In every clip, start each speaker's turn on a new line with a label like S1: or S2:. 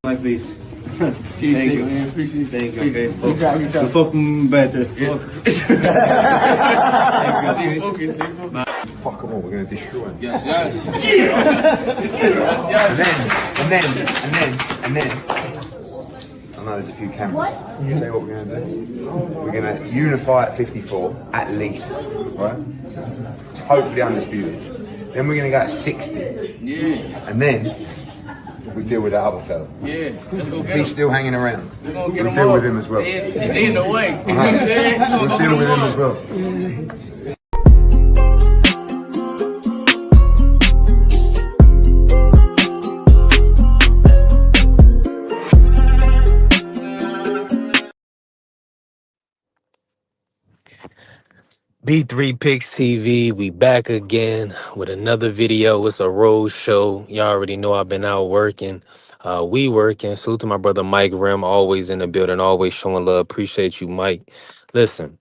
S1: like this.
S2: Cheers,
S1: Thank you.
S2: man. Appreciate it.
S1: Thank you. Okay.
S2: Good job. Good job.
S1: Fuck better.
S2: Stay focused.
S3: Fuck them all, we're going to destroy them.
S2: Yes, yes.
S3: And then, I know there's a few cameras. Say what we're going to do. We're going to unify at 54, at least, right? Hopefully undisputed. Then we're going to go at 60.
S2: Yeah.
S3: And then we deal with that other fella.
S2: Yeah. Let's go
S3: If
S2: get
S3: he's
S2: him.
S3: still hanging around,
S2: We're gonna
S3: we'll
S2: get him
S3: deal
S2: up.
S3: with him as well.
S2: Yeah, they in the way. You know what I'm saying?
S3: We'll deal with him as well.
S4: B3 Picks TV, we back again with another video. It's a road show. Y'all already know I've been out working. We working. Salute to my brother Mike Rim, always in the building, always showing love. Appreciate you, Mike. Listen,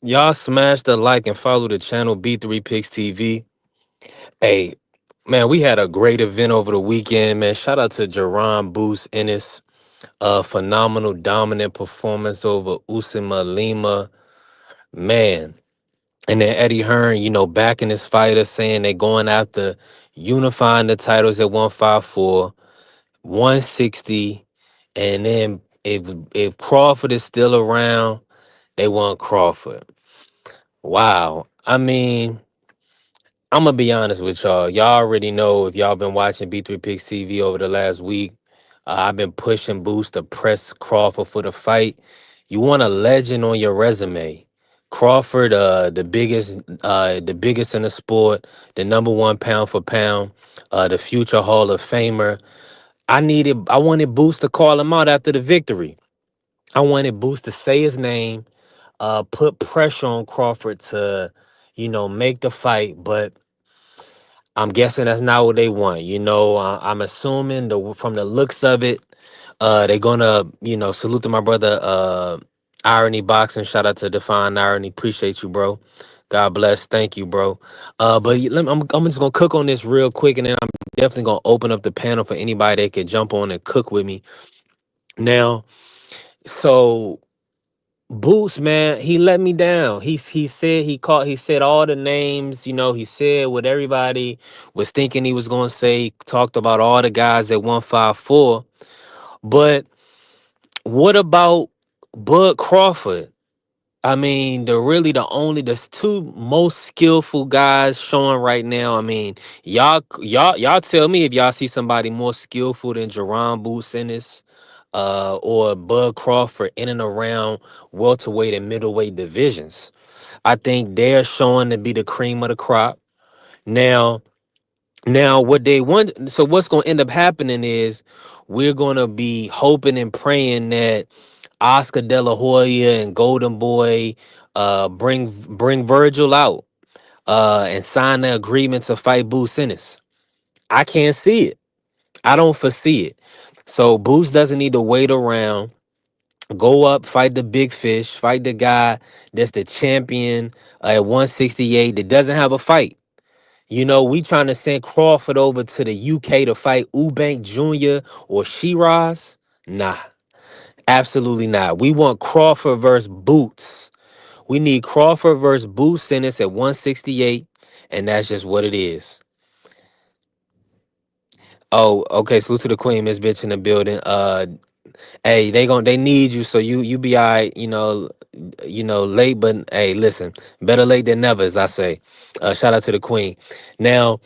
S4: y'all smash the like and follow the channel B3 Picks TV. Hey, man, we had a great event over the weekend, man. Shout out to Jerron Boost Ennis. Phenomenal, dominant performance over Uisma Lima. Man. And then Eddie Hearn, you know, backing his fighters, saying they're going after unifying the titles at 154, 160. And then if Crawford is still around, they want Crawford. Wow. I mean, I'm going to be honest with y'all. Y'all already know, if y'all been watching B3 Picks TV over the last week, I've been pushing Boost to press Crawford for the fight. You want a legend on your resume. Crawford, the biggest in the sport, the #1 pound for pound, the future Hall of Famer. I wanted Boost to call him out after the victory. I wanted Boost to say his name, put pressure on Crawford to, you know, make the fight, but I'm guessing that's not what they want. You know, I'm assuming from the looks of it, they're gonna, you know, salute to my brother, Irony Boxing. Shout out to Define Irony. Appreciate you, bro. God bless. Thank you, bro. I'm just gonna cook on this real quick, and then I'm definitely gonna open up the panel for anybody that could jump on and cook with me. Now, so Boots, man, he let me down. He said all the names, you know, he said what everybody was thinking he was gonna say, talked about all the guys at 154. But what about Bud Crawford? I mean, there's two most skillful guys showing right now. I mean, y'all tell me if y'all see somebody more skillful than Jerron Boots Ennis, or Bud Crawford in and around welterweight and middleweight divisions. I think they're showing to be the cream of the crop. Now, what they want, so what's going to end up happening is we're going to be hoping and praying that Oscar De La Hoya and Golden Boy bring Virgil out and sign the agreement to fight Boots Ennis. I can't see it. I don't foresee it. So Boots doesn't need to wait around. Go up, fight the big fish, fight the guy that's the champion at 168 that doesn't have a fight. You know, we trying to send Crawford over to the UK to fight Eubank Jr. or Shiraz. Nah, absolutely not. We want Crawford versus Boots. We need Crawford versus Boots in us at 168, and that's just what it is. Oh, okay. Salute to the queen, Miss Bitch in the building. Hey, they need you, so you be all right, late, but hey, listen, better late than never, as I say. Shout out to the queen. Now,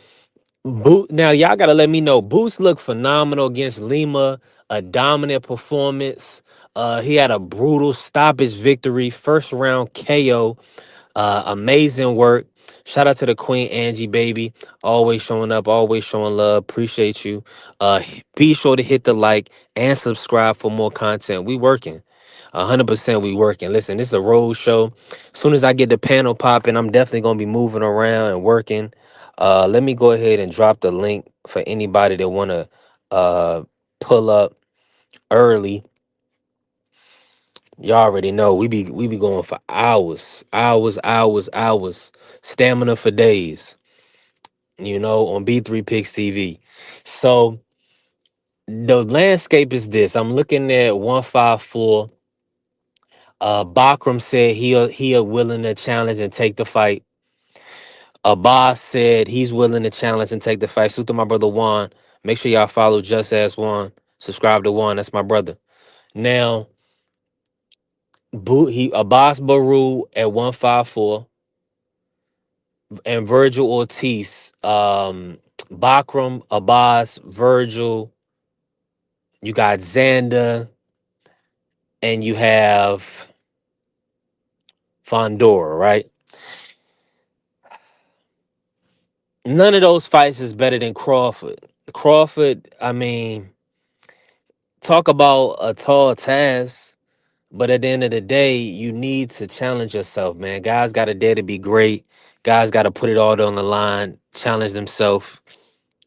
S4: now y'all gotta let me know. Boots looked phenomenal against Lima, a dominant performance. He had a brutal stoppage victory, first round KO. Amazing work. Shout out to the queen, Angie, baby. Always showing up, always showing love. Appreciate you. Be sure to hit the like and subscribe for more content. We working. 100% we working. Listen, this is a road show. As soon as I get the panel popping, I'm definitely going to be moving around and working. Let me go ahead and drop the link for anybody that want to pull up early. Y'all already know we be going for hours, stamina for days, on B3 Picks TV. So The landscape is this. I'm looking at 154. Bakram said he willing to challenge and take the fight. Abbas said he's willing to challenge and take the fight. Salute to my brother Juan. Make sure y'all follow Just As Juan. Subscribe to Juan. That's my brother. Now, Abbas Baru at 154 and Virgil Ortiz. Bakram, Abbas, Virgil. You got Xander, and you have Fondora, right? None of those fights is better than Crawford. Crawford, I mean, talk about a tall task, but at the end of the day, you need to challenge yourself, man. Guys got to dare to be great. Guys got to put it all on the line, challenge themselves.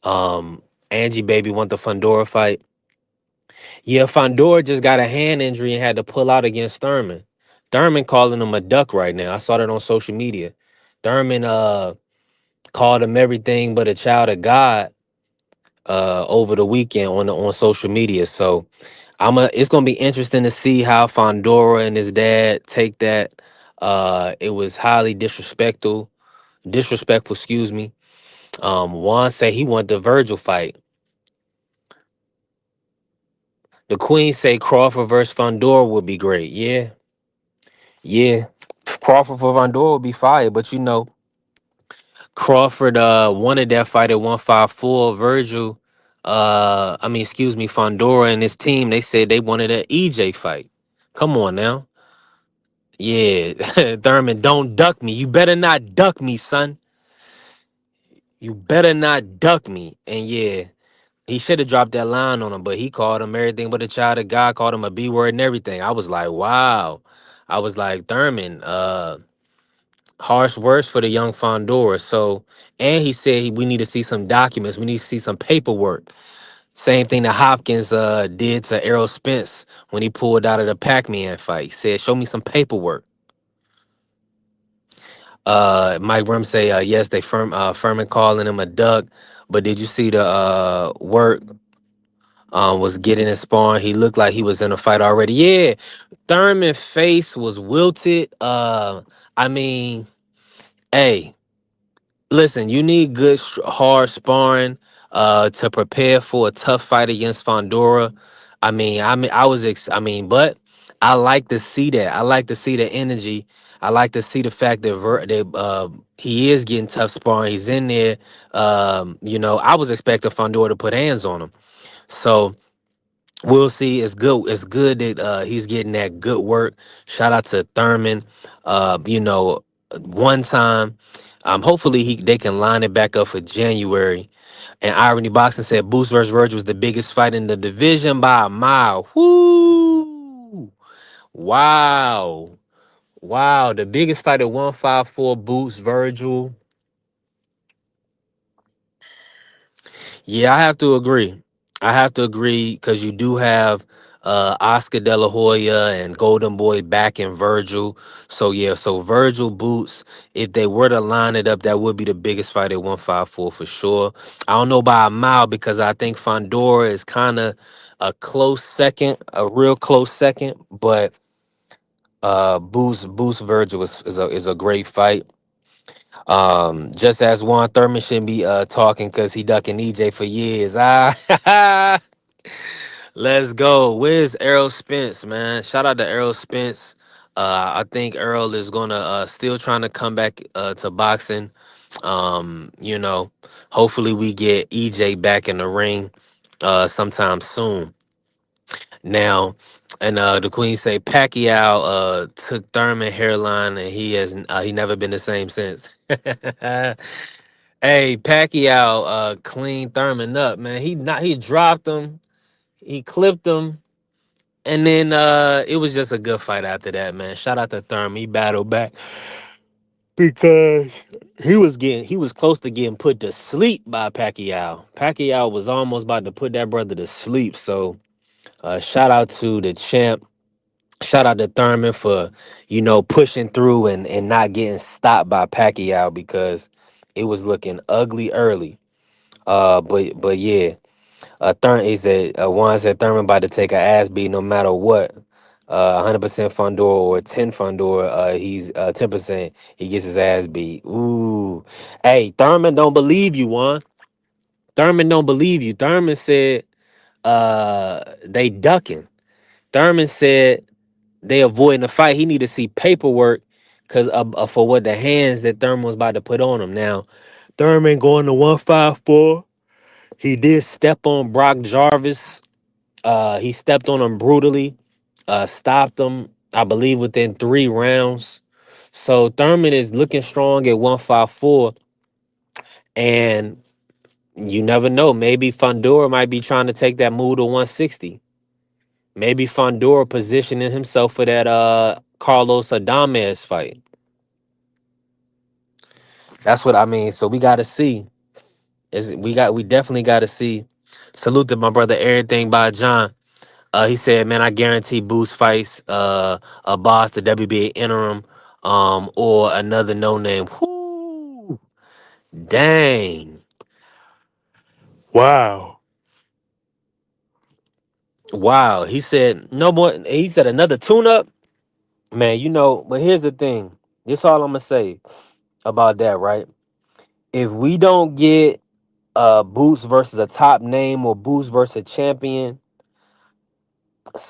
S4: Um, Angie Baby want the Fondora fight. Yeah, Fondora just got a hand injury and had to pull out against Thurman. Thurman calling him a duck right now. I saw that on social media. Thurman called him everything but a child of God over the weekend on social media. So it's gonna be interesting to see how Fondora and his dad take that. It was highly disrespectful, excuse me. Juan said he wanted the Virgil fight. The Queen say Crawford versus Fondora would be great. Yeah, yeah. Crawford for Fondora would be fire, but you know, Crawford wanted that fight at 154. Virgil, I mean, excuse me, Fondora and his team, they said they wanted an EJ fight. Come on now. Yeah, Thurman, don't duck me. You better not duck me, son. You better not duck me. And yeah, he should have dropped that line on him, but he called him everything but a child of God, called him a B word and everything. I was like, wow. I was like, Thurman, harsh words for the young Fondora. So, and he said we need to see some documents. We need to see some paperwork. Same thing that Hopkins did to Errol Spence when he pulled out of the Pac-Man fight. He said, show me some paperwork. Mike Rim say, yes, Furman calling him a duck. But did you see the work was getting in sparring? He looked like he was in a fight already. Yeah, Thurman's face was wilted. I mean, hey, listen, you need good, hard sparring to prepare for a tough fight against Fondora. But I like to see that. I like to see the energy. I like to see the fact that he is getting tough sparring. He's in there. You know, I was expecting Fondora to put hands on him. So we'll see. It's good. It's good that he's getting that good work. Shout out to Thurman. You know, one time. Hopefully they can line it back up for January. And Irony Boxing said Boost versus Virgil was the biggest fight in the division by a mile. Whoo! Wow. Wow. The biggest fight at 154 Boost Virgil. Yeah, I have to agree. I have to agree because you do have Oscar De La Hoya and Golden Boy back in Virgil. So yeah, so Virgil Boots, if they were to line it up, that would be the biggest fight at 154 for sure. I don't know by a mile because I think Fondora is kind of a close second, a real close second, but Boots Virgil is a great fight. Just as Juan Thurman shouldn't be talking because he ducking EJ for years. Let's go. Where's Errol Spence, man? Shout out to Errol Spence. I think Errol is gonna still trying to come back to boxing. You know, hopefully we get EJ back in the ring sometime soon. Now, and the Queen say Pacquiao took Thurman hairline and he never been the same since. Hey, Pacquiao cleaned Thurman up, man. He dropped him, he clipped him, and then it was just a good fight after that, man. Shout out to Thurman. He battled back because he was close to getting put to sleep by Pacquiao. Pacquiao was almost about to put that brother to sleep. So shout out to the champ. Shout out to Thurman for, you know, pushing through and not getting stopped by Pacquiao because it was looking ugly early. But yeah. He said, Juan said Thurman about to take a ass beat no matter what. 100% Fundor or 10 Fundor, he's 10%. He gets his ass beat. Ooh, hey, Thurman don't believe you, Juan. Thurman don't believe you. Thurman said they ducking. Thurman said they avoiding the fight. He need to see paperwork because for what the hands that Thurman was about to put on him. Now, Thurman going to 154. He did step on Brock Jarvis. He stepped on him brutally. Stopped him, I believe, within 3 rounds. So Thurman is looking strong at 154, and you never know. Maybe Fundora might be trying to take that move to 160. Maybe Fundora positioning himself for that Carlos Adames fight. That's what I mean. So we got to see. We definitely got to see. Salute to my brother. Everything by John. He said, "Man, I guarantee Boost fights a boss, the WBA interim, or another no name." Whoo, dang, wow, wow. He said no more. He said another tune up, man. You know, but here's the thing. This all I'm gonna say about that, right? If we don't get Boots versus a top name or Boots versus a champion,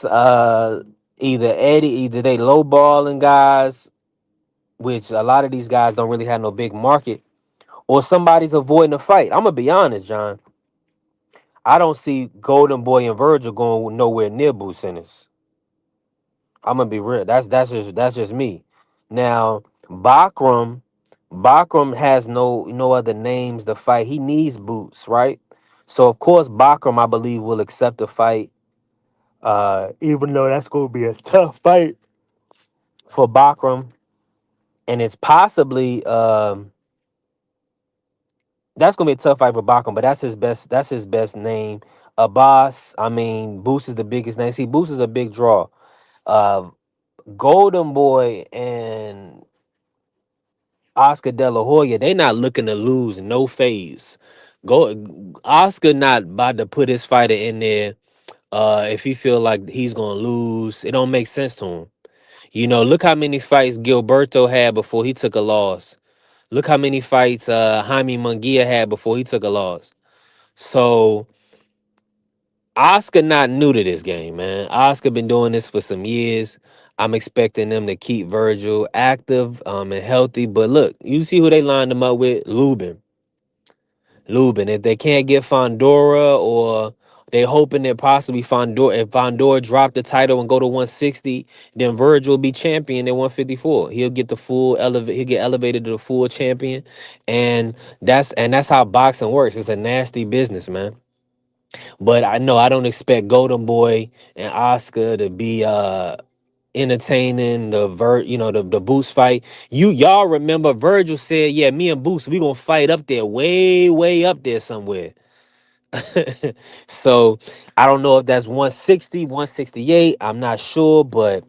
S4: uh, either they lowballing guys, which a lot of these guys don't really have no big market, or somebody's avoiding the fight. I'm gonna be honest, John. I don't see Golden Boy and Virgil going nowhere near Boots Ennis. I'm gonna be real. That's just me. Now, Bakram, Bakram has no other names to fight. He needs Boots, right? So of course Bakram, I believe, will accept the fight. Even though that's gonna be a tough fight for Bakram, and it's possibly that's gonna be a tough fight for Bakram, but that's his best. That's his best name. Abbas. I mean, Boost is the biggest name. See, Boost is a big draw. Uh, Golden Boy and Oscar De La Hoya, they not looking to lose no phase. Go Oscar not about to put his fighter in there. If he feel like he's gonna lose, it don't make sense to him. You know, look how many fights Gilberto had before he took a loss. Look how many fights Jaime Munguia had before he took a loss. So Oscar not new to this game, man. Oscar been doing this for some years. I'm expecting them to keep Virgil active and healthy. But look, you see who they lined him up with? Lubin. Lubin. If they can't get Fondora, or they hoping that possibly Fondora, if Fondora drop the title and go to 160, then Virgil will be champion at 154. He'll get the full elevate. He'll get elevated to the full champion, and that's how boxing works. It's a nasty business, man. But I know I don't expect Golden Boy and Oscar to be entertaining the Boost fight. Y'all remember Virgil said, "Yeah, me and Boost, we gonna fight up there, way, way up there somewhere." So I don't know if that's 160, 168. I'm not sure, but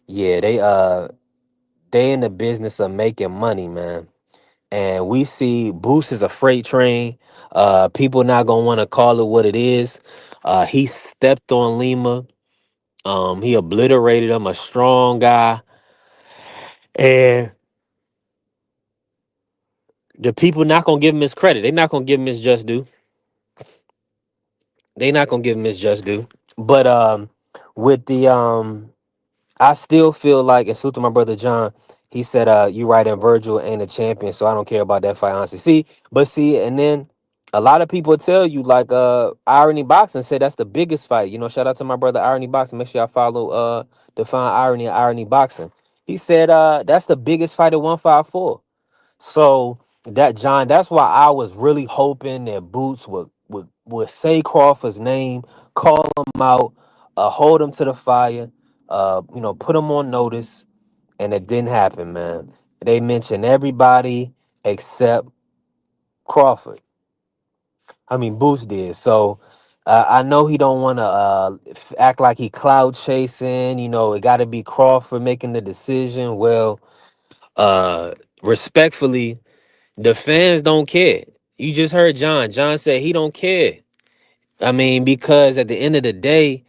S4: yeah, they in the business of making money, man. And we see Boost is a freight train. People not gonna want to call it what it is. He stepped on Lima. He obliterated him, a strong guy. And the people not gonna give him his credit. They not gonna give him his just due. They not gonna give him his just due. But with the I still feel like, and salute to my brother John, he said, you right, and Virgil ain't a champion, so I don't care about that fight, honestly. See, and then a lot of people tell you, like Irony Boxing said that's the biggest fight. You know, shout out to my brother Irony Boxing. Make sure y'all follow Define Irony and Irony Boxing. He said that's the biggest fight at 154. So that John, that's why I was really hoping that Boots would say Crawford's name, call him out, hold him to the fire, put him on notice, and it didn't happen, man. They mentioned everybody except Crawford. I mean, Boots did. So I know he don't want to act like he cloud chasing. You know, it got to be Crawford making the decision. Well, uh, respectfully, the fans don't care. You just heard John. John said he don't care. I mean, because at the end of the day,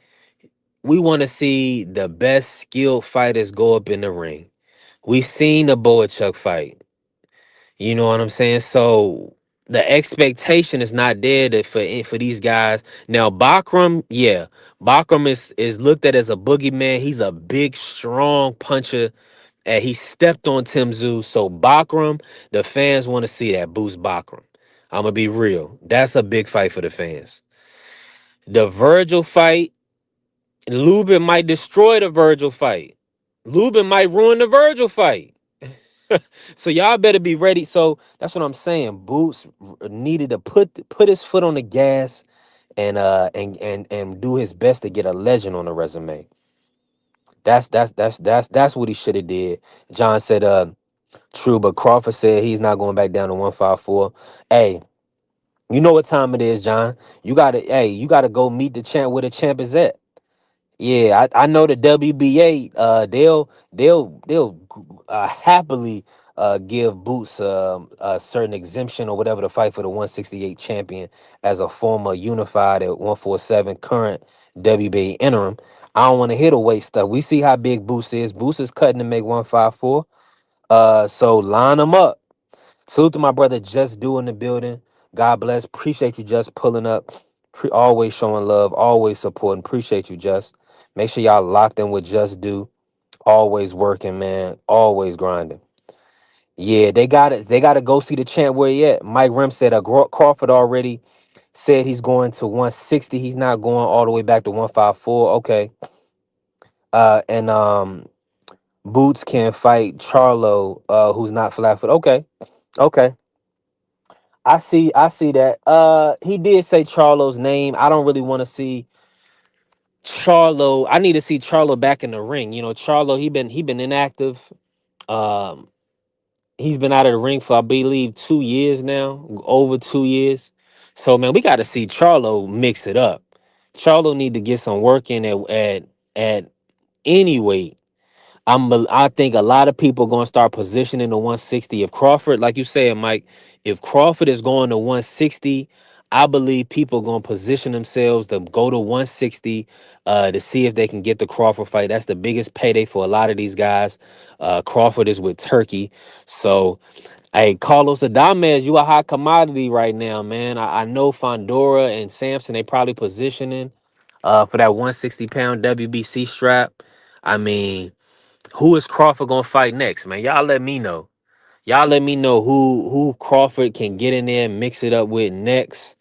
S4: we want to see the best skilled fighters go up in the ring. We seen the Boachuk fight. You know what I'm saying? So the expectation is not there for these guys. Now Bakram, yeah, Bakram is looked at as a boogeyman. He's a big, strong puncher, and he stepped on Tim Tszyu. So Bakram, the fans want to see that boost Bakram. I'm gonna be real. That's a big fight for the fans. The Virgil fight, Lubin might destroy the Virgil fight. Lubin might ruin the Virgil fight. So y'all better be ready. So that's what I'm saying. Boots needed to put his foot on the gas and do his best to get a legend on the resume. That's what he should have did. John said true, but Crawford said he's not going back down to 154. Hey, you know what time it is, John. You gotta go meet the champ where the champ is at. Yeah, I know the WBA. They'll happily give Boots a certain exemption or whatever to fight for the 168 champion as a former unified at 147 current WBA interim. I don't want to hear the weight stuff. We see how big Boots is. Boots is cutting to make 154. So line them up. Salute to my brother Just Do in the building. God bless. Appreciate you just pulling up. Always showing love, always supporting. Appreciate you, Just. Make sure y'all locked in with Just Do. Always working, man. Always grinding. Yeah, they got it. They got to go see the champ where he at. Mike Rem said Crawford already said he's going to 160. He's not going all the way back to 154. Okay. And Boots can fight Charlo, who's not flat foot. Okay. Okay. I see that. He did say Charlo's name. I don't really want to see Charlo. I need to see Charlo back in the ring. You know, Charlo, he been inactive. Um, he's been out of the ring for I believe 2 years now, over 2 years. So man, we got to see Charlo mix it up. Charlo need to get some work in at any weight. I think a lot of people going to start positioning the 160. If Crawford, like you said, Mike, if Crawford is going to 160, I believe people going to position themselves to go to 160 to see if they can get the Crawford fight. That's the biggest payday for a lot of these guys. Crawford is with Turkey. So, hey, Carlos Adames, you a hot commodity right now, man. I know Fondora and Sampson, they probably positioning for that 160-pound WBC strap. I mean, who is Crawford gonna fight next, man? Y'all let me know. Y'all let me know who Crawford can get in there and mix it up with next.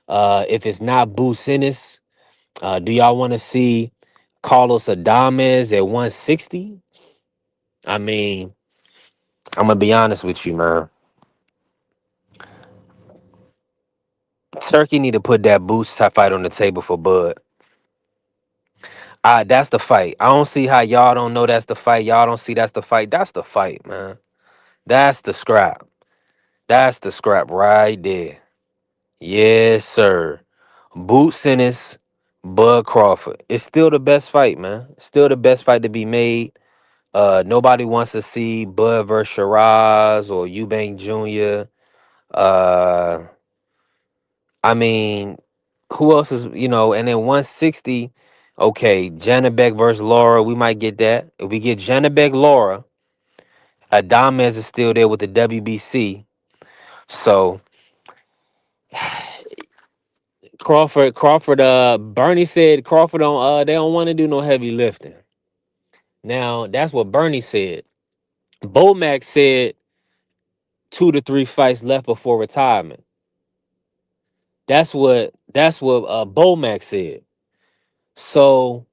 S4: If it's not Boots Ennis, do y'all want to see Carlos Adames at 160? I mean, I'm gonna be honest with you, man. Turkey need to put that Boots fight on the table for Bud. That's the fight. I don't see how y'all don't know that's the fight. Y'all don't see that's the fight. That's the fight, man. That's the scrap. That's the scrap right there. Yes, sir. Boots Ennis, Bud Crawford. It's still the best fight, man. Still the best fight to be made. Nobody wants to see Bud versus Shiraz or Eubank Jr. Uh, I mean, who else is And then 160. Okay, Janabek versus Laura. We might get that. If we get Janabek Laura, Adames is still there with the WBC. So Crawford. Bernie said Crawford don't. They don't want to do no heavy lifting. Now that's what Bernie said. Bomac said 2 to 3 fights left before retirement. That's what Bomac said. So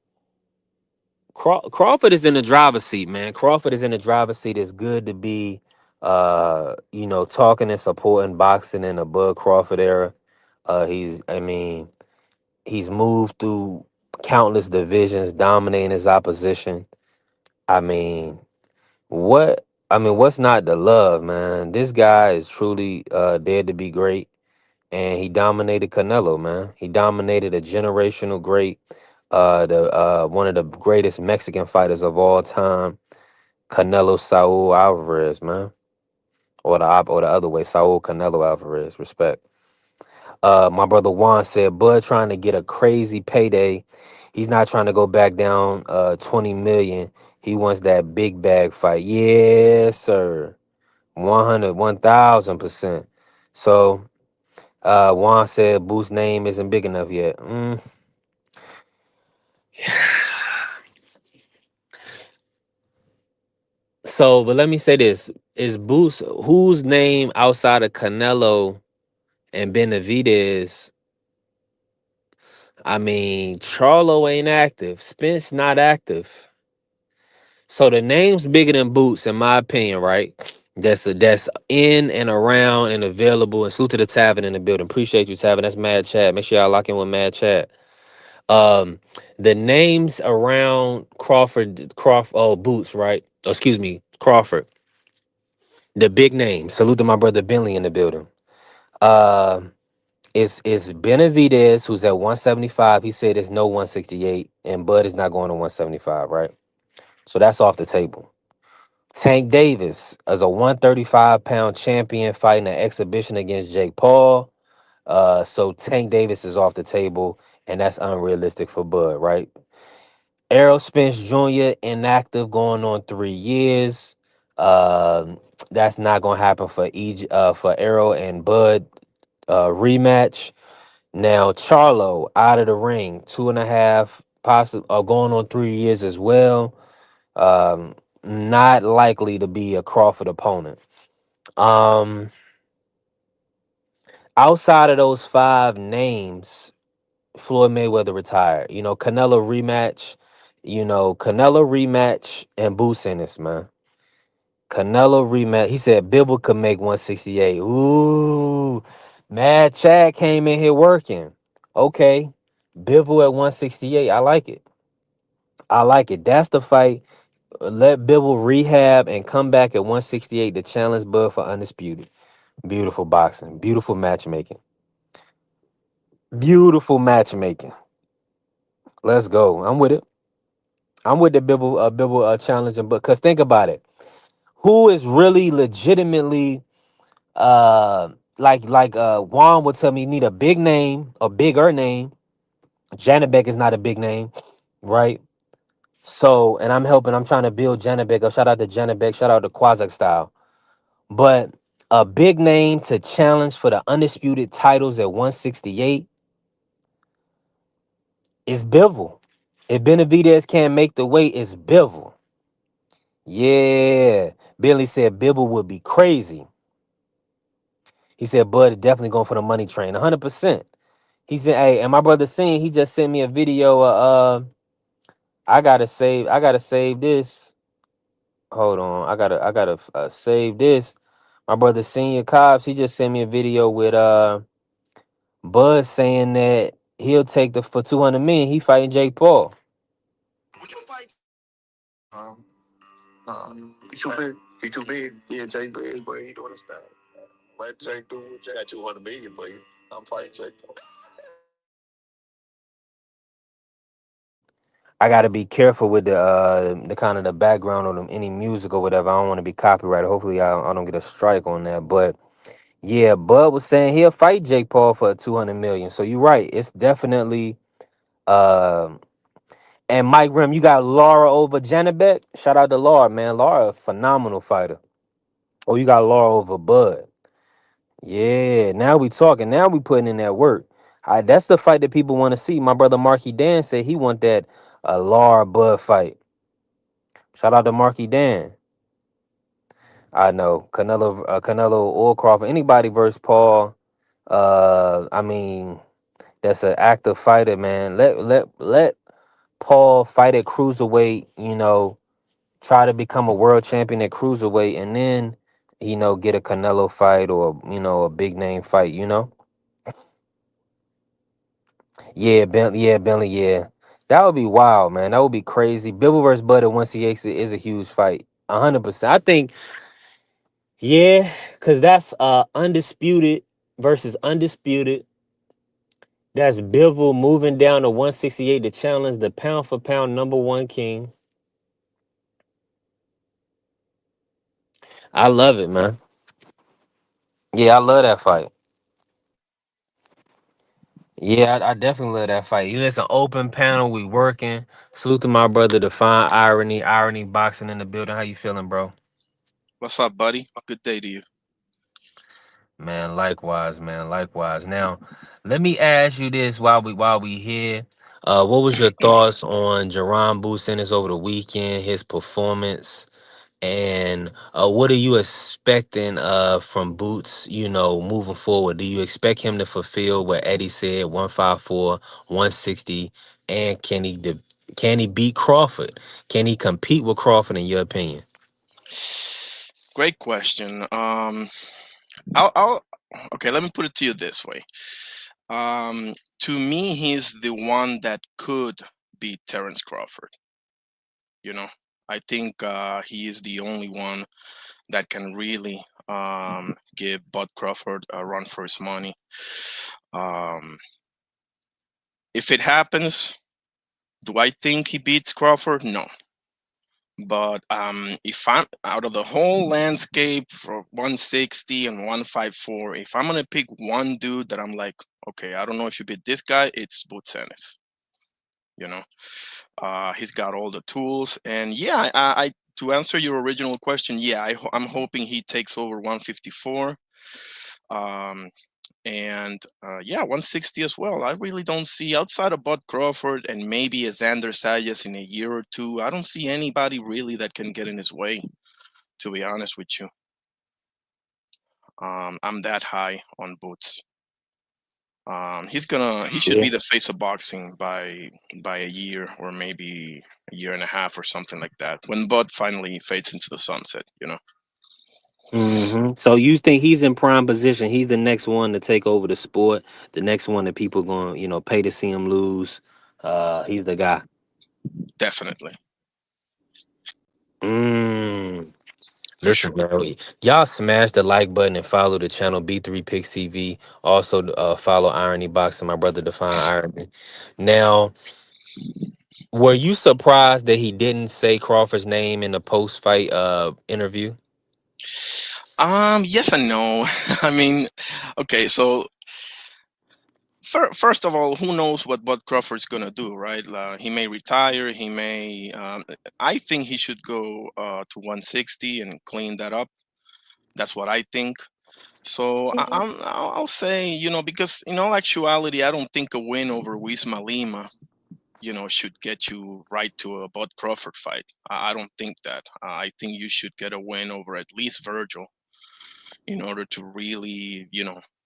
S4: Crawford is in the driver's seat, man. Crawford is in the driver's seat. It's good to be, talking and supporting boxing in the Bud Crawford era. I mean, he's moved through countless divisions, dominating his opposition. I mean, what's not to love, man? This guy is truly dared to be great, and he dominated Canelo, man. He dominated a generational great, the one of the greatest Mexican fighters of all time, Canelo Saul Alvarez, man. Or the other way, Saul Canelo Alvarez. Respect. My brother Juan said Bud trying to get a crazy payday. He's not trying to go back down 20 million. He wants that big bag fight. Yes, sir. 100, 1000%. So Juan said Boo's name isn't big enough yet. So, but let me say this. Is Boo's whose name outside of Canelo and Benavidez? I mean, Charlo ain't active. Spence not active. So the name's bigger than Boots, in my opinion, right? That's in and around and available. And salute to the Tavern in the building. Appreciate you, Tavern. That's Mad Chat. Make sure y'all lock in with Mad Chat. The names around Boots, right? Oh, excuse me, Crawford. The big names. Salute to my brother Bentley in the building. Uh, it's Benavidez who's at 175. He said it's no 168, and Bud is not going to 175, right? So that's off the table. Tank Davis as a 135-pound champion fighting an exhibition against Jake Paul. So Tank Davis is off the table, and that's unrealistic for Bud, right? Errol Spence Jr. inactive going on 3 years. That's not gonna happen for Errol and Bud rematch. Now Charlo out of the ring, 2.5, possible going on 3 years as well. Um, Not likely to be a Crawford opponent. Um, Outside of those five names, Floyd Mayweather retired. Canelo rematch. Canelo rematch and Boots Ennis, man. Canelo rematch. He said Bibble could make 168. Ooh, Mad Chad came in here working. Okay, Bibble at 168. I like it. I like it. That's the fight. Let Bibble rehab and come back at 168 to challenge Bud for undisputed. Beautiful boxing. Beautiful matchmaking. Beautiful matchmaking. Let's go. I'm with it. I'm with the Bibble challenging, but because think about it. Who is really legitimately like Juan would tell me need a big name, a bigger name. Janabek is not a big name, right? So, and I'm trying to build Janabek up. Shout out to Janabek, shout out to Quazak style. But a big name to challenge for the undisputed titles at 168 is Bivol. If Benavidez can't make the weight, it's Bivol. Yeah. Billy said Bibble would be crazy. He said Bud definitely going for the money train. 100%. He said, hey, and my brother seen, he just sent me a video. I gotta save this. Hold on. I gotta save this. My brother Senior Cobbs, he just sent me a video with Bud saying that he'll take the for 200 million. He fighting Jake Paul.
S2: Would you fight? Nah, he too big. He too big. Yeah, Jay big, but he doing his thing. Let Jay do it. Jay got 200 million, but I'm fighting Jay.
S4: I gotta be careful with the kind of the background or any music or whatever. I don't want to be copyrighted. Hopefully, I don't get a strike on that. But yeah, Bud was saying he'll fight Jake Paul for 200 million. So you're right. It's definitely um and Mike Rim, you got Laura over Janabek. Shout out to Laura, man. Laura, a phenomenal fighter. Oh, you got Laura over Bud. Yeah, now we talking. Now we putting in that work. That's the fight that people want to see. My brother Marky Dan said he want that Laura Bud fight. Shout out to Marky Dan. I know Canelo or Crawford, anybody versus Paul. I mean, that's an active fighter, man. Let Paul fight at cruiserweight. Try to become a world champion at cruiserweight, and then get a Canelo fight or a big name fight. Bentley, yeah. That would be wild, man. That would be crazy. Bibble versus Bud at 1CX is a huge fight. 100%. I think, yeah, because that's undisputed versus undisputed. That's Bivol moving down to 168 to challenge the pound for pound number one king. I love it, man. Yeah, I love that fight. Yeah, I definitely love that fight. You listen, open panel, we working. Salute to my brother, Define Irony, Irony Boxing in the building. How you feeling, bro?
S1: What's up, buddy? Good day to you.
S4: Man, likewise, man, likewise. Now, let me ask you this while we here. What was your thoughts on Jerron Boots Ennis over the weekend, his performance? And what are you expecting from Boots, moving forward? Do you expect him to fulfill what Eddie said, 154, 160, and can he beat Crawford? Can he compete with Crawford in your opinion?
S1: Great question. I'll okay. Let me put it to you this way. To me, he's the one that could beat Terrence Crawford. You know, I think he is the only one that can really give Bud Crawford a run for his money. Um, if it happens, do I think he beats Crawford? No. But if I'm out of the whole landscape for 160 and 154, if I'm gonna pick one dude that I'm like, okay, I don't know if you beat this guy, it's Boots Ennis. You know, he's got all the tools, and yeah, I to answer your original question, yeah, I'm hoping he takes over 154. Um, and yeah, 160 as well. I really don't see outside of Bud Crawford and maybe a Xander Sayas in a year or two. I don't see anybody really that can get in his way. To be honest with you, I'm that high on Boots. He should be the face of boxing by a year or maybe a year and a half or something like that. When Bud finally fades into the sunset, you know.
S4: So you think he's in prime position? He's the next one to take over the sport. The next one that people going to pay to see him lose. He's the guy.
S1: Definitely,
S4: Mm.
S1: for
S4: Listen,
S1: sure.
S4: man, y'all smash the like button and follow the channel B3 Picks TV. Also, follow Irony Boxing, my brother Define Irony. Now, were you surprised that he didn't say Crawford's name in the post fight interview?
S1: Yes and no. I mean, okay, so first of all, who knows what Bud Crawford's gonna do, right? He may retire. He may. I think he should go to 160 and clean that up. That's what I think. So I'll say, because in all actuality, I don't think a win over Uisma Lima, should get you right to a Bud Crawford fight. I don't think that. I think you should get a win over at least Virgil in order to really,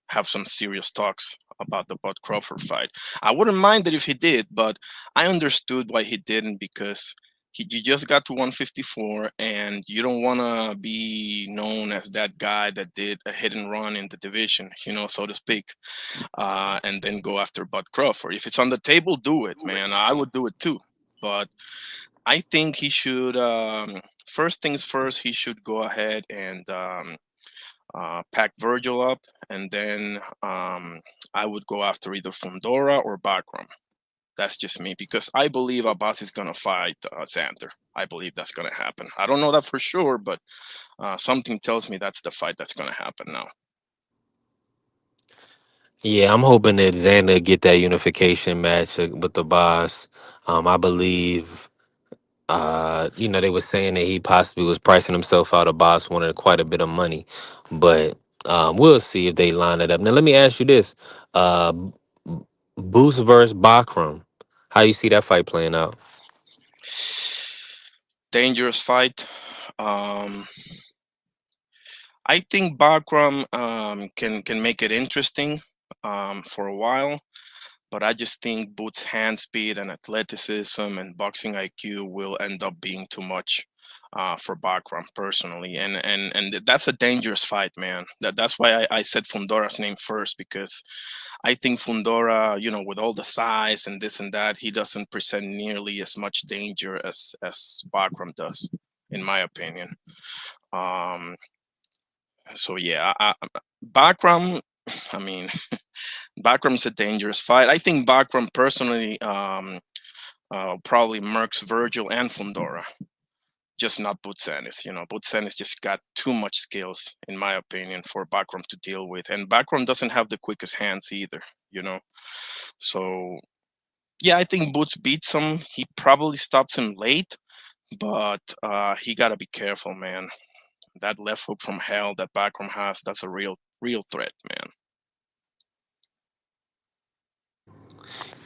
S1: have some serious talks about the Bud Crawford fight. I wouldn't mind it if he did, but I understood why he didn't because you just got to 154 and you don't want to be known as that guy that did a hit and run in the division, so to speak, and then go after Bud Crawford. If it's on the table, do it, man. I would do it too. But I think he should, first things first, he should go ahead and pack Virgil up, and then I would go after either Fundora or Bakram. That's just me because I believe Abbas is gonna fight Xander. I believe that's gonna happen. I don't know that for sure, but something tells me that's the fight that's gonna happen now.
S4: Yeah, I'm hoping that Xander get that unification match with the boss. I believe they were saying that he possibly was pricing himself out of boss wanted quite a bit of money. But we'll see if they line it up. Now let me ask you this. Uh Boost versus Bakram. How you see that fight playing out?
S1: Dangerous fight. Um, I think Bakram can make it interesting for a while. But I just think Boots' hand speed and athleticism and boxing IQ will end up being too much for Bakram personally, and that's a dangerous fight, man. That's why I said Fundora's name first because I think Fundora, with all the size and this and that, he doesn't present nearly as much danger as Bakram does, in my opinion. Um, so yeah, Bakram. I mean, Bakram's a dangerous fight. I think Bakram personally probably murks Virgil and Fundora. just not Boots Ennis. Boots Ennis just got too much skills, in my opinion, for Backrom to deal with, and Backrom doesn't have the quickest hands either. You know, so yeah, I think Boots beats him. He probably stops him late, but he gotta be careful, man. That left hook from hell that Backrom has, that's a real threat, man.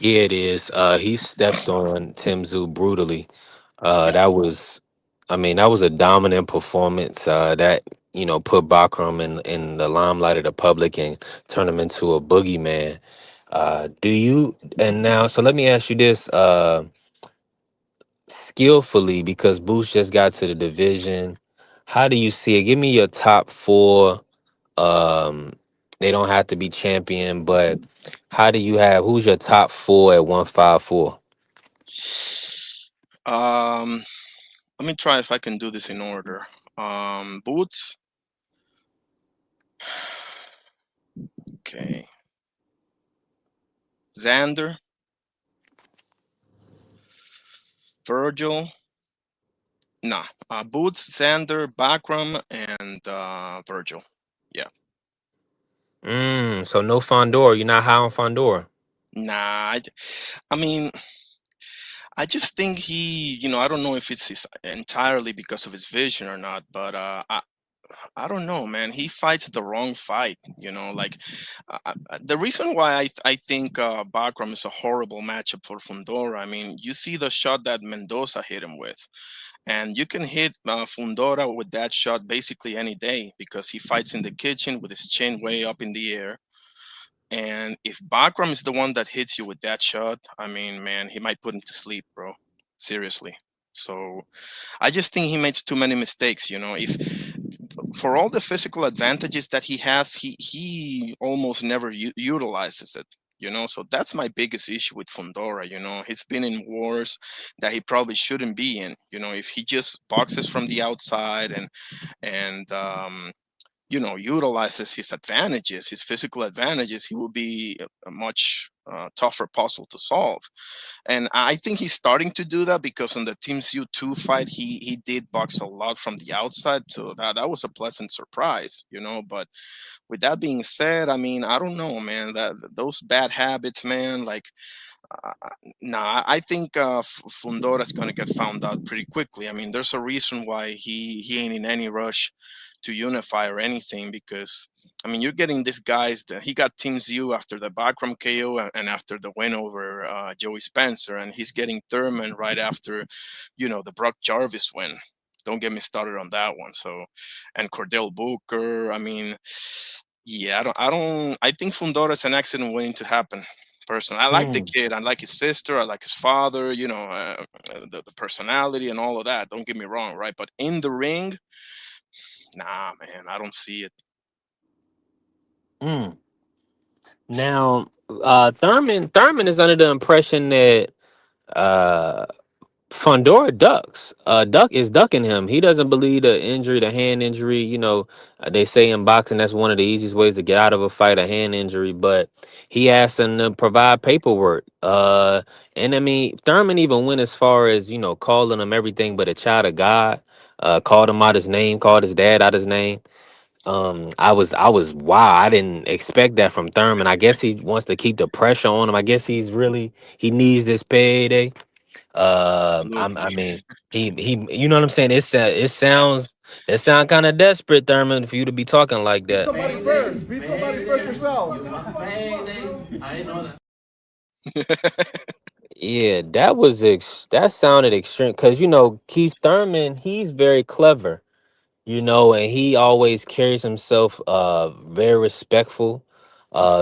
S4: Yeah, it is. He stepped on Tim Zoo brutally.
S1: Yeah.
S4: That was, I mean, that was a dominant performance. That put Bakram in the limelight of the public and turned him into a boogeyman. Do you? And now, so let me ask you this: skillfully, because Boost just got to the division. How do you see it? Give me your top four. Um, they don't have to be champion, but how do you have? Who's your top four at 154?
S1: Um, Let me try if I can do this in order. Boots. Okay. Xander, Virgil. Nah. Boots, Xander, Bakram, and Virgil. Yeah.
S4: So no Fondor. You're not high on Fondor.
S1: Nah. I mean, I just think I don't know if it's entirely because of his vision or not, but I don't know, man. He fights the wrong fight. Like the reason why I think Bakram is a horrible matchup for Fundora. I mean, you see the shot that Mendoza hit him with, and you can hit Fundora with that shot basically any day because he fights in the kitchen with his chin way up in the air. And if Bakram is the one that hits you with that shot, I mean, man, he might put him to sleep, bro. Seriously. So I just think he makes too many mistakes. If for all the physical advantages that he has, he almost never utilizes it. So that's my biggest issue with Fundora. He's been in wars that he probably shouldn't be in. If he just boxes from the outside and utilizes his advantages, his physical advantages, he will be a much tougher puzzle to solve. And I think he's starting to do that because on the Team U2 fight, he did box a lot from the outside, so that was a pleasant surprise. But with that being said, I mean, I don't know, man. That those bad habits, man, like uh, nah, I think Fundora's gonna get found out pretty quickly. I mean, there's a reason why he ain't in any rush to unify or anything because I mean you're getting these guys that he got Team U after the Backroom KO and after the win over Joey Spencer, and he's getting Thurman right after the Brock Jarvis win. Don't get me started on that one. So, and Cordell Booker. I mean, yeah, I think Fundora is an accident waiting to happen. Personally, I like the
S4: Hmm.
S1: kid. I like his sister. I like his father. The personality and all of that. Don't get me wrong, right? But in the ring, nah, man, I don't see it.
S4: Mm. Now, Thurman is under the impression that uh Fondora ducks. Duck is ducking him. He doesn't believe the injury, the hand injury. They say in boxing that's one of the easiest ways to get out of a fight, a hand injury. But he asked him to provide paperwork. And I mean, Thurman even went as far as calling him everything but a child of God. Called him out his name, called his dad out his name. I was wow. I didn't expect that from Thurman. I guess he wants to keep the pressure on him. I guess he needs this payday. I
S1: Absolutely.
S4: mean, you know what I'm saying? It sound kind of desperate, Thurman, for you to be talking like that.
S2: Somebody first. Beat somebody first yourself.
S4: Yeah, that sounded extreme because Keith Thurman, he's very clever, and he always carries himself very respectful.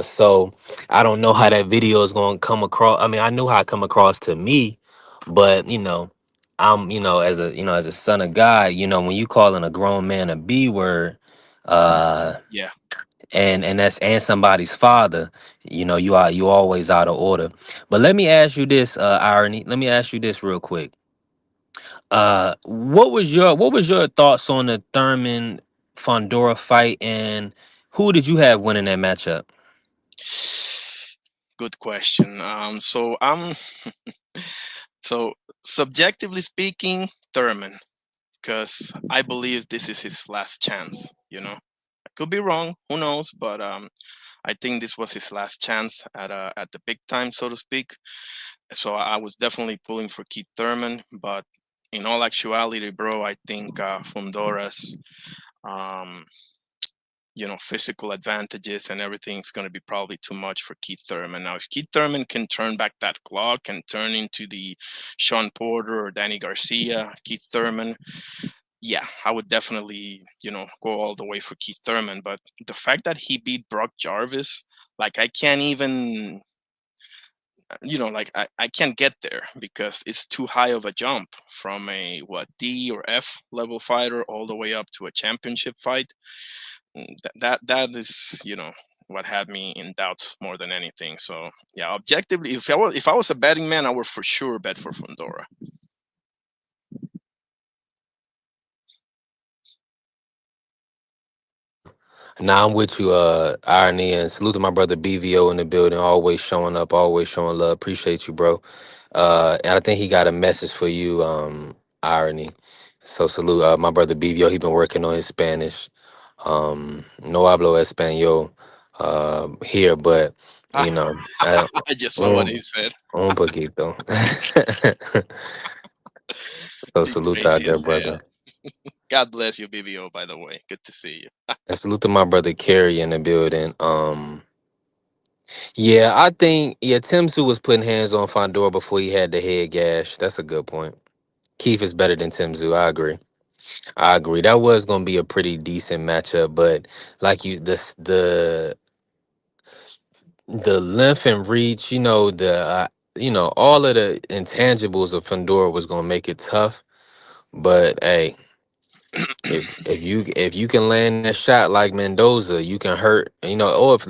S4: So I don't know how that video is going to come across. I mean, I knew how it come across to me, but I'm as a son of God, when you calling a grown man a B word, uh
S1: Yeah.
S4: and that's and somebody's father, you always out of order. But let me ask you this, Irony. Let me ask you this real quick. What was your thoughts on the Thurman Fondora fight, and who did you have winning that matchup?
S1: Good question. So subjectively speaking, Thurman. because I believe this is his last chance. I could be wrong, who knows? But I think this was his last chance at the big time, so to speak. So I was definitely pulling for Keith Thurman, but in all actuality, bro, I think Fundora's um, physical advantages and everything's going to be probably too much for Keith Thurman. Now, if Keith Thurman can turn back that clock and turn into the Sean Porter or Danny Garcia, Keith Thurman, yeah, I would definitely, go all the way for Keith Thurman. But the fact that he beat Brock Jarvis, like I can't even, like I can't get there because it's too high of a jump from a what D or F level fighter all the way up to a championship fight. That is what had me in doubts more than anything. So yeah, objectively, if I was a betting man, I would for sure bet for Fundora.
S4: Now I'm with you, Irony, and salute to my brother BVO in the building, always showing up, always showing love. Appreciate you, bro. And I think he got a message for you, Irony. So salute, my brother BVO. He been working on his Spanish. No hablo español here, but you know,
S1: I just saw what he
S4: un,
S1: said.
S4: un poquito. So
S1: You're
S4: salute out
S1: crazy
S4: there,
S1: as hell.
S4: brother.
S1: God bless you, BBO. By the way, good to see you.
S4: And salute to my brother Kerry in the building. Yeah, I think Tim Tszyu was putting hands on Fondor before he had the head gash. That's a good point. Keith is better than Tim Tszyu. I agree. I agree. That was gonna be a pretty decent matchup, but like the length and reach, all of the intangibles of Fondor was gonna make it tough. But hey, if you can land that shot like Mendoza, you can hurt. Or if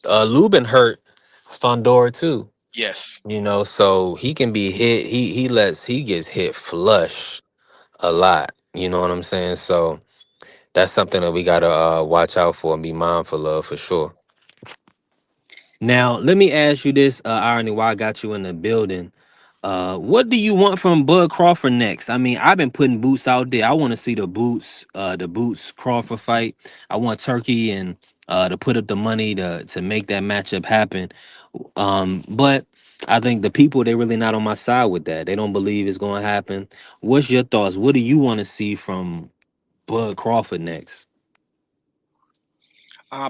S4: Lubin hurt Fondor too.
S1: Yes.
S4: So he can be hit. He gets hit flush a lot. You know what I'm saying? So that's something that we gotta watch out for and be mindful of for sure. Now, let me ask you this, Irony, why I got you in the building. What do you want from Bud Crawford next? I mean, I've been putting Boots out there. I want to see the Boots Crawford fight. I want Turkey and to put up the money to make that matchup happen. But I think the people they're really not on my side with that. They don't believe it's going to happen. What's your thoughts? What do you want to see from Bud Crawford next?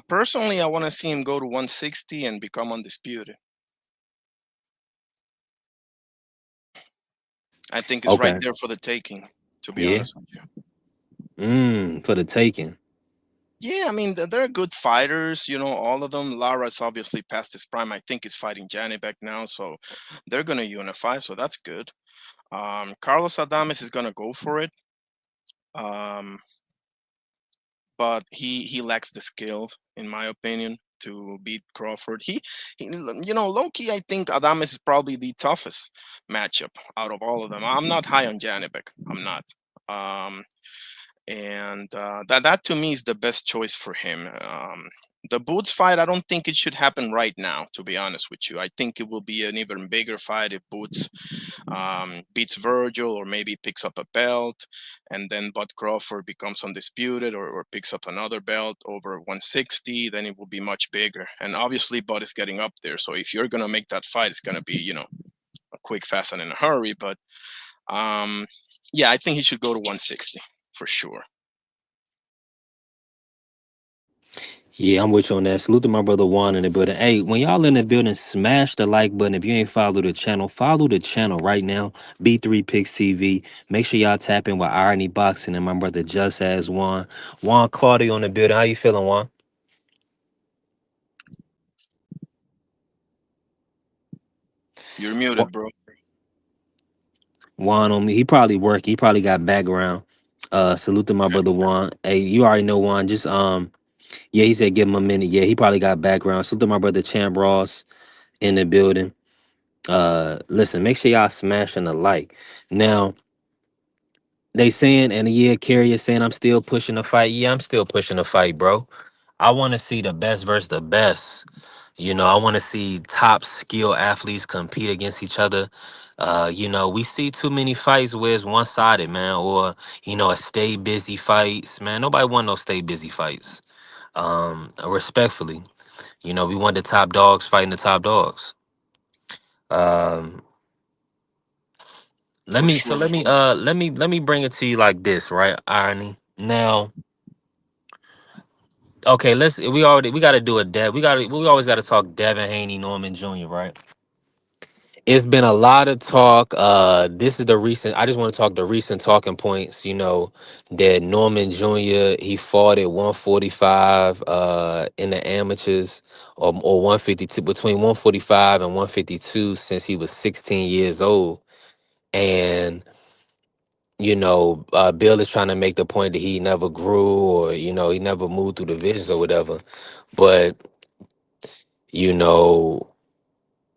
S1: Personally, I want to see him go to 160 and become undisputed. I think it's right
S4: Okay.
S1: there for the taking. To be
S4: Yeah.
S1: honest with you.
S4: For the taking.
S1: Yeah, I mean they're good fighters. All of them. Lara's obviously past his prime. I think he's fighting Janibek now, so they're gonna unify. So that's good. Carlos Adames is gonna go for it. Um, but he lacks the skill, in my opinion, to beat Crawford. Low key, I think Adames is probably the toughest matchup out of all of them. I'm not high on Janibek. I'm not. Um, and that to me is the best choice for him. The Boots fight, I don't think it should happen right now. To be honest with you, I think it will be an even bigger fight if Boots beats Virgil or maybe picks up a belt, and then Bud Crawford becomes undisputed or picks up another belt over 160. Then it will be much bigger. And obviously, Bud is getting up there. So if you're gonna make that fight, it's gonna be a quick, fast, and in a hurry. But um, yeah, I think he should go to 160 for sure.
S4: Yeah, I'm with you on that. Salute to my brother Juan in the building. Hey, when y'all in the building, smash the like button. If you ain't follow the channel right now. B3 Picks TV. Make sure y'all tap in with Irony Boxing and my brother Just As Juan. Juan Claudio in the building. How you feeling, Juan?
S1: You're
S4: Wa-
S1: muted, bro.
S4: Juan on me. He probably work. He probably got background. Salute to my
S1: Okay.
S4: brother Juan. Hey, you already know Juan. Just yeah, he said give him a minute. Yeah, he probably got background. Salute to my brother Champ Ross in the building. Listen, make sure y'all smashing the like. Now, they saying, and yeah, Carrier saying I'm still pushing the fight. Yeah, I'm still pushing the fight, bro. I want to see the best versus the best. I want to see top skill athletes compete against each other. We see too many fights where it's one sided, man, or a stay busy fights, man. Nobody want no stay busy fights. Respectfully, we want the top dogs fighting the top dogs. Um, let
S1: For
S4: me so
S1: sure.
S4: let me bring it to you like this, right, Irony. Now, okay, we got to do a we always got to talk Devin Haney, Norman Jr., right? It's been a lot of talk. This is the recent. I just want to talk the recent talking points. That Norman Jr. he fought at 145 in the amateurs, or 152, between 145 and 152 since he was 16 years old. And Bill is trying to make the point that he never grew, or he never moved through divisions or whatever. But you know.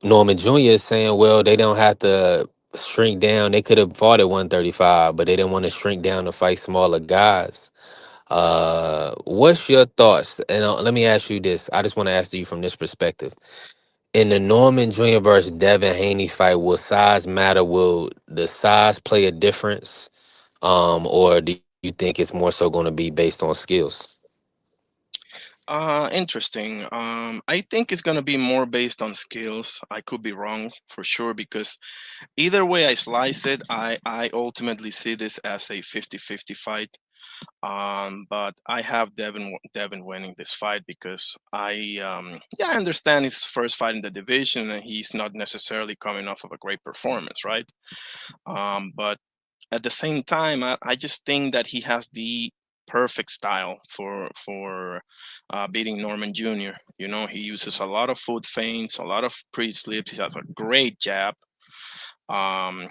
S4: Norman Jr. is saying, well, they don't have to shrink down. They could have fought at 135, but they didn't want to shrink down to fight smaller guys. What's your thoughts? And let me ask you this. I just want to ask you from this perspective. In the Norman Jr. versus Devin Haney fight, will size matter? Will the size play a difference? Or do you think it's more so going to be based on skills?
S1: Interesting. I think it's gonna be more based on skills. I could be wrong for sure because either way I slice it, I ultimately see this as a 50-50 fight. But I have Devin winning this fight because I understand his first fight in the division and he's not necessarily coming off of a great performance, right? But at the same time, I just think that he has the perfect style for beating Norman Jr. He uses a lot of foot feints, a lot of pre-slips. He has a great jab. Um,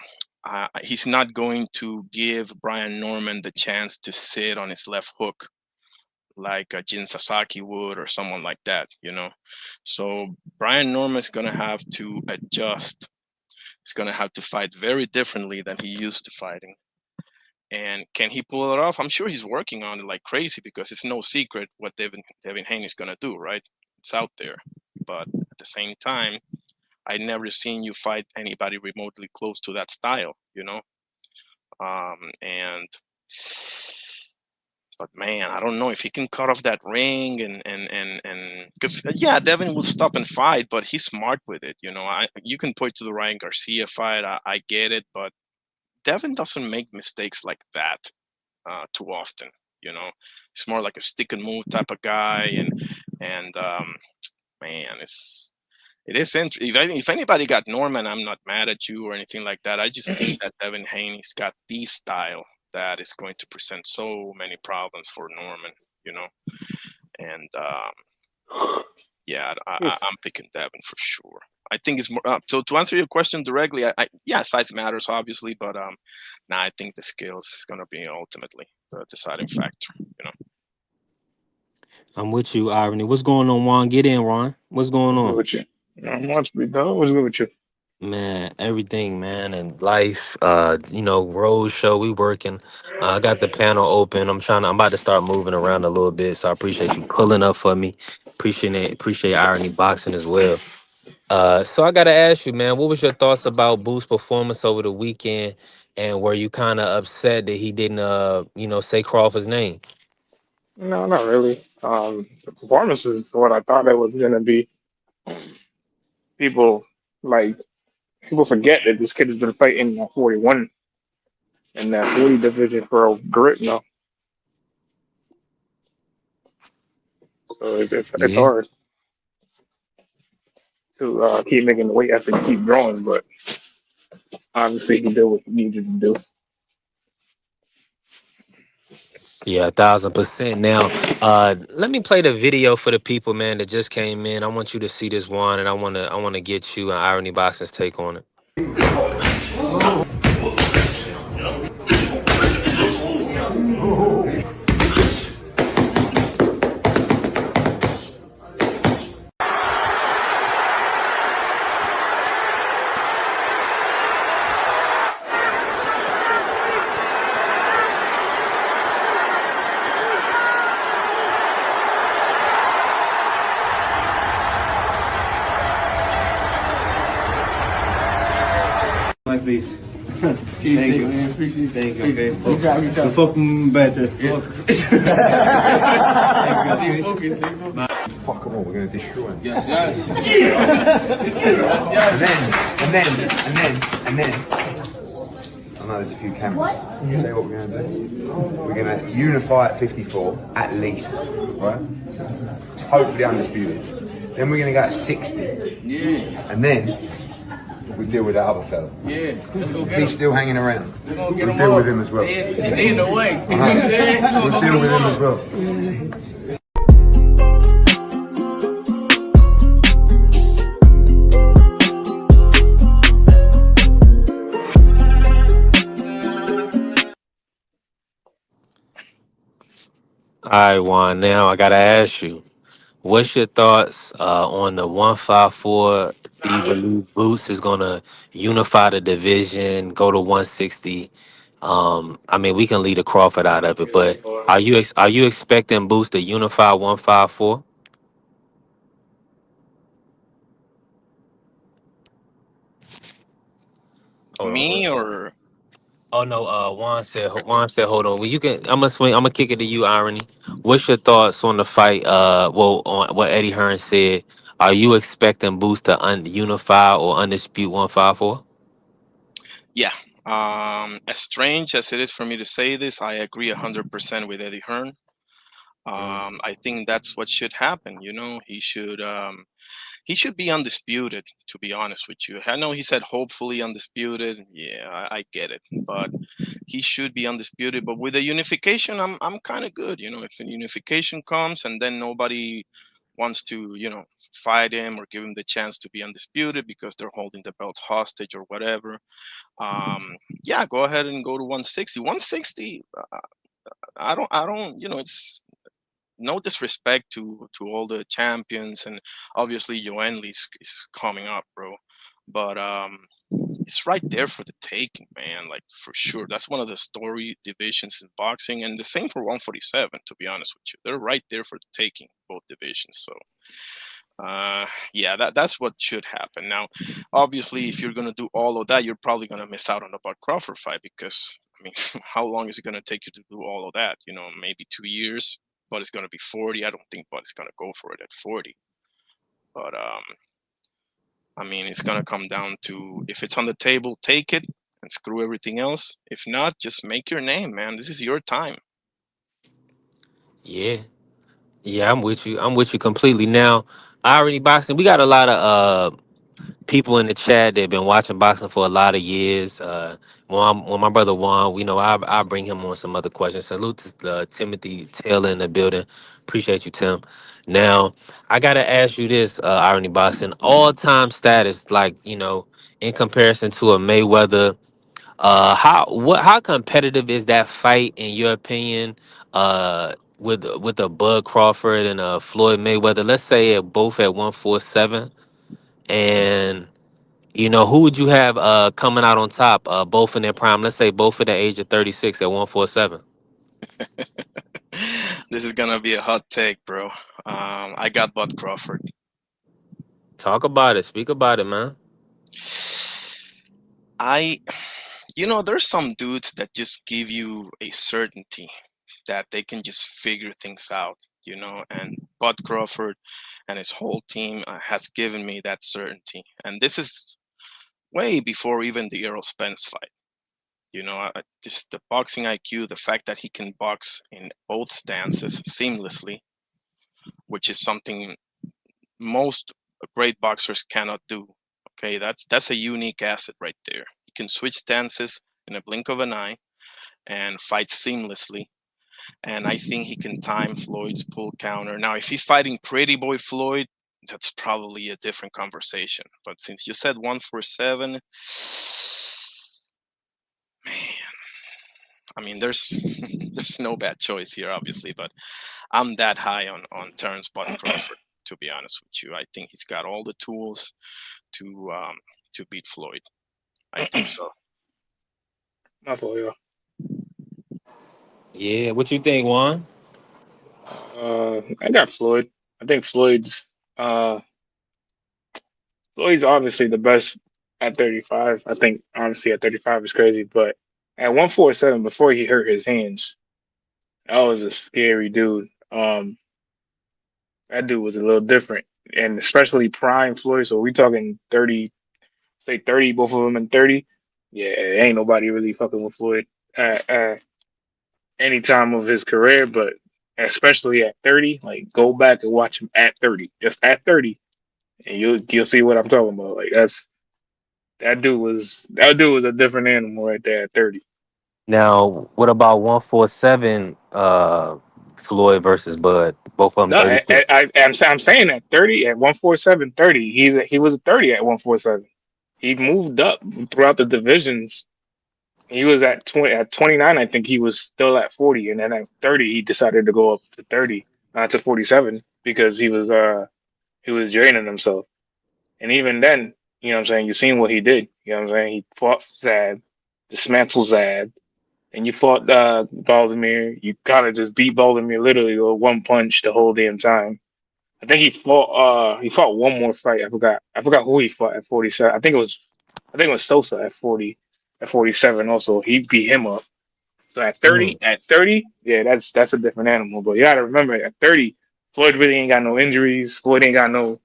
S1: he's not going to give Brian Norman the chance to sit on his left hook like Jin Sasaki would or someone like that. So Brian Norman is going to have to adjust. He's going to have to fight very differently than he used to fighting. And can he pull it off? I'm sure he's working on it like crazy because it's no secret what Devin Haney is going to do, right? It's out there. But at the same time, I never seen you fight anybody remotely close to that style. And but man, I don't know if he can cut off that ring and because yeah, Devin will stop and fight, but he's smart with it. You can point to the Ryan Garcia fight. I get it, but Devin doesn't make mistakes like that too often. He's more like a stick and move type of guy, and man, it is interesting. If anybody got Norman, I'm not mad at you or anything like that. I just think that Devin Haney's got the style that is going to present so many problems for Norman. You know, and yeah, I'm picking Devin for sure. I think it's more. So to answer your question directly, yeah, size matters obviously, but nah, I think the skills is going to be ultimately the deciding factor.
S4: I'm with you, Irony. What's going on, Juan? Get in, Ron. What's going
S5: What's good
S4: on?
S5: with you? Not much, big dog. What's good with you?
S4: Man, everything, man, and life. Road show. We working. I got the panel open. I'm about to start moving around a little bit. So I appreciate you pulling up for me. Appreciate Irony Boxing as well. So I gotta ask you, man, what was your thoughts about Boo's performance over the weekend, and were you kind of upset that he didn't, say Crawford's name?
S5: No, not really. The performance is what I thought it was gonna be. People like people forget that this kid has been fighting at 41 in that 40 division for a grip now, so it's
S4: Yeah.
S5: hard to keep making the weight effort and keep growing. But obviously, he did what he needed to do.
S4: Yeah, 1,000%. Now, let me play the video for the people, man, that just came in. I want you to see this one, and I wanna get you and Irony Boxing's take on it.
S2: Like this. Thank you, man. Appreciate it. Thank you. Okay. You try. You try. Fucking better. Yeah. Focus.
S3: Fuck them all, we're going to destroy them.
S2: Yes. Yes.
S3: And then, I know there's a few cameras. Say what we're going to do. We're going to unify at 54, at least, right? Hopefully undisputed. Then we're going to go at 60.
S2: Yeah.
S3: And then we deal with that other fella.
S2: Yeah. Let's go
S3: If
S2: get
S3: he's
S2: him.
S3: still hanging around,
S2: We're gonna
S3: we'll
S2: get him
S3: deal
S2: up.
S3: with him as well.
S2: They in the way. You know what I'm saying? We're
S3: We'll
S2: gonna
S3: deal
S2: get
S3: with him
S2: up.
S3: as well.
S4: All right, Juan. Now I gotta ask you, what's your thoughts on the 154? Do you believe Boots is gonna unify the division, go to 160? I mean, we can leave the Crawford out of it, but are you expecting Boots to unify 154? Hold on.
S1: Me or
S4: Oh no, Juan said hold on. Well, you can. I'm gonna swing. I'm gonna kick it to you, Irony. What's your thoughts on the fight? Well, on what Eddie Hearn said. Are you expecting Boost to unify or undispute 154?
S1: yeah. As strange as it is for me to say this, I agree 100% with Eddie Hearn. I think that's what should happen. You know, he should be undisputed. To be honest with you, I know he said hopefully undisputed. Yeah, I get it, but he should be undisputed. But with the unification, I'm kind of good. You know, if a unification comes and then nobody wants to, fight him or give him the chance to be undisputed because they're holding the belt hostage or whatever. Yeah, go ahead and go to 160. 160. I don't. It's no disrespect to all the champions, and obviously Joenli is coming up, bro. But it's right there for the taking, man. Like for sure, that's one of the story divisions in boxing, and the same for 147. To be honest with you, they're right there for the taking, both divisions. So yeah, that's what should happen. Now, obviously, if you're gonna do all of that, you're probably gonna miss out on the Bud Crawford fight because I mean, how long is it gonna take you to do all of that? Maybe 2 years. But it's gonna be 40. I don't think Bud's gonna go for it at 40. But I mean, it's gonna come down to if it's on the table, take it and screw everything else. If not, just make your name, man. This is your time.
S4: Yeah, yeah, I'm with you. I'm with you completely. Now, Irony Boxing, we got a lot of people in the chat that have been watching boxing for a lot of years. When my brother Juan, we know I bring him on some other questions. Salute to Timothy Taylor in the building. Appreciate you, Tim. Now, I gotta ask you this, Irony Boxing, all-time status, like in comparison to a Mayweather. How competitive is that fight in your opinion? With a Bud Crawford and a Floyd Mayweather. Let's say both at 147, and who would you have coming out on top, both in their prime? Let's say both at the age of 36 at 147.
S1: This is gonna be a hot take, bro. I got Bud Crawford.
S4: Talk about it. Speak about it, man.
S1: I, there's some dudes that just give you a certainty that they can just figure things out, and Bud Crawford and his whole team has given me that certainty. And this is way before even the Errol Spence fight. Just the boxing IQ, the fact that he can box in both stances seamlessly, which is something most great boxers cannot do. Okay, that's a unique asset right there. He can switch stances in a blink of an eye and fight seamlessly. And I think he can time Floyd's pull counter. Now, if he's fighting Pretty Boy Floyd, that's probably a different conversation. But since you said 147, man, I mean, there's there's no bad choice here, obviously. But I'm that high on Terrence Bud Crawford. To be honest with you, I think he's got all the tools to beat Floyd. I think so.
S5: Not for you.
S4: Yeah, what you think, Juan?
S5: I got Floyd. I think uh Floyd's obviously the best at 35. I think honestly at 35 is crazy, but at 147 before he hurt his hands, that was a scary dude. That dude was a little different, and especially prime Floyd. So we talking 30, say 30, both of them in 30. Yeah, ain't nobody really fucking with Floyd at any time of his career, but especially at 30, like go back and watch him at 30, just at 30, and you'll see what I'm talking about. Like that dude was a different animal right there at 30.
S4: Now, what about 147? Floyd versus Bud. Both of them
S5: No,
S4: 36.
S5: I'm saying at 30, at 147, 30, he was a 30 at 147. He moved up throughout the divisions. He was at 20, at 29, I think he was still at 40, and then at 30 he decided to go up to 30, to 47 because he was draining himself. And even then, you know what I'm saying, you seen what he did. You know what I'm saying? He fought Zad, dismantled Zad, and you fought Baldomir. You gotta just beat Baldomir literally with one punch the whole damn time. I think he fought one more fight. I forgot who he fought at 47. I think it was Sosa at 40, at 47 also. He beat him up. So
S4: Mm.
S5: at 30, yeah, that's a different animal. But you gotta remember at 30, Floyd really ain't got no injuries. Floyd ain't got no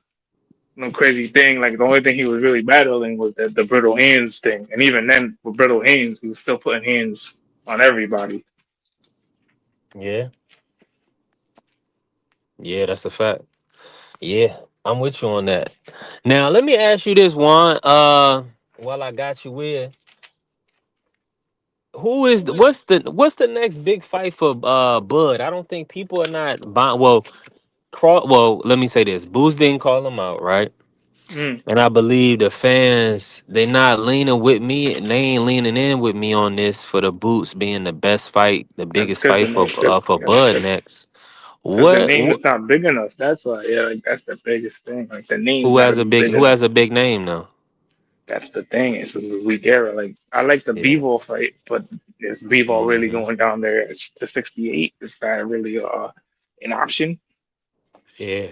S5: crazy thing. Like the only thing he was really battling was the brittle hands thing. And even then with brittle hands, he was still putting hands on everybody.
S4: Yeah, yeah, that's a fact. Yeah, I'm with you on that. Now, let me ask you this one. While I got you with, what's the next big fight for Bud? I don't think people are not buying. Well, let me say this: Boots didn't call him out, right?
S5: Mm,
S4: And I believe the fans they not leaning with me, and they ain't leaning in with me on this for the Boots being the best fight, the
S5: that's
S4: biggest
S5: because
S4: fight for Bud next.
S5: the
S4: What,
S5: name
S4: what?
S5: is not big enough. That's why, yeah, like that's the biggest thing. Like the name got to be big
S4: Who
S5: enough.
S4: has a big name now?
S5: That's the thing. It's a weak era. Like I like the
S4: Yeah.
S5: Bivol fight, but is Bivol really
S4: Hmm.
S5: going down there to 68? Is that really an option?
S4: Yeah.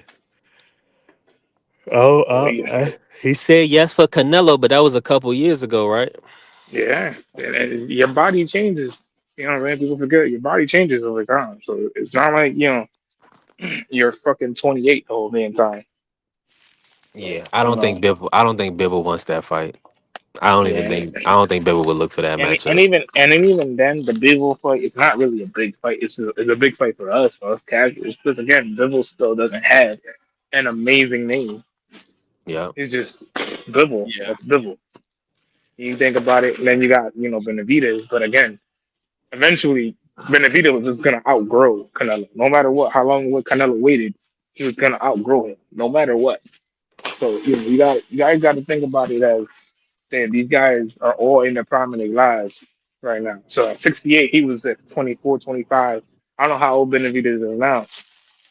S4: Oh,
S5: So yeah,
S4: he said yes for Canelo, but that was a couple years ago, right?
S5: yeah. And your body changes. You know, man, people forget your body changes over time. So it's not like you're fucking 28 the whole damn time. So
S4: Yeah,
S5: I don't know.
S4: I don't think Bivol wants that fight.
S5: Yeah,
S4: I don't think Bivol would look for that
S5: and
S4: matchup.
S5: even then, the Bivol fight is not really a big fight. It's a big fight for us casuals. Because again, Bivol still doesn't have an amazing name.
S4: Yeah.
S5: It's just Bivol.
S1: Yeah.
S5: That's Bivol. You think about it, and then you got Benavidez. But again, eventually Benavidez was just gonna outgrow Canelo. No matter what, how long what Canelo waited, he was gonna outgrow him. No matter what. So you guys got to think about it as saying these guys are all in the prime of their lives right now. So at 68, he was at 24, 25. I don't know how old Benavidez is now,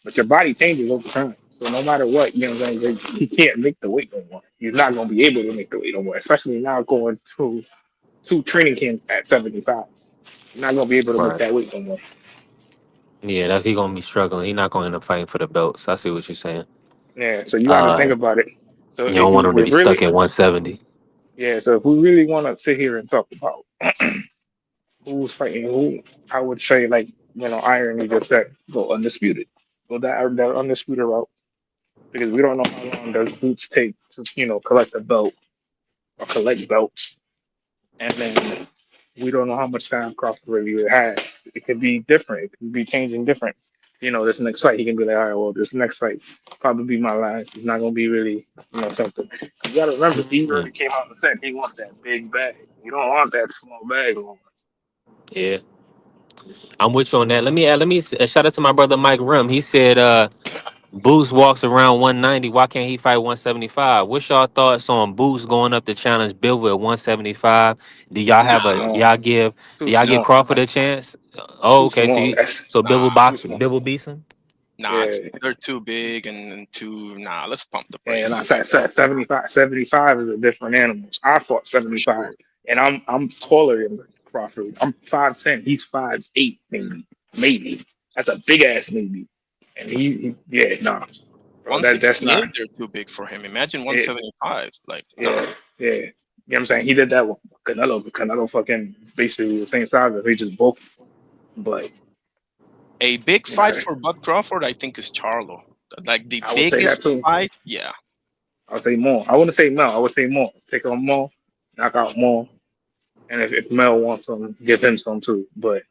S5: but your body changes over time. So no matter what, you know what I'm saying, he can't make the weight no more. He's not going to be able to make the weight no more, especially now going to two training camps at 75. He's not going to be able to make
S4: Right.
S5: that weight no more.
S4: Yeah, that's he gonna be struggling. He not gonna end up fighting for the belts. I see what you're saying.
S5: Yeah, so you got to
S4: Uh,
S5: think about it. So
S4: you
S5: if
S4: don't want him to
S5: we
S4: be stuck
S5: really,
S4: at 170.
S5: yeah, so if we really want to sit here and talk about who's fighting who, I would say like Iron you just said, go undisputed, go that undisputed route because we don't know how long those boots take to collect a belt or collect belts, and then we don't know how much time Crawford really has. It could be different. It could be changing different. This next fight he can be like, all right, well, this next fight probably be my last. It's not gonna be really something. You gotta remember, he
S4: Mhm.
S5: already came out and said he wants that big bag. You don't want that small bag on.
S4: Yeah, I'm with you on that. Shout out to my brother Mike Rim. He said, Boots walks around 190. Why can't he fight 175? What's y'all thoughts on Boots going up to challenge Bill at 175? Do y'all
S5: Too
S4: have a
S5: small.
S4: do
S5: Too
S4: y'all give
S5: small.
S4: Crawford a chance? Oh,
S5: Too
S4: okay.
S5: small. That's
S4: So
S1: Nah,
S5: too small.
S4: Bill beats him.
S1: nah,
S5: Yeah.
S1: they're too big and too. Nah, let's pump the
S5: And
S1: brakes.
S5: I said 75. 75 is a different animal. I fought
S1: For
S5: 75.
S1: sure.
S5: And I'm taller than Crawford. I'm 5'10". He's 5'8", maybe. Maybe. That's a big ass maybe. And yeah, nah. Bro, that's not
S1: 168, they're too big for him. Imagine
S5: it.
S1: 175. Like, nah.
S5: Yeah, yeah. You know what I'm saying? He did that with Canelo. Canelo fucking basically the same size. They just both. But
S1: A big
S5: you
S1: fight
S5: know,
S1: for Bud Crawford, I think, is Charlo. Like the
S5: I would say that
S1: biggest
S5: too.
S1: fight, yeah.
S5: I would say more. I wouldn't say no. I would say more. Take on more, knock out more, and if Mel wants some, give him some too. But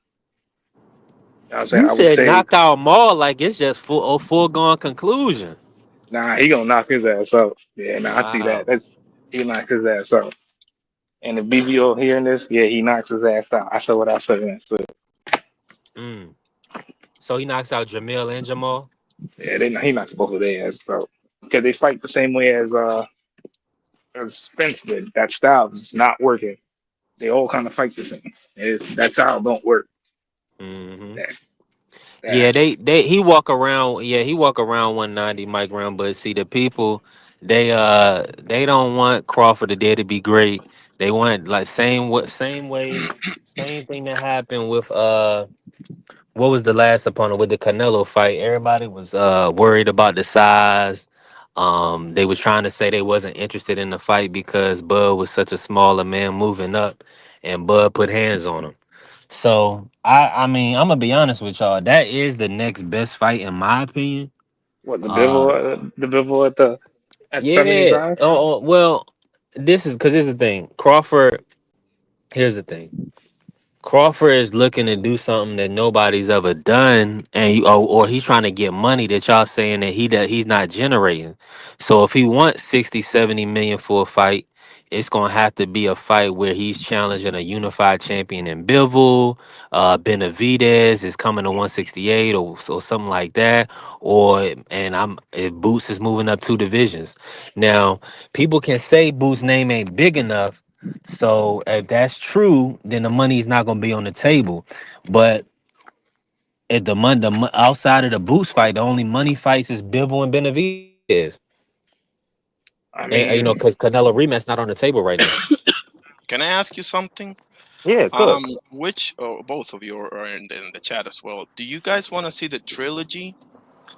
S5: you know what I'm saying
S4: You
S5: I would
S4: said
S5: say,
S4: knocked out Maul like it's just full a foregone conclusion.
S5: nah, he gonna knock his ass out. Yeah, nah, I see that.
S4: Wow.
S5: That's he knock his ass out. And if BBO hearing this, yeah, he knocks his ass out. I said what I said. And I said,
S4: Mm. So he knocks out Jamil and Jamal.
S5: yeah, he knocks both of their asses out because they fight the same way as Spence did. That style is not working. They all kind of fight the same. That style don't work.
S4: Hmm.
S5: That
S4: Yeah,
S5: that
S4: they he walk around. Yeah, he walk around 190 Mike round. But see, the people they don't want Crawford to dare to be great. They want like same way same thing that happened with what was the last opponent with the Canelo fight? Everybody was worried about the size. They was trying to say they wasn't interested in the fight because Bud was such a smaller man moving up, and Bud put hands on him. So I mean I'm gonna be honest with y'all. That is the next best fight in my opinion.
S5: what
S4: Um,
S5: the Bivol at
S4: yeah.
S5: 75.
S4: Well, this is because here's the thing. Crawford. Here's the thing. Crawford is looking to do something that nobody's ever done, and or he's trying to get money that y'all saying that he's not generating. So if he wants 60, 70 million for a fight, it's gonna have to be a fight where he's challenging a unified champion in Bivol. Benavidez is coming to 168 or something like that. Or and I'm if Boots is moving up two divisions. Now people can say Boots' name ain't big enough, so if that's true, then the money is not going to be on the table. But if outside of the Boost fight, the only money fights is Bivol and Benavidez.
S5: I
S4: And
S5: mean,
S4: because Canelo rematch not on the table right now.
S1: Can I ask you something?
S4: Yeah, good.
S1: Which both of you are in the chat as well. Do you guys want to see the trilogy,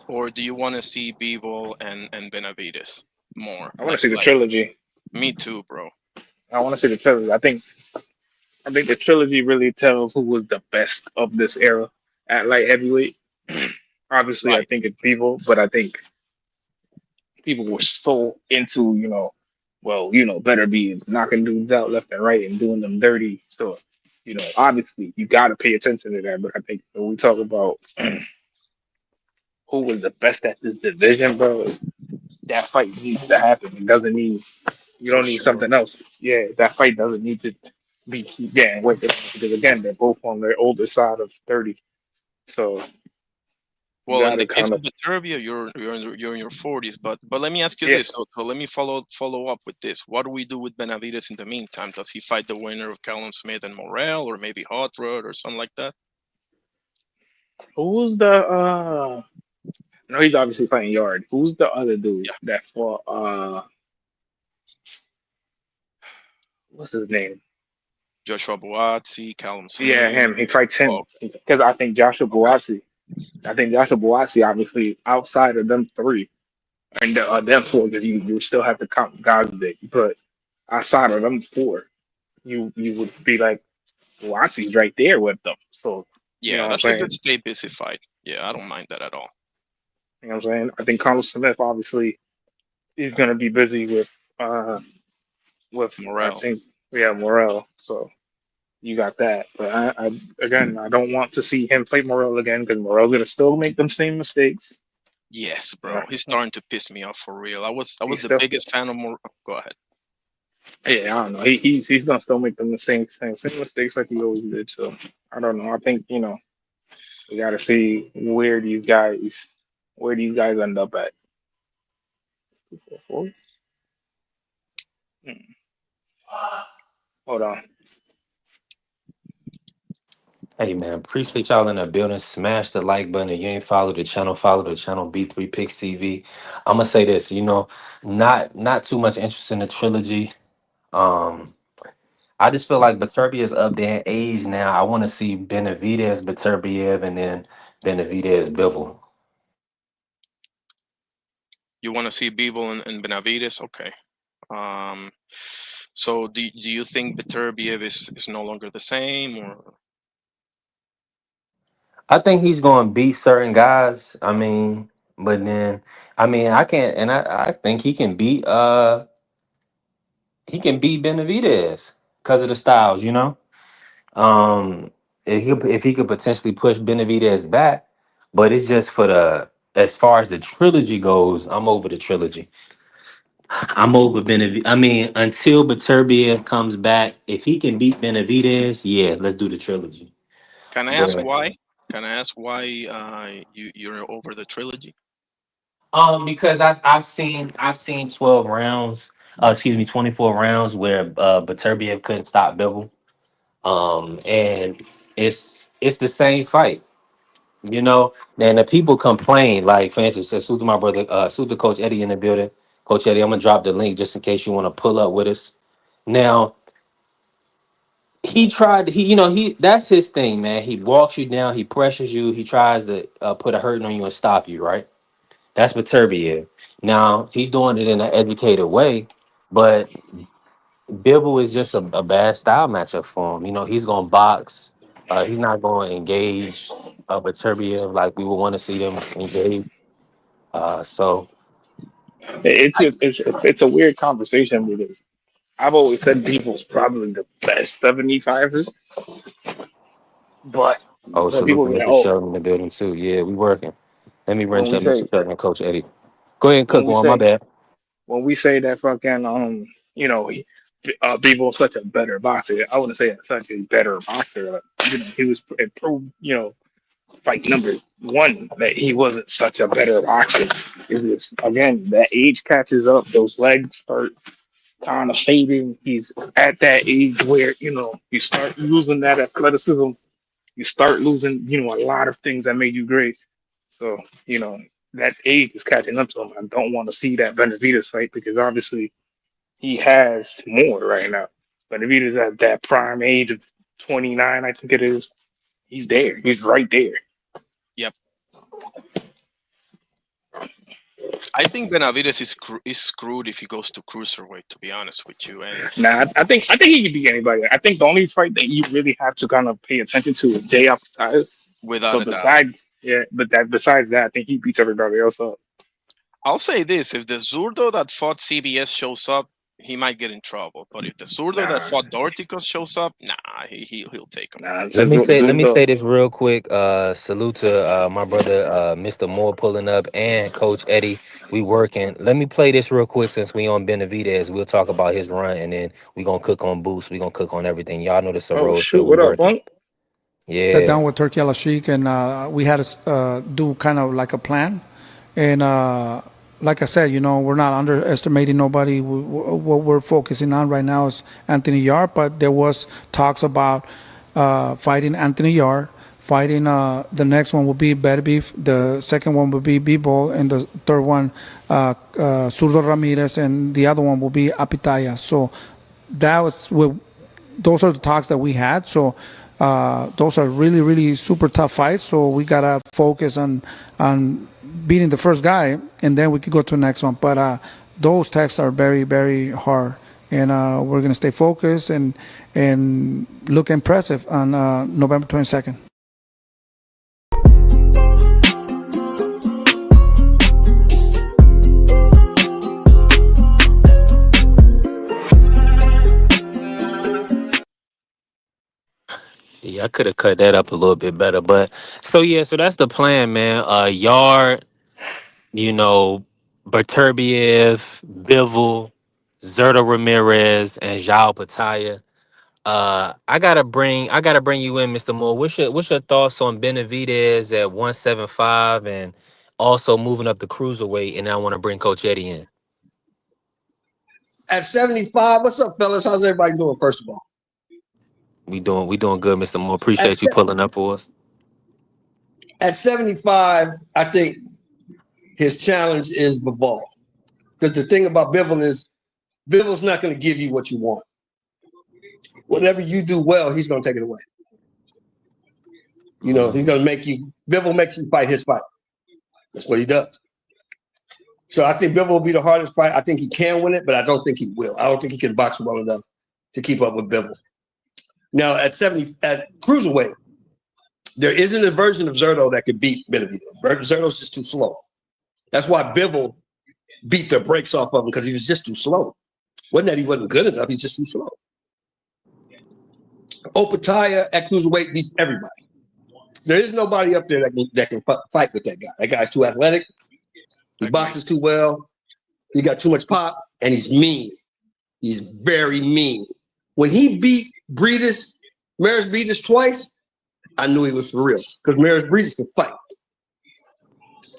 S1: or do you want to see Bivol and Benavides more?
S5: I want to see the trilogy.
S1: Me too, bro.
S5: I want to see the trilogy. I think the trilogy really tells who was the best of this era at light heavyweight. Obviously, I
S1: Right.
S5: think it's people, but I think people were so into, well, better be knocking dudes out left and right and doing them dirty. So, obviously, you got to pay attention to that. But I think when we talk about who was the best at this division, bro, that fight needs to happen. It doesn't need, you
S1: For
S5: don't need
S1: sure.
S5: something else. Yeah, that fight doesn't need to be keep getting away because again, they're both on the older side of 30. So you
S1: Well, in
S5: got
S1: the
S5: to
S1: case
S5: kind
S1: of
S5: of,
S1: the Turbia, you're in your 40s, but let me ask you
S5: yeah.
S1: this. So let me follow up with this. What do we do with Benavides in the meantime? Does he fight the winner of Callum Smith and Morrell, or maybe Hot Rod or something like that?
S5: Who's the, no, he's obviously fighting Yard. Who's the other dude
S1: Yeah,
S5: that fought, what's his name?
S1: Joshua Buatsi, Callum
S5: Yeah,
S1: Smith.
S5: him. He fights
S1: Oh,
S5: him. Because
S1: okay.
S5: I think Joshua Buatsi, obviously, outside of them three, and them four, because you still have to count Gazdic, but outside of them four, you would be like, Buatsi's right there with them. So, you know
S1: Yeah,
S5: what I'm
S1: that's a good
S5: saying?
S1: stay busy fight. Yeah, I don't mind that at all.
S5: You know what I'm saying? I think Carlos Smith, obviously, is going to be busy uh, I
S1: Morrell.
S5: think, yeah, Morel. So, you got that. But again, I don't want to see him play Morel again because Morel's gonna still make them same mistakes.
S1: Yes,
S5: Yeah,
S1: bro. He's starting to piss me off for real. I was
S5: he's
S1: the
S5: still.
S1: biggest fan of Morrell. Go ahead.
S5: Yeah, I don't know. He's gonna still make them the same mistakes like he always did. So I don't know. I think we got to see where these guys end up at. Hmm. Hold on.
S4: Hey man, appreciate y'all in the building. Smash the like button. If you ain't follow the channel B3 Picks TV. I'm gonna say this, not too much interest in the trilogy. Um, I just feel like Beterbiev is up there in age now. I want to see Benavidez, Beterbiev, and then Benavidez, Bivol.
S1: You want to see Bivol and Benavides? Okay. Um, So do you think Beterbiev is no longer the same, or
S4: I think he's going to beat certain guys. I mean, but then I mean I can't, and I think he can beat Benavidez because of the styles, you know. If he could potentially push Benavidez back, but it's just for the as far as the trilogy goes, I'm over the trilogy. I'm over Benavidez. I mean, until Beterbiev comes back, if he can beat Benavidez, yeah, let's do the trilogy.
S1: can I ask
S4: But
S1: why? Can I ask why you're over the trilogy?
S4: because I've seen 12 rounds, excuse me, 24 rounds where Beterbiev couldn't stop Bivol. And it's the same fight. You know, and the people complain, like for instance, salute to my brother, salute to Coach Eddie in the building. Coach Eddie, I'm gonna drop the link just in case you want to pull up with us. Now, he tried, he that's his thing, man. He walks you down, he pressures you, he tries to put a hurting on you and stop you, right? That's what Turby is. Now, he's doing it in an educated way, but Bibble is just a bad style matchup for him. You know, he's gonna box, he's not gonna engage with Turbiev like we would want to see them engage. So
S5: It's a weird conversation because I've always said Bevo's probably the best 75er, but
S4: oh,
S5: when
S4: salute
S5: people
S4: to
S5: be like,
S4: Mr.
S5: oh,
S4: Sheldon in the building too. Yeah, we working. Let me
S5: when
S4: wrench
S5: we
S4: up
S5: say
S4: Mr. Sheldon and Coach Eddie. Go ahead and
S5: when
S4: cook
S5: we
S4: on my
S5: say
S4: bad.
S5: when we say that fucking you know, Bevo's such a better boxer, I wouldn't say it's such a better boxer. He was improved. Fight number one that he wasn't such a better boxer. Is this again that age catches up, those legs start kind of fading. He's at that age where you start losing that athleticism. You start losing a lot of things that made you great. So that age is catching up to him. I don't want to see that Benavidez fight because obviously he has more right now. Benavidez at that prime age of 29, I think it is. He's there. He's right there.
S1: Yep. I think Benavides is screwed if he goes to cruiserweight. To be honest with you, and
S5: Nah, I think he can beat anybody. I think the only fight that you really have to kind of pay attention to is day after time.
S1: without
S5: But
S1: a doubt.
S5: besides that, I think he beats everybody else up.
S1: I'll say this: if the Zurdo that fought CBS shows up, he might get in trouble. But if the Zurdo that
S5: Nah,
S1: fought Dorticos shows up, nah, he'll take him.
S5: nah. It
S4: Let
S5: says
S4: me say let me
S5: Zurdo.
S4: say this real quick. Salute to my brother Mr. Moore pulling up and Coach Eddie. We working. Let me play this real quick since we on Benavidez. We'll talk about his run and then we gonna cook on Boost. We gonna cook on everything. Y'all know this a
S5: Oh
S4: road show.
S5: shoot!
S4: We
S5: What up,
S4: working.
S5: Punk?
S2: Sat
S4: Yeah.
S2: down with Turkey Al Sheikh, and we had to do kind of like a plan. And like I said, we're not underestimating nobody. What we're focusing on right now is Anthony Yarde, but there was talks about fighting Anthony Yarde. Fighting the next one will be Better Beef. The second one will be B-Ball, and the third one, Zurdo Ramirez, and the other one will be Apitaya. So that was those are the talks that we had. So those are really, really super tough fights. So we gotta focus on beating the first guy, and then we could go to the next one. But those tests are very, very hard, and we're gonna stay focused and look impressive on November 22nd.
S4: Yeah, I could have cut that up a little bit better. But so yeah, so that's the plan, man. Yard, you know, Berterbiev, Bivol, Zerto Ramirez, and Zhao Pataya. I gotta bring you in, Mr. Moore. What's your thoughts on Benavidez at 175 and also moving up the cruiserweight? And I want to bring Coach Eddie in.
S6: At 75, what's up, fellas? How's everybody doing, first of all?
S4: We doing good, Mr. Moore.
S6: At,
S4: Appreciate you
S6: se-
S4: pulling up for us.
S6: at 75, I think his challenge is Bivol. Because the thing about Bivol is, Bivol's not going to give you what you want. Whatever you do well, he's going to take it away. He's going to Bivol makes you fight his fight. That's what he does. So I think Bivol will be the hardest fight. I think he can win it, but I don't think he will. I don't think he can box well enough to keep up with Bivol. Now at cruiserweight, there isn't a version of Zerto that could beat Benavidez. Zerto's just too slow. That's why Bivol beat the brakes off of him, because he was just too slow. Wasn't that he wasn't good enough? He's just too slow. Opataya at cruiserweight beats everybody. There is nobody up there that can fight with that guy. That guy's too athletic. He boxes too well. He got too much pop, and he's mean. He's very mean. When he beat Maris Breedis twice, I knew he was for real, because Maris Breedis can fight.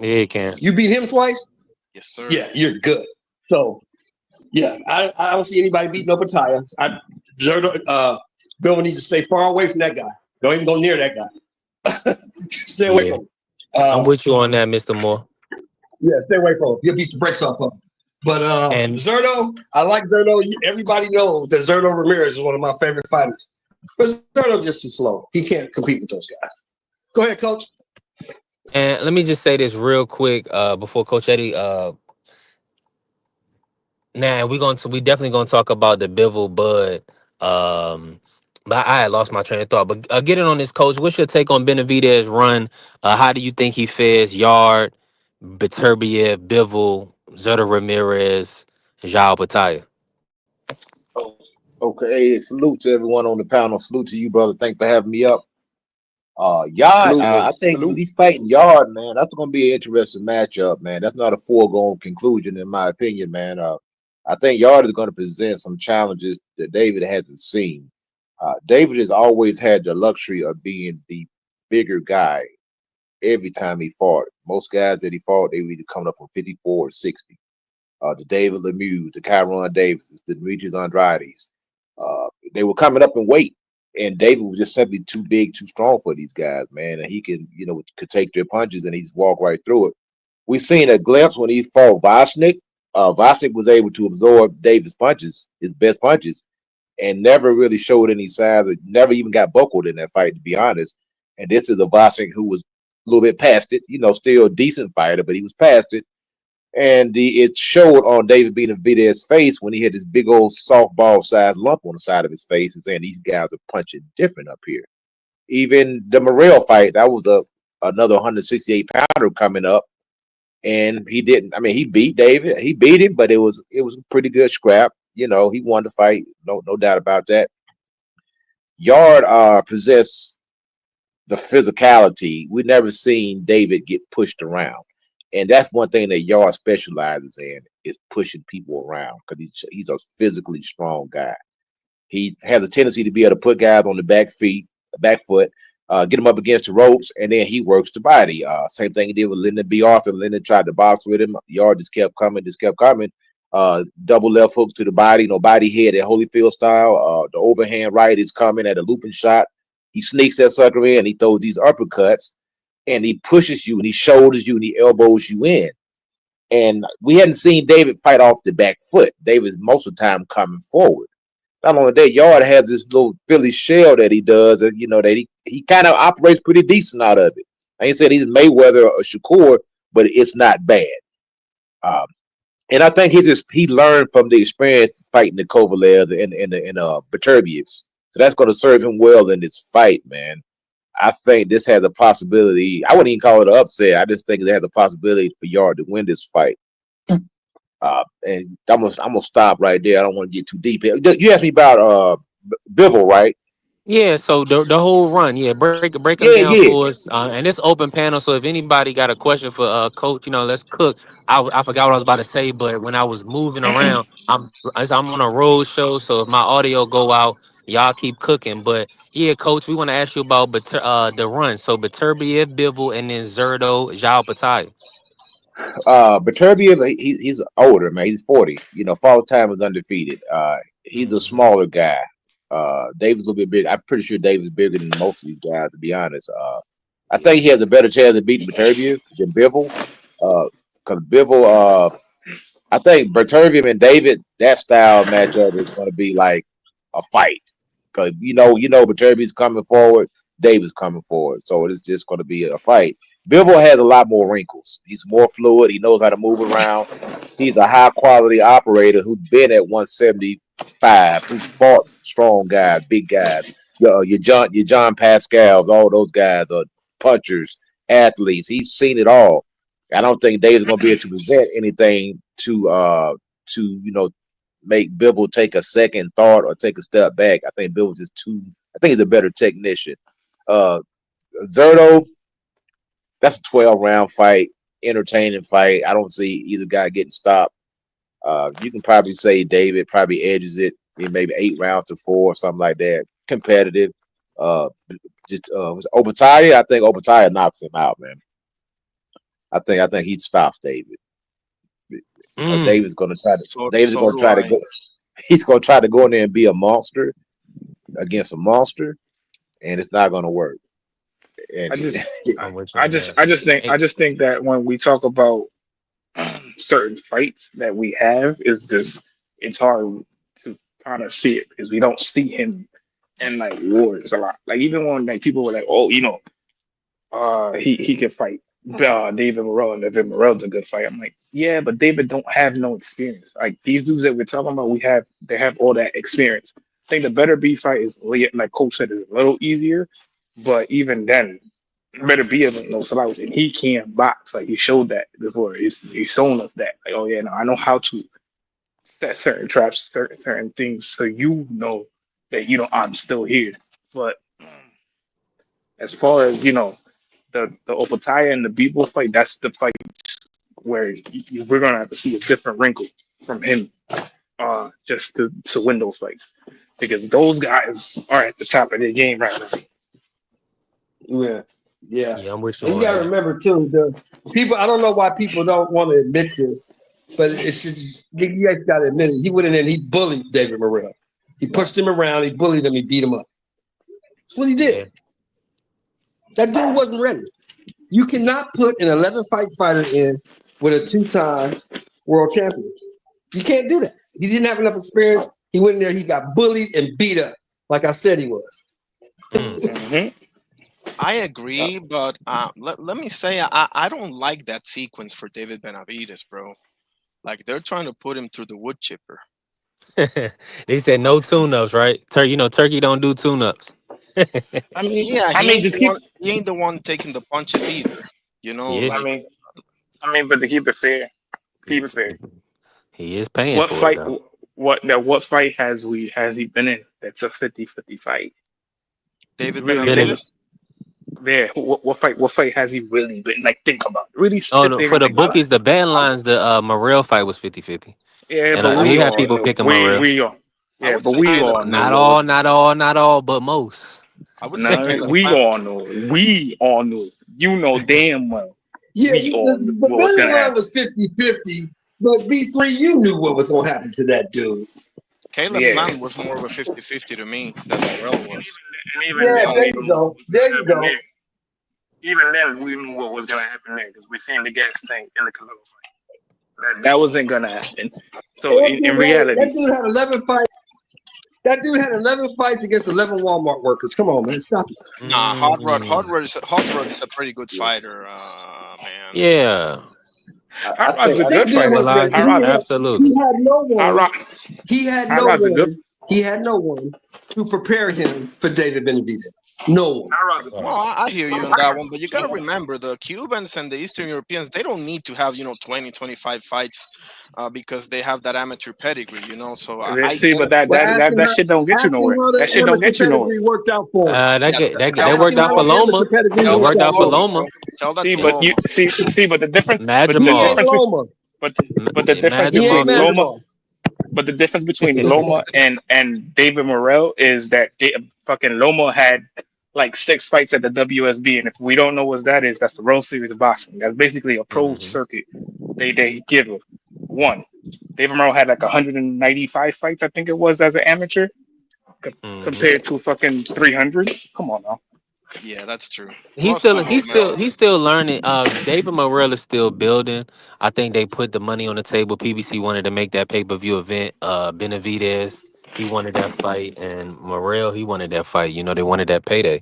S4: Yeah, he can.
S6: You beat him twice?
S1: Yes, sir.
S6: Yeah, you're good. So, yeah, I don't see anybody beating Opataya. Bill needs to stay far away from that guy. Don't even go near that guy. Stay away from him.
S4: I'm with you on that, Mr. Moore.
S6: Yeah, stay away from him. He'll beat the brakes off of him. But
S4: And
S6: Zerto, I like Zerto. Everybody knows that Zerto Ramirez is one of my favorite fighters. But Zerto's just too slow. He can't compete with those guys. Go ahead, Coach.
S4: and let me just say this real quick before Coach Eddie. Now we definitely gonna talk about the Bivol Bud. But I had lost my train of thought. But getting on this, Coach, what's your take on Benavidez' run? How do you think he fares? Yard, Beterbiev, Bivol, Zerto Ramirez, João Pataya.
S7: Okay, salute to everyone on the panel. Salute to you, brother. Thanks for having me up. Yard, I think when he's fighting Yard, man, that's going to be an interesting matchup, man. That's not a foregone conclusion, in my opinion, man. I think Yard is going to present some challenges that David hasn't seen. David has always had the luxury of being the bigger guy every time he fought. Most guys that he fought, they were either coming up on 54 or 60. The David Lemieux, the Kyron Davis, the Demetrius Andrades. They were coming up in weight, and David was just simply too big, too strong for these guys, man. And he could take their punches and he just walk right through it. We seen a glimpse when he fought Vosnik. Vosnik was able to absorb David's punches, his best punches, and never really showed any signs. Never even got buckled in that fight, to be honest. And this is a Vosnik who was a little bit past it, still a decent fighter, but he was past it. And it showed on David Benavidez's face when he had this big old softball-sized lump on the side of his face, and saying these guys are punching different up here. Even the Morrell fight, that was another 168-pounder coming up, and he didn't. I mean, he beat David. He beat him, but it was a pretty good scrap. He won the fight, no doubt about that. Yard possessed the physicality. We never seen David get pushed around. And that's one thing that Yard specializes in, is pushing people around, because he's a physically strong guy. He has a tendency to be able to put guys on the back foot, get them up against the ropes, and then he works the body. Same thing he did with Lyndon B. Arthur. Lyndon tried to box with him. Yard just kept coming. Double left hook to the body, body head at Holyfield style. The overhand right is coming at a looping shot. He sneaks that sucker in. He throws these uppercuts. And he pushes you, and he shoulders you, and he elbows you in. And we hadn't seen David fight off the back foot. David's most of the time coming forward. Not only that, Yard has this little Philly shell that he does, and that he kind of operates pretty decent out of it. I ain't saying he's Mayweather or Shakur, but it's not bad. And I think he learned from the experience fighting the Kovalev and Beterbievs. So that's going to serve him well in this fight, man. I think this has a possibility. I wouldn't even call it an upset. I just think it has a possibility for Yard to win this fight. And I'm gonna stop right there. I don't want to get too deep. You asked me about Bivol, right?
S4: Yeah, so the whole run, break them down
S7: Yeah.
S4: for us. And it's open panel, so if anybody got a question for Coach, let's cook. I forgot what I was about to say, but when I was moving around, I'm on a road show, so if my audio go out, y'all keep cooking. But yeah, Coach, we want to ask you about the run. So Beterbiev, Bivol, and then Zerto, João Pataya.
S7: Beterbiev, he's older, man. He's 40. Fall time is undefeated. He's a smaller guy. David's a little bit big. I'm pretty sure David's bigger than most of these guys, to be honest. I think he has a better chance of beating Beterbiev than Bivol. Because Bivol, I think Beterbiev and David, that style matchup is going to be like a fight. Because Beterbiev's coming forward, David's coming forward. So it's just going to be a fight. Bivol has a lot more wrinkles. He's more fluid. He knows how to move around. He's a high quality operator who's been at 175, who's fought strong guys, big guys. Your John Pascals, all those guys are punchers, athletes. He's seen it all. I don't think Dave's gonna be able to present anything to make Bivol take a second thought or take a step back. I think Bivol's just too. I think he's a better technician. Uh, Zerto, that's a 12-round fight, entertaining fight. I don't see either guy getting stopped. You can probably say David probably edges it in maybe 8 rounds to 4 or something like that. Competitive. Was Obitaya, I think Obitaya knocks him out, man. I think he stops David. David's gonna try to.
S1: So
S7: David's
S1: so
S7: gonna
S1: do
S7: try to
S1: I.
S7: go. He's gonna try to go in there and be a monster against a monster, and it's not gonna work. And
S5: I just, I,
S4: I'm with you
S5: I
S4: on
S5: just,
S4: that.
S5: I just think,
S4: Hey,
S5: I just think that when we talk about certain fights that we have, is just it's hard to kind of see it because we don't see him in like wars a lot. Like even when like people were like, oh, he could fight David Morrell, and David Morrell's a good fight. I'm like, yeah, but David don't have no experience. Like these dudes that we're talking about, they have all that experience. I think the better B fight is like Coach said, is a little easier, but even then, better be isn't no slouch, and he can box. Like he showed that before. He's shown us that. Like, oh yeah, no, I know how to set certain traps, certain things, so you know that I'm still here. But as far as the Opataya and the Bebo fight, that's the fight where we're gonna have to see a different wrinkle from him, just to win those fights because those guys are at the top of their game right now.
S6: Yeah, yeah.
S4: yeah, I'm with you
S6: And you
S4: on
S6: got to
S4: that.
S6: remember too, the people. I don't know why people don't want to admit this, but it's just you guys got to admit it. He went in there and he bullied David Morrell. He pushed him around. He bullied him. He beat him up. That's what he did.
S4: Yeah.
S6: That dude wasn't ready. You cannot put an 11 fight fighter in with a 2-time world champion. You can't do that. He didn't have enough experience. He went in there. He got bullied and beat up, like I said he was.
S4: Mm.
S5: Hmm.
S1: I agree, but let me say I don't like that sequence for David Benavides, bro. Like they're trying to put him through the wood chipper.
S4: They said no tune-ups, right? Turkey don't do tune-ups.
S5: I mean,
S1: Yeah,
S5: I
S1: he
S5: mean,
S1: ain't
S5: just
S1: the
S5: keep.
S1: one. He ain't the one taking the punches either.
S4: Yeah,
S5: I
S1: Like
S5: mean, but to keep it fair.
S4: he is paying
S5: What
S4: for it
S5: fight?
S4: though.
S5: What fight has he been in? That's a 50-50 fight.
S1: David
S5: Really
S4: Been
S5: think.
S4: in,
S1: Benavides.
S5: Yeah, what fight? What fight has he really been? Like, think about it. Really
S4: oh
S5: sit
S4: no,
S5: there
S4: for
S5: and
S4: the
S5: think about it.
S4: bookies, the betting lines, the Morel fight was 50-50.
S5: Yeah,
S4: And
S5: but
S1: I
S4: we
S1: would
S5: we
S4: have
S5: all
S1: say
S4: people
S5: knew.
S4: picking Morel.
S1: I
S5: Yeah,
S1: would
S5: but
S1: say
S5: we
S1: Caleb.
S5: all knew
S4: Not
S5: what
S4: all,
S5: was.
S4: not all, not all, but most.
S1: I would say
S5: No,
S1: Caleb
S5: we
S1: Plant.
S5: all knew. We all knew. You know damn well.
S6: Yeah,
S5: We all knew
S6: the
S5: what was
S6: betting
S5: gonna
S6: line
S5: happen.
S6: was 50-50, but B3, you knew what was going to happen to that dude.
S1: Caleb
S5: Yeah.
S1: Plant was more of a 50-50 to me than Morel was. To
S5: Even
S1: be
S6: Yeah,
S5: then,
S1: honest
S6: there
S5: we
S1: with
S6: you
S1: you.
S5: knew what
S6: go.
S5: was
S6: There
S5: gonna
S6: you
S5: happen
S6: go.
S5: there. Even then, we knew what was gonna happen there because we seen the gas tank in the Canelo fight. That wasn't gonna happen. So in
S6: That
S5: reality,
S6: dude had 11 fights. That dude had 11 fights against 11 Walmart workers. Come on, man, stop it.
S1: Nah,
S4: Mm,
S1: Hot Rod is a pretty good fighter, man.
S4: yeah,
S7: I
S5: Hot Rod's
S7: think
S5: a
S7: I
S6: That
S5: good
S6: dude
S4: ain't gonna
S5: fighter.
S6: wasn't
S4: lie.
S6: ready.
S5: Hot Rod,
S6: He
S4: Absolutely.
S6: had no
S5: Hot
S6: one.
S5: Rod,
S6: He had
S5: Hot
S6: no
S5: Rod's a good.
S6: one. He had no one to prepare him for David Benavidez. No one.
S5: Hot Rod's a
S1: No,
S4: Right.
S1: I hear you on that one, but you got to remember the Cubans and the Eastern Europeans, they don't need to have, 20, 25 fights because they have that amateur pedigree, So I
S5: See,
S1: get
S5: but
S1: it.
S6: Well,
S5: that shit don't get you
S6: ask him
S5: nowhere.
S6: how
S5: That
S6: the
S5: shit don't
S6: amateur
S5: get you nowhere.
S6: pedigree worked out for him.
S4: That
S1: Yeah,
S4: get, that get, that
S1: tell
S6: Ask
S1: that
S4: worked
S6: him
S1: to
S4: out
S6: how
S4: for
S6: the
S1: Loma.
S6: amateur
S4: Loma.
S6: pedigree
S4: It
S1: Tell
S6: worked
S1: that
S4: worked
S1: to
S6: out
S4: out for
S6: for
S1: Loma,
S6: him.
S1: bro.
S4: Loma.
S1: Tell that
S5: See,
S1: to
S5: but
S1: Loma.
S5: but the difference, but the
S6: He ain't
S5: difference
S4: Majamal.
S5: between,
S6: Loma.
S5: but the difference
S6: He ain't
S5: between
S4: Majamal too.
S5: Loma,
S6: Manjamal.
S5: but the difference between Loma and David Morrell is that fucking Loma had like 6 fights at the WSB, and if we don't know what that is, that's the World Series of Boxing. That's basically a pro
S4: Hmm.
S5: circuit. They give him one. David Morrell had like 195 fights, I think it was, as an amateur,
S4: Hmm.
S5: compared to fucking 300. Come on now.
S1: Yeah, that's true.
S4: He's
S1: Plus
S4: still
S1: football
S4: he's still
S1: medals.
S4: he's still learning. David Morrell is still building. I think they put the money on the table. PBC wanted to make that pay-per-view event. Benavidez, he wanted that fight, and Morrell, he wanted that fight. They wanted that payday.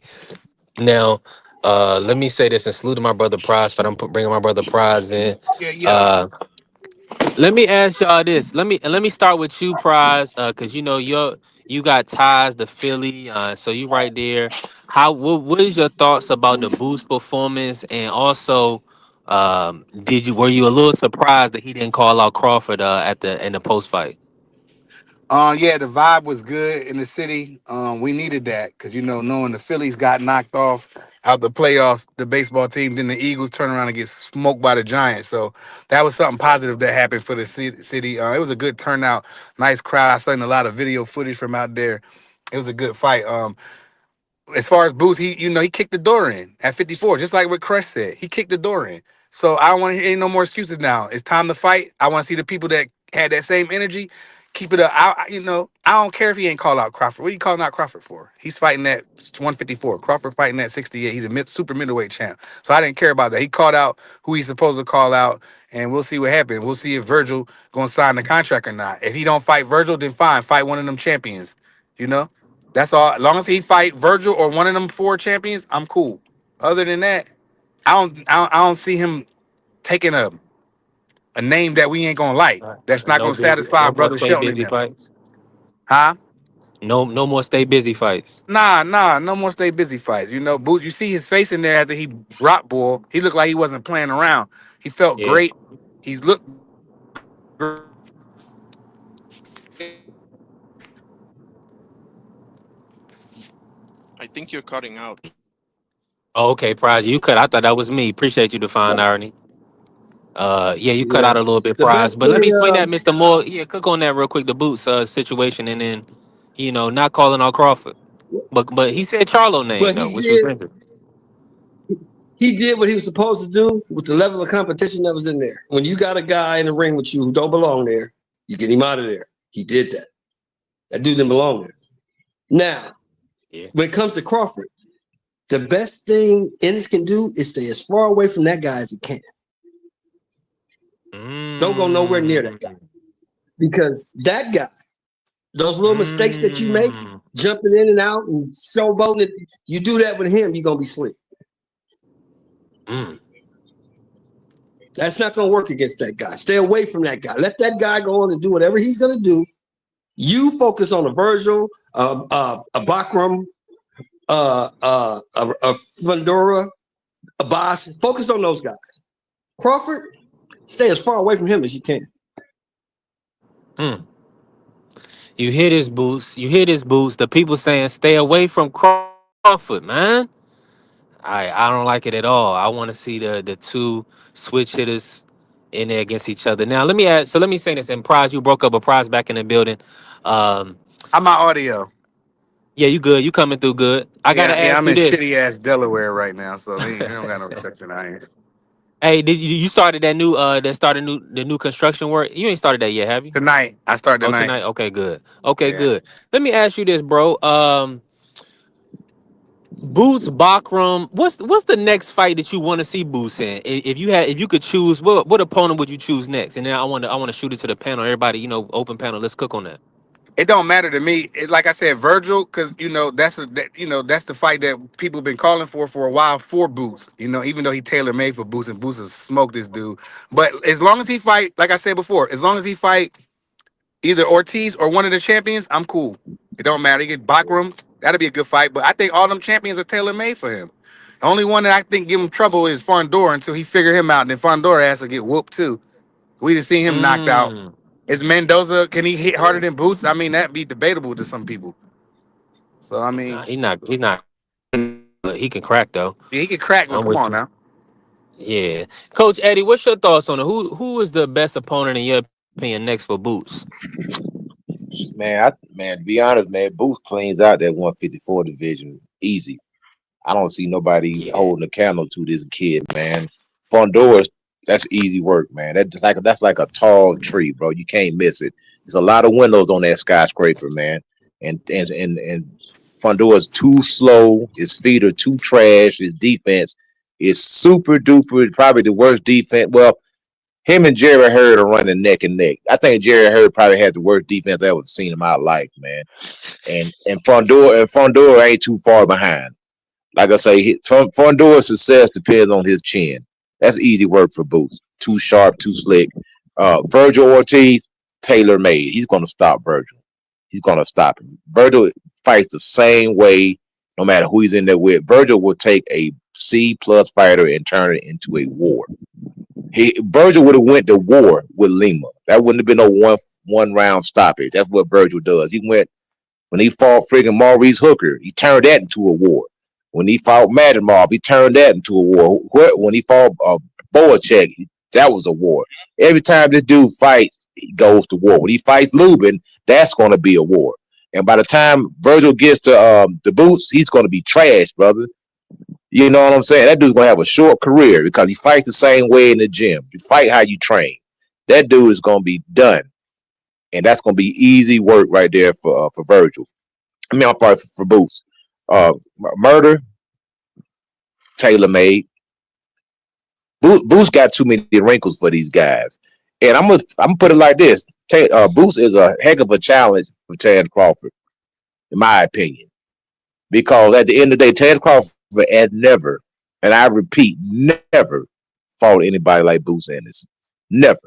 S4: Now, Let me say this and salute to my brother Prize, but I'm bringing my brother Prize in.
S8: Yeah, yeah.
S4: Uh, Let me ask y'all this. Let me start with you, Prize, because you know you got ties to Philly, so you right there. What is your thoughts about the Boost performance, and also, were you a little surprised that he didn't call out Crawford at the in the post fight?
S8: Yeah, the vibe was good in the city. We needed that because knowing the Phillies got knocked off out the playoffs, the baseball team, then the Eagles turn around and get smoked by the Giants. So that was something positive that happened for the city. It was a good turnout, nice crowd. I seen a lot of video footage from out there. It was a good fight. As far as Boots, he kicked the door in at 54, just like what Crush said. He kicked the door in. So I don't want to hear any no more excuses now. It's time to fight. I want to see the people that had that same energy keep it up. I don't care if he ain't called out Crawford. What are you calling out Crawford for? He's fighting at 154. Crawford fighting at 68. He's a super middleweight champ. So I didn't care about that. He called out who he's supposed to call out, and we'll see what happens. We'll see if Virgil gonna sign the contract or not. If he don't fight Virgil, then fine, fight one of them champions. You know. That's all. As long as he fight Virgil or one of them four champions, I'm cool. Other than that, I don't see him taking a name that we ain't gonna like. That's not gonna satisfy
S4: No more
S8: brother
S4: stay
S8: Shelton and
S4: busy
S8: them.
S4: fights.
S8: Huh?
S4: No more stay busy fights.
S8: Nah, no more stay busy fights. Boots, you see his face in there after he dropped Bull. He looked like he wasn't playing around. He felt
S4: Yeah.
S8: great. He looked great.
S1: I think you're cutting out.
S4: Oh, okay, Prize. You cut. I thought that was me. Appreciate you, Define Irony. Yeah, you cut
S6: Yeah.
S4: out a little bit,
S6: The
S4: Prize.
S6: best
S4: But let
S6: thing,
S4: me swing that, Mr. Moore. Yeah, cook on that real quick. The Boots situation, and then not calling out Crawford. But he said Charlo name
S6: but
S4: though, which was interesting.
S6: he did what he was supposed to do with the level of competition that was in there. When you got a guy in the ring with you who don't belong there, you get him out of there. He did that. That dude didn't belong there. Now,
S4: Yeah.
S6: when it comes to Crawford, the best thing Ennis can do is stay as far away from that guy as he can. Don't go nowhere near that guy
S4: Mm,
S6: because that guy, those little mistakes that you make,
S4: mm,
S6: jumping in and out and showboating it, you do that with him, you're gonna be slick.
S4: mm.
S6: That's not gonna work against that guy. Stay away from that guy. Let that guy go on and do whatever he's gonna do. You focus on a Virgil, a Bakram, a Fundora, a Boss. Focus on those guys. Crawford, stay as far away from him as you can.
S4: Mm. You hear this boost. You hear this boost. The people saying stay away from Crawford, man. I don't like it at all. I want to see the two switch hitters in there against each other. Now let me add. So let me say this. And Prize, you broke up a Prize back in the building. Um,
S8: How my audio?
S4: yeah, you good. You coming through good. I gotta
S8: Yeah,
S4: ask
S8: I'm
S4: you
S8: in
S4: this.
S8: shitty ass Delaware right now, so he don't got no reception out here.
S4: Hey, did you started that started the new construction work? You ain't started that yet, have you?
S8: Tonight, I start
S4: Oh,
S8: tonight.
S4: tonight. Okay, good. Okay,
S8: Yeah.
S4: good. Let me ask you this, bro. Boots Bakram. What's the next fight that you want to see Boots in? If you could choose, what opponent would you choose next? And then I want to shoot it to the panel. Everybody, open panel. Let's cook on that.
S8: It don't matter to me. Like I said, Virgil, because that's the fight that people been calling for a while for Boots. Even though he tailor made for Boots and Boots has smoked this dude. But as long as he fight, like I said before, as long as he fight either Ortiz or one of the champions, I'm cool. It don't matter. He get Bakram, that'll be a good fight. But I think all them champions are tailor made for him. The only one that I think give him trouble is Fondor until he figure him out. And then Fondor has to get whooped too. We just seen him knocked out.
S4: Mm.
S8: Is Mendoza, can he hit harder than Boots? I mean, that'd be debatable to some people. So I
S4: Nah,
S8: mean,
S4: he not. He not. But he can crack though.
S8: yeah, he can crack one.
S4: I'm
S8: Come
S4: with
S8: on
S4: you.
S8: now.
S4: Yeah, Coach Eddie, what's your thoughts on it? Who is the best opponent in your opinion next for Boots?
S7: Man, to be honest, man, Booth cleans out that 154 division easy. I don't see nobody
S4: Yeah.
S7: holding a candle to this kid, man. Fondors, that's easy work, man. That's like a tall tree, bro. You can't miss it. There's a lot of windows on that skyscraper, man. And Fondor's too slow. His feet are too trash. His defense is super duper, probably the worst defense. Well, him and Jerry Hurd are running neck and neck. I think Jerry Hurd probably had the worst defense I ever seen in my life, man. And Fondor ain't too far behind. Like I say, Fondora's success depends on his chin. That's easy work for Boots. Too sharp, too slick. Virgil Ortiz, tailor made. He's going to stop Virgil. He's going to stop him. Virgil fights the same way, no matter who he's in there with. Virgil will take a C plus fighter and turn it into a war. Virgil would have went to war with Lima. That wouldn't have been no one round stoppage. That's what Virgil does. He went when he fought friggin' Maurice Hooker. He turned that into a war. When he fought Madimov, he turned that into a war. When he fought Boacek, that was a war. Every time this dude fights, he goes to war. When he fights Lubin, that's going to be a war. And by the time Virgil gets to the Boots, he's going to be trash, brother. You know what I'm saying? That dude's gonna have a short career because he fights the same way in the gym. You fight how you train. That dude is gonna be done, and that's gonna be easy work right there for Virgil. I mean, I'm sorry for Boots. Murder, tailor made. Boots got too many wrinkles for these guys, and I'm gonna put it like this: Boots is a heck of a challenge for Chad Crawford, in my opinion, because at the end of the day, Chad Crawford has never, and I repeat, never fought anybody like Boots Ennis. Never.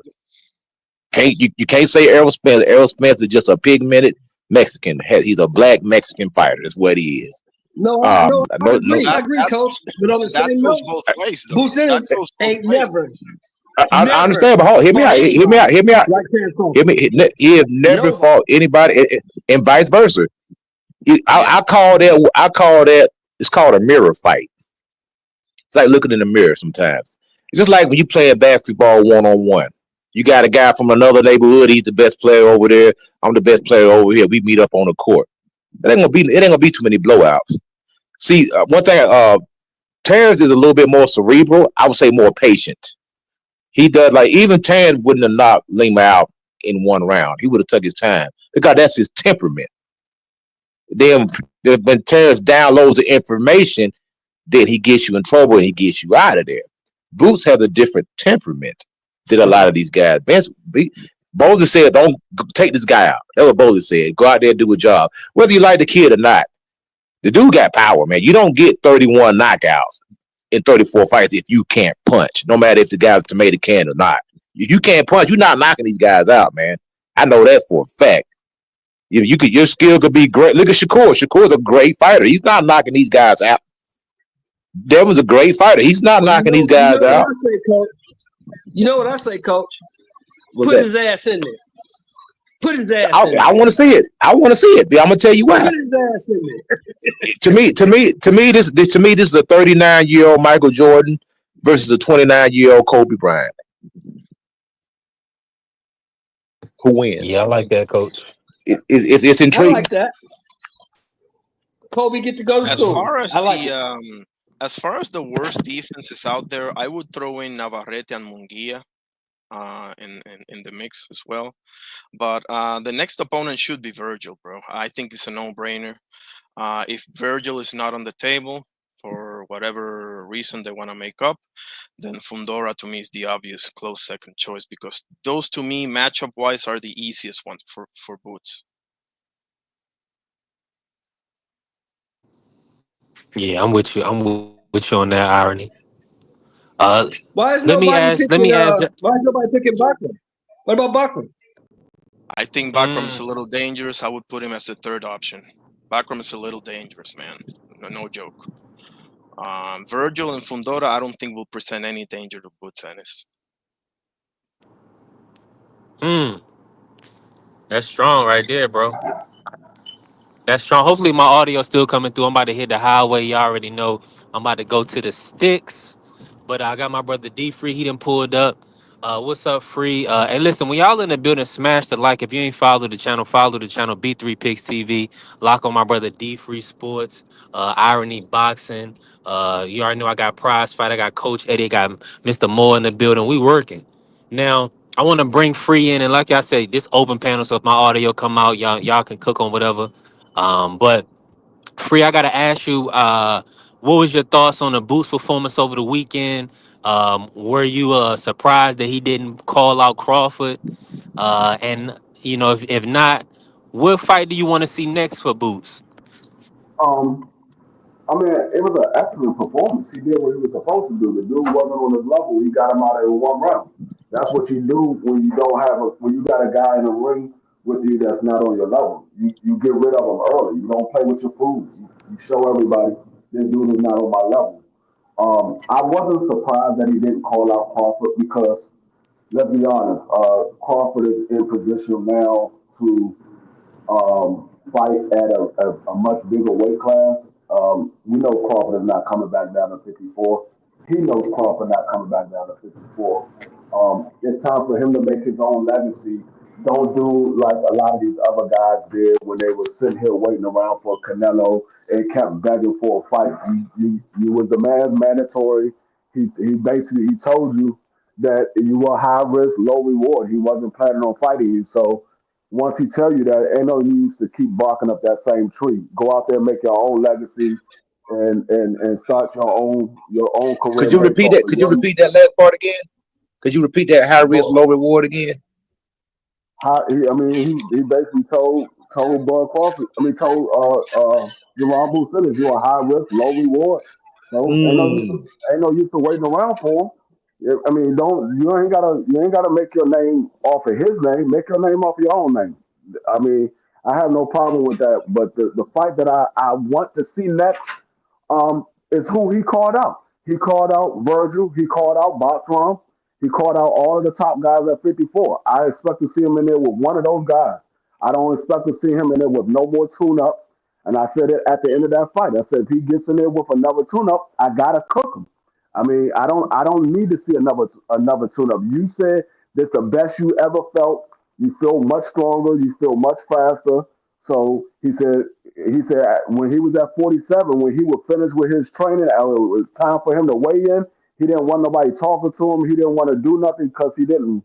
S7: You can't say Errol Spence. Errol Spence is just a pigmented Mexican. He's a black Mexican fighter. That's what he is.
S6: No, I
S7: No, no.
S6: agree. I agree,
S1: That
S6: coach. But on the
S1: that
S6: same
S1: goes
S6: note,
S1: both ways, though.
S6: Bruce
S1: That
S6: Ennis
S1: goes both
S6: ain't
S1: ways.
S7: I
S6: never
S7: understand, but hold, hear me
S6: fought
S7: out. Hear me out.
S6: anybody
S7: Hear me out.
S6: like Terrence Crawford.
S7: Hear me. He have never
S6: Nobody.
S7: fought anybody, and vice versa.
S1: Yeah,
S7: I call that. I call that. It's called a mirror fight. It's like looking in the mirror sometimes. It's just like when you play basketball 1-on-1. You got a guy from another neighborhood. He's the best player over there. I'm the best player over here. We meet up on the court. It ain't gonna be too many blowouts. See, one thing. Terrence is a little bit more cerebral. I would say more patient. He does like even Terrence wouldn't have knocked Lima out in one round. He would have took his time because that's his temperament. Then when Terrence downloads the information, then he gets you in trouble and he gets you out of there. Boots have a different temperament than a lot of these guys. Bosley said, "Don't take this guy out." That's what Bosley said. Go out there and do a job, whether you like the kid or not. The dude got power, man. You don't get 31 knockouts in 34 fights if you can't punch, no matter if the guy's a tomato can or not. If you can't punch, you're not knocking these guys out, man. I know that for a fact. Your skill could be great. Look at Shakur. Shakur's a great fighter. He's not knocking these guys out. Devin's a great fighter. He's not
S6: Well,
S7: knocking these
S6: you
S7: guys
S6: know what
S7: out.
S6: I say, coach. You know what I say, coach.
S7: What's
S6: Put
S7: that?
S6: his ass in there. Put his ass
S7: I,
S6: in
S7: I
S6: there.
S7: want to see it. I want to see it. I'm gonna tell you
S6: Put
S7: why.
S6: his ass in there.
S7: This is a 39-year-old Michael Jordan versus a 29-year-old Kobe Bryant. Who
S4: Yeah,
S7: wins?
S4: I like that, coach.
S7: It's
S6: I
S7: intriguing.
S6: like that. Kobe get to go to
S1: as
S6: school.
S1: far as
S6: I like
S1: the
S6: it.
S1: worst defenses out there, I would throw in Navarrete and Munguia in the mix as well. But the next opponent should be Virgil, bro. I think it's a no-brainer. If Virgil is not on the table for whatever reason they want to make up, then Fundora to me is the obvious close second choice because those to me matchup wise are the easiest ones for Boots.
S4: Yeah, I'm with you. I'm with you on that irony. Uh,
S6: Why is
S4: let me
S6: nobody
S4: ask. Let me
S6: picking
S4: ask.
S6: why is nobody picking Buckland? What about Buckland?
S1: I think Bakram is a
S4: Mm,
S1: little dangerous. I would put him as the third option. Bakram is a little dangerous, man. No joke. Virgil and Fundora, I don't think will present any danger to Boots Ennis.
S4: mm, that's strong right there, bro. That's strong. Hopefully, my audio still coming through. I'm about to hit the highway. You already know. I'm about to go to the sticks. But I got my brother D Free. He done pulled up. What's up, Free? And listen, when y'all in the building, smash the like. If you ain't follow the channel B3 Picks TV. Lock on my brother D Free Sports, Irony Boxing. You already know I got Prize Fight. I got Coach Eddie. I got Mr. Moore in the building. We working. Now, I want to bring Free in. And like I said, this open panel. So if my audio come out, y'all can cook on whatever. But Free, I gotta ask you, what was your thoughts on the Boost performance over the weekend? Were you surprised that he didn't call out Crawford? And if not, what fight do you want to see next for Boots?
S6: Um,
S9: I mean, it was an excellent performance. He did what he was supposed to do. The dude wasn't on his level. He got him out of one round. That's what you do when you don't have when you got a guy in the ring with you that's not on your level. You get rid of him early. You don't play with your food. You show everybody this dude is not on my level. I wasn't surprised that he didn't call out Crawford because let's be honest, Crawford is in position now to fight at a much bigger weight class. We know Crawford is not coming back down to 54. He knows Crawford not coming back down to 54. It's time for him to make his own legacy. Don't do like a lot of these other guys did when they were sitting here waiting around for Canelo and kept begging for a fight. You was the man's mandatory. He basically he told you that you were high risk, low reward. He wasn't planning on fighting you. So once he tell you that, ain't no use to keep barking up that same tree. Go out there, and make your own legacy, and start your own career
S7: Could you
S9: based
S7: repeat
S9: off
S7: that?
S9: of
S7: Could you
S9: your
S7: repeat that last part again? Could you repeat that high risk,
S9: go.
S7: low reward again?
S9: I mean, he basically told Bud Crawford. I mean, told Jerome Booth Phillips, you're a high risk, low reward. So
S7: Mm.
S9: ain't no use to waiting around for him. I mean, don't you ain't gotta make your name off of his name. Make your name off your own name. I mean, I have no problem with that. But the fight that I want to see next is who he called out. He called out Virgil. He called out Botrom. He called out all of the top guys at 54. I expect to see him in there with one of those guys. I don't expect to see him in there with no more tune-up. And I said it at the end of that fight. I said if he gets in there with another tune-up, I gotta cook him. I mean, I don't need to see another tune-up. You said this the best you ever felt. You feel much stronger. You feel much faster. So he said when he was at 47, when he would finish with his training, it was time for him to weigh in. He didn't want nobody talking to him. He didn't want to do nothing because he didn't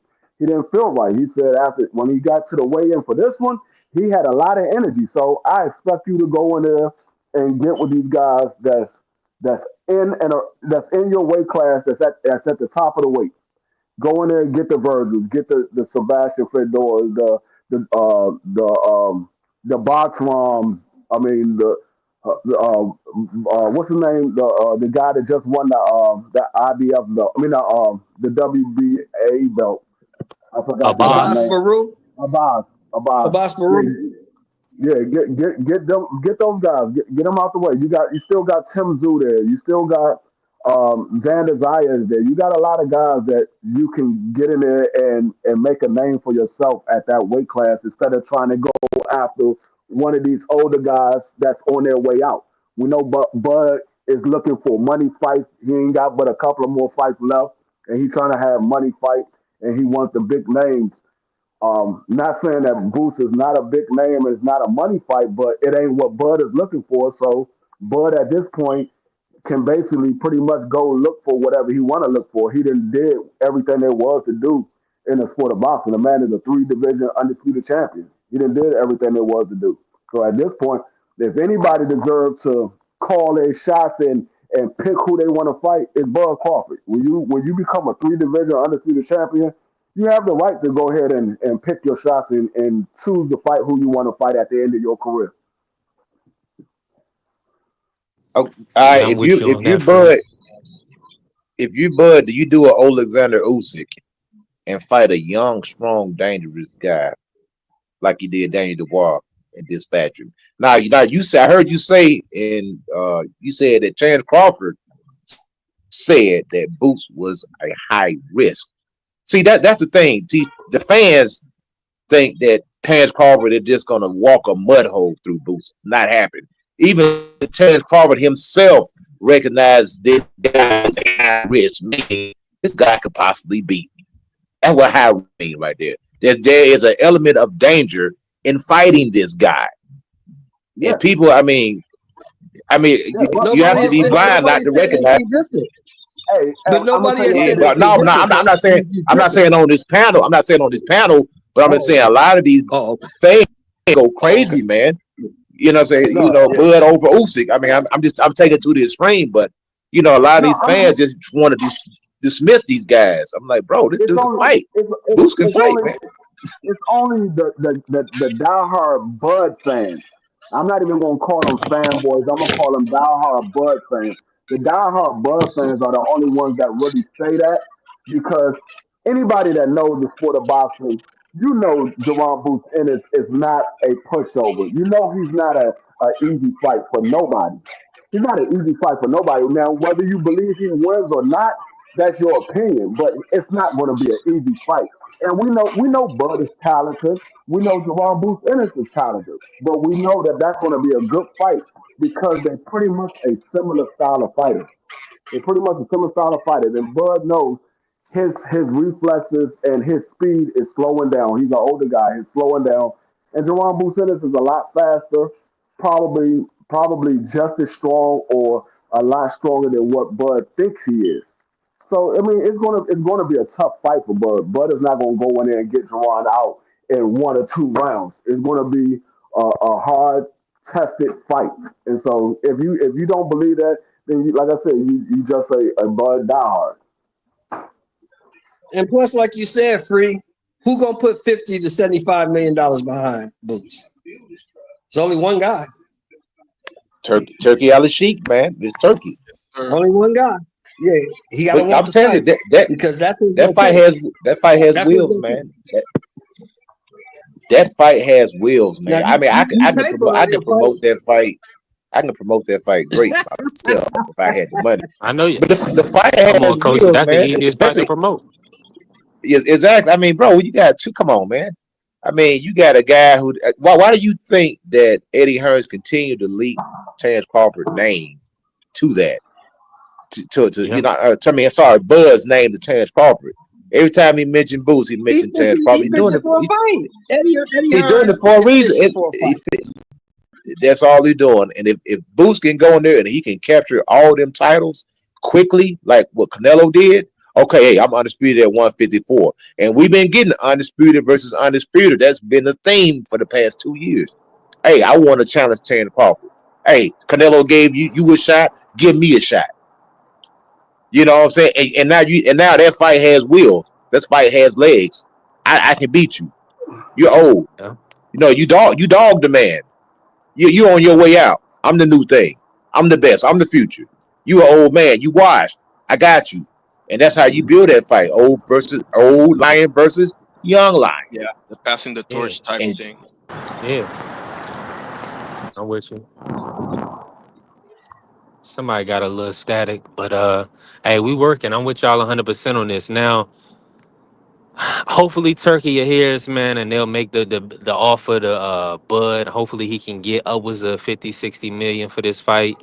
S9: feel right. He said after when he got to the weigh in for this one, he had a lot of energy. So I expect you to go in there and get with these guys that's that's in your weight class that's at the top of the weight. Go in there and get the Virgils, get the Sebastian Fedor, the Bartrams. I mean what's his name? The guy that just won the IBF belt. I mean the WBA belt. I forgot the guy's
S6: Abbas
S4: Abbas.
S9: name.
S6: Farouk.
S9: Abbas. Abbas.
S6: Abbas
S9: Yeah,
S6: Farouk.
S9: yeah, get those guys, get them out the way. You still got Tim Zoo there. You still got Xander Zayas there. You got a lot of guys that you can get in there and make a name for yourself at that weight class instead of trying to go after one of these older guys that's on their way out. We know Bud is looking for money fights. He ain't got but a couple of more fights left, and he's trying to have money fight, and he wants the big names. Not saying that Boots is not a big name, it's not a money fight, but it ain't what Bud is looking for. So Bud at this point can basically pretty much go look for whatever he want to look for. He did everything there was to do in the sport of boxing. The man is a three division undisputed champion. He did everything there was to do. So at this point, if anybody deserves to call their shots and pick who they want to fight, it's Bud Crawford. When you become a three division undisputed champion, you have the right to go ahead and pick your shots and choose to fight who you want to fight at the end of your career.
S7: Okay. All
S4: Yeah,
S7: right.
S4: I'm
S7: If
S4: with
S7: you
S4: you
S7: if
S4: on
S7: you
S4: that, Philly.
S7: Bud if you Bud, do you do a Alexander Usyk and fight a young, strong, dangerous guy like you did Daniel Dubois and dispatch him? Now you say I heard you say and you said that Chance Crawford said that Boots was a high risk. See that's the thing. See, the fans think that Terrence Crawford is just gonna walk a mud hole through Boots. It's not happening. Even Terrence Crawford himself recognized this guy is a high risk. Meaning this guy could possibly beat me. That's what high risk means right there. There is an element of danger in fighting this guy.
S9: Yeah,
S7: And people,
S9: yeah.
S7: you have
S6: Nobody
S7: to
S6: has
S7: be
S6: said
S7: blind not to
S6: anything
S7: recognize.
S6: different.
S9: Hey,
S6: But
S9: I'm gonna
S6: nobody
S9: tell you
S6: has
S9: like
S7: Yeah,
S6: said
S9: this.
S7: but
S6: anything
S7: no, no,
S6: different,
S7: I'm
S6: Coach.
S7: not saying.
S6: Anything
S7: I'm not
S6: different.
S7: saying on this panel. I'm not saying on this panel. But I'm just
S9: Oh,
S7: saying a lot of these
S6: Oh, okay.
S7: fans go
S6: Oh, okay.
S7: crazy, man. You know what I'm saying?
S9: no, yeah.
S7: Bud over Usyk. I mean, I'm taking it to the extreme, but a lot of
S9: No,
S7: these fans just want to dismiss these guys. I'm like, bro, this
S9: it's
S7: dude can
S9: only
S7: fight.
S9: it's, it's,
S7: Boots can
S9: it's
S7: fight,
S9: only
S7: man.
S9: it's only the diehard Bud fans I'm not even gonna call them fanboys. I'm gonna call them diehard Bud fans. The diehard Bud fans are the only ones that really say that because anybody that knows the sport of boxing, you know, Jerron Booth Ennis is not a pushover. You know, he's not a easy fight for nobody. He's not an easy fight for nobody. Now, whether you believe he wins or not, that's your opinion. But it's not going to be an easy fight. And we know Bud is talented. We know Javon Booth Ennis is talented. But we know that that's going to be a good fight because they're pretty much a similar style of fighter. They're pretty much a similar style of fighter. And Bud knows his reflexes and his speed is slowing down. He's an older guy. He's slowing down. And Jerron Booth Ennis is a lot faster, probably just as strong or a lot stronger than what Bud thinks he is. So I mean, it's gonna be a tough fight for Bud. Bud is not gonna go in there and get Jerron out in 1 or 2 rounds. It's gonna be a hard tested fight. And so if you don't believe that, then like I said, you just a Bud diehard.
S6: And plus, like you said, Free, who gonna put 50 to $75 million behind Boots? There's only one guy.
S7: Turkey Al-Sheikh, man. It's Turkey.
S6: Only one guy. Yeah, he gotta
S7: But
S6: want
S7: I'm
S6: to
S7: telling
S6: fight
S7: you
S6: because that's what
S7: that fight has
S6: that's
S7: wheels, man. That fight has wheels, man.
S6: Now
S7: I mean, I can
S6: pay
S7: promote
S6: for your fight.
S7: that fight. I can promote that fight great myself if I had the money.
S4: I know you.
S7: But the fight
S4: Come
S7: has
S4: on, coach.
S7: wheels,
S4: That's the
S7: man.
S4: easiest fight to
S7: Especially
S4: promote.
S7: exactly. I mean, bro, you got two. Come on, man. I mean, you got a guy who. Why do you think that Eddie Hearns continued to leak Terrence Crawford's name to that? To
S4: Yeah.
S7: I mean, sorry, Bud's name to Terrence Crawford. Every time he mentioned Boots, he mentioned Terrence Crawford.
S6: He's fishing for a fight. Eddie
S7: He's doing
S6: Hearns
S7: it for a
S6: is
S7: reason.
S6: fishing for a fight.
S7: That's all he's doing. And if Boots can go in there and he can capture all them titles quickly, like what Canelo did, okay, hey, I'm undisputed at 154. And we've been getting undisputed versus undisputed. That's been the theme for the past 2 years. Hey, I want to challenge Terrence Crawford. Hey, Canelo gave you a shot, give me a shot. You know what I'm saying? And now that fight has wheels. That fight has legs. I can beat you. You're old.
S4: Yeah.
S7: You know, you dog the man. You on your way out. I'm the new thing. I'm the best. I'm the future. You an old man. You washed. I got you. And that's how you build that fight. Old lion versus young lion.
S1: Yeah, the passing the
S4: Yeah.
S1: torch type
S7: And
S1: thing.
S4: Yeah. I'm with you. Somebody got a little static, but hey, we working. I'm with y'all 100% on this. Now, hopefully Turkey adheres, man, and they'll make the offer to Bud. Hopefully he can get upwards of 50, 60 million for this fight.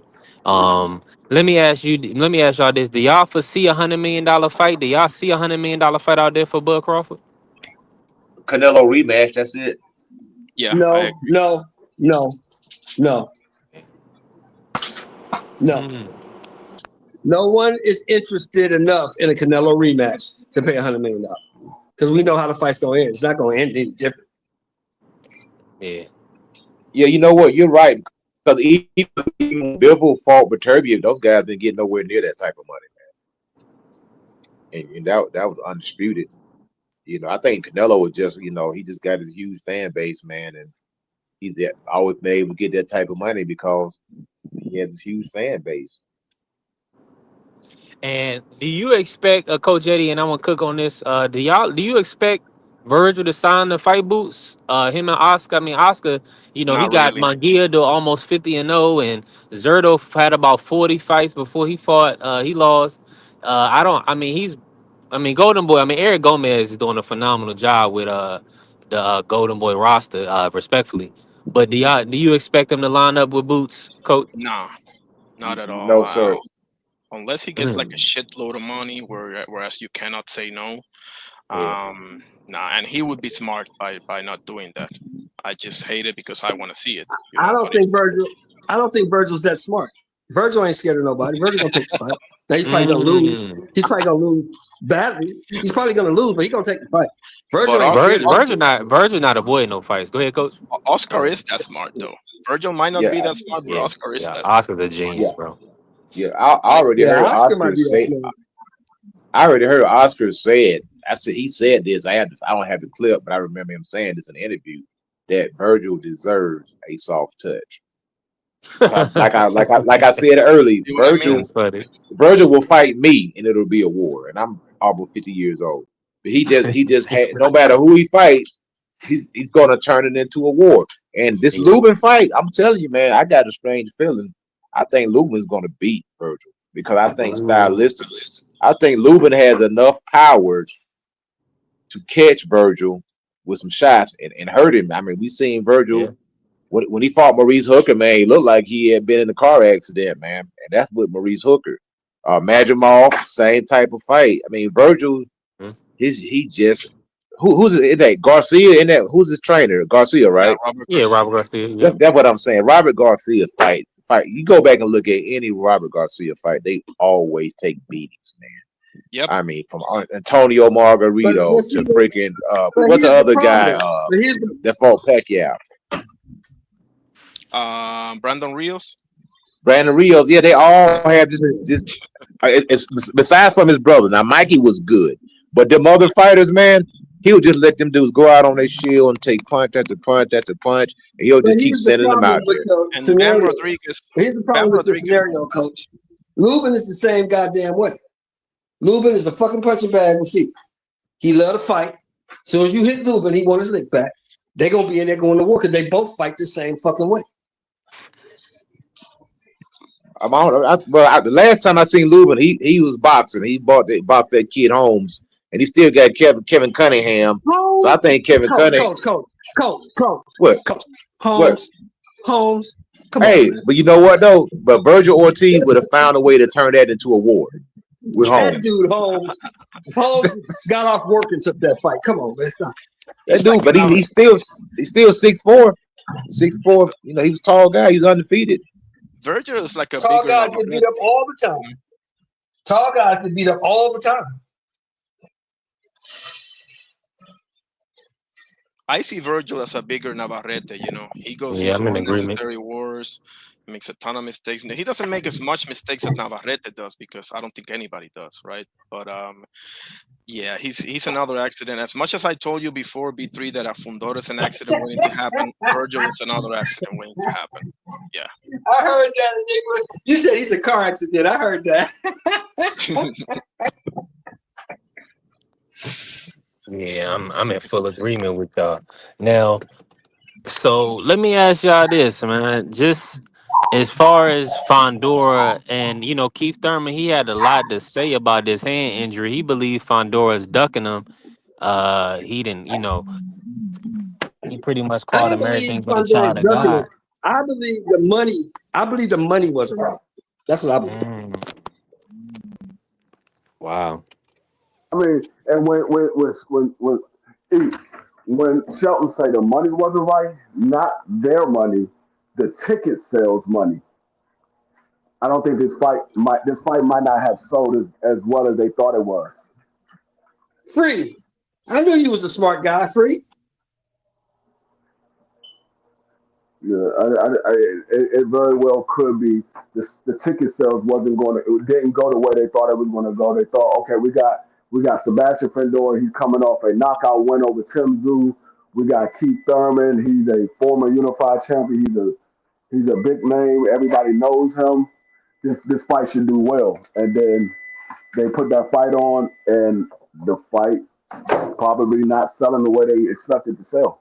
S4: Let me ask y'all this. Do y'all foresee $100 million fight? Do y'all see $100 million fight out there for Bud Crawford?
S7: Canelo rematch. That's it.
S1: Yeah, I
S6: No,
S1: agree.
S6: no, no, no, no.
S4: Mm,
S6: No one is interested enough in a Canelo rematch to pay $100 million because we know how the fight's gonna end. It's not gonna end any different.
S4: yeah.
S7: Yeah, you know what? You're right. Because even Bivol fought Beterbiev, those guys didn't get nowhere near that type of money, man. And that was undisputed. You know, I think Canelo was just, he just got his huge fan base, man, and he's always been able to get that type of money because he has this huge fan base.
S4: And do you expect Coach Eddie, and I'm gonna cook on this? Do you expect Virgil to sign the fight boots? Him and Oscar. I mean, Oscar. He
S1: Not
S4: got
S1: really.
S4: Mangia to almost 50-0, and Zerto had about 40 fights before he fought. He lost. I don't. I mean, Golden Boy. I mean, Eric Gomez is doing a phenomenal job with the Golden Boy roster, respectfully. But do you expect him to line up with boots, Coach?
S1: Nah, not at all.
S7: No, sir.
S1: Unless he gets like a
S4: Mm,
S1: shitload of money, whereas you cannot say no.
S4: yeah.
S1: Nah, and he would be smart by not doing that. I just hate it because I want to see it,
S6: I don't
S1: But if
S6: think Virgil. I don't think Virgil's that smart. Virgil ain't scared of nobody. Virgil gonna take the fight. Now he's probably gonna lose.
S4: Mm.
S6: He's probably gonna lose badly. He's probably gonna lose, but he's gonna take the fight. Virgil
S1: but
S6: ain't scared of nothing.
S4: Virgil not avoiding no fights. Go ahead, Coach.
S1: Oscar is that smart though. Virgil might not be
S7: Yeah,
S1: that smart, but
S4: Yeah,
S1: Oscar is
S4: yeah.
S1: that smart.
S4: Oscar the
S7: yeah,
S4: genius, bro.
S7: yeah. I
S1: Like
S7: already
S6: Yeah,
S7: heard
S6: Oscar
S7: Oscar
S6: might be that
S7: say.
S6: smart.
S7: I already heard Oscar say it. He said this. I don't have the clip, but I remember him saying this in an interview. that Virgil deserves a soft touch. Like I said earlier,
S1: See what I mean?
S4: That's funny.
S7: Virgil will fight me, and it'll be a war. And I'm almost 50 years old, but he just had, no matter who he fights, he's gonna turn it into a war. And this
S4: Yeah.
S7: Lubin fight, I'm telling you, man, I got a strange feeling. I think Lubin's gonna beat Virgil because I think stylistically, I think Lubin has enough power to catch Virgil with some shots and hurt him. I mean, we seen Virgil
S4: Yeah.
S7: when he fought Maurice Hooker, man, he looked like he had been in a car accident, man. And that's with Maurice Hooker. Madrimov, same type of fight. I mean, Virgil,
S4: Mhm.
S7: he just who's that Garcia in that? Who's his trainer? Garcia,
S1: Yeah,
S7: right?
S1: Robert
S4: Yeah,
S1: Garcia.
S4: Robert Garcia. Yeah.
S7: That's what I'm saying. Robert Garcia fight. You go back and look at any Robert Garcia fight, they always take beatings, man.
S1: Yep.
S7: I mean, from Antonio Margarito
S6: see,
S7: to freaking
S6: but
S7: what's the
S6: here's the
S7: other guy
S6: problem. But here's the
S7: that fought Pacquiao?
S1: Brandon Rios.
S7: Brandon Rios, yeah, they all have this. It's besides from his brother. Now Mikey was good, but them other fighters, man, he'll just let them dudes go out on their shield and take punch after punch after punch, and he'll
S6: but
S7: just keep
S6: here's the
S7: sending them
S6: problem
S7: out
S6: with
S7: there.
S6: the
S1: And Bam
S6: scenario.
S1: Rodriguez.
S6: But here's the
S1: Bam
S6: problem with the
S1: Rodriguez.
S6: scenario, Coach. Lubin is the same goddamn way. Lubin is a fucking punching bag with feet. He love to fight. As soon as you hit Lubin, he want his lick back. They're gonna be in there going to war because they both fight the same fucking way.
S7: The last time I seen Lubin, he was boxing. He boxed that kid Holmes, and he still got Kevin Cunningham.
S6: Holmes,
S7: So I think Kevin Cunningham.
S6: Coach.
S7: What?
S6: Holmes. Come
S7: Hey,
S6: on, man.
S7: but you know what though? But Virgil Ortiz would have found a way to turn that into a war with
S6: That
S7: Holmes.
S6: dude Holmes got off work and took that fight. Come on, man, stop.
S7: That dude, but he's still 6'4". 6'4". You know, he was a tall guy. He was undefeated.
S1: Virgil is like a
S6: Tall
S1: bigger
S6: guys get beat up all the time. Tall guys get beat up all the time.
S1: I see Virgil as a bigger Navarrete. You know, he goes
S4: Yeah,
S1: into
S4: I'm in agreement.
S1: unnecessary wars, makes a ton of mistakes. He doesn't make as much mistakes as Navarrete does because I don't think anybody does, right? But yeah, he's another accident. As much as I told you before, B3, that a Fundora is an accident waiting to happen, Virgil is another accident waiting to happen. Yeah.
S6: I heard that. You said he's a car accident. I heard that.
S4: Yeah, I'm in full agreement with y'all. Now, so let me ask y'all this, man. Just as far as Fondora and Keith Thurman, he had a lot to say about this hand injury. He believed Fondora's ducking him. He didn't, he pretty much
S6: I
S4: called
S6: don't
S4: him
S6: believe
S4: everything but a
S6: Fondora's
S4: child of
S6: ducking it.
S4: God.
S6: I believe the money. I believe the money wasn't right. That's what I believe.
S4: Wow.
S9: I mean, and when Shelton say the money wasn't right, not their money, the ticket sales money. I don't think this fight might not have sold as well as they thought it was.
S6: Free. I knew you was a smart guy. Free.
S9: Yeah, it very well could be the ticket sales wasn't going to. It didn't go the way they thought it was going to go. They thought, okay, we got Sebastian Fendor. He's coming off a knockout win over Tim Tszyu. We got Keith Thurman. He's a former unified champion. He's a big name. Everybody knows him. This fight should do well. And then they put that fight on, and the fight probably not selling the way they expected to sell.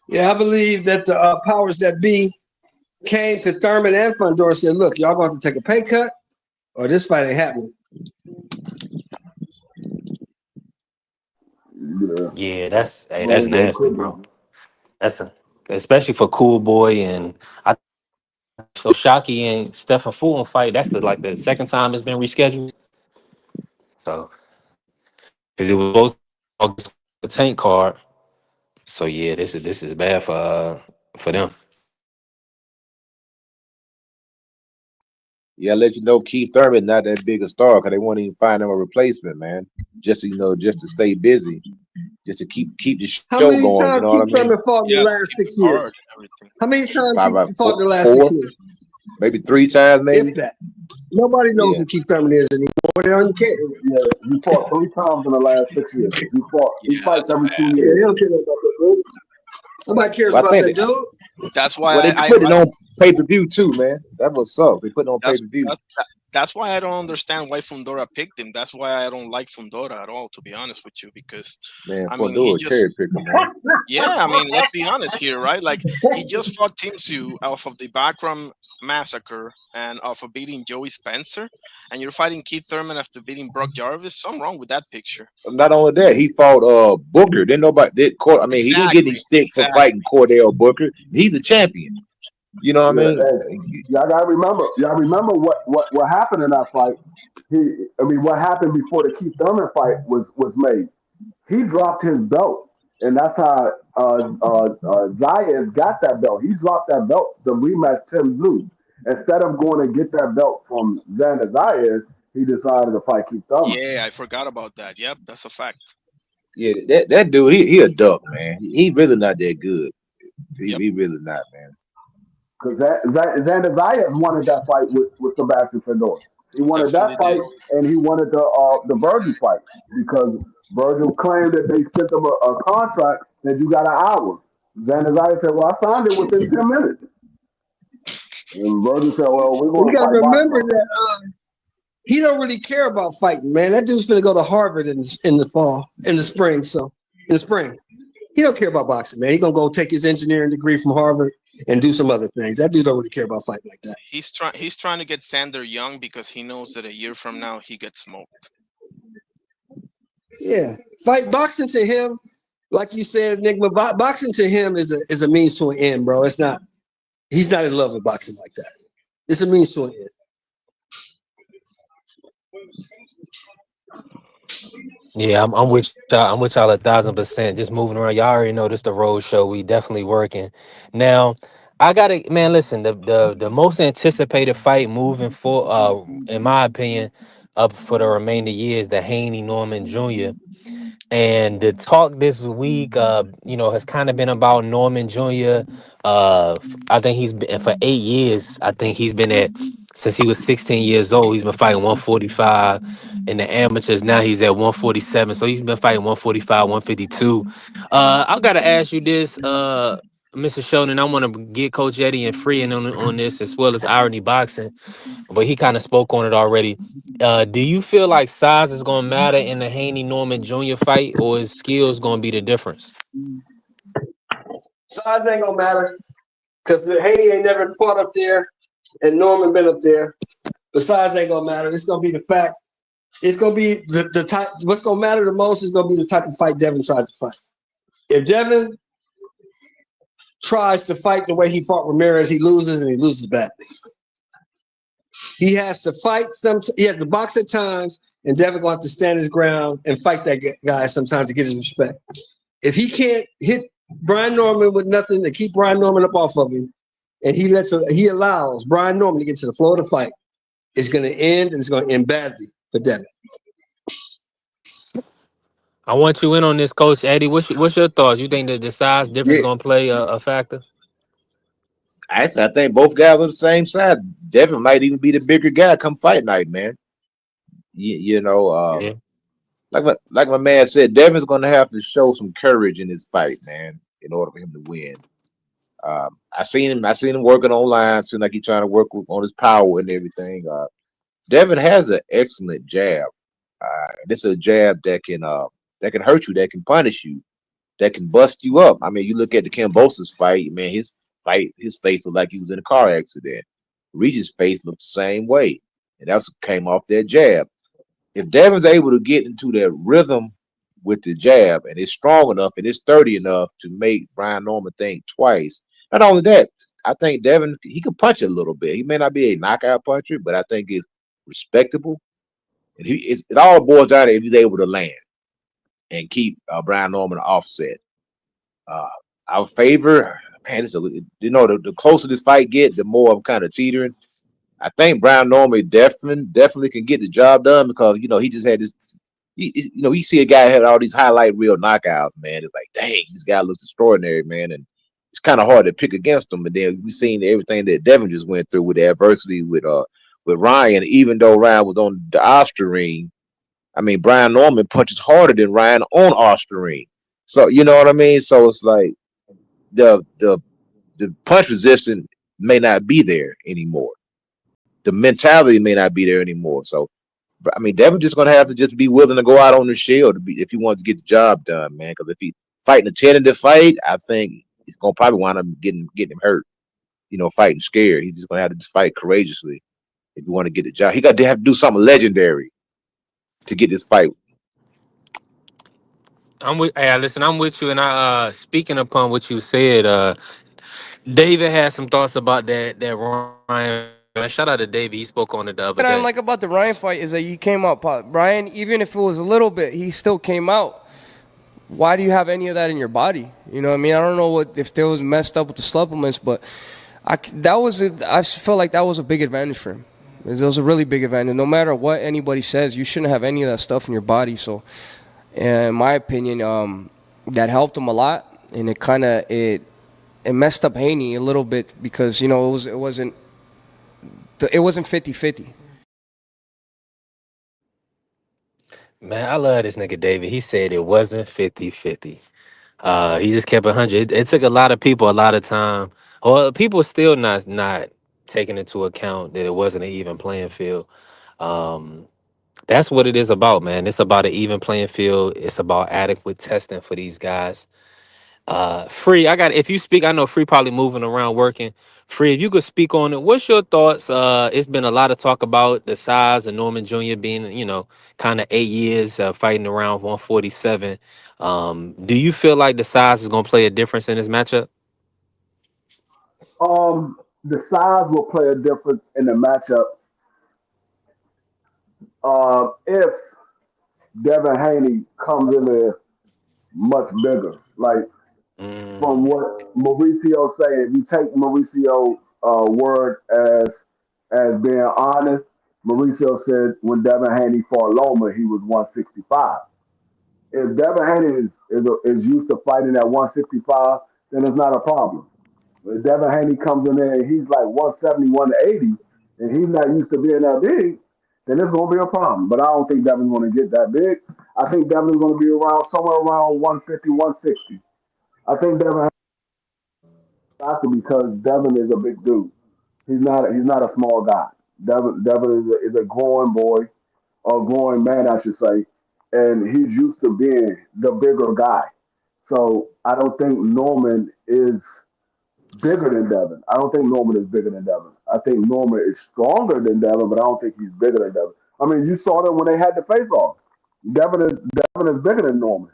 S6: Yeah, I believe that the powers that be came to Thurman and Fondor and said, "Look, y'all going to have to take a pay cut, or this fight ain't happening."
S9: Yeah.
S4: Yeah, that's
S9: Very well
S4: nasty,
S9: could be.
S4: bro. Especially for Cool Boy and I so Shockey and Stephen Fulton fight. That's the second time it's been rescheduled. So because it was supposed to be the tank card. So yeah, this is bad for them.
S7: Yeah, I'll let you know Keith Thurman not that big a star because they won't even find him a replacement, man. Just just to stay busy, just to keep the
S6: How
S7: show
S6: many
S7: going. You
S6: times
S7: know what I
S6: Keith
S7: mean?
S6: Thurman fought in
S1: Yeah,
S6: the
S1: to
S6: last
S1: keep
S6: 6
S1: him
S6: years?
S1: hard and everything.
S6: How many times he
S7: Probably about
S6: fought in the last
S7: four.
S6: 6 years?
S7: maybe 3 times,
S6: if
S7: maybe.
S6: that. Nobody knows
S7: Yeah,
S6: who Keith Thurman is anymore. They don't care.
S9: Yeah, he fought 3 times in the last 6 years. He
S1: Yeah,
S9: fights
S1: that's
S9: every
S1: bad.
S9: 2
S6: Yeah,
S9: years.
S6: they don't care about that dude. Nobody cares
S7: well, I
S6: about
S7: think
S6: that dude.
S1: That's
S7: well
S1: why
S7: they could put it on pay-per-view too, man. That was up. They put it on
S1: that's
S7: pay-per-view.
S1: that's why I don't understand why Fundora picked him. That's why I don't like Fundora at all, to be honest with you, because
S7: Man,
S1: I mean he
S7: Fundora
S1: just
S7: cherry picker, man.
S1: yeah, I mean let's be honest here, right? Like he just fought Tim Tszyu off of the Backroom massacre and off of beating Joey Spencer, and you're fighting Keith Thurman after beating Brock Jarvis. Something wrong with that picture.
S7: Not only that, he fought Booker. Then nobody did court. I mean, he didn't get any
S1: Exactly,
S7: stick for fighting
S1: exactly.
S7: Cordell Booker. He's a champion. You know what I
S9: Yeah,
S7: mean?
S9: and y'all remember what happened in that fight. What happened before the Keith Thurman fight was made. He dropped his belt, and that's how Zayas got that belt. He dropped that belt to rematch Tim Tszyu. Instead of going to get that belt from Xander Zayas, he decided to fight Keith Thurman.
S1: Yeah, I forgot about that. Yep, that's a fact.
S7: Yeah, that dude, he a duck, man. He really not that good.
S1: Yep,
S7: He really not, man.
S9: Because Xander Zayas wanted that fight with Sebastian Fedor. He wanted
S1: definitely
S9: that fight,
S1: did.
S9: and he wanted the Virgil fight because Virgil claimed that they sent him a contract that you got an hour. Xander Zayas said, "Well, I signed it within 10 minutes." And Virgil said, "Well, we're
S6: You
S9: going to
S6: got to
S9: fight
S6: remember
S9: boxing."
S6: that he don't really care about fighting, man. That dude's gonna go to Harvard in the fall, in the spring. So in the spring, he don't care about boxing, man. He gonna go take his engineering degree from Harvard and do some other things. That dude don't really care about fighting like that.
S1: He's trying to get Sander young because he knows that a year from now he gets smoked.
S6: Yeah, fight boxing to him, like you said, Enigma. Boxing to him is a means to an end, bro. It's not. He's not in love with boxing like that. It's a means to an end.
S4: Yeah, I'm with y'all. I'm with y'all 1,000%. Just moving around. Y'all already know this the road show. We definitely working. Now, I gotta man, listen, the most anticipated fight moving for in my opinion, up for the remainder years, the Haney Norman Jr. And the talk this week, has kind of been about Norman Jr. I think he's been for 8 years. I think he's been at since he was 16 years old. He's been fighting 145 in the amateurs. Now he's at 147. So he's been fighting 145, 152. I gotta ask you this, Mr. Sheldon. I want to get Coach Eddie and Free in on this as well as Irony Boxing, but he kind of spoke on it already. Do you feel like size is gonna matter in the Haney Norman Jr. fight, or is skills gonna be the difference?
S6: Size ain't gonna matter because Haney ain't never fought up there, and Norman been up there. The size ain't gonna matter. It's gonna be the fact. It's gonna be the type. What's gonna matter the most is gonna be the type of fight Devin tries to fight. If Devin tries to fight the way he fought Ramirez, he loses and he loses badly. He has to fight he has to box at times, and Devin gonna have to stand his ground and fight that guy sometimes to get his respect. If he can't hit Brian Norman with nothing to keep Brian Norman up off of him, and he allows Brian Norman to get to the floor of the fight, it's gonna end and it's gonna end badly for Devin.
S4: I want you in on this, Coach Eddie. What's your thoughts? You think that the size difference
S7: Yeah,
S4: gonna play a factor?
S7: actually, I think both guys are the same size. Devin might even be the bigger guy come fight night, man. You know,
S4: Yeah.
S7: like my man said, Devin's going to have to show some courage in his fight, man, in order for him to win. I seen him working online. Seems like he's trying to work on his power and everything. Devin has an excellent jab. This is a jab that can hurt you, that can punish you, that can bust you up. I mean, you look at the Kambosos fight, man. His face looked like he was in a car accident. Regis' face looked the same way, and that came off that jab. If Devin's able to get into that rhythm with the jab and is strong enough and is sturdy enough to make Brian Norman think twice, not only that, I think Devin he can punch a little bit. He may not be a knockout puncher, but I think he's respectable. And it all boils down to if he's able to land and keep Brian Norman offset. Uh, our favor, man, the closer this fight get, the more I'm kind of teetering. I think Brian Norman definitely can get the job done because he just had this. You see a guy had all these highlight reel knockouts, man. It's like, dang, this guy looks extraordinary, man. And it's kind of hard to pick against him. But then we seen everything that Devin just went through with the adversity with Ryan. Even though Ryan was on the Osterine, I mean Brian Norman punches harder than Ryan on Osterine. So you know what I mean. So it's like the the the punch resistance may not be there anymore. The mentality may not be there anymore. So I mean, Devin just gonna have to just be willing to go out on the shield to be, if he wants to get the job done, man. Because if he fighting a tentative fight, I think he's gonna probably wind up getting him hurt. You know, fighting scared. He's just gonna have to just fight courageously if you want to get the job. He got to have to do something legendary to get this fight.
S4: I'm with. Hey, listen, I'm with you. And I, speaking upon what you said, David had some thoughts about that Ryan fight, man. Shout out to David. He spoke on it the other day.
S10: What I like about the Ryan fight is that he came out. Ryan, even if it was a little bit, he still came out. Why do you have any of that in your body? You know what I mean? I don't know what if there was messed up with the supplements, but I feel like that was a big advantage for him. It was a really big advantage. No matter what anybody says, you shouldn't have any of that stuff in your body. So, in my opinion, that helped him a lot, and it messed up Haney a little bit because it wasn't 50-50.
S4: Man, I love this nigga David. He said it wasn't 50-50. He just kept 100. It took a lot of people a lot of time. Or people still not taking into account that it wasn't an even playing field. Um, that's what it is about, man. It's about an even playing field. It's about adequate testing for these guys. Free, I got if you speak, I know Free probably moving around working. Free, if you could speak on it, what's your thoughts? It's been a lot of talk about the size of Norman Jr. being, kind of 8 years fighting around 147. Do you feel like the size is gonna play a difference in this matchup?
S9: The size will play a difference in the matchup. If Devin Haney comes in there much bigger, like from
S4: Mm,
S9: what Mauricio said, if you take Mauricio word as being honest, Mauricio said when Devin Haney fought Loma, he was 165. If Devin Haney is used to fighting at 165, then it's not a problem. If Devin Haney comes in there and he's like 170, 180, and he's not used to being that big, then it's going to be a problem. But I don't think Devin's going to get that big. I think Devin's going to be around somewhere around 150, 160. I think Devin has to because Devin is a big dude. He's not a small guy. Devin is a growing boy, or growing man, I should say, and he's used to being the bigger guy. So I don't think Norman is bigger than Devin. I don't think Norman is bigger than Devin. I think Norman is stronger than Devin, but I don't think he's bigger than Devin. I mean, you saw them when they had the face off. Devin is bigger than Norman.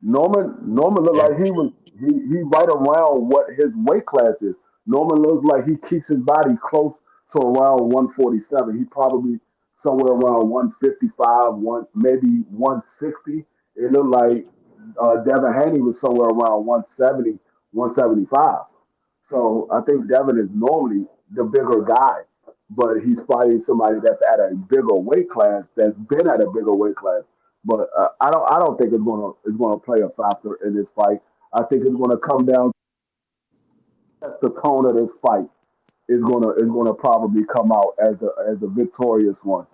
S9: Norman looked
S4: yeah.
S9: like he right around what his weight class is. Norman looks like he keeps his body close to around 147. He probably somewhere around 155, one maybe 160. It looked like Devin Haney was somewhere around 170, 175. So I think Devin is normally the bigger guy, but he's fighting somebody that's at a bigger weight class, that's been at a bigger weight class. But I don't think it's gonna play a factor in this fight. I think it's gonna come down to the tone of this fight is gonna probably come out as a victorious one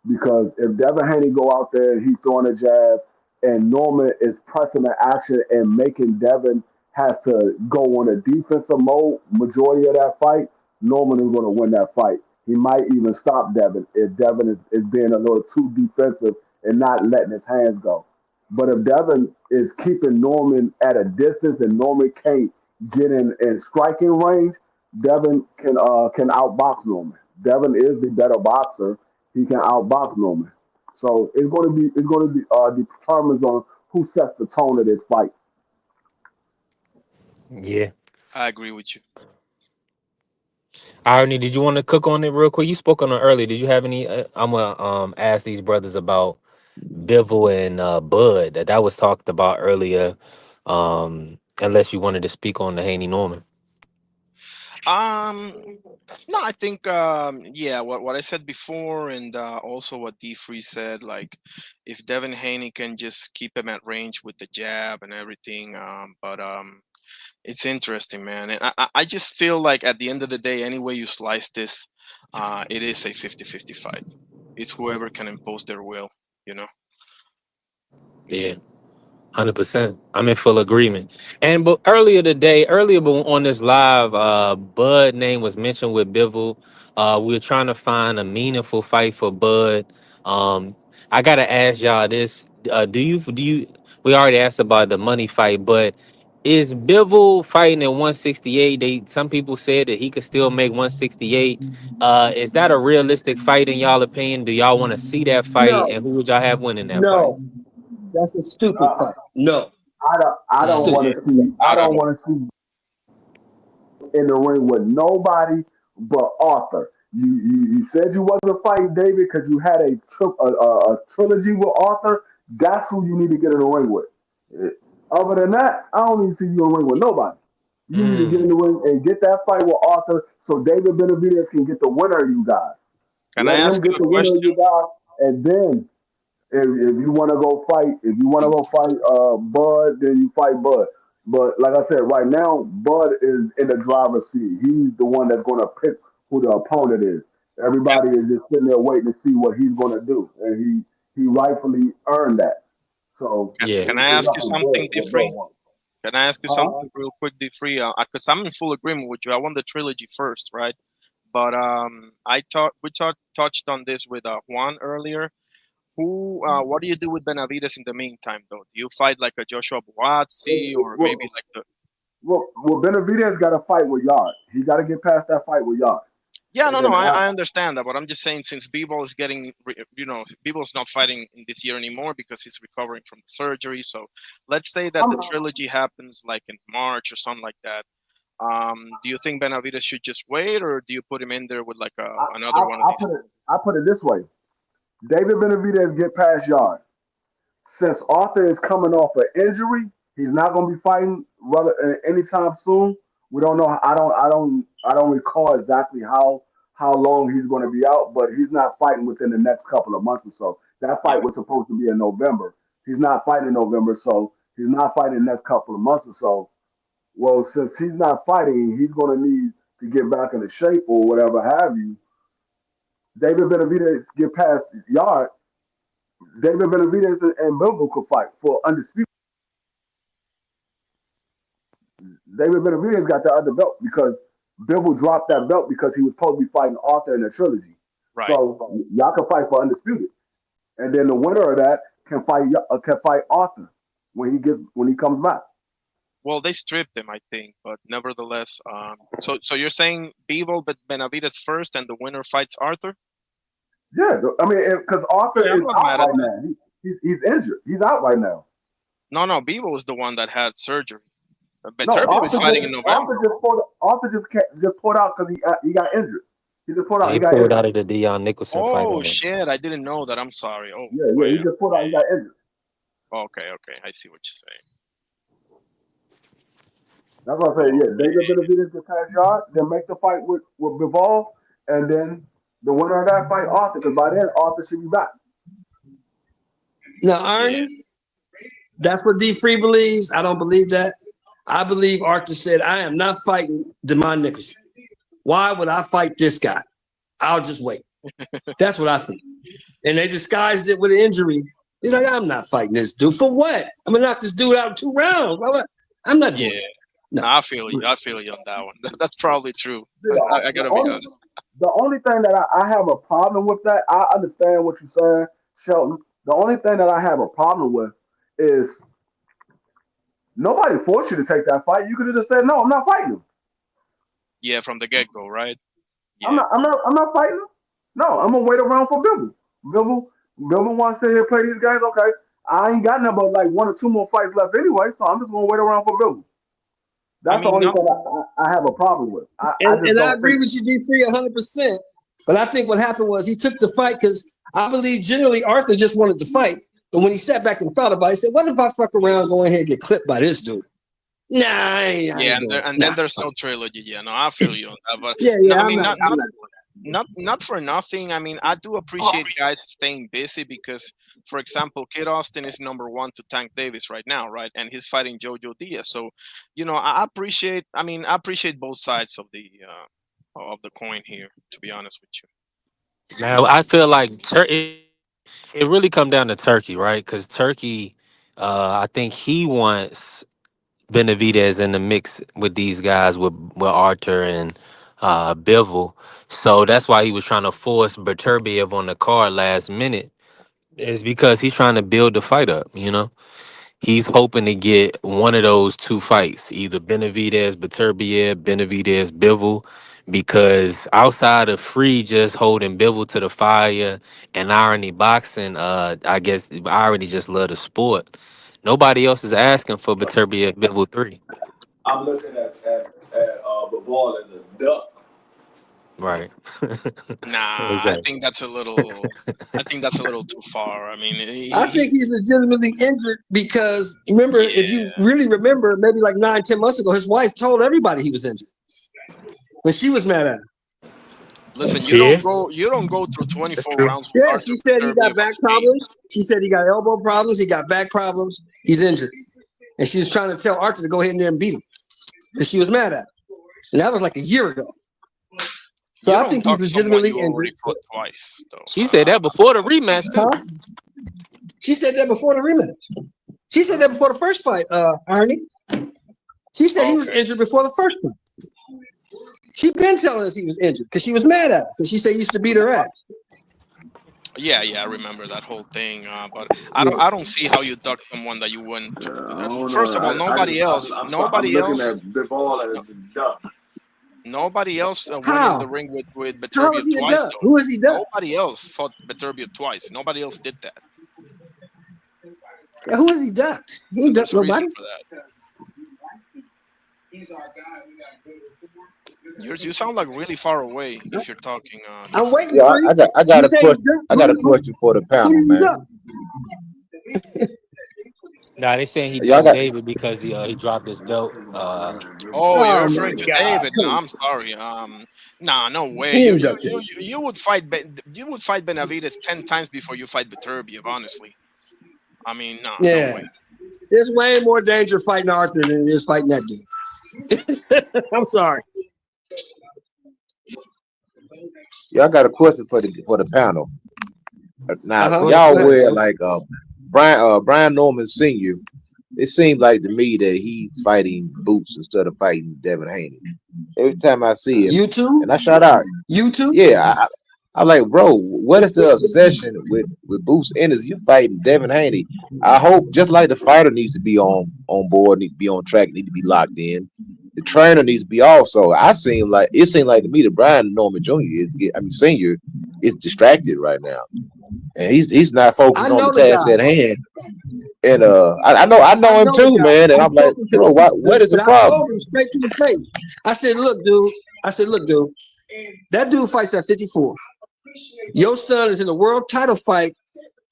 S9: because if Devin Haney go out there and he's throwing a jab, and Norman is pressing the action and making Devin has to go on a defensive mode majority of that fight, Norman is going to win that fight. He might even stop Devin if Devin is being a little too defensive and not letting his hands go. But if Devin is keeping Norman at a distance and Norman can't get in striking range, Devin can outbox Norman. Devin is the better boxer. He can outbox Norman. So it's going to be determines on who sets the tone of this fight.
S4: Yeah.
S1: I agree with you.
S4: Irony, did you want to cook on it real quick? You spoke on it earlier. Did you have any? I'm gonna ask these brothers about Bivol and Bud that was talked about earlier. Unless you wanted to speak on the Haney Norman.
S1: Um, no, I think yeah, what I said before, and also what D Free said, like if Devin Haney can just keep him at range with the jab and everything, but It's interesting, man. And I just feel like at the end of the day, any way you slice this, it is a 50-50 fight. It's whoever can impose their will, you know?
S4: Yeah. 100%. I'm in full agreement. And but earlier but on this live, Bud name was mentioned with Bivol. We were trying to find a meaningful fight for Bud. Um, I gotta ask y'all this: do you? We already asked about the money fight, but is Bivol fighting at 168? Some people said that he could still make 168. Is that a realistic fight in y'all opinion? Do y'all want to see that fight?
S6: No,
S4: And who would y'all have winning that fight?
S6: no, that's a stupid
S9: Uh,
S6: fight. No,
S9: I
S6: it's
S9: don't
S6: stupid.
S9: want
S1: Yeah,
S9: to see. I
S1: I
S9: don't
S1: don't.
S9: want to see in the ring with nobody but Arthur. You said you wasn't fighting David because you had a trilogy with Arthur. That's who you need to get in the ring with. Eh, Other than that, I don't need to see you in the ring with nobody. You need to get in
S4: Mm,
S9: the ring and get that fight with Arthur so David Benavidez can get the winner of you guys.
S1: Can I
S9: Let him
S1: ask you
S9: get
S1: a
S9: the winner of
S1: question?
S9: you guys, and then if you want to go fight, if you want to go fight Bud, then you fight Bud. But like I said, right now Bud is in the driver's seat. He's the one that's going to pick who the opponent is.
S1: Can,
S9: Everybody is just sitting there waiting to see what he's going to do, and he rightfully earned that. So
S4: yeah.
S1: can I
S9: it's
S1: ask
S9: up
S1: you
S9: to Bud
S1: something,
S9: what Bud
S1: different?
S9: wants.
S1: Can I ask you
S9: Huh?
S1: something real quick, Free? Because I'm in full agreement with you. I won the trilogy first, right? But we touched on this with Juan earlier. What do you do with Benavides in the meantime, though? Do you fight like a Joshua Buatsi or maybe
S9: Well,
S1: like the?
S9: Benavidez got to fight with Yard. He got to get past that fight with Yard,
S1: Yeah,
S9: and
S1: no, no,
S9: then
S1: I understand that, but I'm just saying since Bebo is Bebo's not fighting in this year anymore because he's recovering from the surgery. So let's say that the
S9: I'm,
S1: trilogy happens like in March or something like that. Do you think Benavides should just wait, or do you put him in there with like another one of these?
S9: I put it this way: David Benavidez get past Yard. Since Arthur is coming off an injury, he's not going to be fighting anytime soon. We don't know. I don't recall exactly how long he's going to be out, but he's not fighting within the next couple of months or so. That
S1: Yeah,
S9: fight was supposed to be in November. He's not fighting in November, so he's not fighting the next couple of months or so. Well, since he's not fighting, he's going to need to get back into shape or whatever have you. David Benavidez get past Yard. David Benavidez and Bilbo could fight for undisputed. David Benavidez got the other belt because Bivol dropped that belt because he was supposed to be fighting Arthur in the trilogy.
S1: right.
S9: So y'all can fight for undisputed, and then the winner of that can fight Arthur when he comes back.
S1: Well, they stripped him, I think, but nevertheless, so you're saying Bivol but Benavides first, and the winner fights Arthur?
S9: Yeah, I mean, because Arthur
S1: Okay, I'm
S9: is
S1: not
S9: out
S1: mad at
S9: right
S1: that.
S9: now. He's injured. He's out right now.
S1: No, no, Bivol was the one that had surgery. But
S9: No,
S1: Beterbiev is fighting in November.
S9: Arthur just pulled out because he got injured. He just pulled
S4: Yeah,
S9: out.
S4: he
S9: He got
S4: pulled
S9: injured.
S4: out of the Dion Nicholson fight
S1: Oh
S4: already.
S1: shit! I didn't know that. I'm sorry. Oh,
S9: Yeah, he
S1: well,
S9: just pulled out. He got injured.
S1: okay, okay. I see what you're saying.
S9: That's what I say.
S1: Oh
S9: Yeah, David Benavidez get past Yard, then make the fight with Bivol, and then the winner of that fight, Arthur. Because by then, Arthur should be back.
S6: Now,
S1: yeah.
S6: Arnie, that's what D Free believes. I don't believe that. I believe Arthur said, I am not fighting Demond Nicholson. Why would I fight this guy? I'll just wait. That's what I think. And they disguised it with an injury. He's like, I'm not fighting this dude. For what? I'm going to knock this dude out in 2 rounds. I'm not doing
S1: Yeah.
S6: that.
S1: No,
S6: No.
S1: I feel you. I feel you on that one. That's probably true. I
S9: The
S1: gotta be
S9: only
S1: honest.
S9: the only thing that I have a problem with that, I understand what you're saying, Shelton. The only thing that I have a problem with is nobody forced you to take that fight. You could have just said, no, I'm not fighting him.
S1: Yeah, from the get go, right?
S9: I'm
S1: Yeah.
S9: not. I'm not fighting him. No, I'm gonna wait around for Bibble. Bibble wants to sit here and play these games. Okay, I ain't got nothing but like one or two more fights left anyway, so I'm just gonna wait around for Bibble.
S1: I
S9: That's the
S1: mean,
S9: only
S1: no.
S9: thing I have a problem with. I just
S6: And I
S9: don't
S6: agree
S9: think.
S6: with you, D Free, 100%. But I think what happened was he took the fight because I believe generally Arthur just wanted to fight. But when he sat back and thought about it, he said, what if I fuck around, go ahead and get clipped by this dude? Nah, I
S1: Yeah,
S6: ain't doing it.
S1: and then
S6: Nah.
S1: there's no trilogy. Yeah, no, I feel you on that. But
S6: Yeah,
S1: no, I
S6: I'm
S1: mean,
S6: not
S1: not
S6: doing that.
S1: not for nothing. I mean, I do appreciate guys staying busy because, for example, Kid Austin is number one to Tank Davis right now, right? And he's fighting Jojo Diaz. So, I appreciate. I mean, I appreciate both sides of the coin here. To be honest with you.
S4: Now I feel like it really come down to Turkey, right? Because Turkey, I think he wants Benavidez in the mix with these guys with Arthur and Bivol. So that's why he was trying to force Beterbiev on the card last minute. Is because he's trying to build the fight up, He's hoping to get one of those two fights, either Benavidez, Beterbiev, Benavidez, Bivol, because outside of Free just holding Bivol to the fire and Irony Boxing, I guess I already just love the sport. Nobody else is asking for Beterbiev Bivol 3.
S7: I'm looking at the ball as a duck.
S4: Right.
S1: Nah, I
S4: Exactly.
S1: think that's a little. I think that's a little too far. I mean,
S6: I think he's legitimately injured because remember, if you
S1: yeah.
S6: really remember, maybe like 9-10 months ago, his wife told everybody he was injured when she was mad at him.
S1: Listen,
S4: Yeah,
S1: you don't go through
S4: that's
S1: 24
S4: true.
S1: rounds with
S6: Yeah,
S1: Arthur
S6: she said he got
S1: Beterbiev
S6: back
S1: unscathed.
S6: problems. She said he got elbow problems. He got back problems. He's injured, and she was trying to tell Arthur to go ahead in there and beat him because she was mad at him, and that was like a year ago. So
S1: You
S6: I
S1: don't
S6: think he's
S1: duck someone
S6: legitimately
S1: you
S6: injured.
S1: already fought twice, though.
S4: She said that before the
S1: I don't see
S4: rematch
S1: that.
S4: too.
S6: Huh? She said that before the rematch. She said that before the first fight, Arnie. She said he was
S1: Okay.
S6: injured before the first fight. She been telling us he was injured because she was mad at him because she said he used to beat her ass.
S1: Yeah, I remember that whole thing. But
S6: Yeah.
S1: I don't see how you duck someone that you wouldn't.
S9: I don't
S1: First
S9: know.
S1: of all,
S9: I'm looking at the ball as
S1: no,
S9: a duck.
S1: nobody else went in the
S6: How?
S1: ring with
S6: How is
S1: Beterbiev
S6: he a
S1: twice,
S6: duck?
S1: though.
S6: Who is he ducked?
S1: Nobody else fought Beterbiev twice. Nobody else did that.
S6: Yeah, who is he ducked? He ain't
S1: There's
S6: ducked
S1: a reason
S6: nobody.
S1: for that. You sound like really far away if you're talking,
S6: I'm
S1: different.
S6: waiting for you.
S7: I got
S6: You
S7: a
S6: say he
S7: question.
S6: ducked.
S7: I got a question for the
S6: Who
S7: panel,
S6: did he
S7: man.
S6: duck?
S4: Nah, they saying he
S7: Y'all
S4: ducked
S7: got
S4: David because he dropped his belt.
S1: Oh, you're
S6: Oh my
S1: referring to
S6: God.
S1: David. No, I'm sorry. Nah, no way.
S6: He
S1: You
S6: ain't
S1: you
S6: ducked
S1: you
S6: him.
S1: you would fight you would fight Benavides 10 times before you fight Beterbiev. Honestly, I mean, nah, no
S6: Yeah.
S1: way.
S6: There's way more danger fighting Arthur than it is fighting that dude. I'm sorry.
S7: y'all got a question for the panel. Now
S6: Uh-huh.
S4: Go ahead.
S7: y'all
S6: Go ahead,
S7: aware
S6: bro.
S7: like Brian Norman Sr. It seems like to me that he's fighting Boots instead of fighting Devin Haney. Every time I see him,
S6: You too?
S7: and I shout out,
S6: You too?
S7: yeah, I'm like, bro, what is the obsession with Boots Ennis? You fighting Devin Haney? I hope just like the fighter needs to be on board, need to be on track, need to be locked in. The trainer needs to be also. It seemed like to me that Brian Norman Jr. Senior is distracted right now, and he's not
S6: I
S7: focused on the
S6: know the
S7: task
S6: guy.
S7: at hand. And I
S6: I
S7: know him
S6: know the
S7: too,
S6: guy.
S7: man. And
S6: I've
S7: I'm like,
S6: spoken to
S7: bro,
S6: him.
S7: what is the
S6: And I
S7: problem?
S6: told him straight to his face. I said, look, dude, that dude fights at 54. Your son is in a world title fight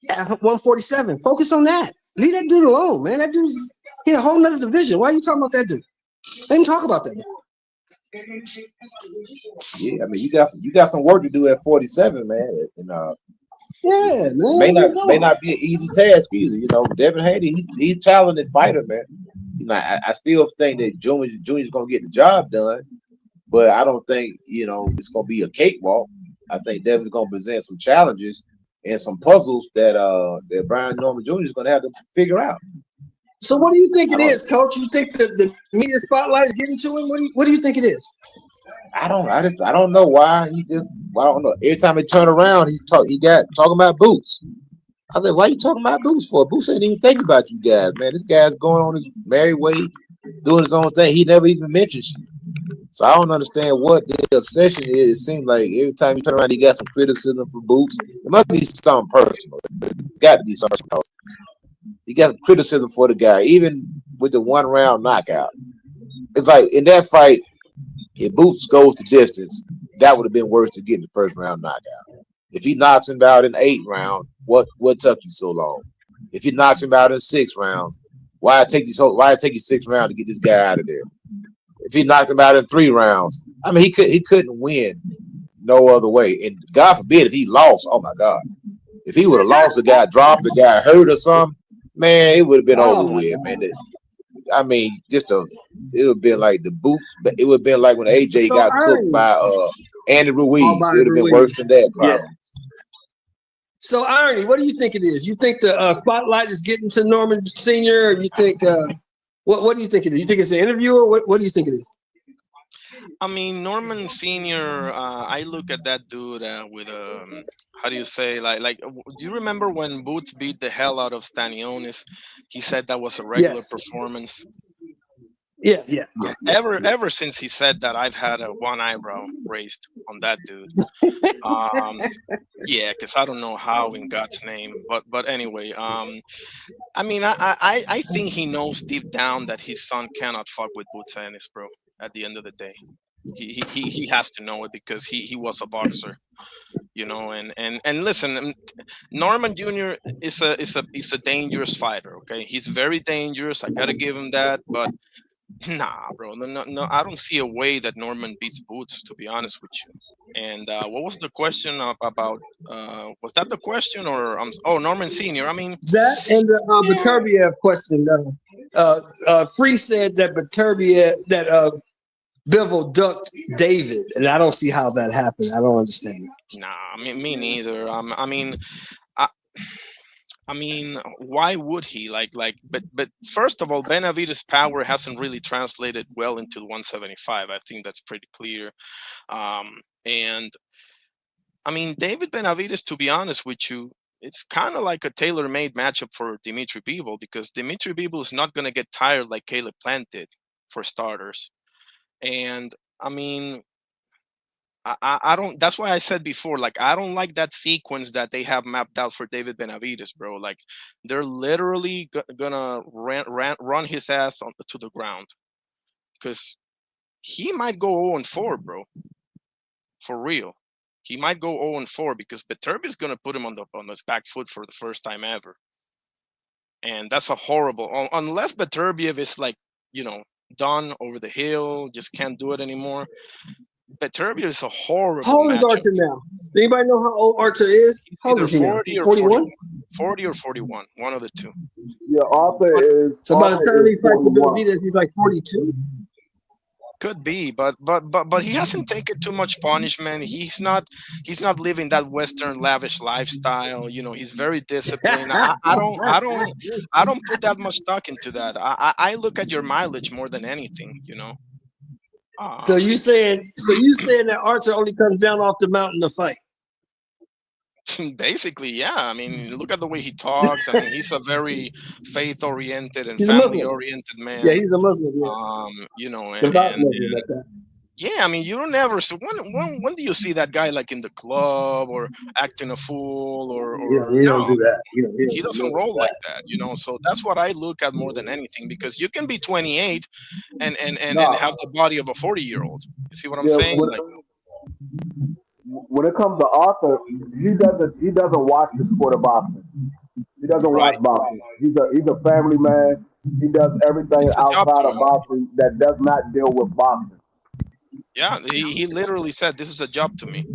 S6: at 147. Focus on that. Leave that dude alone, man. That dude's in a whole nother division. Why are you talking about that dude? Let him talk about that dude.
S7: Yeah, I mean, you got some work to do at 47, man. And
S6: Yeah, man.
S7: it
S6: What are you
S7: may
S6: doing?
S7: not be an easy task either. Devin Haney, he's a talented fighter, man. I still think that Junior's gonna get the job done, but I don't think it's gonna be a cakewalk. I think Devin's gonna present some challenges and some puzzles that Brian Norman Jr. is gonna have to figure out.
S6: So what do you think
S7: I
S6: it
S7: don't
S6: is, coach? You think the media spotlight is getting to him? What do you think it is?
S7: I don't know why I don't know. Every time he turn around, he got talking about Boots. I was like, why you talking about Boots for? Boots ain't even thinking about you guys, man. This guy's going on his merry way, doing his own thing. He never even mentions you. So I don't understand what the obsession is. It seems like every time you turn around, he got some criticism for Boots. It must be something personal. It's got to be something personal. He got some criticism for the guy, even with the 1 round knockout. It's like in that fight, if Boots goes to distance, that would have been worse to get the 1st round knockout. If he knocks him out in the 8th round, what took you so long? If he knocks him out in the 6th round, why take you 6th round to get this guy out of there? If he knocked him out in 3 rounds, I mean he couldn't win No other way. And God forbid if he lost. Oh my God. If he would have lost, the guy dropped, the guy hurt or something, man, it would have been over
S6: Oh my
S7: with,
S6: God.
S7: man. I mean, it would have been like the boots. It would have been like when AJ
S6: So
S7: got cooked
S6: irony.
S7: by Andy
S9: All
S7: Ruiz.
S9: by
S7: It would have been
S9: Ruiz.
S7: worse than that,
S6: Yeah.
S7: probably.
S6: So irony. What do you think it is? You think the spotlight is getting to Norman Senior, or you think what do you think it is? You think it's an interview, or what do you think it is?
S1: I mean, Norman Senior. I look at that dude with how do you say do you remember when Boots beat the hell out of Stanionis? He said that was a regular
S6: Yes.
S1: performance.
S6: Yeah.
S1: Ever since he said that, I've had one eyebrow raised on that dude. Yeah, because I don't know how in God's name, but anyway, I mean, I think he knows deep down that his son cannot fuck with Boots Ennis, bro. At the end of the day, he has to know it because he was a boxer, you know. And listen, Norman Jr. is a dangerous fighter. Okay, he's very dangerous. I gotta give him that, but nah, bro. No, I don't see a way that Norman beats Boots, to be honest with you. And what was the question about? Was that the question, or oh, Norman Senior? I mean,
S6: That and the
S1: yeah,
S6: Beterbiev question. Free said that Bivol ducked David, and I don't see how that happened. I don't understand.
S1: nah, me neither. I, I mean, why would he? But first of all, Benavides' power hasn't really translated well into 175. I think that's pretty clear. And I mean, David Benavides, to be honest with you, it's kind of like a tailor-made matchup for Dimitri Bivol because Dimitri Bivol is not going to get tired like Caleb Plant did, for starters. And I mean, I don't. That's why I said before, like I don't like that sequence that they have mapped out for David Benavides, bro. Like they're literally gonna run his ass to the ground because he might go 0-4, bro. For real, he might go 0-4 because Beterbiev is gonna put him on his back foot for the first time ever, and that's a horrible. Unless Beterbiev is like done over the hill, just can't do it anymore. Beterbiev is a
S6: How
S1: horrible
S6: old is
S1: matchup.
S6: Archer now? Anybody know how old Archer is?
S1: He's
S6: How old
S1: either
S6: is he now?
S1: 40 or
S6: 41.
S1: 41. 40 or 41, one of the two.
S9: Yeah, Arthur
S1: But
S9: is
S6: So by the
S9: Arthur
S6: time
S9: is
S6: he fights the
S9: 41.
S6: Benavides, he's like 42.
S1: could be, but he hasn't taken too much punishment. He's not living that Western lavish lifestyle. He's very disciplined. I don't put that much stock into that. I look at your mileage more than anything.
S6: So
S1: Um,
S6: you saying that Archer only comes down off the mountain to fight?
S1: basically, yeah. I mean, look at the way he talks. I mean, he's a very faith oriented and
S6: He's a
S1: family
S6: Muslim.
S1: oriented
S6: Yeah,
S1: man.
S6: he's a Muslim. Yeah, devout
S1: And
S6: Muslim at that.
S1: yeah, I mean, you don't ever. So when do you see that guy like in the club or acting a fool or
S6: He don't
S1: no?
S6: do that. He
S1: He
S6: don't do
S1: doesn't
S6: none of
S1: roll like
S6: that.
S1: that. So that's what I look at more than anything because you can be 28 and
S9: Nah,
S1: have the body of a 40-year-old. You see what I'm
S9: yeah.
S1: saying? Like,
S9: When it comes to Arthur, he doesn't watch the sport of boxing. He doesn't watch
S1: right?
S9: boxing. He's a family man. He does everything
S1: It's a job
S9: outside
S1: to
S9: of
S1: him.
S9: boxing that does not deal with boxing.
S1: Yeah, he literally said this is a job to me,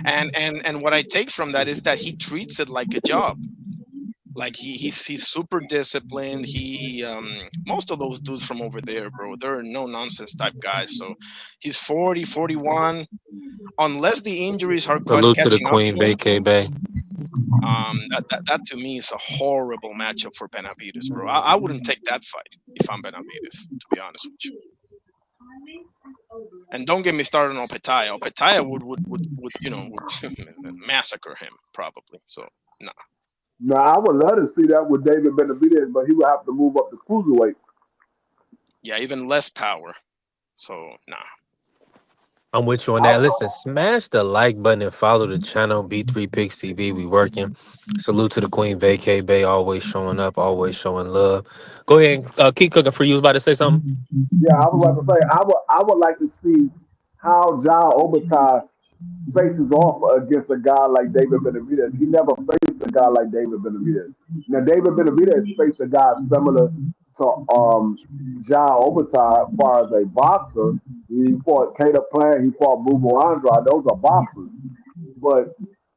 S1: and what I take from that is that he treats it like a job. Like he's super disciplined. Most of those dudes from over there, bro, they're no nonsense type guys. So he's 40, 41. Unless the injuries are
S4: Salute to the
S1: catching up
S4: Queen
S1: to him,
S4: Vacay Bay.
S1: that to me is a horrible matchup for Benavides, bro. I wouldn't take that fight if I'm Benavides, to be honest with you. And don't get me started on Petaya. Petaya would massacre him probably. So nah.
S9: Now, I would love to see that with David Benavidez, but he would have to move up to cruiserweight.
S1: Yeah, even less power. So nah.
S4: I'm with you on that. Listen, smash the like button and follow the channel B3 Picks TV. We working. Salute to the Queen Vacay Bay, always showing up, always showing love. Go ahead and keep cooking for you. Was about to say something?
S9: Yeah, I was about to say I would like to see how John Obertai faces off against a guy like David Benavidez. He never faced a guy like David Benavidez. Now David Benavidez faced a guy similar So John Obertide, as far as a boxer, he fought Caleb Plant, he fought Bubu Andrade. Those are boxers. But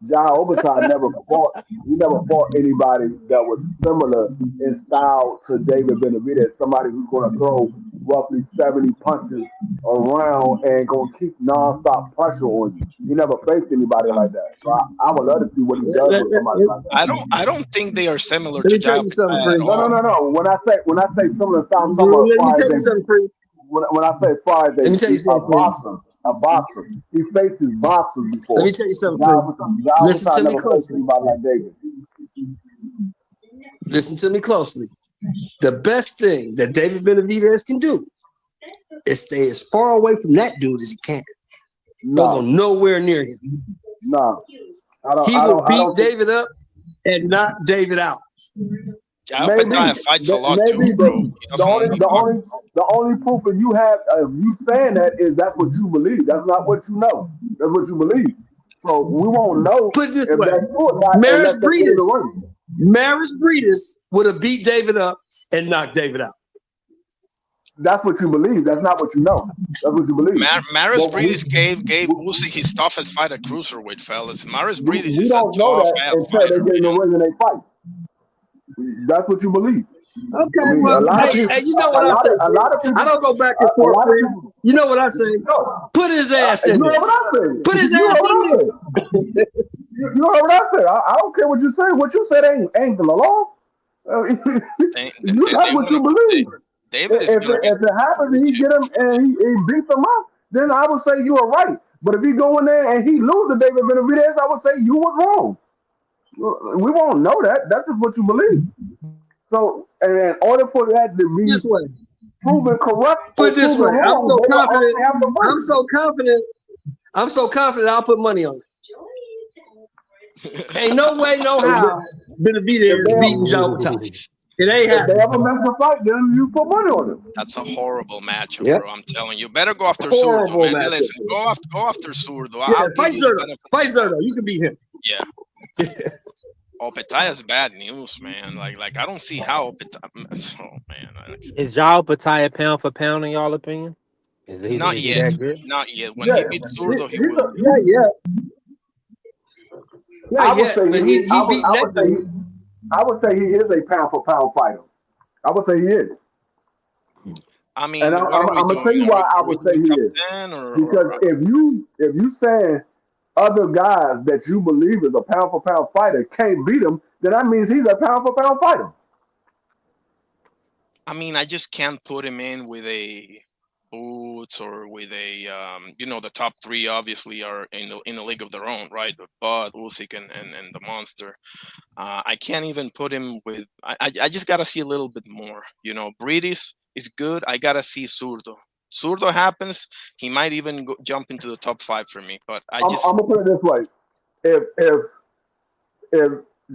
S9: John Obertide never fought. He never fought anybody that was similar in style to David Benavidez. Somebody who's going to throw roughly 70 punches around and going to keep nonstop pressure on you. He never faced anybody like that. So I would love to see what he does
S6: Let,
S9: with
S6: let,
S9: somebody
S6: let,
S9: like that.
S1: I don't think they are similar
S6: let
S1: to
S6: me tell
S1: Jao
S6: you something,
S1: Pitaya at
S6: Free.
S9: No, no,
S1: all.
S9: no, no. When I say similar style, I'm talking about as
S6: Let me
S9: far as
S6: tell you something, Free.
S9: when I say as far as
S6: Let me tell you
S9: a
S6: something, Free.
S9: boxer, a boxer. He faces boxers
S6: Let me
S9: before.
S6: tell you something, Free.
S9: John
S6: Listen to
S9: Obertide
S6: me
S9: never faced
S6: closely.
S9: anybody like David.
S6: Listen to me closely. The best thing that David Benavidez can do is stay as far away from that dude as he can. Don't go
S9: No,
S6: nowhere near him.
S9: no. I don't.
S6: He
S9: I
S6: will
S9: don't. I
S6: beat
S9: don't think.
S6: David up and knock David out.
S1: Jao
S9: Maybe.
S1: Pitaya fights a lot too,
S9: Maybe
S1: bro. He
S9: the
S1: doesn't
S9: only
S1: only
S9: the
S1: box.
S9: only the only proof that you have of you saying that is that's what you believe. That's not what you know. That's what you believe. So we won't know
S6: Put it this
S9: if
S6: way:
S9: that's true or not
S6: Maris
S9: unless they get in the
S6: Breedis,
S9: ring.
S6: Maris Breedis would have beat David up and knocked David out.
S9: That's what you believe. That's not what you know. That's what you believe.
S1: Maris
S9: But
S1: Breedis gave Usyk his toughest fight at cruiserweight, fellas. Maris Breedis
S9: we
S1: is a
S9: don't know
S1: tough
S9: that until
S1: fighter,
S9: they get in the
S1: man.
S9: ring and they fight. That's what you believe. I
S6: Okay,
S9: mean, a
S6: well,
S9: lot of
S6: hey,
S9: people,
S6: you know what I say,
S9: a
S6: Free?
S9: lot of
S6: I
S9: people,
S6: don't go back and
S9: a
S6: forth,
S9: lot of
S6: Free.
S9: people.
S6: You know what I say?
S9: No,
S6: Put his ass
S9: you
S6: in there.
S9: heard what I said.
S6: Put his
S9: You
S6: ass
S9: heard what
S6: in
S9: I
S6: there.
S9: said. You heard what I said. I don't care what you say. What you said ain't the law.
S1: They
S9: That's what
S1: want
S9: you
S1: to.
S9: believe.
S1: David is
S9: If
S1: gonna get
S9: it happens and he
S1: chipped
S9: get him
S1: for
S9: and
S1: sure.
S9: he beats him up, then I would say you are right. But if he go in there and he loses David Benavidez, I would say you was wrong. We won't know that. That's just what you believe. So, and in order for that to
S6: This
S9: be
S6: way.
S9: proven correct
S6: Put
S9: or
S6: it this
S9: proven
S6: way. I'm
S9: wrong,
S6: so
S9: they will
S6: confident.
S9: actually have to
S6: I'm
S9: fight.
S6: so confident. I'm so confident. I'll put money on it. Ain't no way, no
S9: If
S6: how
S9: if
S6: Benavidez beating Joe Pitaya.
S4: Ooh.
S6: It ain't
S9: if they
S6: happening.
S9: ever miss the fight, then you put money on them.
S1: That's a horrible matchup,
S6: Yep.
S1: bro. I'm telling you. Better go after Zurdo,
S6: Horrible
S1: man.
S6: matchup.
S1: Listen, go after Zurdo.
S6: Yeah,
S1: I'll give
S6: fight
S1: you the
S6: Zerto.
S1: benefit of
S6: Fight
S1: the doubt.
S6: Zerto. You can beat him.
S1: Yeah. Oh, Petaya's bad news, man. Like I don't see how Petaya. Oh man,
S4: Is Jao Pitaya pound for pound in y'all opinion?
S1: not
S4: Is he
S1: yet,
S4: that good?
S1: not yet. When
S9: Yeah,
S1: he beats Zurdo, he will be.
S6: Not yet.
S9: I
S6: Not
S9: would
S6: yet.
S9: say
S6: But
S9: I
S6: he
S9: would
S6: beating that dude.
S9: I would say he is a pound for pound fighter. I would say he is,
S1: I
S9: and
S1: mean, what are we
S9: I'm gonna tell
S1: doing?
S9: you
S1: Are we
S9: why I
S1: are we
S9: would say
S1: doing
S9: he
S1: top
S9: is.
S1: 10
S9: Because
S1: or
S9: if you saying other guys that you believe is a pound for pound fighter can't beat him, then that means he's a pound for pound fighter.
S1: I mean, I just can't put him in with a Boots or with a the top three obviously are in a league of their own, right? Bud, Usyk, and the Monster. I can't even put him with. I just gotta see a little bit more. Breedis is good. I gotta see Zurdo. Zurdo happens, he might even jump into the top five for me. But I
S9: I'm
S1: just
S9: gonna put it this way: if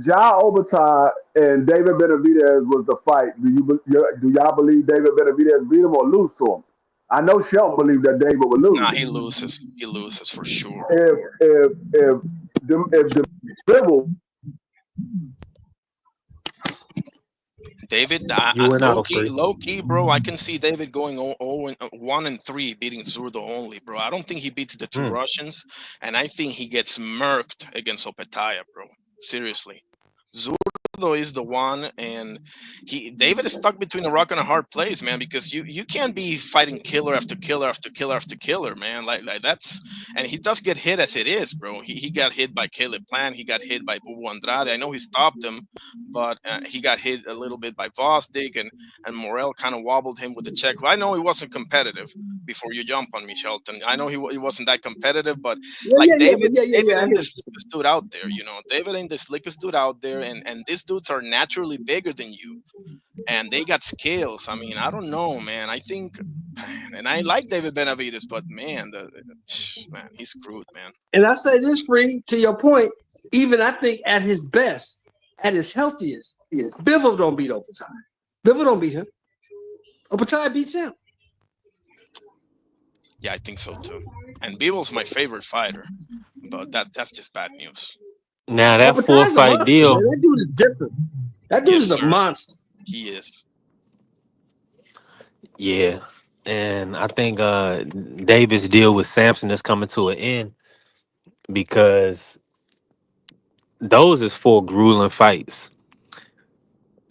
S9: Ja Obertide and David Benavidez was the fight, do y'all believe David Benavidez beat him or lose to him? I know Shelton believed that David would lose.
S1: nah, he loses. He loses for sure.
S9: If the dribble
S1: David,
S4: You went
S1: low
S4: out
S1: key,
S4: free.
S1: low key, bro. I can see David going 1-3, beating Zurdo only, bro. I don't think he beats the two
S4: Mm.
S1: Russians, and I think he gets murked against Opetaya, bro. Seriously, Zurdo is the one, and David is stuck between a rock and a hard place, man. Because you can't be fighting killer after killer after killer after killer, man. Like that's, and he does get hit as it is, bro. He got hit by Caleb Plant, he got hit by Bubu Andrade. I know he stopped him, but he got hit a little bit by Vosdick, and Morel kind of wobbled him with the check. I know he wasn't competitive before you jump on me, Shelton. I know he wasn't that competitive, but like
S6: But
S1: David
S6: I
S1: ain't
S6: hear
S1: the
S6: what you're
S1: slickest dude out there. David ain't the slickest dude out there, and these dudes are naturally bigger than you, and they got skills. I mean, I don't know, man. I think, and I like David Benavides, but man, man, he's screwed, man.
S6: And I say this, Free, to your point, even I think at his best, at his healthiest, Bivol don't beat Opetaya. Bivol don't beat him. Opetaya beats him.
S1: Yeah, I think so too. And Beeble's my favorite fighter, but that's just bad news.
S4: Now that four
S6: Opetaya's a
S4: fight
S6: monster, man.
S4: deal,
S6: That dude is different. That dude
S1: Yes,
S6: is a
S1: sir.
S6: monster.
S1: He is.
S4: Yeah. And I think David's deal with Samson is coming to an end because those is four grueling fights.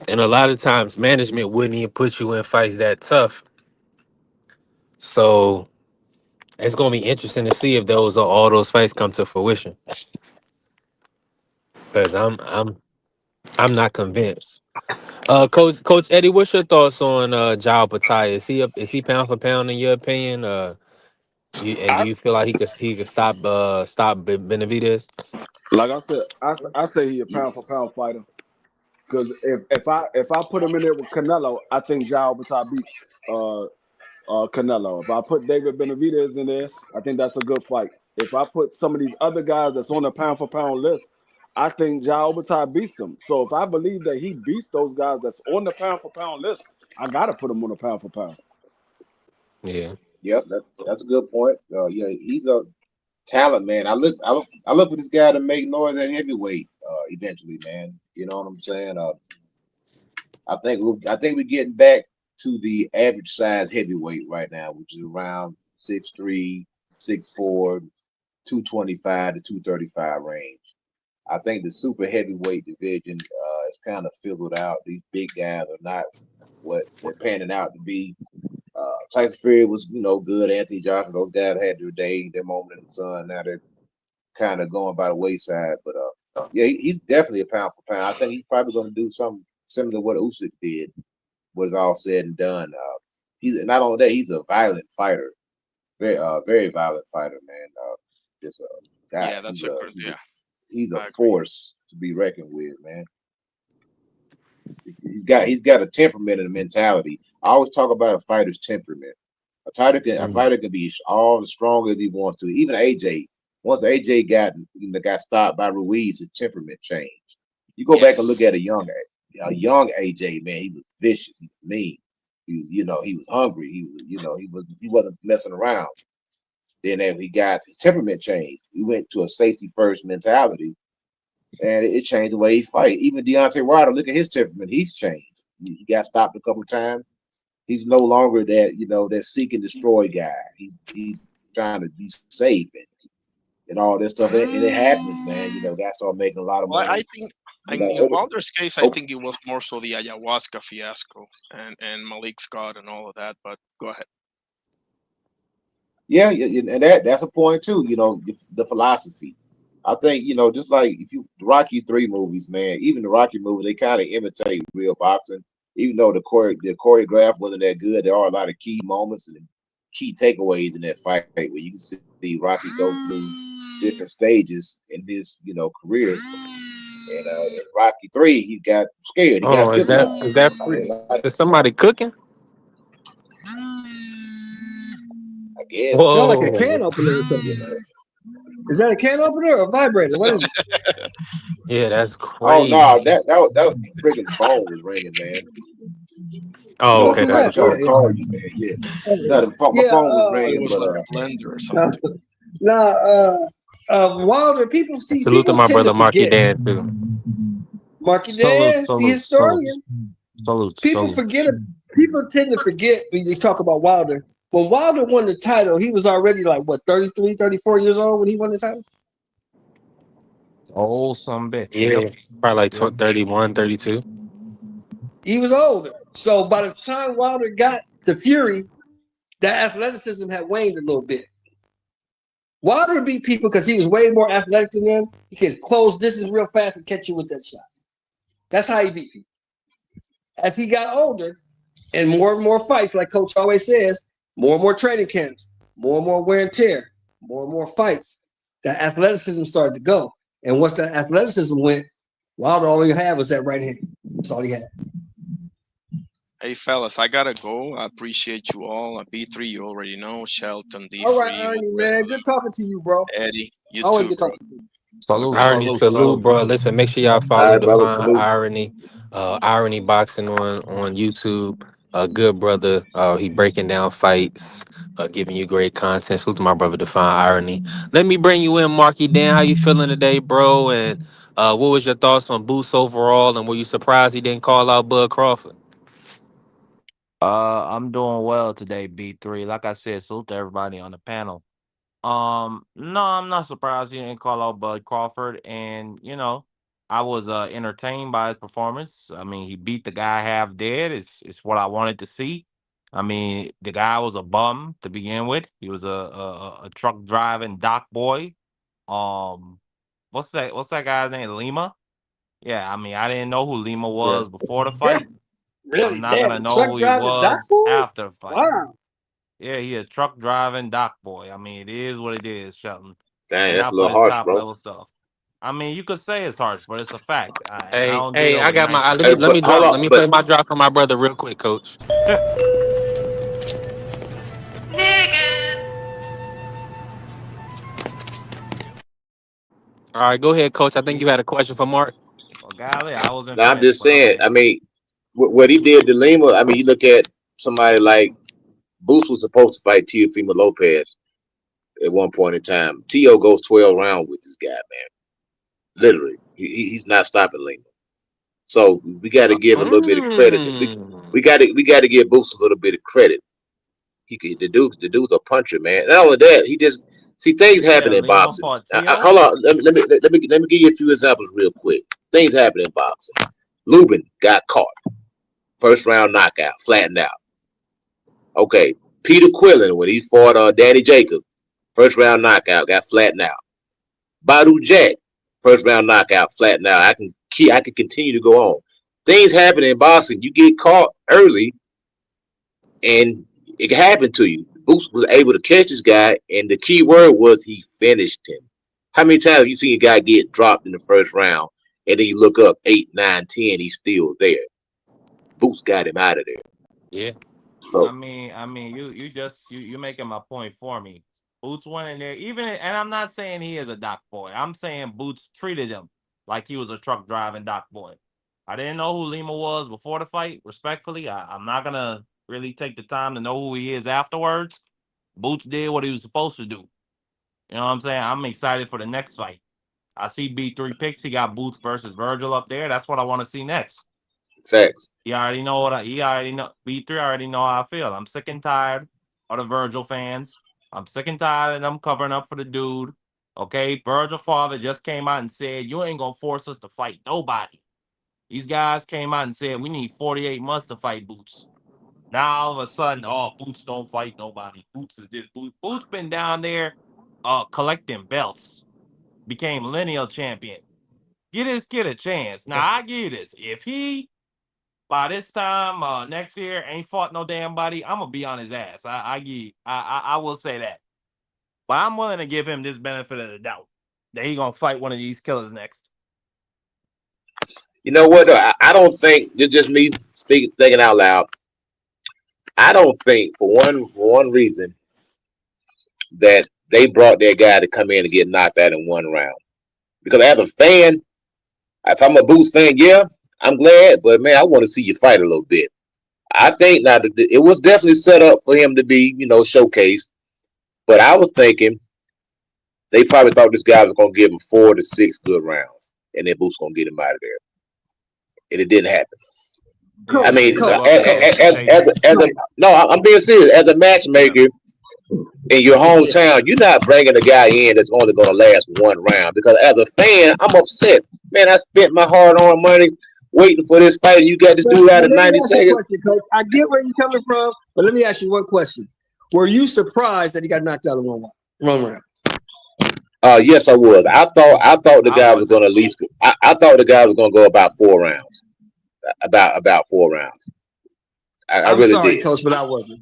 S4: And a lot of times management wouldn't even put you in fights that tough. So it's gonna be interesting to see if those are all those fights come to fruition. Because I'm not convinced. Coach Eddie, what's your thoughts on Jao Patai? Is he pound for pound in your opinion? Do
S9: I
S4: you feel like he could stop Benavidez?
S9: like I said, I say he a pound for pound fighter. Because if I put him in there with Canelo, I think Jao Batai beats uh Canelo. If I put David Benavidez in there, I think that's a good fight. If I put some of these other guys that's on the pound for pound list, I think Jao Batai beats them. So if I believe that he beats those guys that's on the pound for pound list, I gotta put him on the pound for pound.
S4: Yeah.
S7: Yep, that's a good point. Yeah, he's a talent, man. I look for this guy to make noise at heavyweight eventually, man. You know what I'm saying? I think we're getting back to the average size heavyweight right now, which is around 6'3", 6'4", 225 to 235 range. I think the super heavyweight division is kind of fizzled out. These big guys are not what they're panning out to be. Tyson Fury was, good. Anthony Joshua, those guys had their day, their moment in the sun. Now they're kind of going by the wayside. But yeah, he's definitely a pound for pound. I think he's probably going to do something similar to what Usyk did. When it's all said and done, he's not only that, he's a violent fighter, very violent fighter, man. Just a guy.
S1: Yeah, that's a good. Yeah,
S7: He's a
S1: I agree.
S7: force to be reckoned with, man. He's got a temperament and a mentality. I always talk about a fighter's temperament. A fighter can be all as strong as he wants to. Even AJ, once AJ got stopped by Ruiz, his temperament changed. You go back and look
S1: Yes.
S7: at a young AJ, man. He was vicious. He was mean. He was hungry. He wasn't messing around. Then as he got his temperament changed, he went to a safety first mentality, and it changed the way he fight. Even Deontay Wilder, look at his temperament. He's changed. He got stopped a couple times. He's no longer that seek and destroy guy. He's trying to be safe and all this stuff. And it happens, man. Guys start making a lot of
S1: Well, I
S7: money.
S1: think in
S7: Over,
S1: Wilder's case, I
S7: over,
S1: think it was more so the ayahuasca fiasco and Malik Scott and all of that. But go ahead.
S7: yeah, and that's a point too. The philosophy. I think just like if you the Rocky 3 movies, man. Even the Rocky movie, they kind of imitate real boxing. Even though the choreograph wasn't that good, there are a lot of key moments and key takeaways in that fight where you can see Rocky go through different stages in his career. And in Rocky 3, he got scared. He
S4: Hold
S7: got
S4: on, is that
S7: civilized.
S4: is that
S7: I,
S4: free?
S7: I,
S4: Is somebody cooking?
S7: I guess
S6: Sound like a
S4: Whoa.
S6: can opener or
S7: you
S6: something.
S7: know.
S6: Is that a can opener or a vibrator? What is it?
S4: Yeah, that's
S7: Oh no,
S4: crazy.
S7: that freaking phone was ringing, man.
S4: Oh,
S6: Oh,
S4: okay,
S6: from
S7: I
S6: that.
S7: was
S4: gotcha.
S7: trying
S6: Okay.
S7: to call you, man. Yeah,
S6: Okay.
S7: no, my
S6: Yeah.
S7: phone was
S1: Thought it
S7: ringing,
S1: was
S7: but
S1: like a blender or
S6: Uh,
S1: something.
S6: now, Wilder. People
S4: And
S6: see.
S4: salute to
S6: People
S4: my
S6: tend to
S4: brother Marky
S6: forget.
S4: Dan too.
S6: Marky
S4: Salute,
S6: Dan, the
S4: salute, salute,
S6: historian.
S4: salute,
S6: People
S4: salute.
S6: forget. People tend to forget when you talk about Wilder. When Wilder won the title, he was already like what 33, 34 years old when he won the title.
S11: Oh, some bitch.
S4: Yeah,
S11: Yep.
S4: probably like
S11: Yep.
S4: 31, 32.
S6: He was older. So by the time Wilder got to Fury, that athleticism had waned a little bit. Wilder beat people because he was way more athletic than them. He could close distance real fast and catch you with that shot. That's how he beat people. As he got older and more fights, like Coach always says, more and more training camps, more and more wear and tear, more and more fights. That athleticism started to go. And once that athleticism went, Wilder all he had was that right hand. That's all he had.
S1: Hey fellas, I gotta go. I appreciate you all. B3, you already know. Shelton, D
S6: All right,
S1: Free, all
S6: Ernie,
S1: the rest
S6: man.
S1: of
S6: Good
S1: them.
S6: talking to you, bro.
S1: Eddie, you
S6: Always
S1: too,
S6: good
S1: bro.
S6: talking to you.
S11: Salute,
S1: Okay.
S4: Irony
S11: salute,
S4: salute,
S11: salute.
S4: bro. Listen, make sure y'all
S7: all
S4: follow
S7: right, brother.
S4: Define
S7: Salute.
S4: Irony, Irony Boxing on YouTube. A good brother. He breaking down fights, giving you great content. Salute to my brother Define Irony. Let me bring you in, Marky Dan. How you feeling today, bro? And what was your thoughts on Boost overall? And were you surprised he didn't call out Bud Crawford?
S11: I'm doing well today, B3. Like I said, salute to everybody on the panel. No, I'm not surprised he didn't call out Bud Crawford, and I was entertained by his performance. I mean, he beat the guy half dead. It's what I wanted to see. I mean, the guy was a bum to begin with. He was a truck driving dock boy. Um, what's that guy's name? Lima? Yeah, I mean, I didn't know who Lima
S6: Yeah.
S11: was before the
S6: Yeah.
S11: fight. I'm
S6: Really?
S11: not
S6: Damn.
S11: gonna know
S6: Truck
S11: who he
S6: driving dock
S11: was
S6: boy?
S11: after the fight.
S6: Wow.
S11: Yeah, he a truck driving dock boy. I mean, it is what it is, Shelton.
S7: Dang,
S11: And
S7: that's
S11: not
S7: a
S11: for
S7: little
S11: this
S7: harsh,
S11: top
S7: bro.
S11: level stuff. I mean, you could say it's harsh, but it's a fact. And I
S4: Hey,
S11: don't
S4: hey,
S11: deal
S4: I
S11: with
S4: got my.
S11: nice
S4: Let me
S11: guys.
S7: But hold
S4: drop.
S7: on,
S4: Let me
S7: but
S4: play my drop for my brother real quick, Coach. All right, go ahead, Coach. I think you
S11: He,
S4: had a question for Mark.
S11: well, golly, I wasn't
S7: now I'm
S11: finished,
S7: just
S11: but
S7: saying.
S11: okay.
S7: I mean, what he did to Lima. I mean, you look at somebody like Boost was supposed to fight Teofimo Lopez at one point in time. Tio goes 12 rounds with this guy, man. Literally, he's not stopping Lima. So we got to give a little bit of credit.
S4: Mm.
S7: We got to give Boost a little bit of credit. The dude's a puncher, man. Not only that, he just see things
S11: You
S7: happen
S11: said
S7: in
S11: Lima
S7: boxing.
S11: fought Tio?
S7: Hold on, let me give you a few examples real quick. Things happen in boxing. Lubin got caught, first round knockout, flattened out. Okay, Peter Quillen when he fought Danny Jacob, first round knockout, got flattened out. Badu Jack, first round knockout, flattened out. I can continue to go on. Things happen in boxing. You get caught early, and it can happen to you. Boots was able to catch this guy, and the key word was he finished him. How many times have you seen a guy get dropped in the first round, and then you look up 8, 9, 10, he's still there? Boots got him out of there.
S4: Yeah.
S7: So
S11: You making my point for me. Boots went in there, and I'm not saying he is a dock boy. I'm saying Boots treated him like he was a truck driving dock boy. I didn't know who Lima was before the fight. Respectfully, I'm not gonna really take the time to know who he is afterwards. Boots did what he was supposed to do. You know what I'm saying? I'm excited for the next fight. I see B3 picks. He got Boots versus Virgil up there. That's what I want to see next.
S7: facts.
S11: He already know. B3 already know how I feel. I'm sick and tired of the Virgil fans. I'm sick and tired of them covering up for the dude. Okay, Virgil father just came out and said, "You ain't gonna force us to fight nobody." These guys came out and said, "We need 48 months to fight Boots." Now all of a sudden, oh, Boots don't fight nobody. Boots is this. Boots been down there collecting belts. Became lineal champion. Get this kid a chance. Now I give you this. If he by this time next year ain't fought no damn body, I'm gonna be on his ass. I will say that. But I'm willing to give him this benefit of the doubt that he gonna fight one of these killers next.
S7: You know what? I don't think just me speaking, thinking out loud. I don't think for one reason that they brought that guy to come in and get knocked out in one round. Because as a fan, if I'm a Boost fan, yeah, I'm glad. But man, I want to see you fight a little bit. I think now it was definitely set up for him to be, showcased. But I was thinking they probably thought this guy was going to give him 4 to 6 good rounds, and then Boost going to get him out of there, and it didn't happen.
S11: Yeah,
S7: I
S6: Coach,
S11: he
S7: mean,
S11: blew
S6: coach,
S11: up the
S6: coach,
S7: no, I'm being serious. As a matchmaker in your
S6: yeah.
S7: hometown, you're not bringing a guy in that's only going to last one round. Because as a fan, I'm upset. Man, I spent my hard-earned money waiting for this fight, and you got this
S6: But,
S7: dude out
S6: but
S7: of
S6: let me
S7: 90
S6: ask you a
S7: seconds.
S6: question, coach. I get where you're coming from, but let me ask you one question. Were you surprised that he got knocked out in one round?
S7: Yes, I was. I thought the
S11: I
S7: guy was going
S11: wasn't.
S7: to at least. I thought the guy was going to go about 4 rounds. About 4 rounds. I
S6: I'm
S7: really
S6: sorry,
S7: did.
S6: coach, but I wasn't.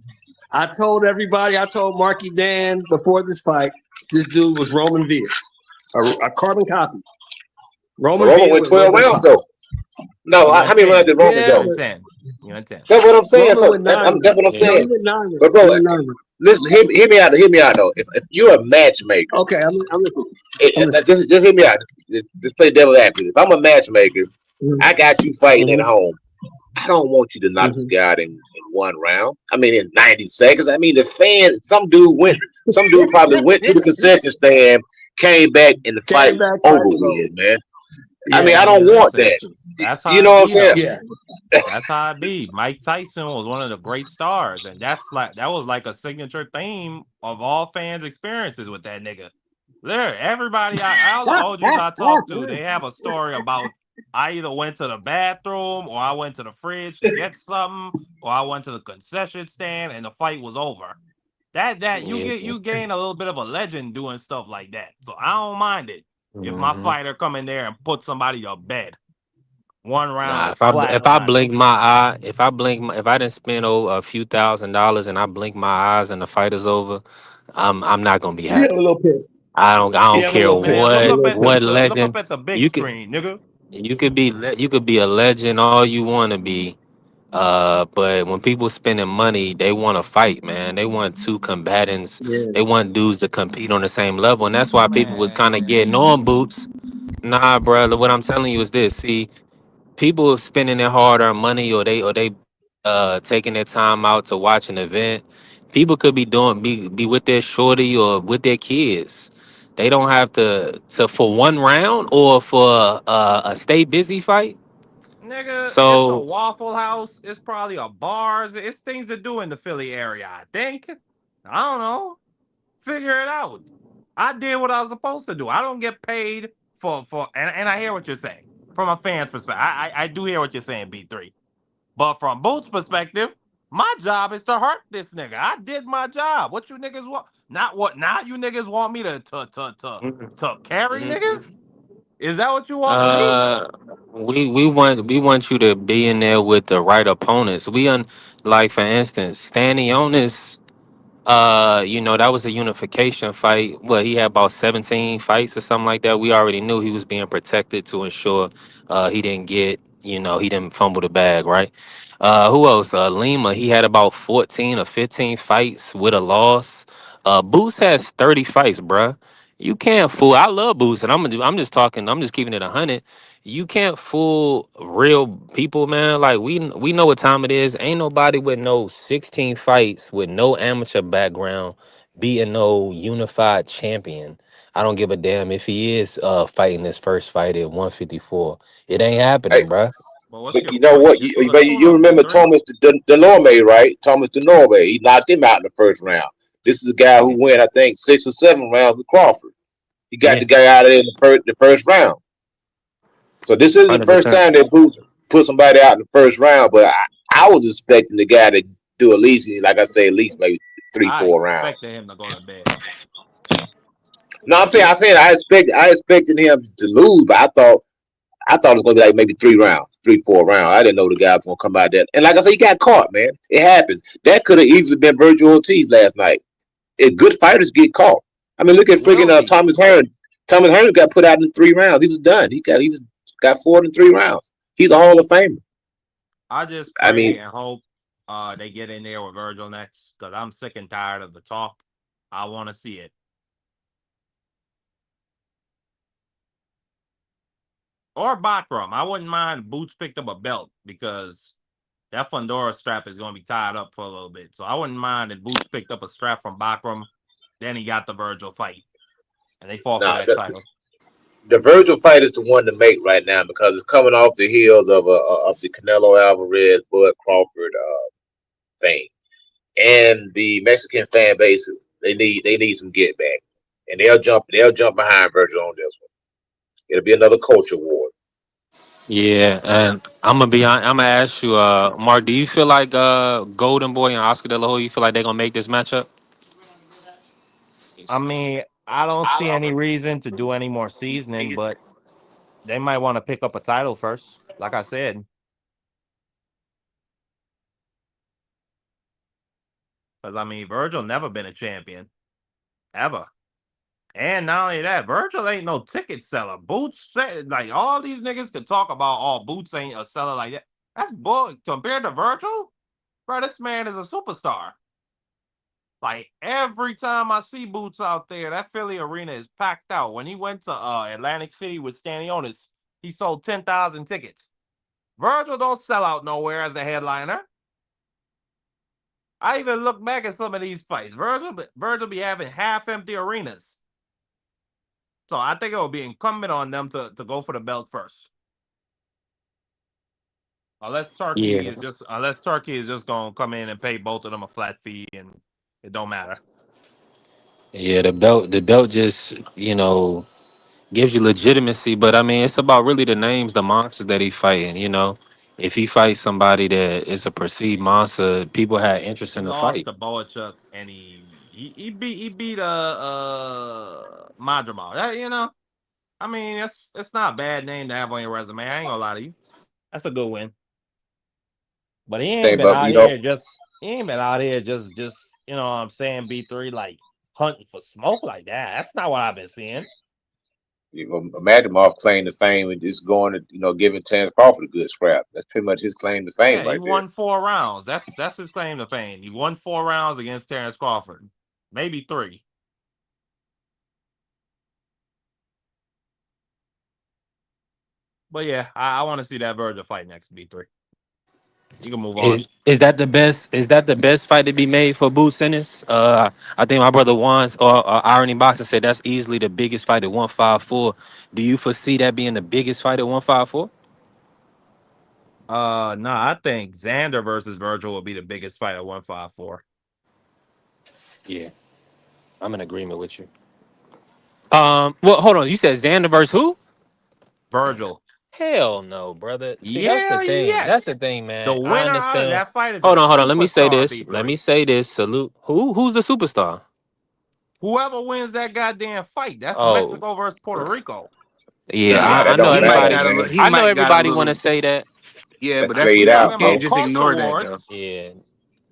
S6: I told everybody, I told Marky Dan before this fight, this dude was Roman Veer, a carbon copy.
S7: But
S6: Roman
S7: Roman
S6: Veer
S7: went
S6: with a little
S7: 12
S6: bit of
S7: rounds
S6: pop.
S7: though. No,
S11: He
S7: how
S11: went
S7: many rounds
S11: 10.
S7: did Roman
S6: Yeah,
S11: He
S7: go?
S11: went
S6: but
S11: 10. He went 10.
S7: That's what I'm saying.
S6: Roman
S7: So
S6: went 9
S7: that's what
S6: rounds.
S7: I'm
S11: Yeah.
S6: No, he
S7: saying.
S6: went 9 rounds.
S7: But
S6: He
S7: bro,
S6: went 9 rounds.
S7: listen, hear me out though. If you're a matchmaker,
S6: Okay, I'm listening. I'm listening.
S7: just hear me out. Just play devil advocate. If I'm a matchmaker, I got you fighting at
S6: Mm-hmm,
S7: home. I don't want you to knock this
S6: mm-hmm.
S7: guy out in one round. I mean, in 90 seconds. I mean, the fan, some dude probably went to the concession stand, came back, and the fight
S6: Came
S7: was
S6: back, fight
S7: over
S6: was over.
S7: with, man. I
S6: Yeah,
S7: mean,
S11: I
S7: I don't
S11: mean,
S7: want
S11: listen,
S7: that.
S11: that's
S7: You
S11: how
S7: know
S11: it
S7: what I'm
S11: be
S7: saying?
S11: though.
S6: yeah,
S11: That's how it be. Mike Tyson was one of the great stars, and that was like a signature theme of all fans' experiences with that nigga. There, everybody, all the OGs I talk to, they have a story about I either went to the bathroom or I went to the fridge to get something, or I went to the concession stand and the fight was over. That
S4: Yeah.
S11: you gain a little bit of a legend doing stuff like that. So I don't mind it if my
S4: Mhm.
S11: fighter come in there and put somebody to bed. One
S4: Nah,
S11: round
S4: if I
S11: flatline them.
S4: blink my eye, if I didn't spend over a few $1,000s and I blink my eyes and the fight is over, I'm not gonna be
S6: yeah. I'm a
S4: happy.
S6: little pissed.
S4: I don't
S6: Yeah, I'm a
S4: care
S6: little
S11: Man,
S6: pissed. I'm a little
S4: what
S6: pissed.
S11: look up
S4: legend
S11: at the big
S4: you could
S11: screen, nigga.
S4: you could be a legend all you want to be. But when people spending money, they want to fight, man. They want two combatants.
S6: Yeah,
S4: They want dudes to compete on the same level, and that's why people was kind of getting
S11: Man,
S4: on Boots. Nah, brother. What I'm telling you is this. See, people spending their hard-earned money, or they taking their time out to watch an event. People could be be with their shorty or with their kids. They don't have to for one round or for a stay busy fight.
S11: nigga, it's a
S4: So
S11: Waffle House. It's probably a bars. It's things to do in the Philly area. I think. I don't know. Figure it out. I did what I was supposed to do. I don't get paid and I hear what you're saying from a fan's perspective. I do hear what you're saying, B3. But from Boots' perspective, my job is to hurt this nigga. I did my job. What you niggas want? Not what now you niggas want me to carry
S4: mhm.
S11: niggas? Is that what you want from me?
S4: Uh, we want you to be in there with the right opponents. Like for instance, Stanny Onis. That was a unification fight. Well, he had about 17 fights or something like that. We already knew he was being protected to ensure he didn't he didn't fumble the bag, right? Who else? Lima, he had about 14 or 15 fights with a loss. Boost has 30 fights, bruh. You can't fool. I love Boost, and I'm just talking. I'm just keeping it 100. You can't fool real people, man. Like we know what time it is. Ain't nobody with no 16 fights with no amateur background beating no unified champion. I don't give a damn if he is fighting his first fight at 154. It ain't
S7: Hey,
S4: happening, bruh.
S11: But what's
S7: but
S11: your
S7: you know
S11: point?
S7: what?
S11: This was a
S7: You
S11: tune-up,
S7: remember
S11: B3.
S7: Thomas Delorme, right? Thomas Delorme. He knocked him out in the first round. This is a guy who went, I think, 6 or 7 rounds with Crawford. He got
S4: Yeah,
S7: the guy out of there in the first round. So this isn't the first
S4: 100%.
S7: time that Boots put somebody out in the first round, but I was expecting the guy to do at least, like I say, at least maybe three,
S11: I
S7: 4 rounds.
S11: expected him to go to bed.
S7: No, I expected him to lose, but I thought it was gonna be like maybe 3 rounds, 3, 4 rounds. I didn't know the guy was gonna come out there. And like I said, he got caught, man. It happens. That could have easily been Virgil Ortiz last night. If good fighters get caught. I mean, look at
S11: It will
S7: freaking
S11: be.
S7: Thomas Hearn. Thomas Hearn got put out in 3 rounds. He was done. Got floored in 3 rounds. He's a Hall of Famer.
S11: I just
S7: I
S11: pray
S7: mean,
S11: and hope they get in there with Virgil next because I'm sick and tired of the talk. I want to see it. Or Bakram. I wouldn't mind Boots picked up a belt because that Fundora strap is going to be tied up for a little bit. So I wouldn't mind if Boots picked up a strap from Bakram. Then he got the Virgil fight and they fought for
S7: nah,
S11: that title.
S7: the Virgil fight is the one to make right now because it's coming off the heels of the Canelo Alvarez Bud Crawford thing, and the Mexican fan base they need some get back, and they'll jump behind Virgil on this one. It'll be another culture war.
S4: Yeah, and I'm gonna ask you, Mark, do you feel like Golden Boy and Oscar De La Hoya, you feel like they're gonna make this matchup?
S11: I mean, I don't see any reason to do any more seasoning, but they might want to pick up a title first. Like I said, because I mean, Virgil never been a champion ever. And not only that, Virgil ain't no ticket seller. Boots, like all these niggas could talk about, oh, Boots ain't a seller like that. That's bull compared to Virgil, bro. This man is a superstar. Like every time I see Boots out there, that Philly arena is packed out. When he went to Atlantic City with Stanionis, he sold 10,000 tickets. Virgil don't sell out nowhere as the headliner. I even look back at some of these fights. Virgil be having half empty arenas. So I think it will be incumbent on them to go for the belt first.
S4: Yeah,
S11: Unless Turkey is just gonna come in and pay both of them a flat fee and it don't matter.
S4: yeah. The belt just gives you legitimacy. But I mean, it's about really the names, the monsters that he's fighting. If he fights somebody that is a perceived monster, people have interest
S11: He
S4: in the
S11: lost
S4: fight.
S11: to Boachuk and he beat Madrimov. I mean it's not a bad name to have on your resume. I ain't gonna lie to you. That's a good win. But
S7: Think about
S11: he ain't been out here just what I'm saying, B3 like hunting for smoke like that. That's not what I've been seeing.
S7: Madrimov claim to fame and just going to giving Terrence Crawford a good scrap. That's pretty much his claim to fame
S11: Yeah, he
S7: right there.
S11: won 4 rounds. That's his claim to fame. He won 4 rounds against Terrence Crawford. Maybe 3. But yeah, I want to see that Virgil fight next, B3. You can move on.
S4: Is that the best? Is that the best fight to be made for Boots Ennis? I think my brother Juan's or Irony Boxer said that's easily the biggest fight at 154. Do you foresee that being the biggest fight at 154?
S11: Nah, I think Xander versus Virgil will be the biggest fight at 154.
S4: Yeah, I'm in agreement with you. Well, hold on. You said Xander versus who?
S11: Virgil.
S4: Hell no, brother. See, that's the
S11: Yeah,
S4: thing. That's
S11: yes.
S4: the thing,
S11: The
S4: man. I
S11: winner out of
S4: understand.
S11: that fight is a
S4: Hold on. Let me say
S11: superstar,
S4: this. Let me
S11: B3.
S4: say this. Salute. Who's the superstar?
S11: Whoever wins that goddamn fight, that's
S4: Oh,
S11: Mexico versus Puerto Rico.
S4: yeah.
S7: Nah,
S4: I
S7: that
S4: know
S7: don't
S8: He might
S7: matter,
S8: got
S4: everybody.
S8: a
S7: man.
S8: he
S4: I know
S8: might got a
S4: everybody want to
S8: little,
S4: say that.
S8: yeah,
S7: That's
S8: but that's
S11: We
S7: played
S8: you
S7: out,
S11: talking
S8: can't
S11: about
S7: folks.
S8: just
S11: culture
S8: ignore that
S11: wars.
S8: though.
S4: Yeah.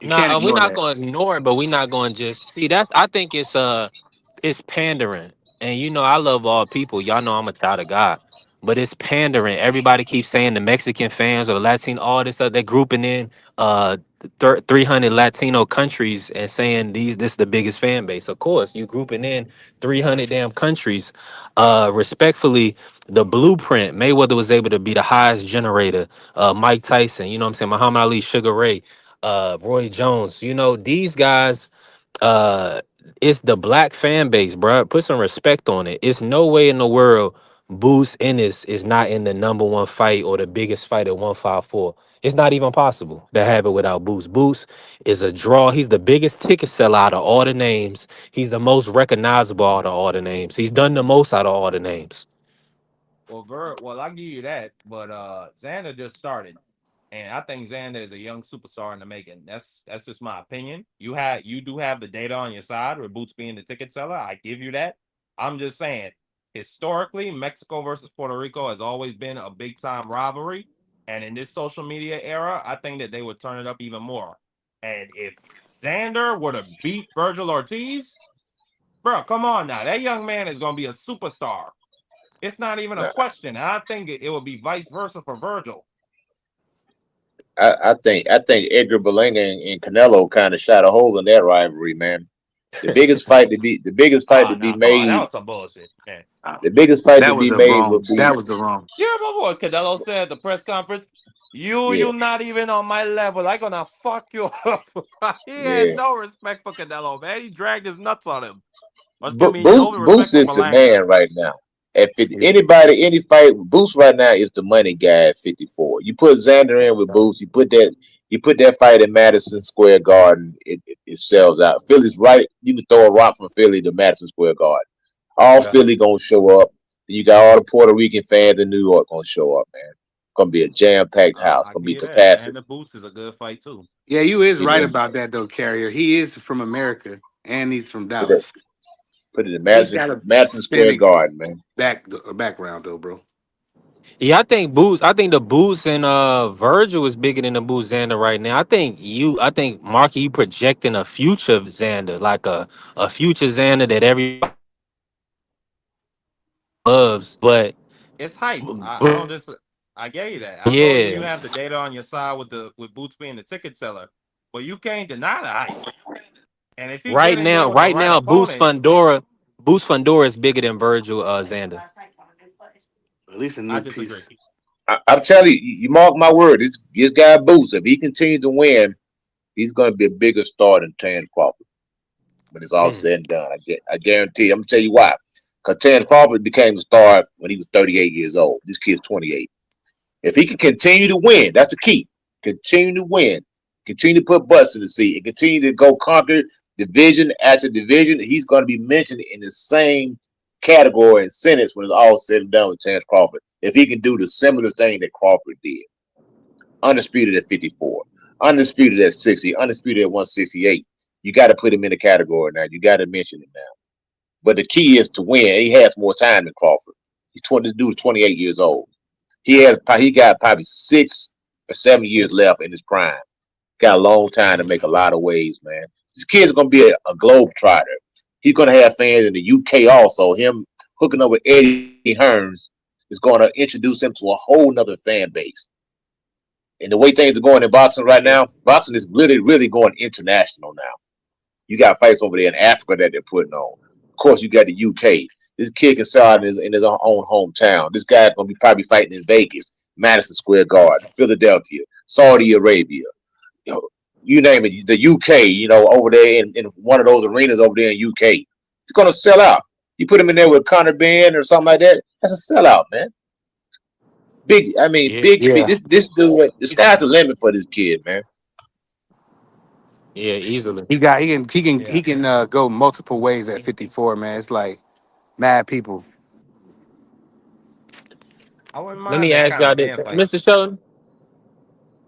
S8: You can't
S4: Nah, we're
S8: ignore
S4: not
S8: that.
S4: going to ignore it, but we're not going to just see. I think it's pandering, and I love all people. Y'all know I'm a child of God, but it's pandering. Everybody keeps saying the Mexican fans or the Latino, all this other, they're grouping in 300 Latino countries and saying this is the biggest fan base. Of course, you grouping in 300 damn countries. Respectfully, the blueprint, Mayweather was able to be the highest generator. Mike Tyson, you know what I'm saying, Muhammad Ali, Sugar Ray, Roy Jones. These guys, uh it's the black fan base, bruh. Put some respect on it. It's no way in the world Boost Ennis is not in the number one fight or the biggest fight at 154. It's not even possible to have it without Boost. Boost is a draw. He's the biggest ticket seller out of all the names. He's the most recognizable out of all the names. He's done the most out of all the names.
S11: Well, I give you that, but Xander just started, and I think Xander is a young superstar in the making. That's just my opinion. You do have the data on your side with Boots being the ticket seller. I give you that. I'm just saying, historically, Mexico versus Puerto Rico has always been a big time rivalry, and in this social media era, I think that they would turn it up even more. And if Xander were to beat Virgil Ortiz, bro, come on now, that young man is gonna be a superstar. It's not even a
S7: Nah,
S11: question. And I think it would be vice versa for Virgil.
S7: I think Edgar Berlanga and Canelo kind of shot a hole in that rivalry, man. The biggest fight to be
S11: Nah, come on. That
S7: made,
S11: was some bullshit, man.
S7: the biggest fight to
S8: That was
S7: be
S8: the
S7: made
S8: wrong.
S7: would be
S8: That was the wrong.
S11: You remember what Canelo said at the press conference?
S7: yeah,
S11: You not even on my level. I gonna fuck you up. He had
S7: yeah.
S11: no respect for Canelo, man. He dragged his nuts on him. Excuse me, no respect
S7: Boost
S11: for
S7: is the
S11: Malanga.
S7: man right now. If it's
S8: Yeah.
S7: anybody, any fight, Boost right now is the money guy at 54. You put Xander in with Boost, you put that fight in Madison Square Garden, it sells out. Philly's right. You can throw a rock from Philly to Madison Square Garden. All
S11: Yeah.
S7: Philly gonna show up. You got all the Puerto Rican fans in New York gonna show up, man. It's gonna be a jam packed house. It's
S11: I
S7: gonna
S11: give
S7: be
S11: you that.
S7: capacity.
S11: Xander Boots is a good fight too.
S8: Yeah, you is
S7: It
S8: right
S7: is.
S8: about that though, Carrier. He is from America and he's from
S7: Put it
S8: Dallas.
S7: put it in
S8: He's
S7: Madison
S8: got a
S7: Madison Square
S8: Hispanic
S7: Garden, man.
S8: background though, bro.
S4: Yeah, I think the Boost and Virgil is bigger than the Boost Xander right now. I think Marky, you projecting a future Xander, like a future Xander that everybody loves.
S11: It's hype. I
S4: But
S11: don't just I gave you that. I told you
S4: yeah,
S11: you have the data on your side with Boots being the ticket seller. But you can't deny the hype. And if you get
S4: right
S11: in there
S4: now,
S11: with the
S4: right
S11: right
S4: now,
S11: opponent,
S4: Boost Fundora is bigger than Virgil Xander.
S8: At least a
S11: I
S8: new
S11: disagree.
S8: piece.
S7: I'm telling you, you mark my word. This guy Boots, if he continues to win, he's going to be a bigger star than Terrence Crawford when it's all
S4: Mm.
S7: said and done. I guarantee. I'm gonna tell you why. Because Terrence Crawford became a star when he was 38 years old. This kid's 28. If he can continue to win, that's the key. Continue to win. Continue to put butts in the seat and continue to go conquer division after division. He's going to be mentioned in the same category and sentence when it's all said and done with Terrence Crawford. If he can do the similar thing that Crawford did. Undisputed at 54. Undisputed at 60. Undisputed at 168. You got to put him in the category now. You got to mention him now. But the key is to win. He has more time than Crawford. This dude's 28 years old. He got probably 6 or 7 years left in his prime. Got a long time to make a lot of waves, man. This kid's gonna be a globe trotter. He's gonna have fans in the UK also. Him hooking up with Eddie Hearns is gonna introduce him to a whole nother fan base. And the way things are going in boxing right now, boxing is really, really going international now. You got fights over there in Africa that they're putting on. Of course, you got the UK. This kid can sell out in his own hometown. This guy's gonna be probably fighting in Vegas, Madison Square Garden, Philadelphia, Saudi Arabia, you name it, the UK, over there in one of those arenas over there in UK. It's gonna sell out. You put him in there with Conor Ben or something like that, that's a sellout, man. Big. This dude, the sky's the limit for this kid, man.
S4: Yeah, easily.
S8: He can go multiple ways at 54, man. It's like mad people.
S11: I wouldn't
S4: Let
S11: mind
S4: me
S11: that
S4: ask
S11: kind of
S4: y'all this,
S11: fan fight.
S4: Mr. Sheldon.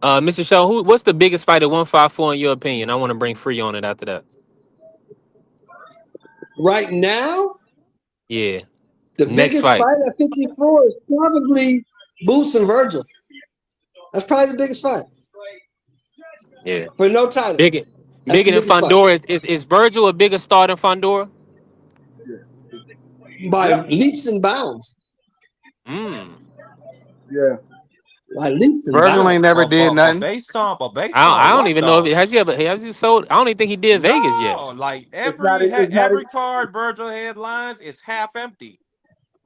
S4: Mr. Sheldon, what's the biggest fight at 154 in your opinion? I want to bring Free on it after that.
S6: Right now,
S4: Yeah.
S6: the
S4: Next
S6: biggest
S4: fight.
S6: fight at 54 is probably Boots and Virgil. That's probably the biggest fight.
S4: Yeah.
S6: For no title.
S4: Bigger
S6: That's the
S4: than
S6: biggest fight.
S4: Fundora. Is Virgil a bigger star than Fundora?
S6: By leaps and bounds.
S9: Yeah.
S6: By leaps and
S8: Virgil
S6: bounds.
S8: ain't never did
S11: But
S8: nothing.
S11: based on
S4: I don't
S11: what
S4: even know if
S11: though?
S4: has he sold. I don't even think he did Vegas yet.
S11: No, like
S9: It's not. It's not.
S11: every card Virgil headlines is half empty.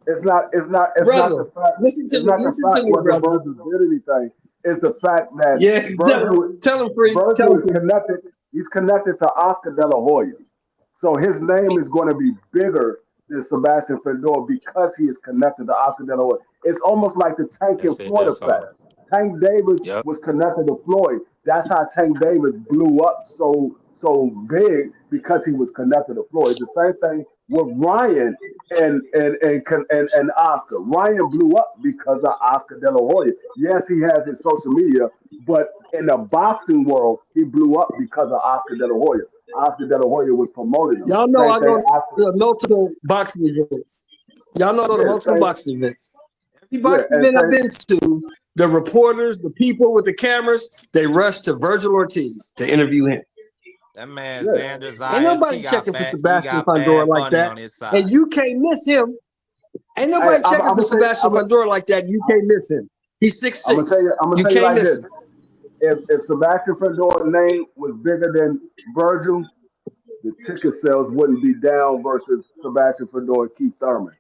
S9: It's not. It's not. It's not
S6: Brother,
S9: the fact.
S6: listen
S9: It's
S6: to me.
S9: not the
S6: Listen to
S9: fact
S6: me,
S9: whether
S6: brother.
S9: Virgil did anything. It's the fact that
S6: Yeah, tell him, Free. Tell
S9: Virgil
S6: him,
S9: is
S6: Free.
S9: connected. He's connected to Oscar De La Hoya, so his name is going to be bigger than Sebastian Fedor because he is connected to Oscar De La Hoya. It's almost like the Tank and
S4: That's it.
S9: Floyd
S4: That's
S9: effect.
S4: all.
S9: Tank Davis
S4: Yep.
S9: was connected to Floyd. That's how Tank Davis blew up so big because he was connected to Floyd. The same thing with Ryan and Oscar. Ryan blew up because of Oscar De La Hoya. Yes, he has his social media, but in the boxing world, he blew up because of Oscar De La Hoya. Oscar De La Hoya was promoting him.
S6: Y'all know
S9: Same
S6: I
S9: thing
S6: go
S9: after.
S6: to multiple boxing events. Y'all know I go to
S9: Yeah,
S6: multiple
S9: same.
S6: boxing events. Every
S9: Yeah,
S6: boxing
S9: and
S6: event I've
S9: same.
S6: been to, the reporters, the people with the cameras, they rush to Virgil Ortiz to interview him.
S11: That man
S9: Yeah,
S11: Xander
S6: Ain't
S11: Zayas,
S6: nobody checking for
S11: he
S6: Sebastian
S11: got
S6: Fundora
S11: bad
S6: like
S11: money
S6: that.
S11: on his
S6: And
S11: side.
S6: you can't miss him. Ain't
S9: Hey,
S6: nobody checking for Sebastian
S9: I'm
S6: Fundora like that. You can't miss him. He's
S9: gonna tell
S6: 6'6".
S9: you. I'm gonna
S6: You
S9: tell you
S6: can't
S9: like
S6: miss
S9: this.
S6: him.
S9: If Sebastian Fedor's name was bigger than Virgil, the ticket sales wouldn't be down versus Sebastian Fedor and Keith Thurman.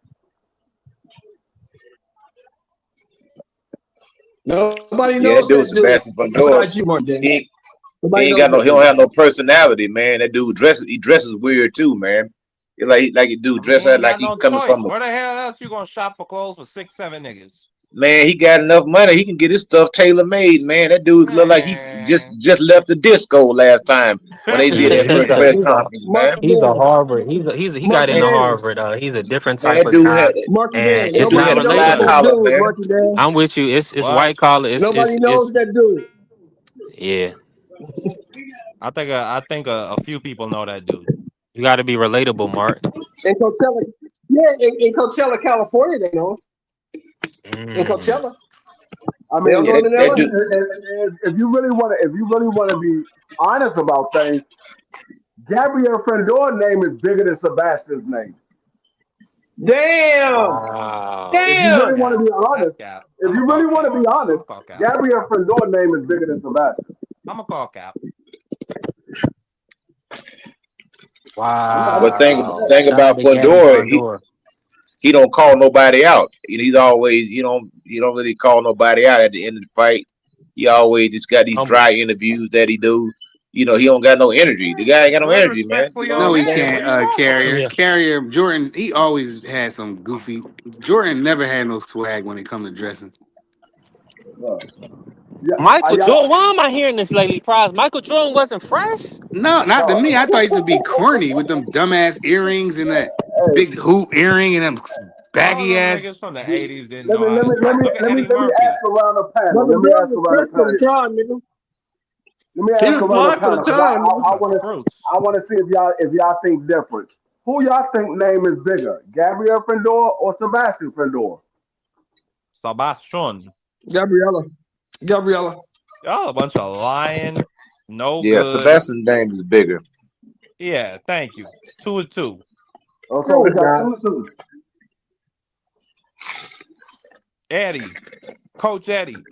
S6: Nobody
S7: Yeah, that
S6: knows
S7: dude
S6: that dude
S7: Sebastian Fundora,
S6: besides you, Mark
S7: he
S6: Daniel.
S7: ain't,
S6: Nobody knows
S7: he
S6: that
S7: don't
S6: dude.
S7: have no personality, man. That dude dresses weird too, man. Like a dude
S11: I mean, he
S7: dress out
S11: ain't
S7: like
S11: got
S7: he
S11: no
S7: coming
S11: choice.
S7: from a
S11: Where the hell else you gonna shop for clothes for 6, 7 niggas?
S7: man. He got enough money. He can get his stuff tailor made, man. That dude look like he
S11: Man,
S7: just left the disco last time when they did
S4: Yeah,
S7: that
S4: he's
S7: first
S4: a
S7: press
S6: Mark
S7: conference, man.
S4: he's a
S6: Daniel.
S4: Harvard. He got
S6: Marky
S4: into
S7: Man,
S6: Dan.
S4: Harvard. He's a different
S7: man,
S4: type
S7: that
S4: of
S7: dude had
S4: guy,
S6: Marky Dan.
S4: and
S7: that
S4: it's
S7: dude
S4: not
S6: Nobody
S7: had a
S6: knows
S7: fly
S4: relatable.
S6: that
S7: collar,
S6: dude,
S7: man.
S6: Marky Dan.
S4: I'm with you. It's
S11: what?
S4: white collar.
S6: Nobody
S4: It's
S6: knows that dude.
S4: yeah.
S11: I think a few people know that dude.
S4: You got to be relatable, Mark.
S6: In Coachella, yeah, in Coachella, California, they know him. In
S4: Mm.
S6: Coachella,
S9: I
S6: they don't
S9: mean,
S6: know him in
S7: That
S6: LA.
S7: dude,
S9: if you really want to be honest about things, Gabriel Fedor's name is bigger than Sebastian's name.
S6: Damn,
S4: Wow.
S9: If you
S11: That's
S9: really
S6: damn.
S9: want to
S11: cap.
S9: be
S11: That's
S9: honest,
S11: cap.
S9: if
S11: I'm gonna
S9: you
S11: call
S9: really want
S11: cap.
S9: to be
S11: I'm
S9: honest,
S11: gonna call cap.
S9: Gabriel Fedor's name is bigger than Sebastian.
S11: I'm gonna call cap.
S9: I'm
S7: but
S9: just saying
S4: Wow.
S9: that.
S7: thing
S4: Shout out
S7: about
S4: to Gabby
S7: Fundora,
S4: Fundora.
S7: he don't call nobody out. He's always he don't really call nobody out at the end of the fight. He always just got these
S4: Humble.
S7: dry interviews that he do. You know, he don't got no energy. The guy ain't got no
S11: Good
S7: energy,
S11: respect
S7: man.
S11: for
S7: You
S11: your
S7: know what
S8: No,
S7: I'm
S8: he
S11: man.
S7: saying?
S11: What
S8: can't.
S11: do you want from him?
S8: Carrier,
S4: Yeah.
S8: Carrier, Jordan. He always had some goofy. Jordan never had no swag when it come to dressing.
S9: Look, yeah,
S4: Michael
S9: y'all,
S4: Jordan. Why am I hearing this lately? Prize. Michael Jordan wasn't fresh.
S8: No, not to
S9: no.
S8: me. I thought he used to be corny with them dumbass earrings and that
S9: Hey,
S8: big hoop earring and them
S11: All
S8: baggy
S11: them
S8: ass.
S11: niggas from the 80s didn't
S9: let
S11: know
S9: me
S11: how
S9: let
S11: to
S9: me let
S11: dress.
S9: me
S11: Look at
S9: let me
S11: Eddie
S9: let me ask
S11: Murphy.
S9: around the panel.
S6: Brother
S9: Let me
S6: Jordan
S9: ask
S6: was
S9: around the
S6: fresh for the
S9: panel.
S6: time, nigga.
S9: Let me
S6: He
S9: ask
S6: was
S9: around the
S6: smart for the
S9: panel because
S6: time, nigga.
S11: Bunch of fruits.
S9: I want to see if y'all think different. Who y'all think name is bigger, Gabriel Fendor or Sebastian Fendor?
S11: Sebastian.
S6: Gabriella. Gabriella.
S11: Y'all a bunch of lying, no
S7: Yeah,
S11: good.
S7: Sebastian name is bigger.
S11: Yeah, thank you. 2-2.
S9: Oh, so
S6: No,
S9: we
S6: it's
S9: got
S6: not.
S9: 2-2.
S11: Eddie, Coach Eddie.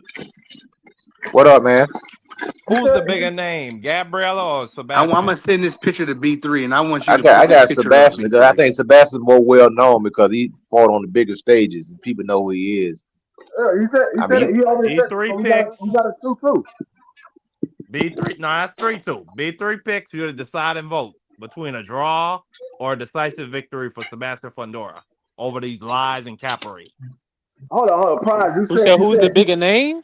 S7: What up, man?
S9: He
S11: Who's the
S9: said
S11: bigger name, Gabriella or
S8: I'm gonna
S11: Sebastian?
S8: send this picture to B3, and I want you
S7: I
S8: to
S7: got
S8: put
S7: I
S8: this
S7: got
S8: picture up,
S7: Sebastian because I
S8: B3.
S7: think Sebastian's more well known because he fought on the bigger stages and people know who he is.
S9: he
S7: I
S9: said
S7: mean,
S9: it. He already said
S11: B3
S9: so.
S11: picks.
S9: We got a 2-2.
S11: B3. No, that's 3-2. B3 picks. You to decide and vote between a draw or a decisive victory for Sebastian Fundora over these lies and capery.
S9: Hold on, Prize.
S4: Who said
S9: You
S4: who's the
S9: said
S4: bigger name?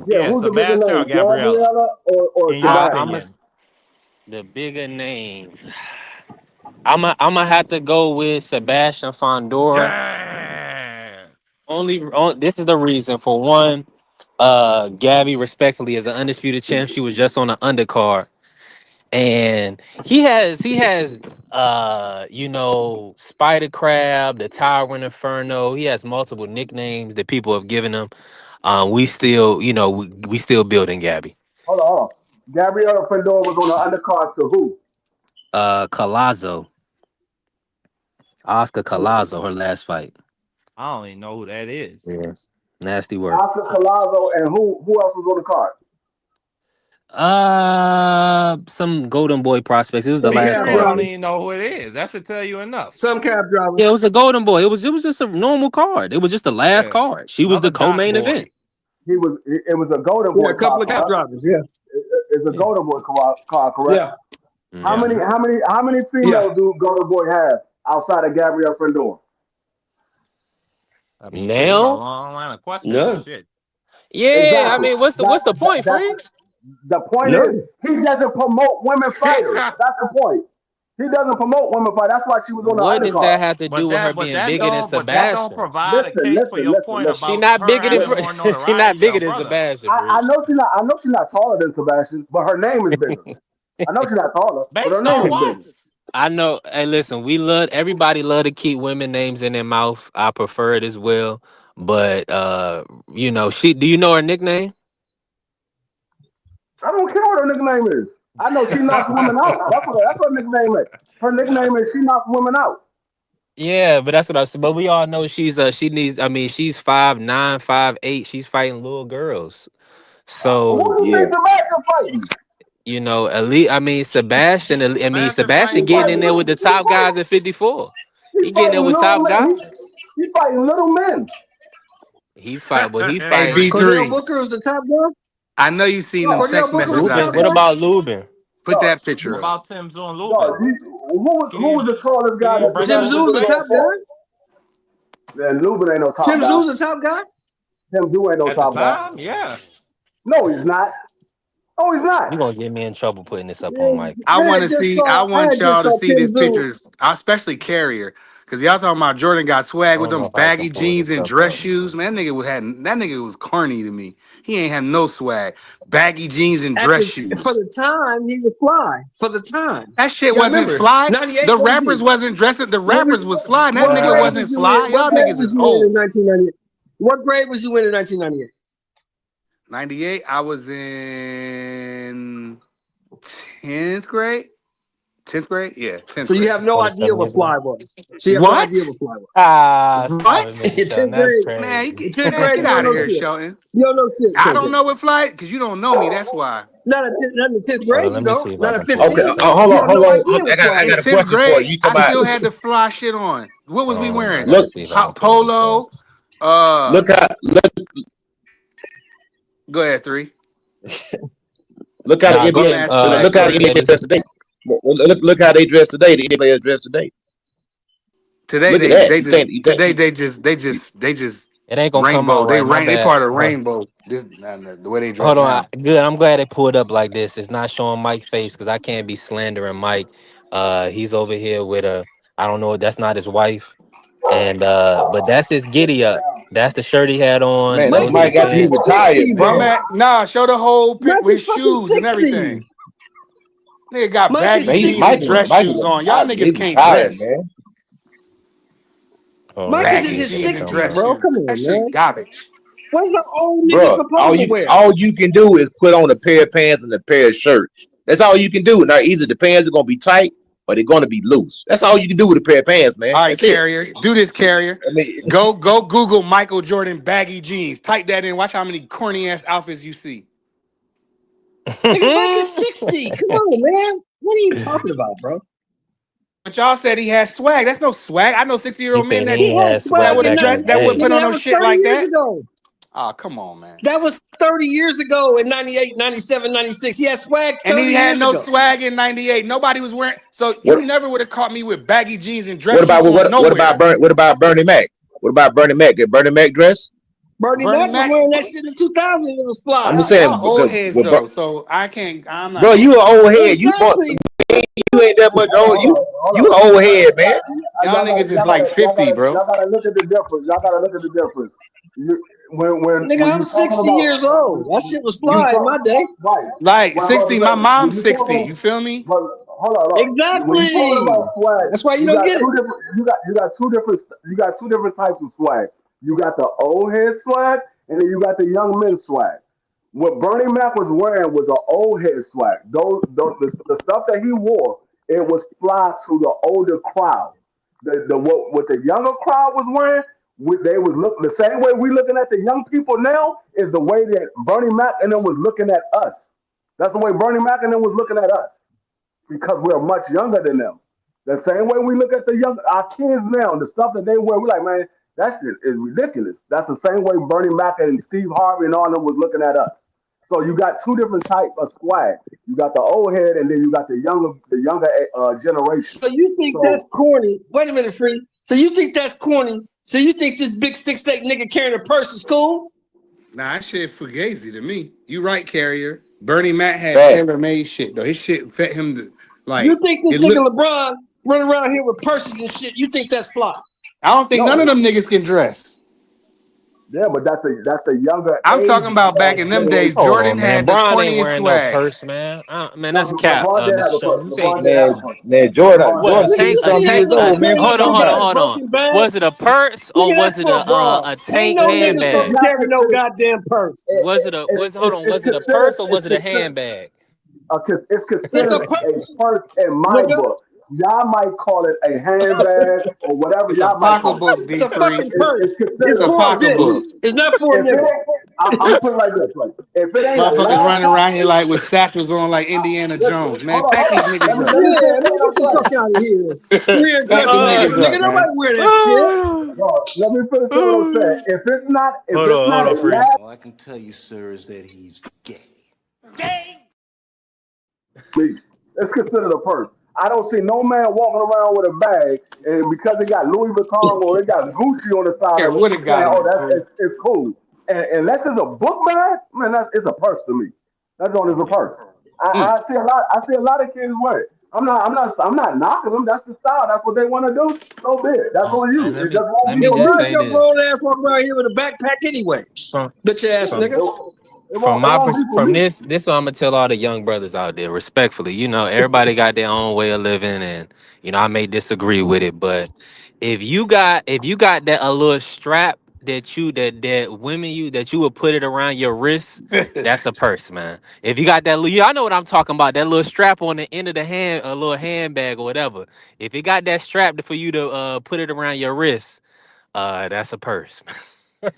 S9: yeah.
S11: Yeah,
S9: Who's the bigger
S11: Sebastian or
S9: name,
S11: Gabriella,
S9: Gabriella or
S11: in your
S4: I'm a
S9: Sebastian?
S11: opinion.
S4: the bigger name. I'm gonna have to go with Sebastian Fondora.
S11: Yeah.
S4: This is the reason. For one, Gabby respectfully is an undisputed champ. She was just on the undercard. And he has Spider Crab, the Towering Inferno. He has multiple nicknames that people have given him. We still, we still building Gabby.
S9: Hold on. Gabriella Fendor was on the undercard to who?
S4: Colazo, Oscar Colazo, her last fight.
S11: I don't even know who that is.
S4: Yes. Nasty work.
S9: Oscar Collazo and who else was on the card?
S4: Some Golden Boy prospects. It was the
S6: Some
S4: last
S6: cab
S11: B3
S4: card.
S11: don't
S6: drivers.
S11: even know who it is. That should tell you enough.
S6: Some cab
S4: Yeah, it
S6: drivers.
S4: was a Golden Boy. It was just a normal card. It was just the last
S11: Yeah.
S4: card. She was
S11: Another
S4: the
S11: Doc
S4: co-main event.
S11: boy.
S9: It was a Golden
S6: Yeah,
S9: Boy
S6: a couple
S9: card,
S6: of cab
S9: correct?
S6: drivers. Yeah.
S9: It's a
S4: Yeah.
S9: Golden Boy card, correct?
S6: Yeah.
S9: How
S11: Yeah.
S9: many
S4: Mhm.
S6: Yeah.
S9: females do Golden Boy have outside of Gabrielle Fendor?
S11: I mean, shit, you got a
S4: Now,
S11: long line of questions and
S6: None.
S11: shit.
S4: yeah, I
S9: Exactly.
S4: mean, what's the point,
S9: That's
S4: Free?
S9: the point is
S6: None.
S9: he doesn't promote women fighters. That's the point. He doesn't promote women fighters. That's why she was on the
S4: What does that
S9: undercard.
S4: have to do
S11: but
S4: with her
S11: that but
S4: being
S11: that
S4: bigger than
S11: don't but that don't
S4: Sebastian?
S11: provide a
S9: Listen,
S11: case for
S9: listen,
S11: your
S9: listen,
S11: point
S9: listen.
S4: She
S11: about
S4: not
S11: her
S4: bigger than
S11: having more
S4: she not
S11: notoriety than
S4: bigger
S11: her
S4: than
S11: brother.
S4: Sebastian, Free.
S9: I know she's not taller than Sebastian, but her name is bigger. I know she's not taller, but her
S11: Based
S9: name
S11: on
S9: is
S11: what?
S9: bigger.
S4: I know. Hey, listen, everybody love to keep women names in their mouth. I prefer it as well. But she do you know her nickname?
S9: I don't care what her nickname is. I know she knocks women out. That's what her nickname is. Her nickname is she knocks women out.
S4: Yeah, but that's what I said. But we all know she needs. I mean, she's 5'9", 5'8". She's fighting little girls.
S9: Who
S4: So
S9: do you
S7: yeah.
S9: think Sebastian fighting?
S4: at least I mean Sebastian. I mean
S11: Sebastian
S9: He
S4: Sebastian
S11: fighting
S4: getting in
S9: fighting
S4: there
S11: kids.
S4: with
S9: little.
S4: the top guys at 54. He
S9: He
S4: getting there
S9: fighting
S4: with
S9: little
S4: top
S9: men.
S4: guys.
S9: He fighting little men.
S4: He fight. Well, he
S8: Hey,
S4: fighting.
S6: Cordell
S8: B3.
S6: Booker is the top guy.
S8: I know you seen them
S9: No,
S6: Cordell
S8: text
S6: Booker was
S8: messages
S6: the
S8: I
S4: Lubin.
S6: top
S4: What
S8: sent
S6: guy.
S8: you.
S4: about Lubin?
S8: Put
S9: no,
S8: that
S11: What
S8: picture up.
S11: about Tim Zoo and
S9: no.
S11: Lubin? He
S9: Who was
S11: didn't
S9: the tallest
S11: he
S9: guy
S11: didn't
S9: that
S11: break
S6: Tim
S11: out
S9: Sebastian
S11: his
S6: Zoo's the
S9: Fedor
S6: top
S11: fist
S9: fought?
S6: guy.
S9: Then Lubin ain't no top
S6: Tim
S9: guy.
S6: Zoo's the top guy.
S9: Tim Du ain't no
S11: at the
S9: top guy.
S11: time? Yeah.
S9: No, he's not. No, he's not.
S4: You gonna get me in trouble putting this up on
S6: Yeah,
S4: Mike?
S8: I want to
S6: just
S8: see. I
S6: saw. I
S8: want
S6: had just
S8: y'all to
S6: saw
S8: see
S6: Tim
S8: this
S6: Zoo.
S8: picture, especially Carrier, because y'all talking about Jordan got
S4: I
S8: swag with
S4: don't know
S8: them
S4: if I can
S8: baggy
S4: pull
S8: jeans
S4: this
S8: and
S4: up
S8: dress
S4: though.
S8: shoes. Man, that nigga was corny to me. He ain't had no swag. Baggy jeans and
S6: At
S8: dress
S6: for
S8: shoes.
S6: the time, he was fly. For the time,
S8: That shit
S6: y'all
S8: wasn't
S6: remember
S8: fly.
S6: 98?
S8: The
S6: What was
S8: rappers
S6: he?
S8: wasn't dressing. The
S6: What was
S8: rappers was fly. And that
S6: what
S8: nigga
S6: grade was
S8: wasn't
S6: you in?
S8: fly.
S6: What
S8: Y'all
S6: grade
S8: niggas
S6: was
S8: is
S6: you in
S8: old.
S6: 1998? What grade was you in 1998?
S8: 98. I was in 10th grade. 10th grade. Yeah, 10th
S6: So you
S8: grade.
S6: have no idea
S4: 27
S6: what
S4: years ago.
S6: fly was. So you have no idea
S8: What?
S6: what fly was.
S4: Stop it,
S8: What?
S4: Mr.
S6: In
S4: Sean.
S6: 10th
S4: That's
S6: grade,
S8: Man,
S4: crazy.
S6: in 10th
S8: man,
S6: grade,
S8: get
S6: you don't
S8: out of
S6: know
S8: here,
S6: shit.
S8: Shelton.
S6: You don't know shit,
S8: I don't
S6: Chosen.
S8: know what flight because you don't know me. That's why.
S6: Not in 10th
S4: Hold
S6: grade,
S4: on,
S6: you
S4: let me
S6: don't.
S4: see if I
S6: Not at
S4: can pull
S7: Okay.
S4: this
S6: 15.
S4: up.
S7: Hold
S6: You
S7: on.
S6: have
S7: Hold
S6: no
S7: on.
S6: idea what fly
S7: I
S8: In
S7: got a
S6: is.
S8: 10th
S7: question for
S8: grade,
S7: you. You
S8: I
S7: talking about?
S8: still had the fly shit on. What was we
S4: I
S8: wearing?
S4: gotta
S7: Look.
S4: see if I can
S8: Hot
S4: pull this up.
S8: polo. Uh,
S7: Look how. Look.
S8: go ahead, 3.
S7: Look how the
S4: Nah, go
S7: NBA.
S4: ahead,
S8: Dumbass swag
S7: Look how the
S8: parade.
S7: NBA
S4: Eddie.
S7: dressed today. Look how they dressed today. The NBA dressed today.
S8: Today
S7: Look at
S8: they
S7: that.
S8: they
S7: You
S8: just
S7: can't. You can't.
S8: today they just
S4: It ain't gonna come out
S8: rainbow.
S4: right. My
S8: They
S4: bad.
S8: part of rainbow. This the way they dress
S4: Hold on.
S8: now.
S4: Good. I'm glad they pulled up like this. It's not showing Mike's face because I can't be slandering Mike. He's over here with a. I don't know. That's not his wife. And but that's his giddy up. That's the shirt he had on.
S7: Man, that's
S6: Mike
S4: Those are
S6: is
S4: the
S7: Mike after he
S6: fucking
S4: pants.
S7: retired,
S6: 60,
S8: Bum
S7: man.
S6: bro.
S8: at nah. Show the whole pic
S6: Mike
S8: with
S6: is fucking
S8: shoes and
S6: 60.
S8: everything. Nigga got
S6: Mike
S8: baggy
S7: Man,
S6: is
S7: he
S8: jeans and
S6: sixty.
S8: dress shoes on. Y'all
S7: He
S8: niggas can't
S7: retired,
S8: dress.
S7: man.
S4: Hold on, let
S6: Mike
S4: me
S6: is in
S4: see
S8: Baggy
S4: if
S6: his
S4: it'll
S8: jeans and
S4: come
S6: 60s,
S8: dress
S4: up.
S6: bro.
S8: shoes.
S6: Come on,
S8: That shit
S6: man.
S8: garbage.
S6: What is an old nigga
S7: Bro,
S6: supposed to wear?
S7: all you can do is put on a pair of pants and a pair of shirts. That's all you can do. Now, either the pants are gonna be tight or they're gonna be loose. That's all you can do with a pair of pants, man.
S8: All right,
S7: That's it.
S8: carrier. Do this, carrier.
S7: I mean,
S8: Go Google Michael Jordan baggy jeans. Type that in. Watch how many corny ass outfits you see.
S6: Nigga, Mike is 60. Come on, man. What are you talking about, bro?
S8: But y'all said he had swag. That's no swag. I know 60-year-old
S4: He
S8: men
S4: said he
S8: that
S6: He
S4: ain't
S6: had
S4: had
S8: that
S4: swag
S6: swag
S8: would
S6: in
S8: have
S4: back in the
S8: dressed that
S6: 98.
S8: would
S4: day.
S8: put
S6: Nigga,
S8: on
S6: that
S8: no
S6: was
S8: shit
S6: 30
S8: like
S6: years
S8: that.
S6: ago.
S8: Oh, come on, man.
S6: That was 30 years ago in 98, 97, 96. He had swag
S8: And he
S6: 30
S8: had
S6: years
S8: no
S6: ago.
S8: swag in 98. Nobody was wearing so
S7: what
S8: you never would have caught me with baggy jeans and
S7: what
S8: dress
S7: about
S8: shoes on nowhere.
S7: What about Bernie Mac? What about Bernie Mac? Get Bernie Mac dress?
S6: Bernie
S8: Bernie
S6: Mac was
S8: Mac,
S6: wearing that shit in 2000. It was
S7: I'm
S6: fly.
S7: just
S8: y'all
S7: saying
S8: old
S7: because
S8: heads though, so I'm not
S7: bro,
S8: gonna.
S7: you an old head.
S6: Exactly.
S7: You ain't that much old.
S9: Hold
S7: You
S9: on.
S7: an old head, man.
S8: Y'all niggas is like 50, bro.
S9: Y'all gotta look at the difference. Y'all gotta look at the difference. You,
S6: Nigga,
S9: when
S6: I'm
S9: you talking
S6: 60
S9: about
S6: years old. That shit was
S9: when you
S6: fly in my
S9: talk
S6: day.
S9: right,
S8: Like
S9: what I'm about to
S8: 60, my
S9: say, when
S8: mom's
S9: you
S8: 60.
S9: talking,
S8: You feel me?
S9: but hold on, when you talking
S6: Exactly.
S9: about swag,
S6: That's why you
S9: you
S6: don't
S9: got
S6: get it.
S9: two different. You got two different types of swag. You got the old head swag, and then you got the young men swag. What Bernie Mac was wearing was an old head swag. The stuff that he wore, it was fly to the older crowd. What the younger crowd was wearing, they was look the same way we looking at the young people now is the way that Bernie Mac and them was looking at us. That's the way Bernie Mac and them was looking at us because we're much younger than them. The same way we look at our kids now, the stuff that they wear, we like, man, that shit is ridiculous. That's the same way Bernie Mac and Steve Harvey and all them was looking at us. So you got two different types of swag. You got the old head, and then you got the younger generation.
S6: So you think that's
S9: So
S6: corny? Wait a minute, free. So you think that's corny? So you think this big 6'8" nigga carrying a purse is cool?
S8: Nah, that shit fugazi to me. You right, carrier. Bernie Mac had
S7: Fact.
S8: tailor-made shit though. His shit fit him to
S6: You
S8: like
S6: think this
S8: it look.
S6: nigga LeBron running around here with purses and shit? You think that's fly?
S8: I don't think none of
S9: no,
S8: them niggas can dress.
S9: yeah, but that's a younger
S8: I'm
S9: age
S8: talking about back in them days.
S9: generation.
S4: Hold
S8: Jordan
S4: on, man.
S8: had the
S4: Bron ain't
S8: corniest
S4: wearing no
S8: swag.
S4: purse, man. Man,
S9: No,
S4: that's cap.
S9: LeBron did have
S4: Mr.
S9: a
S4: Show.
S9: purse.
S4: You say
S9: LeBron did have a
S7: Man,
S9: purse.
S7: man, Jordan,
S9: LeBron did
S4: what?
S9: have
S7: Jordan
S4: A
S9: a
S6: Nigga,
S9: purse.
S6: you
S4: tank?
S7: 60
S4: A
S6: seen
S7: something
S6: that
S4: tank?
S7: years
S6: nigga
S7: old, man. What
S6: carrying
S7: you
S6: that
S4: Hold
S7: talking
S4: on,
S6: goddamn
S7: about?
S4: hold on.
S6: Birkin bag?
S4: Was it a purse or
S6: Nigga,
S4: was
S6: that's
S4: it
S6: for a bra.
S4: a
S6: Ain't
S4: tank
S6: no nigga supposed
S4: handbag?
S6: to
S9: Not
S6: carry no
S9: considered.
S6: goddamn purse.
S4: Hold on, was it a purse or was it a handbag?
S9: It's
S6: It's a
S9: considered a
S6: purse,
S9: purse in my
S6: nigga.
S9: book. Y'all might call it a handbag or whatever
S8: It's a
S9: y'all might call it.
S8: pocketbook,
S6: It's
S8: D
S6: a
S8: free.
S6: fucking purse.
S9: It's
S6: It's
S8: It's
S9: considered
S8: a
S9: a
S6: for a
S9: purse to
S8: pocketbook.
S9: me.
S6: bitch. It's not for a
S9: If it
S6: nigga.
S9: ain't, I'm gonna put it like this: like if it ain't a
S8: Motherfuckers running
S9: laptop,
S8: around here like with satchels on like Indiana
S9: listen,
S8: Jones. Man,
S9: hold
S8: pack these
S9: on. Let
S8: niggas
S9: me
S8: up.
S9: let me
S6: Yeah,
S9: finish
S6: man,
S9: what
S6: get
S9: I'm
S6: the fuck
S9: saying.
S6: out of here. Weird
S8: Pack
S6: dressing
S8: these
S6: ass
S8: niggas up,
S6: nigga.
S8: man.
S6: Nobody wear that shit.
S9: No, let me finish what I'm saying. If
S4: Hold
S9: it's
S4: on, hold
S9: not
S4: on,
S9: a
S4: free.
S9: laptop,
S12: All I can tell you, sir, is that he's gay.
S9: it's considered a purse. I don't see no man walking around with a bag and because it got Louis Vuitton or it got Gucci on the side
S8: Care
S9: of it,
S8: what it
S9: saying,
S8: got
S9: "Oh,
S8: on, fool.
S9: it's cool." And unless it's a book bag, man, it's a purse to me. That's on is a
S4: Yeah.
S9: purse.
S8: Mm.
S9: I see a lot. I see a lot of kids wear it. I'm not knocking them. That's the style. That's what they want to do. So be it. That's on
S4: And
S9: you.
S4: let
S9: It
S4: me
S9: just won't
S4: let
S9: be
S4: me
S6: Then
S9: for
S6: why
S4: just
S9: me.
S6: is
S4: say
S6: your
S4: this.
S6: grown ass walking around here with a backpack anyway?
S4: From
S6: Bitch ass
S4: from
S6: nigga.
S9: It
S4: from my
S9: won't be for
S4: from
S9: me.
S4: this what I'm gonna tell all the young brothers out there respectfully. You know, everybody got their own way of living, and you know I may disagree with it, but if you got that a little strap that women you that you would put it around your wrist, that's a purse, man. If you got that little, I know what I'm talking about, that little strap on the end of the hand, a little handbag or whatever. If it got that strap for you to put it around your wrist, that's a purse.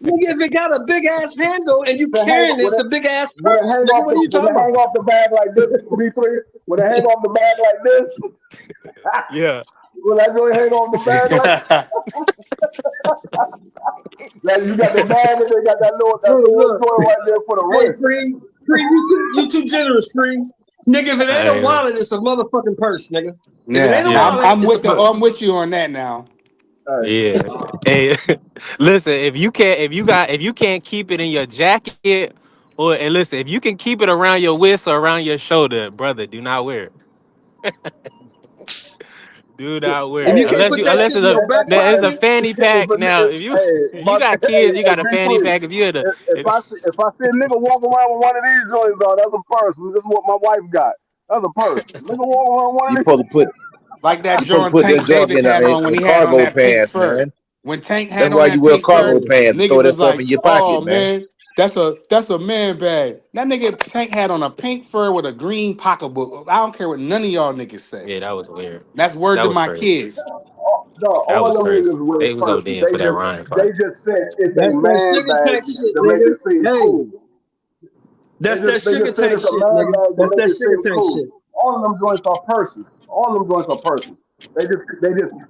S6: Nigga, if it got a big ass handle and you
S9: When it hang,
S6: carrying it,
S9: when
S6: it's
S9: it,
S6: a big ass
S9: when it
S6: purse.
S9: hang
S6: Nigga,
S9: off
S6: what are you
S9: when it
S6: talking about?
S9: hang off the bag like this, B3, when it hang off the bag like this,
S4: Yeah.
S9: when that joint hang off the bag like you got the bag and they got that little
S6: Look, look.
S9: joint right there for the
S6: Hey,
S9: wrist.
S6: free. Free, you too generous, free. Nigga, if it ain't a
S4: Hey,
S6: wallet, it's a motherfucking purse, nigga. If it
S8: Yeah,
S6: ain't a
S4: yeah,
S6: wallet,
S8: I'm
S6: it's a
S8: with the.
S6: purse.
S8: I'm with you on that now.
S9: Hey,
S4: yeah. Hey, listen, if you can't keep it in your jacket, or and listen, if you can keep it around your waist or around your shoulder, brother, do not wear it. Do not wear
S6: If
S4: it
S6: you
S9: hey,
S6: unless
S4: unless
S6: put
S4: you
S6: that
S4: unless
S6: shit
S4: it's
S6: in your back
S4: now, it's a
S6: pocket,
S4: fanny pack. Now,
S9: hey,
S4: if you
S9: but
S4: got
S9: hey,
S4: kids, you
S9: hey,
S4: got a
S9: big
S4: fanny
S9: free.
S4: pack. If you're the
S9: If I see a nigga walk around with one of these joints on, that's a purse. This is what my wife got. That's a purse. Nigga walk around with one
S7: You
S9: of
S7: supposed to put
S8: Like that
S7: you supposed to
S8: Jordan
S7: put that
S8: Tank
S7: junk
S8: Davis
S7: in,
S8: had on when
S7: in
S8: he had on
S7: cargo
S8: that pink
S7: pants,
S8: fur.
S7: man.
S8: When Tank
S7: That's
S8: had on
S7: why you
S8: that
S7: wear
S8: pink
S7: cargo
S8: fur,
S9: these.
S7: pants to throw
S8: niggas
S7: that
S8: was
S7: stuff
S8: like,
S7: in your
S8: "Oh
S7: pocket, man.
S8: man, that's a man bag." That nigga Tank had on a pink fur with a green pocketbook. I don't care what none of y'all niggas say.
S4: yeah, that was weird.
S8: That's word
S4: That
S8: to
S4: was
S8: my
S4: crazy.
S8: kids.
S9: No,
S4: That
S9: all
S4: was
S9: them
S4: crazy.
S9: niggas wear
S4: They was
S9: purses.
S4: ODing for that Ryan
S9: They
S4: fight.
S9: just said it's a
S6: that's that
S9: man
S6: sugar
S9: bag
S6: tax shit,
S9: to make
S6: nigga.
S9: it seem
S6: Hey,
S9: cool.
S6: that's that
S9: They
S6: sugar
S9: just said
S6: tax
S9: it's a
S6: shit,
S9: man
S6: nigga.
S9: bag to
S6: That's
S9: make
S6: that
S9: it
S6: sugar
S9: seem
S6: tax
S9: cool.
S6: shit.
S9: All of them joints are purses. All of them joints are purses. They just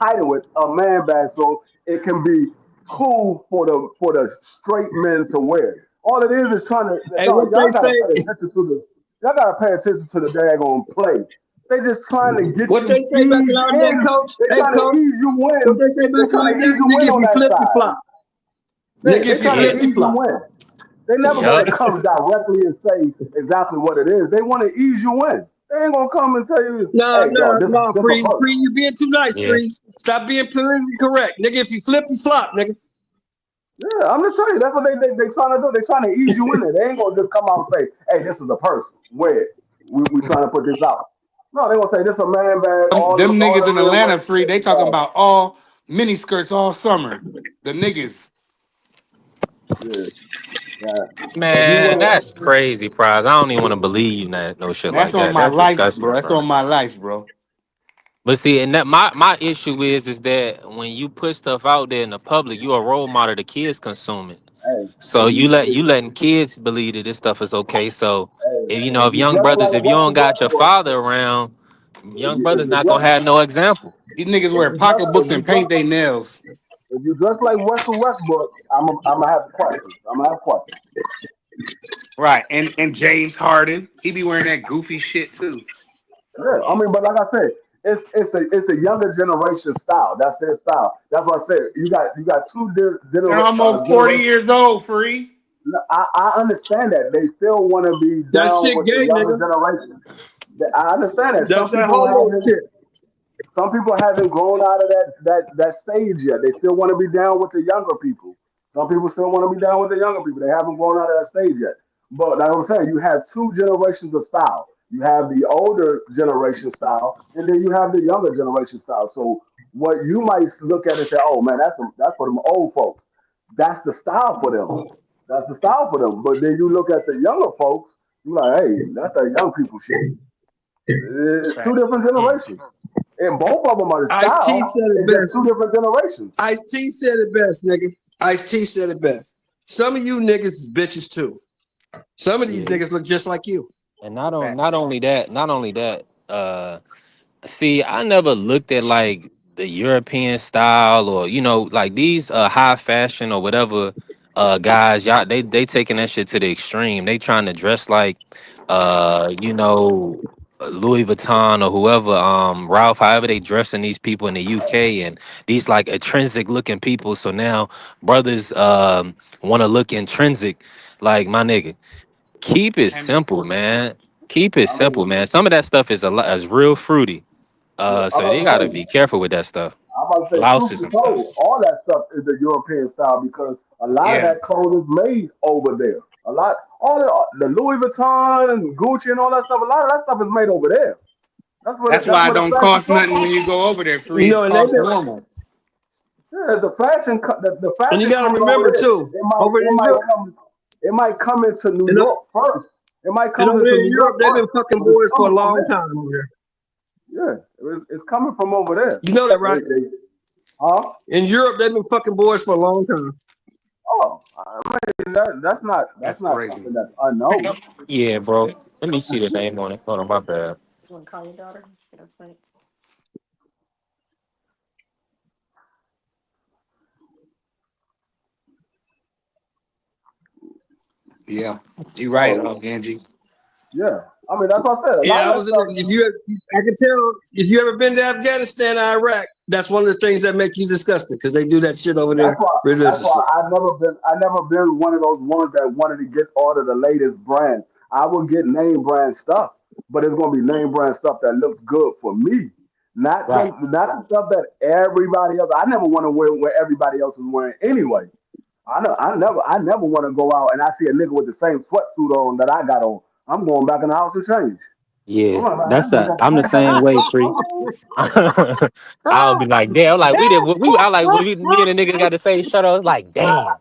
S9: title it a man bag so it can be cool for the straight men to wear. All it is trying to
S6: Hey,
S9: no,
S6: what they
S9: y'all gotta pay
S6: say?
S9: attention to the y'all gotta pay attention to the daggone play. They just trying to get
S6: What
S9: you
S6: they say back in
S9: eased
S6: our day,
S9: in.
S6: coach?
S9: They
S6: Hey,
S9: trying to
S6: coach.
S9: ease you
S6: What
S9: in.
S6: they say
S9: They
S6: back in
S9: trying
S6: our
S9: to
S6: day?
S9: ease you
S6: Nigga,
S9: in
S6: if
S9: on
S6: you
S9: that
S6: flip, you
S9: side.
S6: flop. Nigga,
S9: They
S6: if you
S9: trying to
S6: flip,
S4: Yeah.
S6: you
S9: ease you
S6: flop.
S9: in. They never
S4: Yup.
S9: gonna come directly and say exactly what it is. They want to ease you in. They ain't gonna come and tell you,
S6: Nah,
S9: "Hey, yo,
S6: nah, nah,
S9: this a
S6: free,
S9: perk."
S6: free. You being too nice,
S4: Yeah.
S6: free. Stop being politically correct, nigga. If you flip, you flop, nigga.
S9: Yeah, I'm just telling you. That's what they trying to do. They trying to ease you in there. They ain't gonna just come out and say, "Hey, this is a purse. Wear it. We trying to put this out." No, they gonna say this a man bag.
S8: Them
S9: All
S8: niggas
S9: the
S8: in
S9: men wear
S8: Atlanta
S9: this
S8: free. They
S9: shit.
S8: talking about all mini skirts all summer. The niggas.
S9: Yeah, yeah. If you
S4: Man,
S9: want
S4: that's crazy, prize. I don't even want to believe that no shit
S8: That's
S4: like
S8: on
S4: that.
S8: my
S4: That's
S8: life,
S4: disgusting,
S8: bro. That's
S4: bro.
S8: on my life, bro.
S4: But see, and that my issue is that when you put stuff out there in the public, you a role model the kids consume it.
S9: hey,
S4: So you letting kids believe that this stuff is okay. So if you know
S9: if
S4: if
S9: you
S4: young
S9: dress
S4: brothers,
S9: like
S4: if you don't
S9: Russell
S4: got your
S9: Westbrook,
S4: father around, young
S9: if
S4: brothers
S9: you
S4: not
S9: dress
S4: gonna have no example.
S8: These niggas
S9: if
S8: wear
S9: you dress
S8: pocketbooks and paint their nails.
S9: if you dress like Russell Westbrook, I'm gonna have questions. I'm gonna have questions.
S8: Right. And James Harden. He be wearing that goofy shit too.
S9: Yeah, I mean, but like I said, it's a younger generation style. That's their style. That's what I said. You got two
S8: They're almost 40
S9: generations.
S8: years old, free.
S9: I understand that they still want to be
S6: That
S9: down
S6: shit
S9: with the
S6: gay,
S9: younger
S6: nigga.
S9: generation. I understand that
S6: That's that homo shit.
S9: some people haven't grown out of that stage yet. They still want to be down with the younger people. Some people still want to be down with the younger people. They haven't grown out of that stage yet. But like I'm saying, you have two generations of style. You have the older generation style, and then you have the younger generation style. So what you might look at and say, "Oh man, that's for them old folks." That's the style for them. That's the style for them. But then you look at the younger folks, you're like, "Hey, that's that young people shit." It's two
S8: Right.
S9: different generations. And both of them are the
S6: Ice T
S9: style.
S6: said it
S9: It's just two
S6: best.
S9: different generations.
S6: Ice T said it best, nigga. Ice T said it best. Some of you niggas is bitches too. Some of these
S4: Yeah.
S6: niggas look just like you.
S4: And
S8: Facts.
S4: not only that, see, I never looked at like the European style or like these high fashion or whatever guys, y'all they taking that shit to the extreme. They trying to dress like Louis Vuitton or whoever, Ralph, however they dressing these people in the UK and these like intrinsic looking people. So now brothers want to look intrinsic, like my nigga. Keep it
S8: And
S4: simple, man. Keep it
S9: I
S4: simple,
S9: mean,
S4: man. Some of that stuff is real fruity.
S9: yeah, I'm
S4: So
S9: about
S4: they
S9: to
S4: gotta
S9: say,
S4: be careful with that stuff.
S9: I'm about to say, truth
S4: Blouses
S9: be
S4: and stuff.
S9: told, all that stuff is the European style because a lot of
S8: yeah.
S9: that clothes is made over there. All the Louis Vuitton and Gucci and all that stuff, a lot of that stuff is made over there.
S8: That's
S9: That's
S8: why it
S9: where the
S8: don't
S9: fashion
S8: cost
S9: come
S8: nothing when
S9: from.
S8: you go over there,
S6: You
S8: free. It
S6: know, and they
S8: costs
S6: been,
S8: normal.
S9: Yeah, the
S6: and you
S9: fashion
S6: gotta
S9: comes over
S6: remember
S9: there.
S6: too, over
S9: It
S6: in
S9: might
S6: Europe,
S9: come into New
S6: and,
S9: York first. It might
S6: and
S9: come
S6: over
S9: into
S6: there in
S9: New York
S6: Europe, they've been
S9: first,
S6: fucking
S9: but it's
S6: boys for a
S9: coming from
S6: long
S9: there.
S6: time over there.
S9: Yeah, it's coming from over there.
S6: You know that, right?
S9: Huh?
S6: In Europe, they've been fucking boys for a long time.
S9: Oh, I mean that's
S8: That's
S9: not
S8: crazy.
S9: something that's unknown.
S4: Yeah, bro. Let me see the name on it. Hold on, my bad.
S8: Yeah, you're right,
S9: So
S8: Angie.
S9: yeah, I mean that's what I said. A lot
S6: Yeah,
S9: of
S6: I
S9: that
S6: was in.
S9: stuff.
S6: If you, I can tell if you ever been to Afghanistan, or Iraq, that's one of the things that make you disgusted because they do that shit over there
S9: That's why
S6: religiously.
S9: I never been one of those ones that wanted to get all of the latest brands. I will get name brand stuff, but it's gonna be name brand stuff that looks good for me.
S8: Right.
S9: Not the stuff that everybody else. I never want to wear what everybody else is wearing anyway. I never want to go out and I see a nigga with the same sweatsuit on that I got on. I'm going back in the house and change. I'm
S4: Yeah,
S9: like, man,
S4: that's
S9: that nigga
S4: a.
S9: got the
S4: I'm the
S9: same
S4: same way,
S9: fucking
S4: free.
S9: sweatsuit
S4: I'll be like, damn. Like we. I like when me and the niggas got the same shirt. I was like, damn.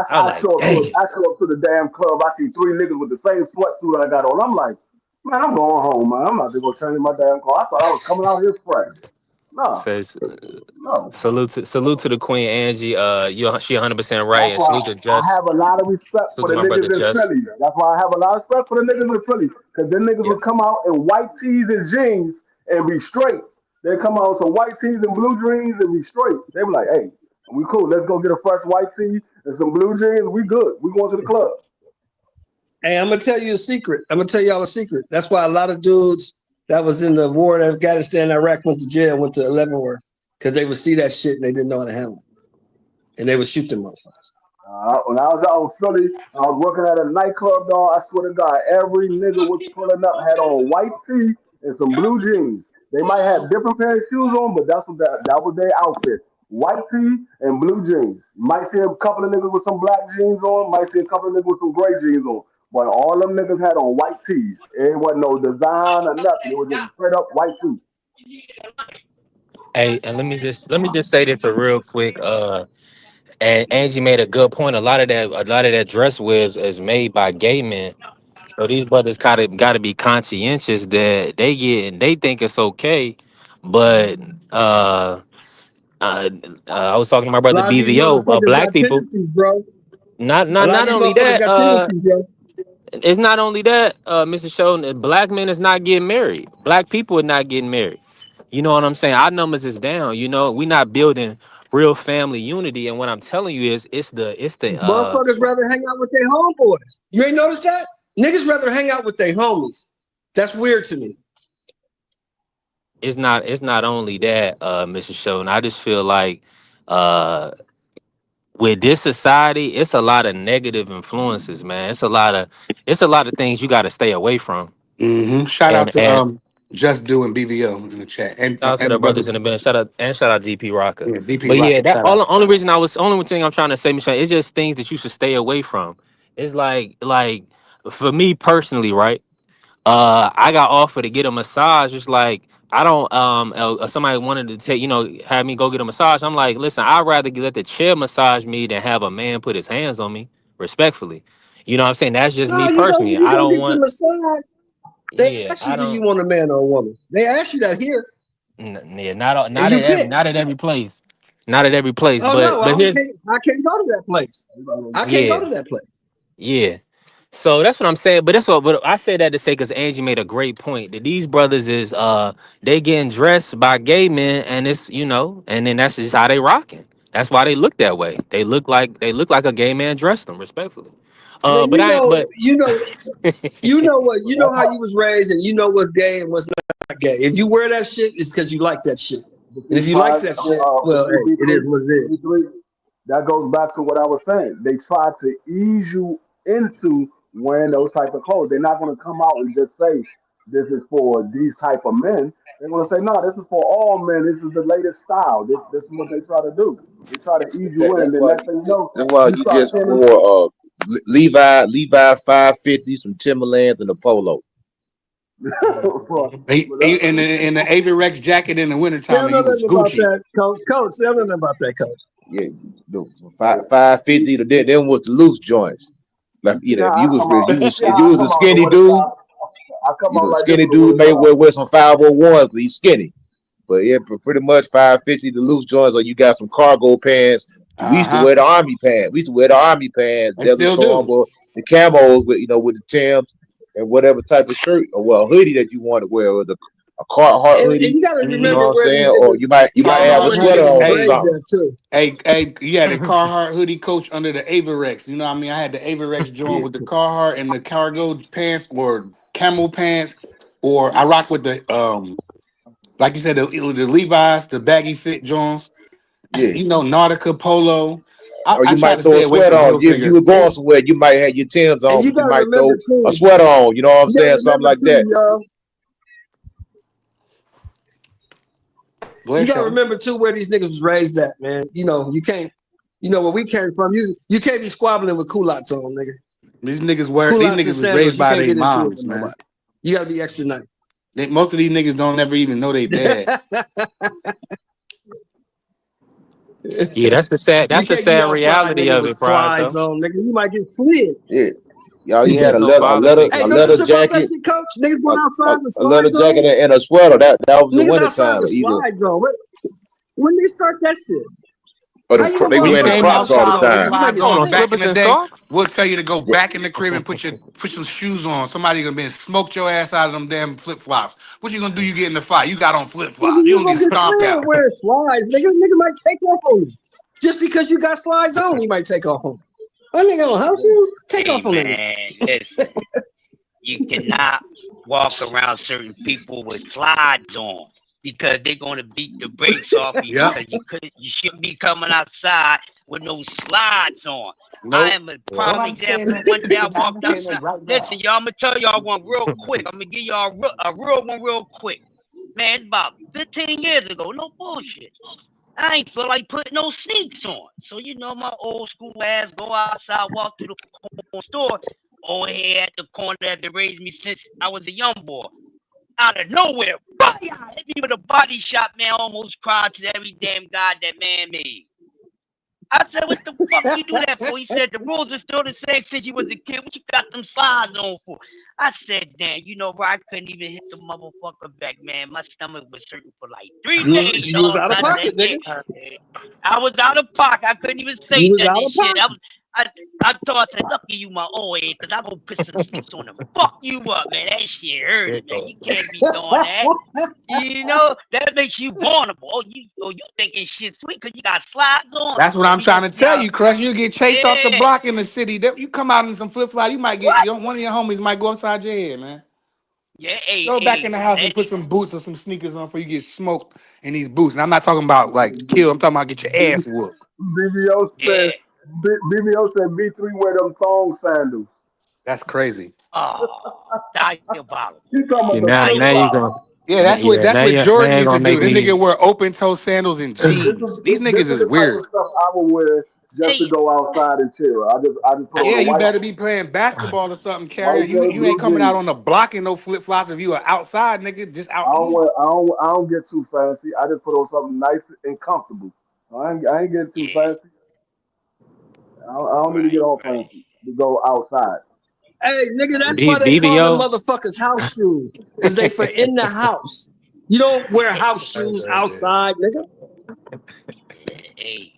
S4: I was
S9: I
S4: like,
S9: show up to
S4: dang.
S9: I show up to the damn club. I see three niggas with the same sweatsuit I got on. I'm like, man, I'm going home, man. I'm not to go change my damn car. I thought I was coming out here fresh. No,
S4: Says
S9: no.
S4: salute to the queen Angie. She 100% right,
S9: That's
S4: and
S9: why
S4: salute to
S9: I
S4: Just.
S9: have a lot of respect
S4: Salute
S9: for
S4: to
S9: the
S4: my brother
S9: niggas in
S4: Just.
S9: Philly. That's why I have a lot of respect for the niggas in Philly. Cause them niggas
S4: Yeah.
S9: will come out in white tees and jeans and be straight. They come out with some white tees and blue jeans and be straight. They be like, hey, we cool. Let's go get a fresh white tee and some blue jeans. We good. We going to the club.
S6: Hey, I'm gonna tell you a secret. I'm gonna tell y'all a secret. That's why a lot of dudes that was in the war in Afghanistan, Iraq, went to jail, went to 11 war, because they would see that shit and they didn't know how to handle it, and they would shoot them motherfuckers.
S9: When I was out in Philly, I was working at a nightclub, dog. I swear to God, every nigga was pulling up, had on white tee and some blue jeans. They might have different pair of shoes on, but that was their outfit. White tee and blue jeans. You might see a couple of niggas with some black jeans on, might see a couple of niggas with some gray jeans on. But all them niggas had on white tees. It wasn't no design or nothing. It was just a straight up white tee.
S4: Hey, and let me just say this a real quick. And Angie made a good point. A lot of that dress wear is made by gay men. So these brothers gotta be conscientious that they think it's okay, but uh, I was talking to my
S6: A
S4: brother
S6: lot of these
S4: BVO.
S6: motherfuckers
S4: Black
S6: got
S4: people,
S6: tendencies, bro.
S4: not
S6: A
S4: not
S6: lot of
S4: not
S6: these
S4: only
S6: motherfuckers
S4: that.
S6: got tendencies, bro.
S4: It's not only that, Mr. Sheldon. Black men is not getting married. Black people are not getting married. You know what I'm saying? Our numbers is down. You know, we not building real family unity. And what I'm telling you is, it's the
S6: Motherfuckers rather hang out with their homeboys. You ain't noticed that? Niggas rather hang out with their homies. That's weird to me.
S4: it's not only that, Mr. Sheldon. I just feel like uh with this society, it's a lot of negative influences, man. It's a lot of things you got to stay away from.
S8: Shout out to
S4: And
S8: Just Doing BVO in the chat, and
S4: shout out to
S8: and
S4: the
S8: the brother,
S4: brothers in the band. Shout out DP Rocker.
S8: yeah, DP
S4: But yeah,
S8: Rocket.
S4: that
S8: Shout
S4: all
S8: out.
S4: the only thing I'm trying to say, Michelle, it's just things that you should stay away from. It's like for me personally, right? I got offered to get a massage. It's like I don't somebody wanted to take, have me go get a massage. I'm like, listen, I'd rather let the chair massage me than have a man put his hands on me, respectfully. You know what I'm saying? That's just
S6: No,
S4: me personally.
S6: you
S4: I
S6: go
S4: don't
S6: get the
S4: want
S6: massage. They
S4: yeah,
S6: ask you,
S4: I
S6: do you
S4: don't
S6: want a man or a woman? They ask you that here,
S4: yeah, not
S6: and
S4: not
S6: you
S4: at every
S6: pick.
S4: not at every place. Not at every place.
S6: Oh
S4: But
S6: no,
S4: but here
S6: I can't go to that place. I can't go
S4: yeah,
S6: to that place.
S4: yeah. So that's what I'm saying. But that's what but I say that to say because Angie made a great point that these brothers is they getting dressed by gay men and it's and then that's just how they rocking. That's why they look that way. They look like a gay man dressed them, respectfully.
S6: Man,
S4: But I ain't but
S6: you know what, you know how you was raised, and you know what's gay and what's not gay. If you wear that shit, it's because you like that shit.
S9: But
S6: And
S9: see,
S6: if you like
S9: Pod,
S6: that shit, well,
S9: but see,
S6: hey, it is
S9: B3,
S6: what it is.
S9: B3, that goes back to what I was saying. They try to ease you into wearing those type of clothes. They're not going to come out and just say this is for these type of men. They're going to say no, this is for all men. This is the latest style. This is what they try to do. They try to ease you in. Then next thing you know,
S7: That's why
S9: you
S7: you
S9: start
S7: just
S9: seeing them.
S7: wore Levi 550, some Timberlands, and a polo.
S9: Well,
S8: In the Avirex jacket in the
S6: They
S8: wintertime,
S6: don't
S8: and
S6: know
S8: you was
S6: nothing about
S8: Gucci.
S6: that, coach. Coach, they don't know nothing about that, coach.
S7: Yeah, the 550. Them was the loose joints. Like
S9: you see how
S7: if
S9: I
S7: you was
S9: come out. You see
S7: if
S9: how
S7: you
S9: I
S7: was a
S9: come out in the
S7: skinny dude,
S9: wintertime. I come out like this
S7: skinny
S9: in the
S7: dude may
S9: wintertime.
S7: wear some 501 because he's skinny. But yeah, pretty much 550 the loose joints, or you got some cargo pants. We used to
S8: Uh-huh.
S7: wear the army pants. We used to wear the army pants,
S8: They
S7: Desert
S8: still
S7: Storm,
S8: do.
S7: or the camos with with the Timbs and whatever type of shirt or hoodie that you want to wear, or a Carhartt
S6: And
S7: hoodie.
S6: you got to
S7: You know
S6: remember
S7: what I'm
S6: where these
S7: saying? Or
S6: niggas.
S7: you
S6: You got
S7: might
S6: to
S7: have
S6: remember
S7: a
S6: where these
S7: sweater
S6: niggas was
S7: on or
S8: Hey,
S6: raised
S7: something.
S6: at too.
S8: you had a Carhartt hoodie, coach, under the Averex. You know what I mean? I had the Averex joint
S7: Yeah,
S8: with the Carhartt and the cargo pants or camel pants, or I rock with the like you said, the Levi's, the baggy fit joints.
S7: yeah.
S8: You know, Nautica polo.
S7: Or
S8: I
S7: you
S8: try
S7: might
S8: to
S7: throw
S8: stay
S7: a
S8: away
S7: sweater
S8: from
S7: on. If you
S8: Hilfiger.
S7: were going somewhere, you might have your Timbs
S6: And
S7: on,
S6: you
S7: but you
S6: got to
S7: might
S6: remember
S7: throw a
S6: too.
S7: sweater on. You know what I'm
S6: You got to
S7: saying? Something
S6: remember
S7: like
S6: too,
S7: that.
S6: y'all.
S8: Go
S6: You
S8: ahead,
S6: got to
S8: Shelly.
S6: remember too where these niggas was raised at, man. You know, you can't. You know where we came from. You can't be squabbling with culottes on, nigga.
S8: These
S6: Culottes and
S8: niggas was raised
S6: sandals. You
S8: by
S6: can't
S8: their
S6: get into it
S8: moms,
S6: with
S8: man.
S6: nobody. You got to be extra nice.
S8: Most of these niggas don't ever even know they bad.
S4: Yeah,
S6: You
S4: that's the
S6: can't be
S4: sad
S6: outside,
S4: reality
S6: nigga,
S4: of
S6: with
S4: it, Prize
S6: slides
S4: though.
S6: on, nigga. You might get slid.
S7: Yeah. Y'all, he had
S4: There's no politics
S6: Hey,
S7: a
S4: in
S6: don't
S4: it.
S6: you
S7: leather
S6: trip out that
S7: jacket,
S6: shit, coach? Niggas
S7: a,
S6: going
S7: a,
S6: outside with
S7: a leather
S6: slides
S7: jacket
S6: on.
S7: and a sweater. That was the
S6: Niggas
S7: winter
S6: outside
S7: time
S6: with
S7: either.
S6: slides on. When they start that shit?
S7: Or
S6: How you gonna
S7: they
S6: go
S8: We
S7: wearing the
S6: outside
S8: came
S6: with no
S7: Crocs all the
S8: outside
S6: slides,
S8: with
S6: nigga?
S7: time.
S6: You might
S8: slides
S6: get
S8: on
S4: On
S6: slick.
S8: back in
S4: slippers
S8: the
S4: and
S8: day.
S4: socks?
S8: We'll tell you to go
S7: Bro,
S8: back in the crib and put some shoes on. Somebody gonna be smoked your ass out of them damn flip flops. What you gonna do? You get in the fight. You got on flip
S6: Nigga,
S8: flops. You
S6: you
S8: gonna
S6: gonna
S8: get
S6: get
S8: stomped
S6: slammed
S8: out.
S6: wearing slides, nigga. Nigga might take off on you. Just because you got slides on, he might take off on you. That nigga on house shoes, take
S13: Hey
S6: off on that nigga.
S13: man, listen. You cannot walk around certain people with slides on because they're gonna beat the brakes off you
S8: Yep.
S13: because you shouldn't be coming outside with no slides on. I
S8: Nope.
S13: am a
S4: Yeah.
S13: prime example. One day I walked outside. Listen, y'all, I'm gonna tell y'all one real quick. I'm gonna give y'all a real one real quick. Man, it's about 15 years ago. No bullshit. I ain't feel like putting no sneaks on. So my old school ass go outside, walk through the store. Oh, here at the corner that they raised me since I was a young boy. Out of nowhere, body hit me with a body shot, man. I almost cried to every damn God that man made. I said, what the fuck you do that for? He said, the rules are still the same since you was a kid. What you got them slides on for? I said, damn, bro, I couldn't even hit the motherfucker back, man. My stomach was hurting for like 3 days,
S6: You was
S13: dog.
S6: out of
S13: I said,
S6: pocket,
S13: yeah.
S6: nigga.
S13: I was out of pocket. I couldn't even
S6: You
S13: say
S6: was
S13: nothing
S6: out
S13: and
S6: of
S13: shit.
S6: pocket.
S13: I thought I said, lucky you my old age, because I go put some sneaks on and fuck you up, man. That shit hurted, man. You can't be doing that. That makes you vulnerable. You thinking shit sweet because you got slides on.
S8: That's what
S13: So
S8: I'm
S13: we gonna
S8: trying to
S13: see
S8: tell
S13: how.
S8: you, Crush. You get chased off the
S13: Yeah.
S8: block in the city. You come out in some flip flops, you might get
S13: What?
S8: one of your homies might go upside your head, man.
S13: Yeah. Hey.
S8: Go back in
S13: Hey.
S8: the house and
S13: That,
S8: put some boots or some sneakers on before you get smoked in these boots. And I'm not talking about like kill. I'm talking about get your ass whooped.
S9: BBO
S13: yeah.
S9: said, BBO said B3 wear them thong sandals.
S8: That's crazy.
S13: Oh, diabolical.
S9: He talking
S4: See
S9: about the flip
S4: now you
S9: flop.
S4: going
S8: Yeah, that's what
S4: yeah,
S8: that's
S4: now
S8: what
S4: you
S8: Jordan
S4: now you're
S8: used to
S4: gonna
S8: do.
S4: make
S8: This
S4: me
S8: nigga wear open toe sandals and jeans. These
S9: This
S8: niggas
S9: is
S8: is
S9: the type of
S8: weird.
S9: stuff I would wear just to
S13: Hey.
S9: go outside and chill. I just put on
S8: Yeah,
S9: a
S8: you
S9: white
S8: better be playing basketball or something, carrier.
S9: white pair of
S8: You ain't
S9: blue
S8: coming out
S9: jeans.
S8: on the block in no flip flops if you are outside, nigga. Just out.
S9: I don't get too fancy. I just put on something nice and comfortable. I ain't getting too
S13: Yeah.
S9: fancy. I don't need to get
S13: Right.
S9: all
S13: Right.
S9: fancy to go outside.
S6: Hey, nigga, that's why
S4: B-
S6: they call them
S4: BBO.
S6: motherfuckers house shoes. Cause they for in the house. You don't wear house shoes outside, nigga.
S13: Hey.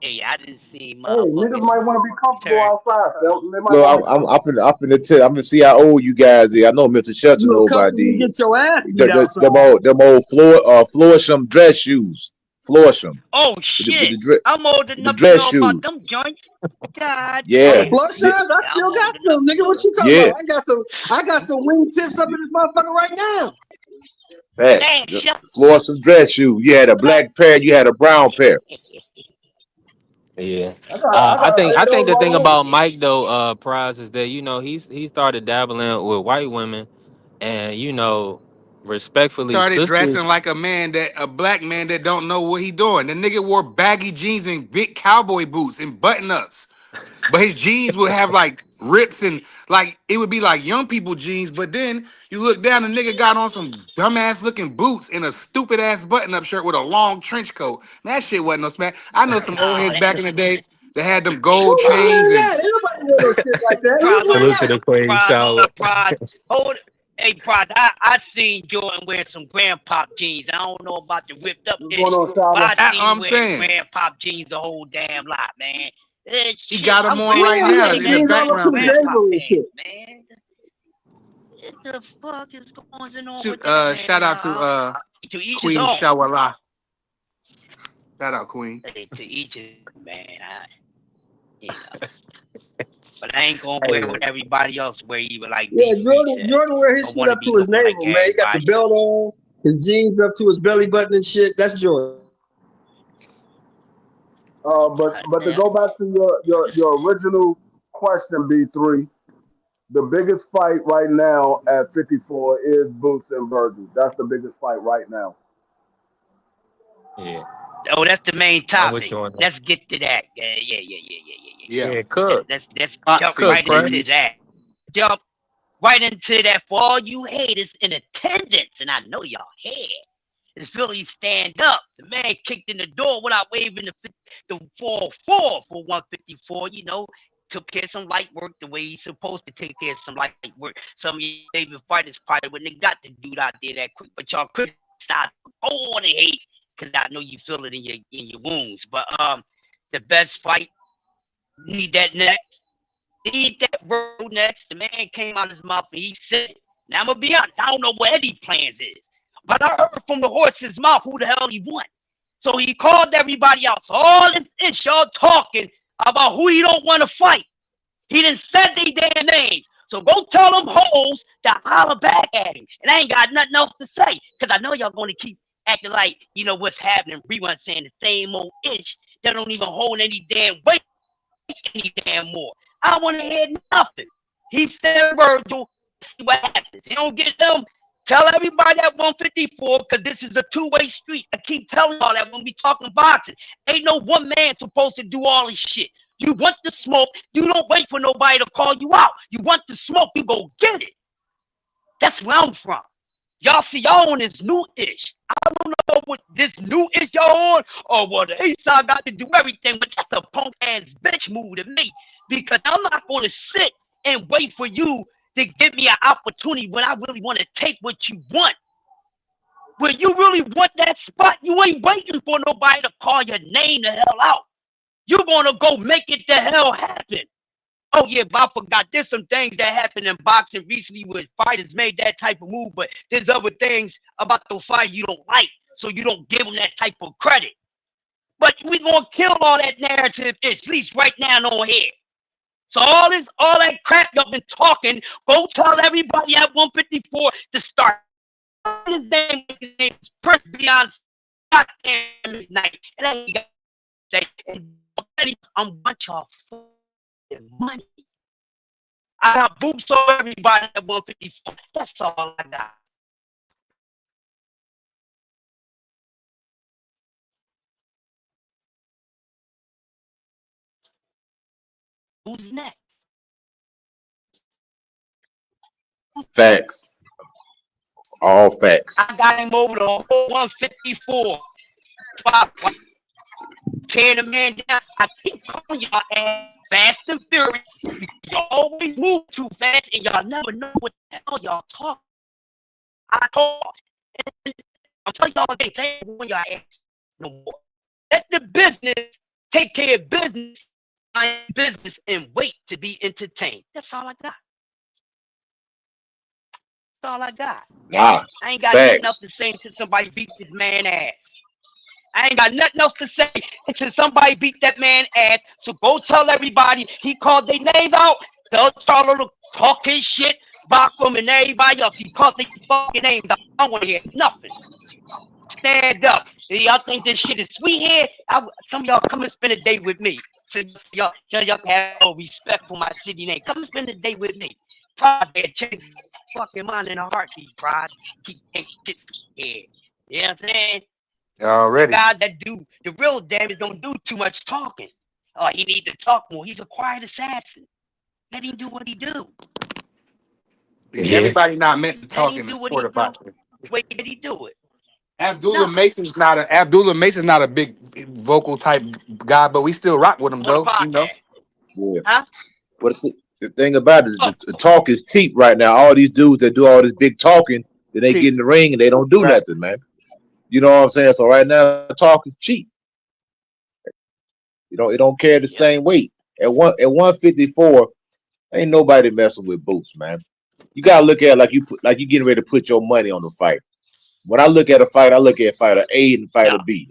S13: Hey. I didn't see
S9: Hey, niggas
S13: motherfuckers
S9: might want to be comfortable
S13: turn.
S9: outside. They might
S7: Look,
S9: want to be comfortable.
S7: I'm finna tell. I'm gonna see how old you guys is. I know Mr. Shelton
S6: You know,
S7: know about
S6: comfortable to
S7: these.
S6: get your ass beat
S7: Them
S6: outside.
S7: old Florsham dress shoes. Florsham
S13: Oh
S7: with
S13: shit! I'm old
S7: the
S13: enough to
S7: dress
S13: know about
S7: shoes.
S13: them joints. God
S6: Oh, the
S7: Yeah,
S13: damn.
S6: flush
S7: yeah,
S6: times, I
S13: Yeah, I'm
S6: still got
S13: old enough
S6: some,
S13: to
S6: nigga.
S13: know.
S6: What you talking
S7: yeah.
S6: about? I got some wing tips up in this motherfucker right now.
S7: Facts.
S13: Damn, shut
S7: Florsham dress shoes. You had a
S13: up.
S7: black pair. You had a brown pair.
S4: Yeah.
S9: I
S4: I
S9: got a
S4: think
S9: pair
S4: I
S9: of
S4: think
S9: those
S4: the thing
S9: already.
S4: about Mike though, Prize, is that he started dabbling with white women and respectfully
S8: Started
S4: sisters.
S8: dressing like a black man that don't know what he doing. The nigga wore baggy jeans and big cowboy boots and button ups. But his jeans would have like rips and like it would be like young people jeans. But then you look down, the nigga got on some dumbass looking boots and a stupid ass button up shirt with a long trench coat. Man, that shit wasn't no smack. I know some old
S13: Oh,
S8: heads back in the day that had them
S6: Who
S8: gold
S6: was
S8: chains
S6: wearing
S8: and
S6: that? Ain't nobody wear no shit like that. Who was
S13: prize,
S6: wearing
S4: Salute to
S6: that?
S4: the Queen Charlotte.
S13: prize. Hold it. Hey, prize. I seen Jordan wearing some grandpop jeans. I don't know about the ripped up
S9: What's going
S13: Eddie,
S9: on,
S13: but
S9: Shaba?
S13: I seen him
S8: I'm
S13: wearing the
S8: saying
S13: grandpop jeans a whole damn lot, man.
S8: he
S13: Shit,
S8: got them
S13: I'm
S8: on
S13: real.
S8: right
S6: Yeah, he
S8: now
S6: had
S13: I
S8: in
S13: got
S8: the
S6: jeans all up to
S13: some
S8: background
S6: the
S8: picture.
S13: grandpop
S6: navel and shit.
S13: pants, man. What the fuck is going on
S8: Shoot,
S13: with that man,
S8: shout out
S13: y'all? To each his
S8: Queen
S13: own.
S8: Shawala. Shout out Queen.
S13: Hey, to each his man. You know. But I ain't gonna
S4: Hey,
S13: wear what everybody else wear, even like
S6: Yeah,
S13: B3 said.
S6: Jordan wear
S13: I
S6: his shit
S13: want to
S6: up
S13: be
S6: to his
S13: looking like
S6: navel, man. He got the
S13: everybody
S6: belt
S13: else.
S6: on, his jeans up to his belly button and shit. That's Jordan.
S9: But to
S13: Yeah.
S9: go back to your original question, B3, the biggest fight right now at 54 is Boots and Virgil. That's the biggest fight right now.
S4: yeah,
S13: Oh, that's the main
S4: I'm with
S13: topic.
S4: you on that.
S13: Let's get to that. Yeah.
S8: Yeah.
S4: Yeah, cook,
S13: Let's jump
S8: Boxing,
S13: right
S4: cook,
S13: into
S8: please.
S13: that. Jump right into that for all you haters in attendance, and I know y'all here. The Phillies stand up. The man kicked in the door without waving the 4-4 for 154. You know, took care of some light work the way he's supposed to take care of some light work. Some of your favorite fighters probably wouldn't have got the dude out there that quick, but y'all couldn't stop. Go on and hate, because I know you feel it in your wounds. But the best fight, need that next. Need that road next. The man came out his mouth and he said it. Now I'm gonna be honest, I don't know what Eddie plans is. But I heard from the horse's mouth who the hell he won. So he called everybody out. So all this is y'all talking about who he don't want to fight. He done said they damn names. So go tell them hoes to holler back at him. And I ain't got nothing else to say. Because I know y'all going to keep acting like, you know, what's happening. Rerun saying the same old ish. That don't even hold any damn weight any damn more. I want to hear nothing. He said Virgil, see what happens. He don't get them. Tell everybody at 154, because this is a two-way street. I keep telling y'all that when we talking boxing. Ain't no one man supposed to do all this shit. You want the smoke, you don't wait for nobody to call you out. You want the smoke, you go get it. That's where I'm from. Y'all see y'all on this new ish. I don't know what this new ish y'all on or what the East Side got to do everything, but that's a punk ass bitch move to me. Because I'm not gonna sit and wait for you to give me an opportunity when I really want to take what you want. When you really want that spot, you ain't waiting for nobody to call your name the hell out. You're gonna go make it the hell happen. Oh yeah, but I forgot. There's some things that happened in boxing recently where fighters made that type of move, but there's other things about those fights you don't like, so you don't give them that type of credit. But we gonna kill all that narrative, at least right now on here. So all that crap y'all been talking, go tell everybody at 154 to start. His name is Prince Beyond midnight, and I got say, I'm want y'all money. I got boots on everybody at 154. That's all I got. Who's next?
S7: Facts. All facts.
S13: I got him over the whole 154. Tear the man down. I keep calling y'all ass fast and furious because y'all always move too fast and y'all never know what the hell y'all talk. I talk. I'm telling y'all again, they ain't want y'all ass no more. Let the business take care of business, business, and wait to be entertained. That's all I got. That's all I got.
S7: Nah,
S13: I ain't got nothing else
S7: facts.
S13: to say until somebody beats this man ass. I ain't got nothing else to say until somebody beat that man ass. So go tell everybody he called their names out. They'll start talking shit, Bachman and everybody else. He called their fucking names out. I don't want to hear nothing. Stand up. Y'all think this shit is sweet here? Some of y'all come and spend a day with me. So y'all have no respect for my city name. Come and spend a day with me. Pride change fucking mind in a heartbeat, pride. Keep shit here. You know what I'm saying?
S8: Already.
S13: Guys that do the real damage don't do too much talking. Oh, he need to talk more. He's a quiet assassin. Let him do what he do.
S4: yeah.
S8: Everybody not meant to
S13: Let
S8: talk
S13: him
S8: in the
S13: do what
S8: sport
S13: he
S8: of
S13: do.
S8: boxing.
S13: Way did he do it?
S8: Abdullah
S13: No.
S8: Mason's not a big vocal type guy, but we still rock with him
S13: On the
S8: though. You know.
S13: podcast.
S7: Yeah.
S13: Huh?
S7: But the thing about it is
S13: Oh,
S7: the talk is cheap right now. All these dudes that do all this big talking, then they get in
S8: Cheap.
S7: the ring and they don't do
S8: Right.
S7: nothing, man. You know what I'm saying? So right now, talk is cheap. You know, it don't carry the
S13: yep.
S7: same weight. At 154, ain't nobody messing with Boots, man. You gotta look at it like you getting ready to put your money on the fight. When I look at a fight, I look at fighter A and fighter
S13: Yeah,
S7: B,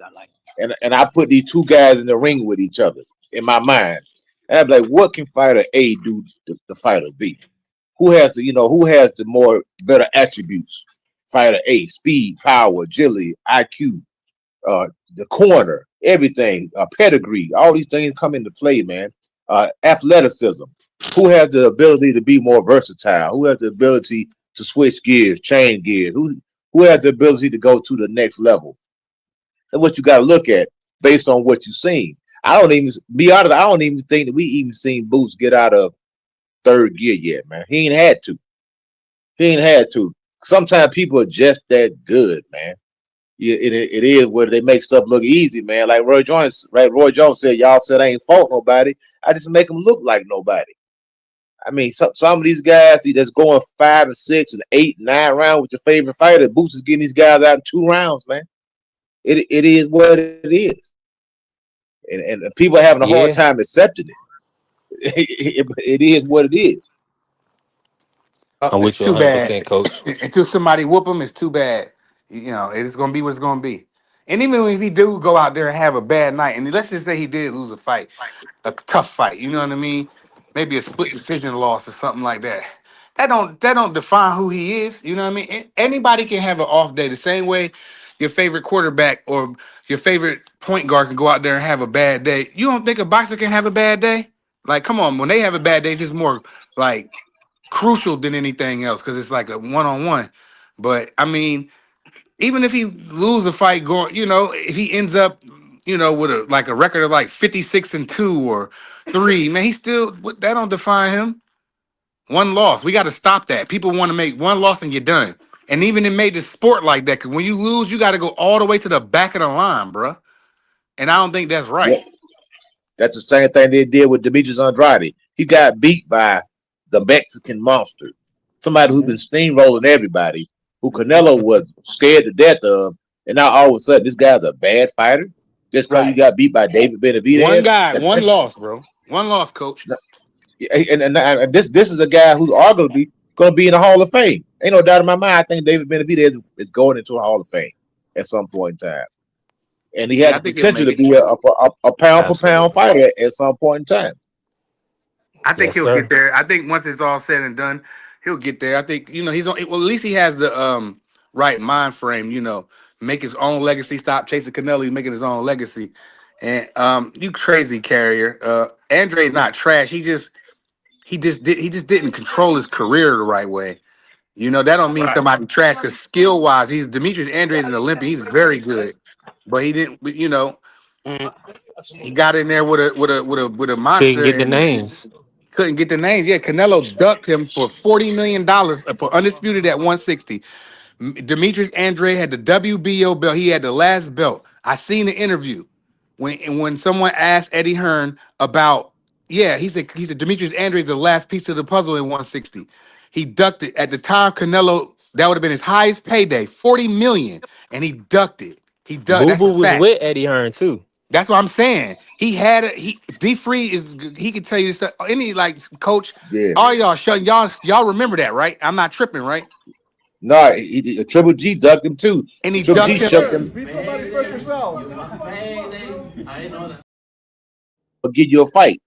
S7: and I put these two guys in the ring with each other in my mind. And I'm like, what can fighter A do to fighter B? Who has the more better attributes? Fighter A, speed, power, agility, IQ, the corner, everything, pedigree, all these things come into play, man. Athleticism. Who has the ability to be more versatile? Who has the ability to switch gears, change gears? Who has the ability to go to the next level? That's what you got to look at based on what you've seen. I don't even be honest. I don't even think that we even seen Boots get out of third gear yet, man. He ain't had to. He ain't had to. Sometimes people are just that good, man. Yeah, it is where they make stuff look easy, man. Like Roy Jones, right? Roy Jones said, "Y'all said I ain't fought nobody. I just make them look like nobody." I mean, some of these guys that's going 5 and 6 and 8 and 9 rounds with your favorite fighter. Boots is getting these guys out in 2 rounds, man. It is what it is, and people are having a hard
S4: Yeah,
S7: time accepting it. It is what it is.
S4: I'm
S8: It's
S4: with you
S8: too
S4: 100%,
S8: bad.
S4: coach.
S8: Until somebody whoop him, it's too bad. You know, it's gonna be what it's gonna be. And even if he do go out there and have a bad night, and let's just say he did lose a fight, a tough fight, you know what I mean? Maybe a split decision loss or something like that. That don't define who he is. You know what I mean? Anybody can have an off day the same way your favorite quarterback or your favorite point guard can go out there and have a bad day. You don't think a boxer can have a bad day? Like, come on, when they have a bad day, it's just more like crucial than anything else because it's like a one-on-one. But I mean, even if he lose a fight, going, if he ends up, with a record of like 56-2 or 3, man, he still that don't define him. One loss, we got to stop that. People want to make one loss and you're done. And even it made the sport like that because when you lose, you got to go all the way to the back of the line, bruh. And I don't think that's
S7: Yeah,
S8: right.
S7: that's the same thing they did with Demetrius Andrade. He got beat by the Mexican monster, somebody who's been steamrolling everybody, who Canelo was scared to death of, and now all of a sudden this guy's a bad fighter just because you
S8: Right.
S7: got beat by David
S8: One
S7: Benavidez.
S8: guy, one loss, bro. One loss, coach.
S7: And this is a guy who's arguably going to be in the Hall of Fame. Ain't no doubt in my mind. I think David Benavidez is going into a Hall of Fame at some point in time, and he
S8: Yeah,
S7: had
S8: I
S7: the
S8: think he'll
S7: potential
S8: make
S7: to
S8: it.
S7: be a pound for pound
S4: Absolutely.
S7: fighter at some point in time.
S8: I think
S4: Yes,
S8: he'll get
S4: sir.
S8: there. I think once it's all said and done, he'll get there. I think he's on. Well, at least he has the right mind frame. Make his own legacy. Stop chasing Canelo. He's making his own legacy. And you crazy carrier. Andre's not trash. He just didn't control his career the right way. That don't mean
S13: right.
S8: somebody trash because skill wise, he's Demetrius Andre is an Olympian. He's very good, but he didn't.
S13: Mm,
S8: He got in there with a
S4: Couldn't
S8: monster
S4: get the
S8: and
S4: names.
S8: couldn't get the names. Yeah, Canelo ducked him for $40 million for undisputed at 160. Demetrius Andre had the WBO belt. He had the last belt. I seen the interview when someone asked Eddie Hearn about, yeah, he said Demetrius Andre is the last piece of the puzzle in 160. He ducked it at the time. Canelo, that would have been his highest payday, 40 million, and he ducked it. He ducked.
S4: Boo
S8: That's a
S4: Boo was
S8: fact.
S4: with Eddie Hearn too.
S8: That's what I'm saying. He had D Free he could tell you this. Any like coach,
S7: Yeah.
S8: all y'all shutting y'all remember that, right? I'm not tripping, right?
S7: No, Triple G ducked him too.
S8: And he
S7: Triple G
S8: ducked him.
S7: shucked him.
S2: Beat somebody first yourself.
S7: I'll give you a fight,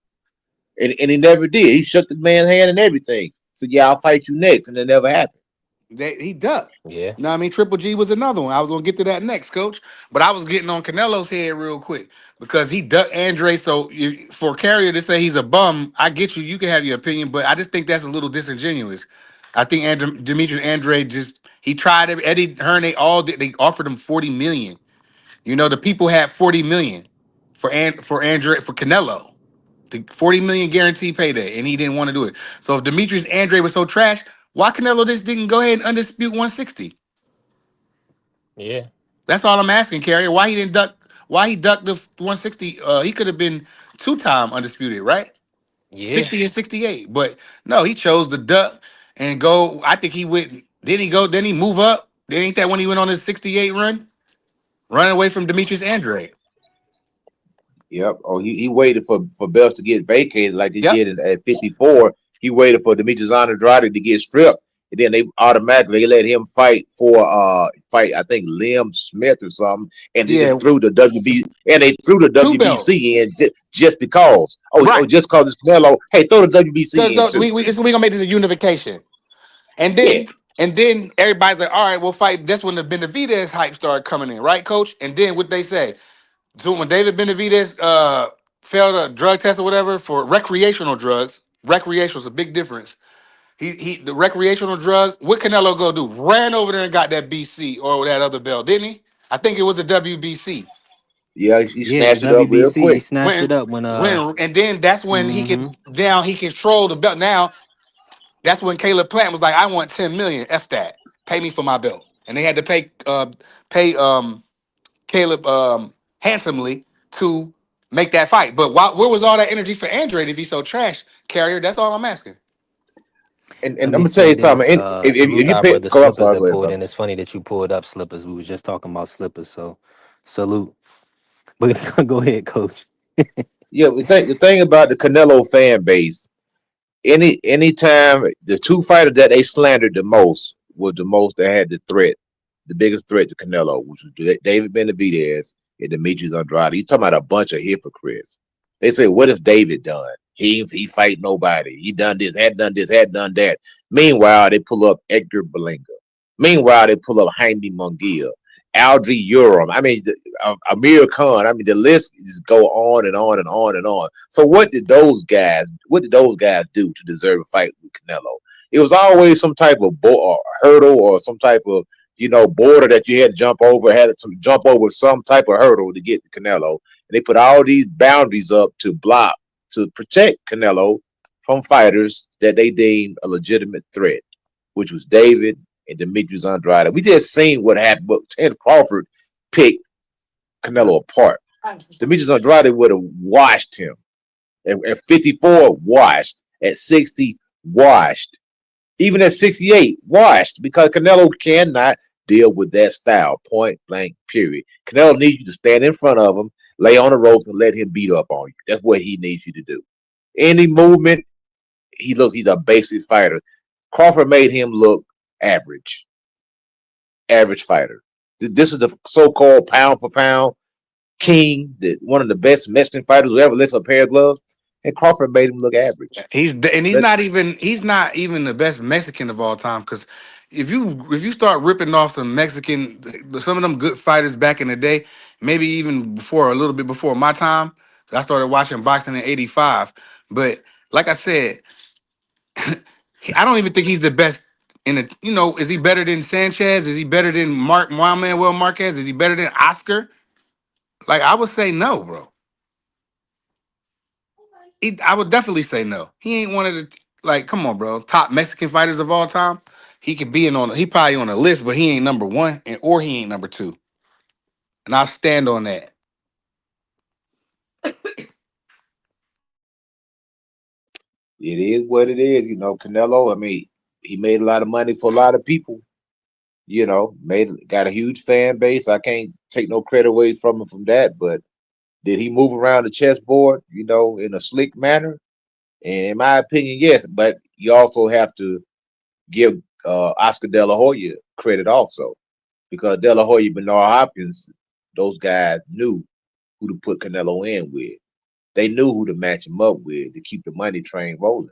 S7: and he never did. He shook the man's hand and everything. Said, "Yeah, I'll fight you next," and it never happened.
S8: He ducked.
S4: Yeah.
S8: You know what I mean? Triple G was another one. I was gonna get to that next, coach. But I was getting on Canelo's head real quick because he ducked Andre. So for Carrier to say he's a bum, I get you. You can have your opinion, but I just think that's a little disingenuous. I think Demetrius Andre he tried it. Eddie Hearn, they all did. They offered him 40 million. The people had 40 million for Andre for Canelo. The 40 million guarantee payday, and he didn't want to do it. So if Demetrius Andre was so trash, why Canelo just didn't go ahead and undispute 160?
S4: Yeah.
S8: That's all I'm asking, Carrier. Why he didn't duck? Why he ducked the 160? He could have been two-time undisputed, right?
S4: Yeah.
S8: 60 and 68. But no, he chose to duck and go. I think he went. Didn't he go? Didn't he move up? Ain't that when he went on his 68 run? Running away from Demetrius Andre.
S7: Yep. Oh, he waited for belts to get vacated like he
S8: Yep.
S7: did at 54. He waited for Demetrius Andrade to get stripped, and then they automatically let him fight I think Liam Smith or something, and they
S8: Yeah,
S7: just threw the
S8: two belts.
S7: WBC in just because.
S8: Right.
S7: Just because it's Canelo. Hey, throw the WBC in too.
S8: We gonna make this a unification. And
S7: Yeah,
S8: then everybody's like, all right, we'll fight. That's when the Benavidez hype started coming in, right, coach? And then what they say. So when David Benavidez failed a drug test or whatever for recreational drugs, recreational is a big difference. He the recreational drugs, what Canelo go do? Ran over there and got that BC or that other belt, didn't he? I think it was a WBC.
S7: yeah, he
S4: Yeah, the
S7: snatched it up real
S4: WBC, he
S7: quick.
S4: snatched it up when
S8: And then that's when
S4: hmm
S8: he controlled the belt. Now that's when Caleb Plant was like, I want 10 million. F that. Pay me for my belt. And they had to pay Caleb handsomely to make that fight. But where was all that energy for Android if he's so trash, Carrier? That's all I'm asking.
S7: And
S4: Let
S7: I'm
S4: me
S7: gonna tell
S4: say
S7: you something.
S4: this.
S7: If
S4: Salute
S7: you
S4: our
S7: pick,
S4: brother
S7: go, I'm
S4: Slippers
S7: sorry, go
S4: that
S7: ahead,
S4: pulled
S7: son.
S4: in. It's funny that you pulled up Slippers. We was just talking about Slippers, so salute. But go ahead, coach.
S7: Yeah, the thing about the Canelo fan base, anytime the two fighters that they slandered the most was the most that had the biggest threat to Canelo, which was David Benavidez and Demetrius Andrade. You talking about a bunch of hypocrites. They say, what if David done? He fight nobody. He done this, had done this, had done that. Meanwhile, they pull up Edgar Berlanga. Meanwhile, they pull up Jaime Munguia, Aldri Urim. I mean, Amir Khan. I mean, the list just go on and on and on and on. So what did those guys? What did those guys do to deserve a fight with Canelo? It was always some type of hurdle or some type of border that you had to jump over. Had to jump over some type of hurdle to get to Canelo. And they put all these boundaries up to protect Canelo from fighters that they deemed a legitimate threat, which was David and Demetrius Andrade. We just seen what happened. But Ted Crawford picked Canelo apart. Demetrius Andrade would have washed him. At 54, washed. At 60, washed. Even at 68, washed. Because Canelo cannot deal with that style, point blank, period. Canelo needs you to stand in front of him, lay on the ropes, and let him beat up on you. That's what he needs you to do. Any movement, he's a basic fighter. Crawford made him look average. Average fighter. This is the so-called pound for pound king, one of the best Mexican fighters who ever lifted a pair of gloves, and Crawford made him look average.
S8: He's
S7: But
S8: not even the best Mexican of all time. Because if you start ripping off some of them good fighters back in the day, maybe even before a little bit before my time, I started watching boxing in '85. But like I said, I don't even think he's the best in the. Is he better than Sanchez? Is he better than Juan Manuel Marquez? Is he better than Oscar? Like I would say no, bro. I would definitely say no. He ain't one of the come on, bro. Top Mexican fighters of all time. He could be he probably on a list, but he ain't number one, or he ain't number two. And I stand on that.
S7: it is what it is. Canelo, I mean, he made a lot of money for a lot of people. Got a huge fan base. I can't take no credit away from him from that. But did he move around the chessboard, in a slick manner? And in my opinion, yes. But you also have to give Oscar De La Hoya credit also, because De La Hoya, Bernard Hopkins, those guys knew who to put Canelo in with. They knew who to match him up with to keep the money train rolling,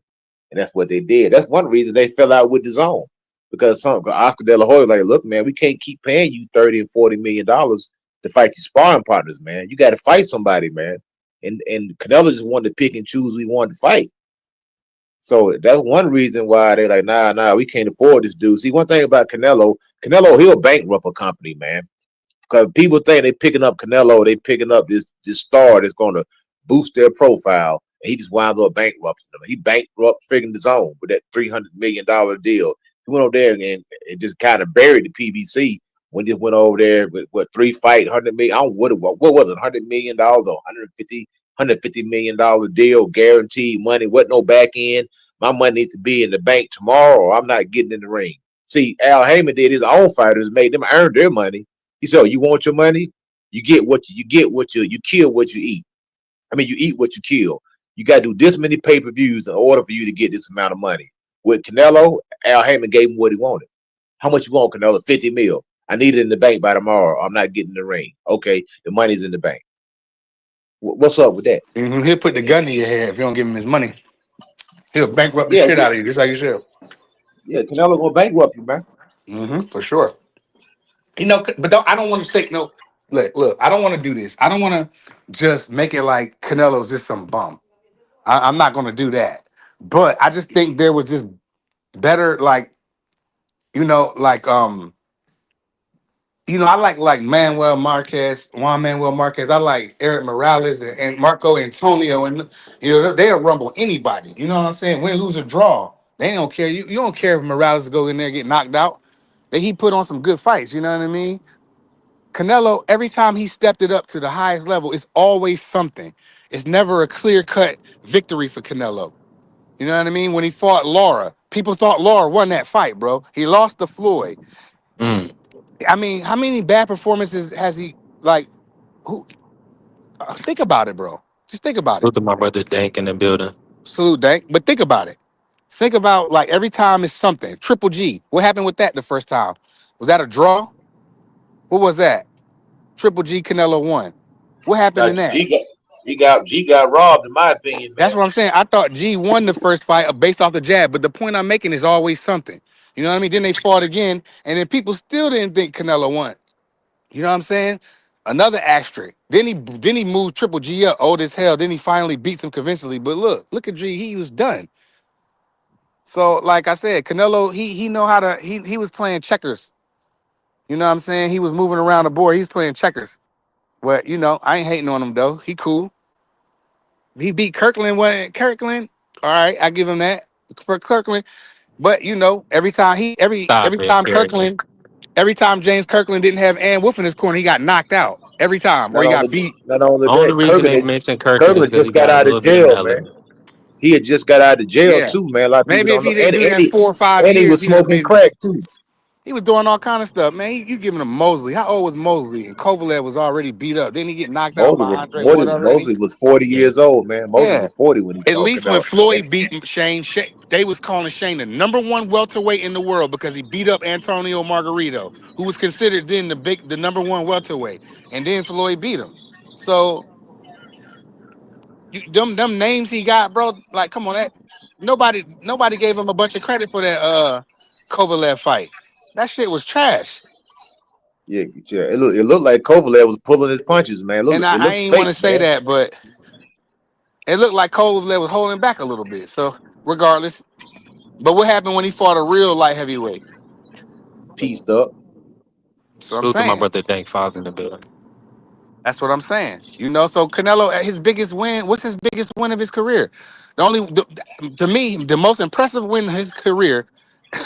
S7: and that's what they did. That's one reason they fell out with the zone, because Oscar De La Hoya like, look, man, we can't keep paying you $30 and $40 million to fight your sparring partners, man. You got to fight somebody, man. And Canelo just wanted to pick and choose who he wanted to fight. So that's one reason why they're like, nah, we can't afford this dude. See, one thing about Canelo, he'll bankrupt a company, man. Because people think they picking up Canelo, they picking up this star that's going to boost their profile. And he just wound up bankrupting them. He bankrupt friggin' the zone with that $300 million deal. He went over there and just kind of buried the PBC when he just went over there with what 3 fight, 100 million. I don't know what was it, $100 million or 150 million deal, guaranteed money, wasn't no back end. My money needs to be in the bank tomorrow, or I'm not getting in the ring. See, Al Heyman did his own fighters, made them earn their money. He said, oh, you want your money? You get what you kill what you eat. I mean, you eat what you kill. You got to do this many pay-per-views in order for you to get this amount of money. With Canelo, Al Heyman gave him what he wanted. How much you want, Canelo? 50 mil. I need it in the bank by tomorrow. I'm not getting the ring. Okay, the money's in the bank. What's up with that?
S8: He'll put the gun in your head if you don't give him his money. He'll bankrupt the
S7: Yeah,
S8: shit out of you, just like you said.
S7: yeah. Canelo gonna bankrupt you, man.
S8: For sure. But I don't want to take no. Look. I don't want to do this. I don't want to just make it like Canelo's just some bum. I'm not going to do that. But I just think there was just better, like like I like Manuel Marquez, Juan Manuel Marquez. I like Eric Morales and Marco Antonio, and they'll rumble anybody. You know what I'm saying? Win, lose, or draw, they don't care. You don't care if Morales go in there and get knocked out. He put on some good fights. You know what I mean? Canelo, every time he stepped it up to the highest level, it's always something. It's never a clear-cut victory for Canelo. You know what I mean? When he fought Laura, people thought Laura won that fight, bro. He lost to Floyd.
S4: Mm.
S8: I mean, how many bad performances has he, like, who? Think about it, bro. Just think about it.
S4: Salute to my brother Dank in the building.
S8: Salute, Dank. But think about it. Think about, like, every time it's something. Triple G. What happened with that the first time? Was that a draw? What was that? Triple G Canelo won. What happened
S7: Now
S8: in that?
S7: G got robbed, in my opinion,
S8: That's
S7: man.
S8: what I'm saying. I thought G won the first fight based off the jab, but the point I'm making is always something. You know what I mean? Then they fought again, and then people still didn't think Canelo won. You know what I'm saying? Another asterisk. Then he moved Triple G up, old as hell. Then he finally beats him convincingly. But look at G. He was done. So, like I said, Canelo, he know how to. He was playing checkers. You know what I'm saying? He was moving around the board. He was playing checkers. But I ain't hating on him though. He cool. He beat Kirkland. What Kirkland? All right, I give him that for Kirkland. But every time
S4: Stop it, Kerrigan.
S8: every time James Kirkland didn't have Ann Wolf in his corner, he got knocked out every time, or
S7: Not
S8: he got
S7: only
S8: beat.
S7: not only
S4: Only
S7: that,
S4: reason they mention Kirkland is
S7: Kirkland
S4: because he
S7: just got
S4: got a
S7: out of
S4: little bit of
S7: jail, man.
S4: melon.
S7: He had just got out of jail
S8: Yeah,
S7: too, man. A lot of people
S8: maybe if
S7: don't know.
S8: he didn't do that 4 or 5
S7: And he
S8: years,
S7: was
S8: he'd have
S7: smoking
S8: been.
S7: crack too.
S8: He was doing all kind of stuff, man. You giving him Mosley? How old was Mosley? And Kovalev was already beat up. Didn't he get knocked out by Andre Ward already?
S7: Mosley was 40 years old, man. Mosley
S8: Yeah.
S7: was 40 when he
S8: At
S7: fought
S8: least when
S7: Canelo.
S8: Floyd beat Shane, they was calling Shane the #1 welterweight in the world because he beat up Antonio Margarito, who was considered then the #1 welterweight, and then Floyd beat him. So them names he got, bro. Like, come on, that nobody gave him a bunch of credit for that Kovalev fight. That shit was trash.
S7: Yeah. It looked like Kovalev was pulling his punches, man.
S8: And
S7: It
S8: I
S7: looked
S8: ain't want
S7: fake,
S8: to say
S7: man.
S8: that, but it looked like Kovalev was holding back a little bit. So regardless, but what happened when he fought a real light heavyweight?
S7: Pieced up.
S8: That's what I'm
S4: Salute to my
S8: saying.
S4: brother Dank Files in the building.
S8: That's what I'm saying. So Canelo at his biggest win. What's his biggest win of his career? To me, the most impressive win of his career,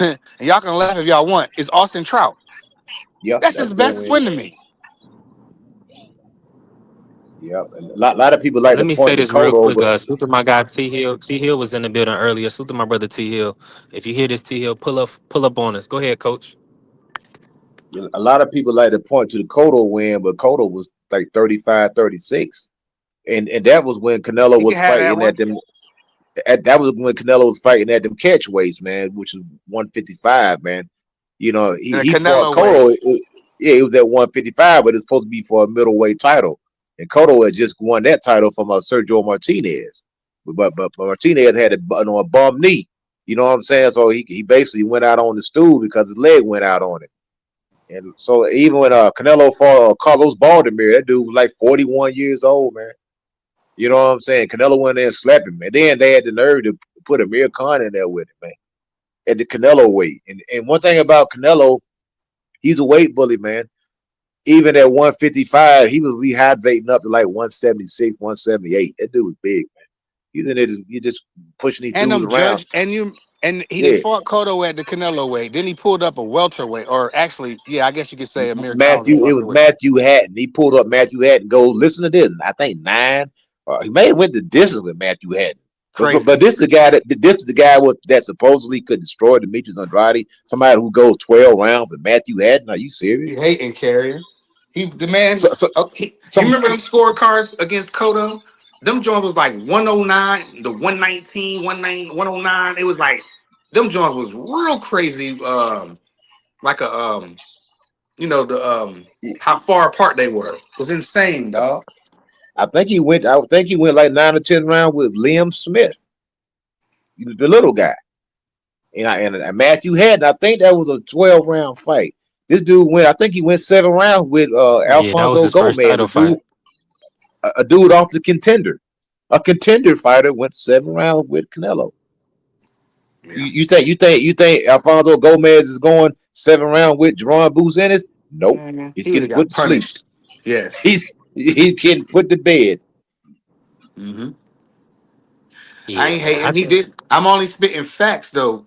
S8: and y'all can laugh if y'all want, is Austin Trout.
S7: Yep,
S8: That's
S7: that's
S8: his
S7: a good
S8: best
S7: win.
S8: win to me.
S7: Yep. And a lot of people like
S4: Let
S7: to
S4: me say
S7: point to
S4: this real
S7: Cotto,
S4: quick.
S7: but
S4: Salute to my guy T Hill. T Hill was in the building earlier. Salute to my brother T Hill. If you hear this, T Hill, pull up on us. Go ahead, Coach.
S7: a lot of people like to point to the Cotto win, but Cotto was like 35, 36. And that was when Canelo
S8: He can
S7: was
S8: have that
S7: fighting
S8: one.
S7: at them. That was when Canelo was fighting at them catch weights, man, which was 155, man.
S8: The
S7: He fought
S8: Canelo
S7: Cotto.
S8: weights.
S7: Yeah, it was at 155, but it's supposed to be for a middleweight title. And Cotto had just won that title from Sergio Martinez. But Martinez had a bum knee. You know what I'm saying? So he basically went out on the stool because his leg went out on it. And so even when Canelo fought Carlos Baldomir, that dude was like 41 years old, man. You know what I'm saying? Canelo went there and slapped him. And then they had the nerve to put Amir Khan in there with him, man, at the Canelo weight. And one thing about Canelo, he's a weight bully, man. Even at 155, he was rehydrating up to like 176, 178. That dude was big, man. You just pushing these
S8: And
S7: dudes
S8: them
S7: around.
S8: judge and he didn't
S7: Yeah.
S8: fought Cotto at the Canelo weight. Then he pulled up a welterweight, or actually, yeah, I guess you could say Amir Khan was a
S7: It was
S8: welterweight.
S7: Matthew Hatton. He pulled up Matthew Hatton. Go listen to this. I think 9. He may have went the distance with Matthew Hatton.
S8: Crazy.
S7: But this is the guy that supposedly could destroy Demetrius Andrade. Somebody who goes 12 rounds with Matthew Hatton. Are you
S8: He
S7: serious?
S8: hating Carrier. The man.
S7: So, so
S8: You
S7: some
S8: remember them scorecards against Cotto? Them joints was like 109 to 119, 109. It was like them Jones was real crazy. Like a how far apart they were. It was insane, dog.
S7: I think he went. I think he went like 9 or 10 rounds with Liam Smith, the little guy, and Matthew Haddon. I think that was a 12-round fight. This dude went. I think he went 7 rounds with
S4: Yeah, that was
S7: Alfonso
S4: his first
S7: Gomez,
S4: title fight.
S7: a dude off the contender. A contender fighter went 7 rounds with Canelo.
S8: Yeah.
S7: You think Alfonso Gomez is going 7 rounds with Jerron Boots Ennis? Nope. He's
S8: He would
S7: getting
S8: have got
S7: put to sleep.
S8: punished. Yes.
S7: He's getting put to bed.
S8: Mm-hmm. I
S4: Yeah,
S8: ain't
S4: man.
S8: hating. He did. I'm only spitting facts though,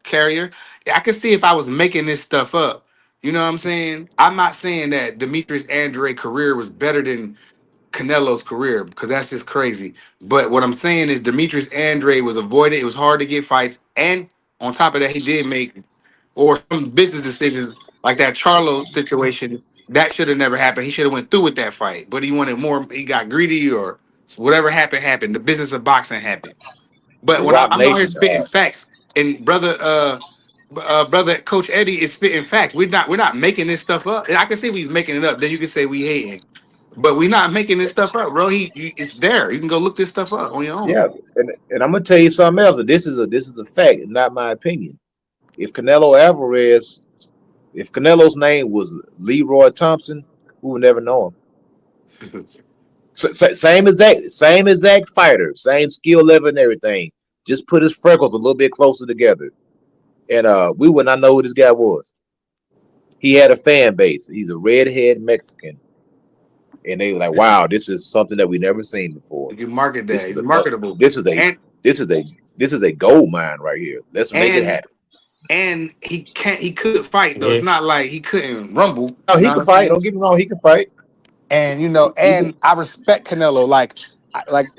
S8: Carrier. I could see if I was making this stuff up. You know what I'm saying? I'm not saying that Demetrius Andrade career was better than Canelo's career because that's just crazy. But what I'm saying is Demetrius Andrade was avoided. It was hard to get fights, and on top of that, he did make or some business decisions like that Charlo situation that should have never happened. He should have went through with that fight, but he wanted more. He got greedy or whatever happened. The business of boxing happened. But when
S7: Rock
S8: I'm out here
S7: Nation.
S8: spitting facts, and brother Coach Eddie is spitting facts. We're not making this stuff up. I can say we making it up. Then you can say we hating, but we're not making this stuff up, bro. It's there. You can go look this stuff up on your own.
S7: Yeah, and I'm gonna tell you something else. This is a fact, not my opinion. If Canelo's name was Leroy Thompson, we would never know him. Same exact fighter, same skill level and everything. Just put his freckles a little bit closer together, and we would not know who this guy was. He had a fan base. He's a redhead Mexican, and they were like, "Wow, this is something that we never seen before.
S8: You market that.
S7: This is
S8: It's
S7: a
S8: marketable,
S7: this is a
S8: and
S7: this is a this is a gold mine right here. Let's make it
S8: and
S7: happen."
S8: and he can't. He could fight though.
S4: Yeah.
S8: It's not like he couldn't rumble.
S7: No,
S8: You
S7: he
S8: know what
S7: can
S8: I'm
S7: fight.
S8: saying?
S7: Don't get me wrong, he can fight.
S8: And
S7: Even
S8: and I respect Canelo. Like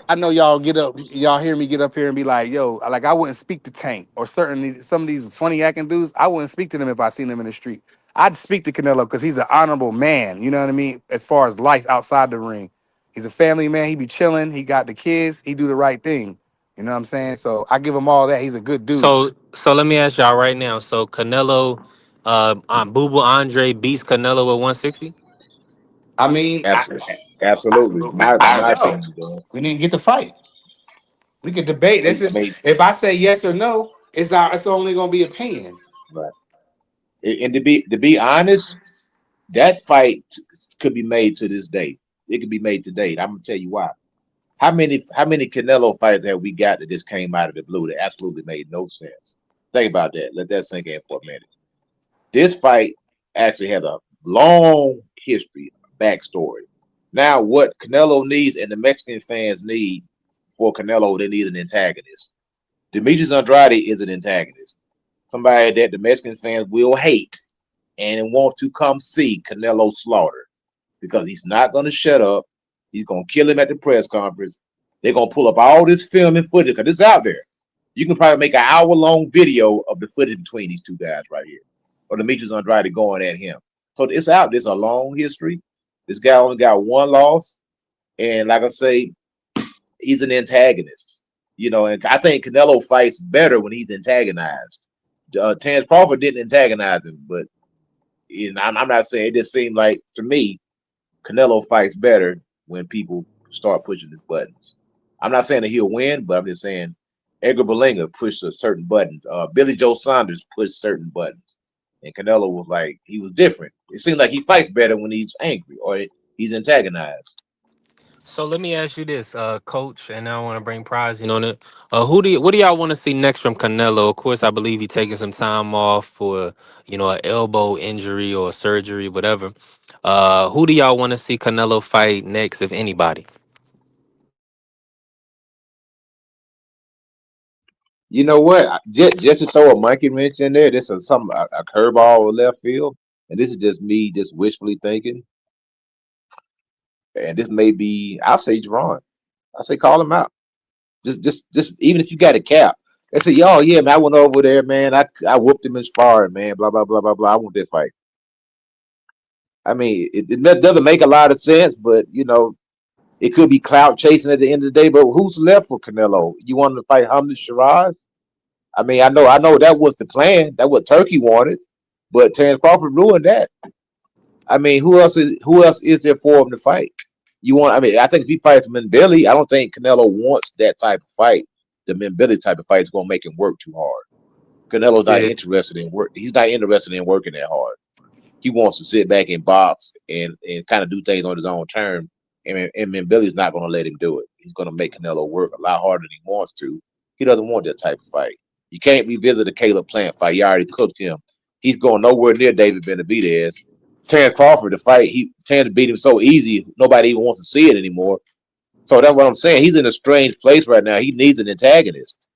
S8: I know y'all hear me get up here and be like, yo, like I wouldn't speak to Tank or certainly some of these funny acting dudes. I wouldn't speak to them if I seen them in the street. I'd speak to Canelo because he's an honorable man. You know what I mean? As far as life outside the ring, he's a family man. He be chilling. He got the kids. He do the right thing. You know what I'm saying? So I give him all that. He's a good dude.
S4: So let me ask y'all right now. So Canelo, Boo Boo Andre beats Canelo at 160.
S8: I mean,
S7: absolutely.
S8: I
S7: My
S8: know.
S7: opinion, though.
S8: We need to get the fight. We could debate. This
S7: I
S8: is
S7: mean,
S8: if I say yes or no, it's only gonna be opinion.
S7: right. And to be honest, that fight could be made to this day. It could be made today. I'm gonna tell you why. How many Canelo fights have we got that just came out of the blue that absolutely made no sense? Think about that. Let that sink in for a minute. This fight actually has a long history, backstory. Now, what Canelo needs and the Mexican fans need for Canelo, they need an antagonist. Demetrius Andrade is an antagonist. Somebody that the Mexican fans will hate and want to come see Canelo slaughter because he's not going to shut up. He's going to kill him at the press conference. They're going to pull up all this film and footage because it's out there. You can probably make an hour-long video of the footage between these two guys right here, or Demetrius Andrade going at him. So it's out. There's a long history. This guy only got one loss, and like I say, he's an antagonist. And I think Canelo fights better when he's antagonized. Terence Crawford didn't antagonize him, but I'm not saying it just seemed like to me, Canelo fights better when people start pushing his buttons. I'm not saying that he'll win, but I'm just saying Edgar Berlanga pushed certain buttons. Billy Joe Saunders pushed certain buttons, and Canelo was like he was different. It seems like he fights better when he's angry or he's antagonized.
S4: So let me ask you this, Coach, and I want to bring prize on it. What do y'all want to see next from Canelo? Of course, I believe he's taking some time off for an elbow injury or surgery, whatever. Who do y'all want to see Canelo fight next, if anybody?
S7: You know what? Just to throw a monkey wrench in there, this is a curveball or left field, and this is just me just wishfully thinking. And this may be, I'll say Jerron. I say call him out. Just even if you got a cap, they say, "Yo, yeah, man, I went over there, man. I whooped him in sparring, man. Blah blah blah blah blah. I want that fight." I mean, it doesn't make a lot of sense, but it could be clout chasing at the end of the day. But who's left for Canelo? You want him to fight Hamza Shiraz? I mean, I know that was the plan. That what Turkey wanted, but Terrence Crawford ruined that. I mean, who else is there for him to fight? You want? I mean, I think if he fights Billy, I don't think Canelo wants that type of fight. The Billy type of fight is going to make him work too hard. Canelo's not
S4: Yeah.
S7: interested in work. He's not interested in working that hard. He wants to sit back and box and kind of do things on his own terms. And Billy's not going to let him do it. He's going to make Canelo work a lot harder than he wants to. He doesn't want that type of fight. You can't revisit the Caleb Plant fight. You already cooked him. He's going nowhere near David Benavidez. Terrence Crawford, the fight, Terrence beat him so easy, nobody even wants to see it anymore. So that's what I'm saying. He's in a strange place right now. He needs an antagonist.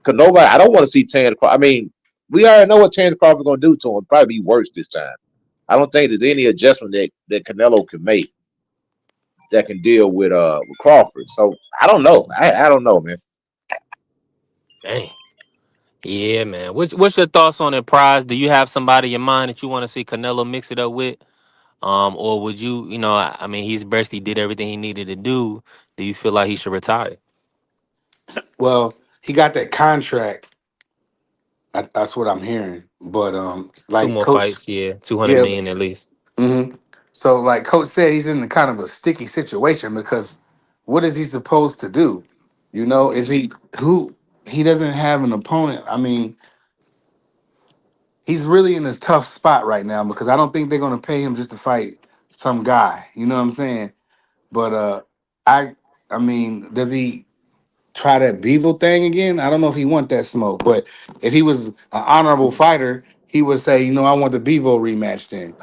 S7: Because nobody, I don't want to see Terrence Crawford. I mean, we already know what Terrence Crawford going to do to him. Probably be worse this time. I don't think there's any adjustment that Canelo can make that can deal with Crawford. So I don't know. I don't know, man.
S4: Dang. Yeah, man. What's your thoughts on it, Prize? Do you have somebody in mind that you want to see Canelo mix it up with? Or would you, I mean, he's basically did everything he needed to do. Do you feel like he should retire?
S8: Well, he got that contract. That's what I'm hearing. But
S4: Two
S8: like
S4: more
S8: Coach,
S4: fights, yeah, 200
S8: yeah.
S4: million at least.
S8: hmm So like Coach said, he's in a kind of a sticky situation because what is he supposed to do? Is he who he doesn't have an opponent? I mean, he's really in this tough spot right now because I don't think they're gonna pay him just to fight some guy. You know what I'm saying? But I I mean, does he try that Bevel thing again? I don't know if he want that smoke, but if he was an honorable fighter, he would say, I want the Bevo rematch then.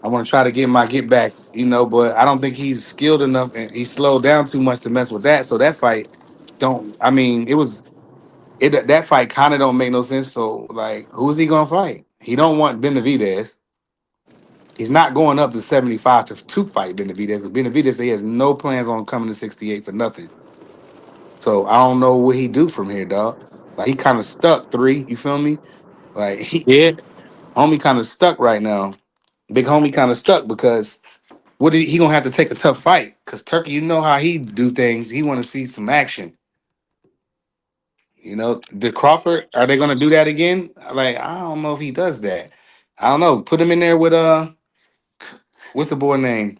S8: I want to try to get my get back, but I don't think he's skilled enough and he slowed down too much to mess with that. So that fight don't I mean it that fight kind of don't make no sense. So like who is he gonna fight? He don't want Benavidez. He's not going up to 75 to fight Benavidez because Benavidez he has no plans on coming to 68 for nothing. So I don't know what he do from here, dog. Like he kind of stuck three. You feel me? Like he
S4: Yeah.
S8: homie kind of stuck right now. Big homie kind of stuck because he gonna have to take a tough fight? Because Turkey, you know how he do things. He want to see some action. The Crawford, are they gonna do that again? Like I don't know if he does that. I don't know. Put him in there with what's the boy name?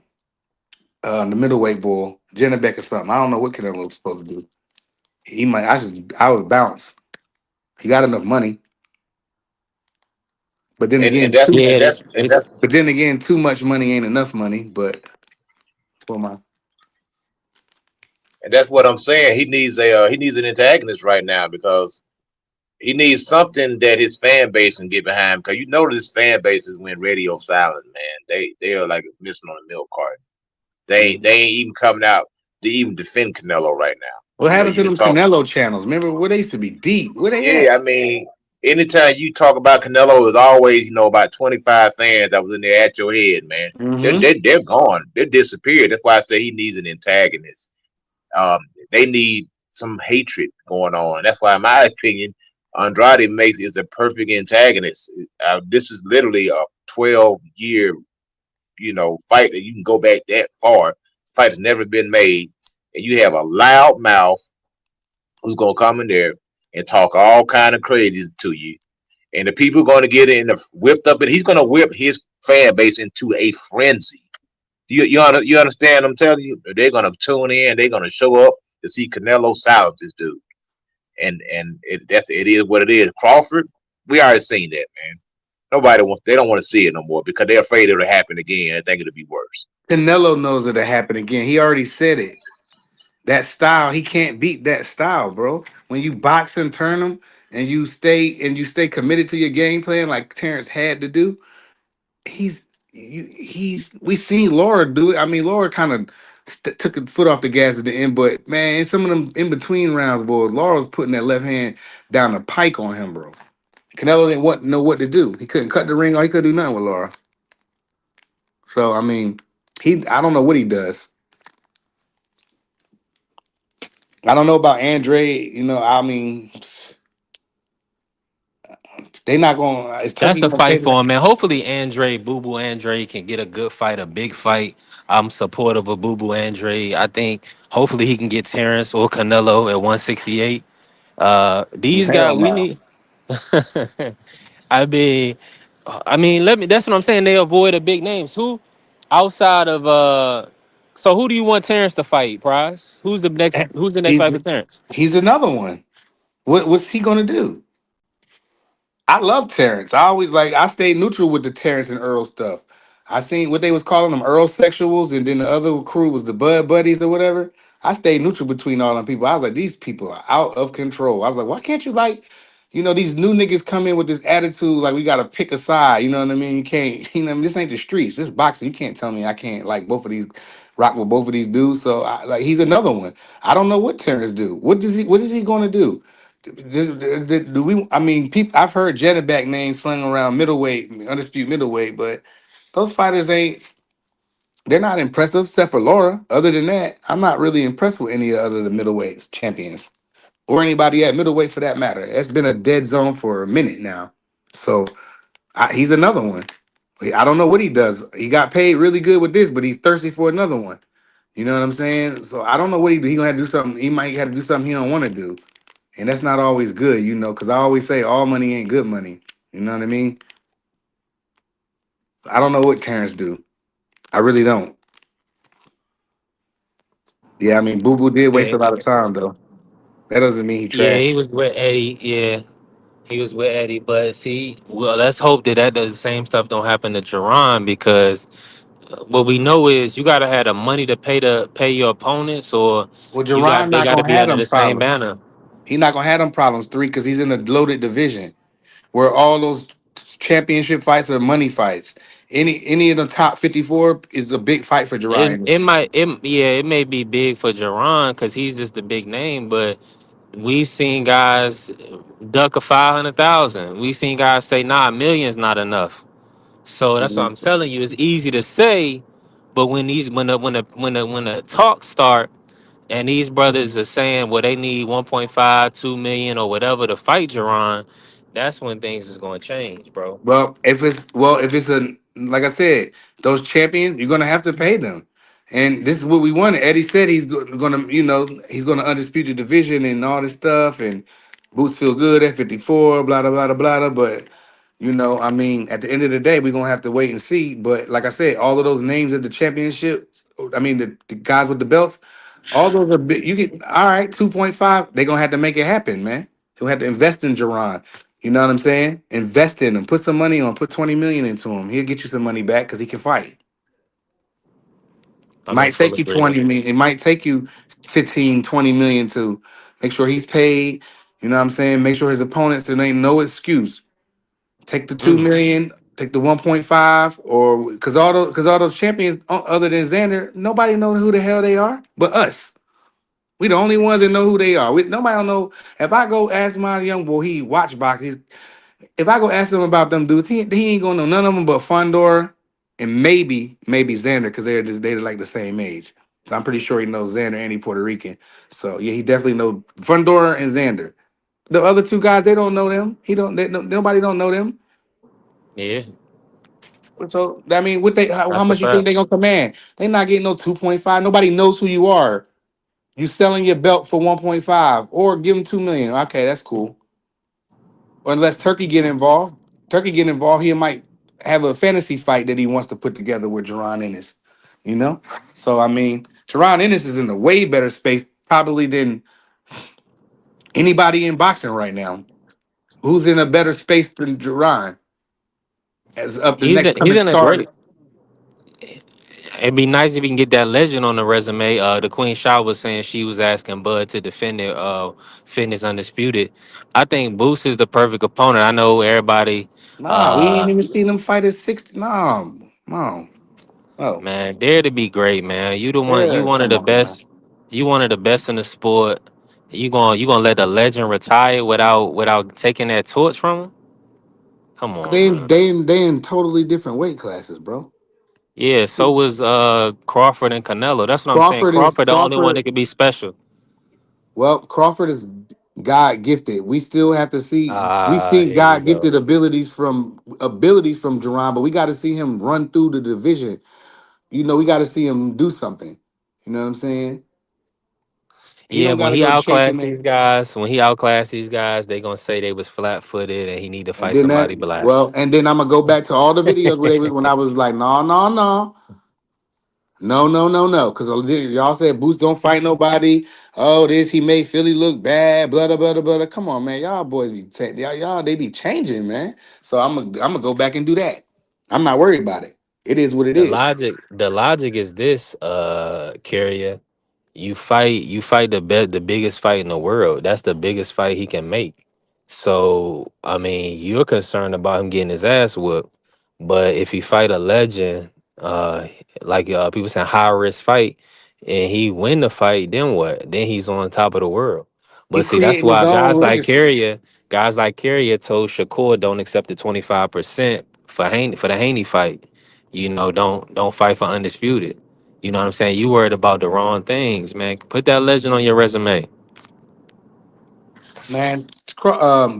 S8: The middleweight boy, Jennebeck or something. I don't know what Canelo's supposed to do. He might. I would bounce. He got enough money, but then
S7: And
S8: again,
S7: that's
S8: too.
S7: and
S4: Yeah,
S7: that's and
S4: it's
S7: that's
S8: But then again, too much money ain't enough money. But for my
S7: and that's what I'm saying. He needs an antagonist right now because he needs something that his fan base can get behind. Because this fan base is when radio silent, man. They are like missing on a milk carton. They ain't even coming out to even defend Canelo right now.
S8: what happened
S7: You
S8: to
S7: can
S8: them
S7: talk.
S8: Canelo channels? Remember where they used to be deep? Where they
S7: Yeah,
S8: at?
S7: I mean, anytime you talk about Canelo, there's always about 25 fans that was in there at your head, man.
S8: Mm-hmm.
S7: They're gone. They're disappeared. That's why I say he needs an antagonist. Um, they need some hatred going on. That's why, in my opinion, Andrade makes is the perfect antagonist. This is literally a 12-year, fight that you can go back that far. Fight has never been made, and you have a loud mouth who's gonna come in there and talk all kind of crazy to you, and the people are gonna get in the whipped up, and he's gonna whip his fan base into a frenzy. You understand? I'm telling you, they're gonna tune in. They're gonna show up to see Canelo silence this dude, and it is what it is. Crawford, we already seen that, man. They don't want to see it no more because they're afraid it'll happen again. I think it'll be worse.
S8: Canelo knows it'll happen again. He already said it. That style, he can't beat that style, bro. When you box and turn him and you stay committed to your game plan like Terrence had to do, he's we seen Laura do it. I mean, Laura kind of took a foot off the gas at the end, but man, in some of them in between rounds, boy, Laura was putting that left hand down the pike on him, bro. Canelo didn't know what to do. He couldn't cut the ring, or he couldn't do nothing with Laura. So I mean, I don't know what he does. I don't know about Andre. I mean, they not going. Is
S4: that's
S8: Turkey
S4: the
S8: gonna pay
S4: fight
S8: them?
S4: for him, man. Hopefully, Boo Boo Andre can get a good fight, a big fight. I'm supportive of Boo Boo Andre. I think hopefully he can get Terrence or Canelo at 168. These
S8: Hell
S4: guys, we
S8: no.
S4: need. I mean, let me. That's what I'm saying. They avoid the big names. Who outside of So who do you want Terrence to fight? Prize. Who's the next?
S8: Eh,
S4: Who's the next fight
S8: He's
S4: for Terrence?
S8: he's another one. What's he gonna do? I love Terrence. I always I stayed neutral with the Terrence and Earl stuff. I seen what they was calling them Earl sexuals, and then the other crew was the Bud Buddies or whatever. I stayed neutral between all them people. I was like, these people are out of control. I was like, why can't you these new niggas come in with this attitude like we gotta pick a side. You know what I mean? You can't. This ain't the streets. This boxing. You can't tell me I can't like both of these, rock with both of these dudes. So he's another one. I don't know what Terrence do. What is he gonna do? Do we? I mean, people. I've heard Jetterback names slung around middleweight, undisputed middleweight, but those fighters ain't. They're not impressive, except for Laura. Other than that, I'm not really impressed with any other the middleweights champions or anybody at middleweight for that matter. It's been a dead zone for a minute now. So he's another one. I don't know what he does. He got paid really good with this, but he's thirsty for another one. You know what I'm saying? So I don't know what he do. He gonna have to do something. He might have to do something he don't want to do. And that's not always good, because I always say all money ain't good money. You know what I mean? I don't know what Terrence do. I really don't. Yeah, I mean, Boo Boo did waste
S4: Yeah,
S8: a lot of time though. That doesn't mean he
S4: yeah,
S8: trash.
S4: he was with Eddie. Yeah, he was with Eddie. But see, well, let's hope that the same stuff don't happen to Jerron because what we know is you gotta have the money to pay your opponents, or
S8: Well,
S4: you got
S8: Jerron
S4: they
S8: not
S4: got to
S8: gonna
S4: be
S8: have
S4: under
S8: them
S4: the same
S8: problems.
S4: banner.
S8: He not gonna have them problems three because he's in a loaded division where all those championship fights are money fights. Any of the top 54 is a big fight for
S4: It
S8: Jerron.
S4: it might it yeah it may be big for Jerron because he's just a big name, but we've seen guys duck a 500,000. We've seen guys say, "Nah, million's not enough." So that's what I'm telling you. It's easy to say, but when the talks start and these brothers are saying, well, they need 1.5, 2 million, or whatever to fight Jerron, that's when things is going to change, bro.
S8: If it's a like I said, those champions, you're gonna have to pay them. And this is what we wanted. Eddie said he's gonna undispute the division and all this stuff, and Boots feel good at 54, blah blah blah blah blah. But I mean, at the end of the day, we're gonna have to wait and see. But like I said, all of those names at the championship, I mean the guys with the belts, all those are big. You get all right, 2.5. They're gonna have to make it happen, man. They'll have to invest in Jerron. You know what I'm saying? Invest in him. Put some money on. Put 20 million into him. He'll get you some money back because he can fight. It
S4: I'm in
S8: might
S4: full
S8: take you 20
S4: agreement.
S8: million. It might take you 15, 20 million to make sure he's paid. You know what I'm saying? Make sure his opponents, there ain't no excuse. Take the 2
S4: Mm.
S8: million, take the 1.5, or because all those champions other than Xander, nobody knows who the hell they are but us. We the only one that know who they are. Nobody don't know. If I go ask my young boy, he watch boxing. If I go ask him about them dudes, he ain't gonna know none of them but Fondor and maybe Xander because they're like the same age. So I'm pretty sure he knows Xander and he Puerto Rican. So yeah, he definitely know Fondor and Xander. The other two guys, they don't know them. Nobody don't know them.
S4: Yeah,
S8: So I mean, how
S4: that's a
S8: much you think
S4: fact.
S8: they gonna command? They not getting no 2.5. Nobody knows who you are. You selling your belt for 1.5 or give them 2 million. Okay, that's cool. Or unless Turkey get involved. Turkey get involved, he might have a fantasy fight that he wants to put together with Jerron Ennis. You know? So I mean, Jerron Ennis is in a way better space probably than anybody in boxing right now. Who's in a better space than Jerron as up the next
S4: He's
S8: coming
S4: in a
S8: star?
S4: great. It'd be nice if he can get that legend on the resume. The Queen Shah was saying she was asking Bud to defend it. Fitness undisputed. I think Boost is the perfect opponent. I know everybody.
S8: Nah, we ain't
S4: Uh,
S8: even seen them fight at 60. No, no, no.
S4: Man, dare to be great, man. You the one. You
S8: Yeah,
S4: one of
S8: come
S4: the
S8: on, man.
S4: best. You one of the best in the sport. You gonna let the legend retire without taking that torch from him? Come on, man.
S8: They in totally different weight classes, bro.
S4: Yeah. So was Crawford and Canelo. That's what I'm saying.
S8: Crawford is
S4: Crawford, the only one
S8: Crawford.
S4: that could be special.
S8: Well, Crawford is God gifted. We still have to see. We
S4: Ah,
S8: seen
S4: here you
S8: God
S4: go.
S8: gifted abilities from Jerron, but we got to see him run through the division. We got to see him do something. You know what I'm saying? He
S4: Yeah,
S8: don't gotta go chasing it.
S4: when he outclassed these guys, they gonna say they was flat footed and he need to
S8: And
S4: fight
S8: then that,
S4: somebody black.
S8: well, and then I'm gonna go back to all the videos where when I was like, no, no, no, no, no, no, no, because y'all said Boots don't fight nobody. Oh, this he made Philly look bad. Blah blah blah blah. Blah. Come on, man, y'all boys be y'all they be changing, man. So I'm gonna go back and do that. I'm not worried about it. It is what it is.
S4: The logic is this, carrier. You fight the biggest fight in the world. That's the biggest fight he can make. So I mean, you're concerned about him getting his ass whooped, but if he fight a legend, uh, like people saying high risk fight, and he win the fight, then what? Then he's on top of the world. But
S8: He's
S4: see, that's
S8: creating his
S4: why
S8: own legacy.
S4: Guys like Carrier told Shakur don't accept the 25% for the Haney fight. Don't fight for undisputed. You know what I'm saying? You worried about the wrong things, man. Put that legend on your resume.
S8: Man,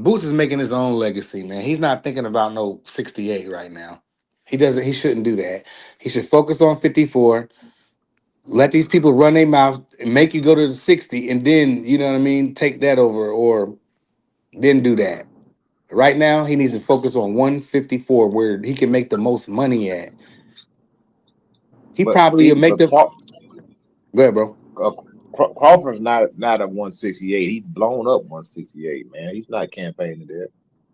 S8: Boots is making his own legacy, man. He's not thinking about no 68 right now. He doesn't. He shouldn't do that. He should focus on 54. Let these people run their mouth and make you go to the 60, and then you know what I mean. Take that over, or then do that. Right now, he needs to focus on 154, where he can make the most money at. He
S7: But
S8: probably will
S7: he,
S8: make
S7: but
S8: the. Go ahead, bro.
S7: Uh, Crawford's not a 168. He's blown up 168, man. He's not campaigning there.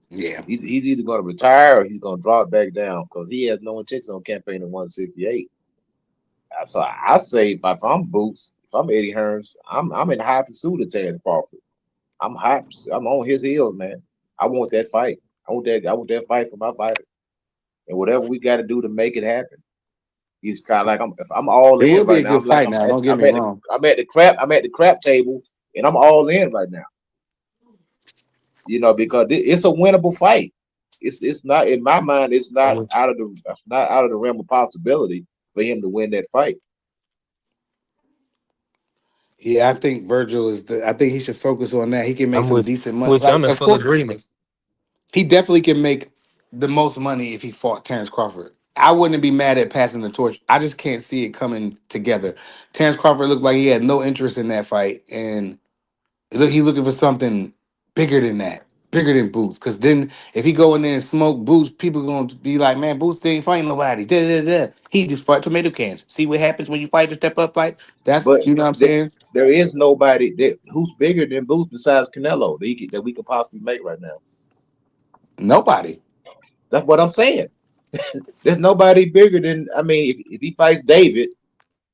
S8: Yeah,
S7: He's either going to retire or he's going to drop back down because he has no intention on campaigning 168. So I say if I'm Boots, if I'm Eddie Hearns, I'm in high pursuit of Terrence Crawford. I'm high. I'm on his heels, man. I want that fight. I want that fight for my fighter, and whatever we got to do to make it happen. He's kind of like if I'm all
S8: it
S7: in
S8: will be
S7: right
S8: a
S7: now.
S8: good
S7: I'm like
S8: fight. Now, don't get me wrong.
S7: I'm at the crap table, and I'm all in right now. Because it's a winnable fight. It's not in my mind. It's not out of the realm of possibility for him to win that fight.
S8: Yeah, I think Virgil is the. I think he should focus on that. He can make
S4: I'm
S8: some
S4: with
S8: decent money.
S4: with you. I'm
S8: Like,
S4: in
S8: of
S4: full
S8: course,
S4: agreement.
S8: he definitely can make the most money if he fought Terrence Crawford. I wouldn't be mad at passing the torch. I just can't see it coming together. Terrence Crawford looked like he had no interest in that fight, and he's looking for something bigger than that, bigger than Boots. Because then if he go in there and smoke Boots, people gonna be like, "Man, Boots ain't fighting nobody." Da, da, da. He just fought tomato cans. See what happens when you fight to step up like that's
S7: But
S8: you know what I'm saying?
S7: there is nobody who's bigger than Boots besides Canelo that we could possibly make right now.
S8: Nobody.
S7: That's what I'm saying. There's nobody bigger than. I mean, if he fights David,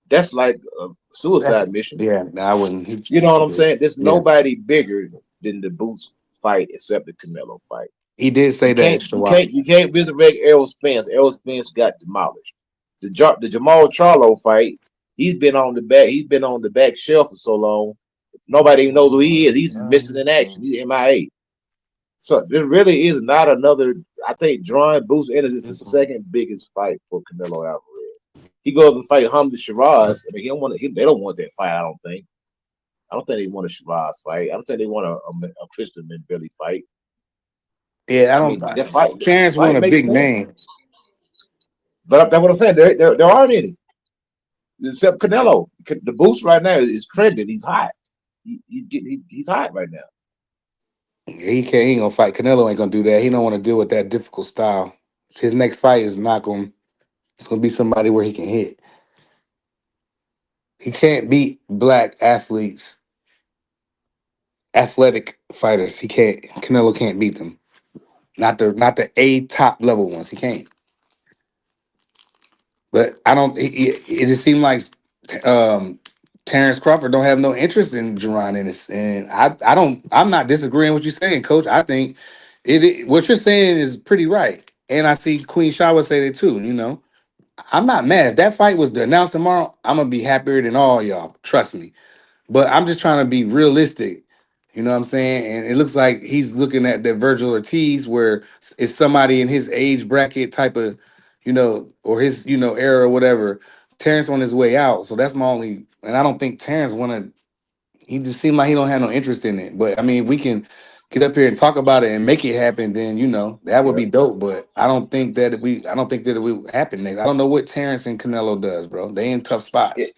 S7: that's like a suicide mission.
S8: Yeah, no, I wouldn't.
S7: You know what I'm saying? There's
S8: Yeah,
S7: nobody bigger than the Boots fight except the Canelo fight.
S8: he did say
S7: You
S8: that
S7: can't
S8: extra
S7: you
S8: while.
S7: can't you can't resurrect Errol Spence. Errol Spence got demolished. The Jamal Charlo fight, he's been on the back shelf for so long. Nobody even knows who he is. He's missing in action. He's MIA. So there really is not another. I think drawing Bruce Ennis is the second biggest fight for Canelo Alvarez. He goes and fight Hamza Shiraz. I mean, he don't want to. They don't want that fight. I don't think. I don't think they want a Shiraz fight. I don't think they want a Christian Billy fight.
S8: Yeah, I
S7: I
S8: don't.
S7: mean, the
S8: Terrence won
S7: fight
S8: a
S7: makes
S8: big
S7: sense.
S8: name.
S7: But that's what I'm saying. There aren't any except Canelo. The boost right now is trending. He's hot. He's hot right now.
S8: He can't. He ain't gonna fight. Canelo ain't gonna do that. He don't want to deal with that difficult style. His next fight is not going. It's gonna be somebody where he can hit. He can't beat black athletes, athletic fighters. He can't. Canelo can't beat them. Not the A top level ones. He can't. But I don't. It just seemed like um, Terrence Crawford don't have no interest in Jerron Ennis, and I don't. I'm not disagreeing with you saying, Coach. I think what you're saying is pretty right, and I see Queen Shah would say that too. I'm not mad if that fight was to announce tomorrow. I'm gonna be happier than all y'all. Trust me. But I'm just trying to be realistic. You know what I'm saying? And it looks like he's looking at the Virgil Ortiz, where it's somebody in his age bracket type of, or his, era or whatever. Terrence on his way out. So that's my only, and I don't think Terrence wanna, he just seemed like he don't have no interest in it. But I mean, we can get up here and talk about it and make it happen, then that would
S7: Yeah,
S8: be dope. But I don't think that it will happen next. I don't know what Terrence and Canelo does, bro. They in tough
S7: it,
S8: spots.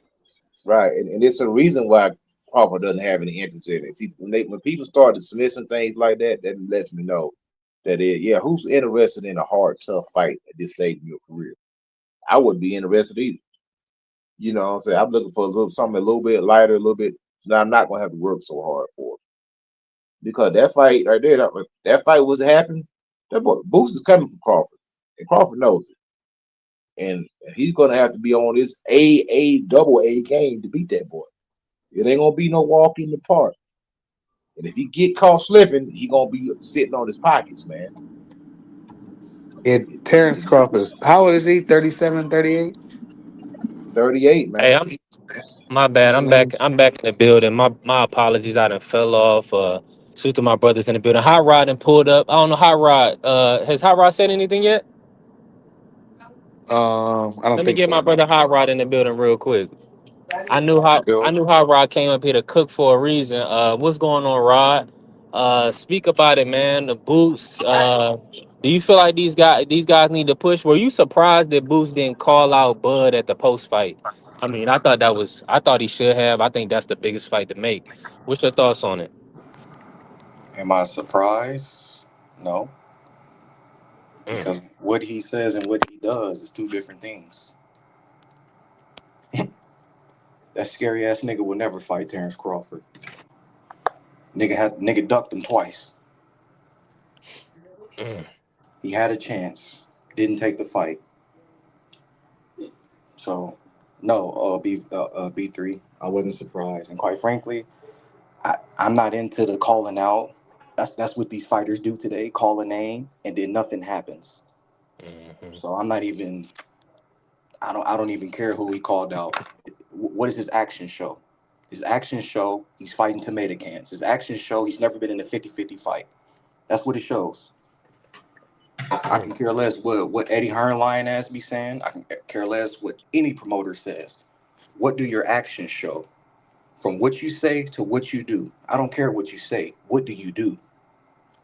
S7: right. And it's a reason why Crawford doesn't have any interest in it. See, when people start dismissing things like that, that lets me know that who's interested in a hard, tough fight at this stage in your career? I wouldn't be interested either. You know what I'm saying? I'm looking for something a little bit lighter, a little bit. So I'm not gonna have to work so hard for it because that fight right there, that fight was happening. That boy Boots is coming for Crawford, and Crawford knows it, and he's gonna have to be on this double A game to beat that boy. It ain't gonna be no walk in the park. And if he get caught slipping, he gonna be sitting on his pockets, man.
S8: Terrence Crawford, how old is he? 37, 38?
S7: 38,
S4: Hey,
S7: man.
S4: my bad. I'm back. I'm back in the building. My apologies. I done fell off. Shoot to my brothers in the building. Hot Rod and pulled up. I don't know. Hot Rod. Has Hot Rod said anything yet?
S8: I don't
S4: Let me
S8: think
S4: get my
S8: so.
S4: brother Hot Rod in the building real quick. I
S14: Yo,
S4: knew how Rod came up here to cook for a reason. What's going on, Rod? Speak about it, man. The Boots. Do you feel like these guys need to push? Were you surprised that Boots didn't call out Bud at the post fight? I mean, I thought he should have. I think that's the biggest fight to make. What's your thoughts on it?
S14: am I surprised? No,
S4: Mm,
S14: because what he says and what he does is two different things. That scary ass nigga will never fight Terrence Crawford. Nigga ducked him twice.
S4: mm,
S14: He had a chance, didn't take the fight. So, no, B3. I wasn't surprised, and quite frankly, I'm not into the calling out. That's what these fighters do today. Call a name, and then nothing happens.
S4: mhm,
S14: So I'm not even. I don't even care who he called out. What does his actions show? His actions show he's fighting tomato cans. His actions show he's never been in a 50-50 fight. That's what it shows. I
S4: mm.
S14: can care less what Eddie Hearnline has me saying. I can care less what any promoter says. What do your actions show? From what you say to what you do. I don't care what you say. What do you do?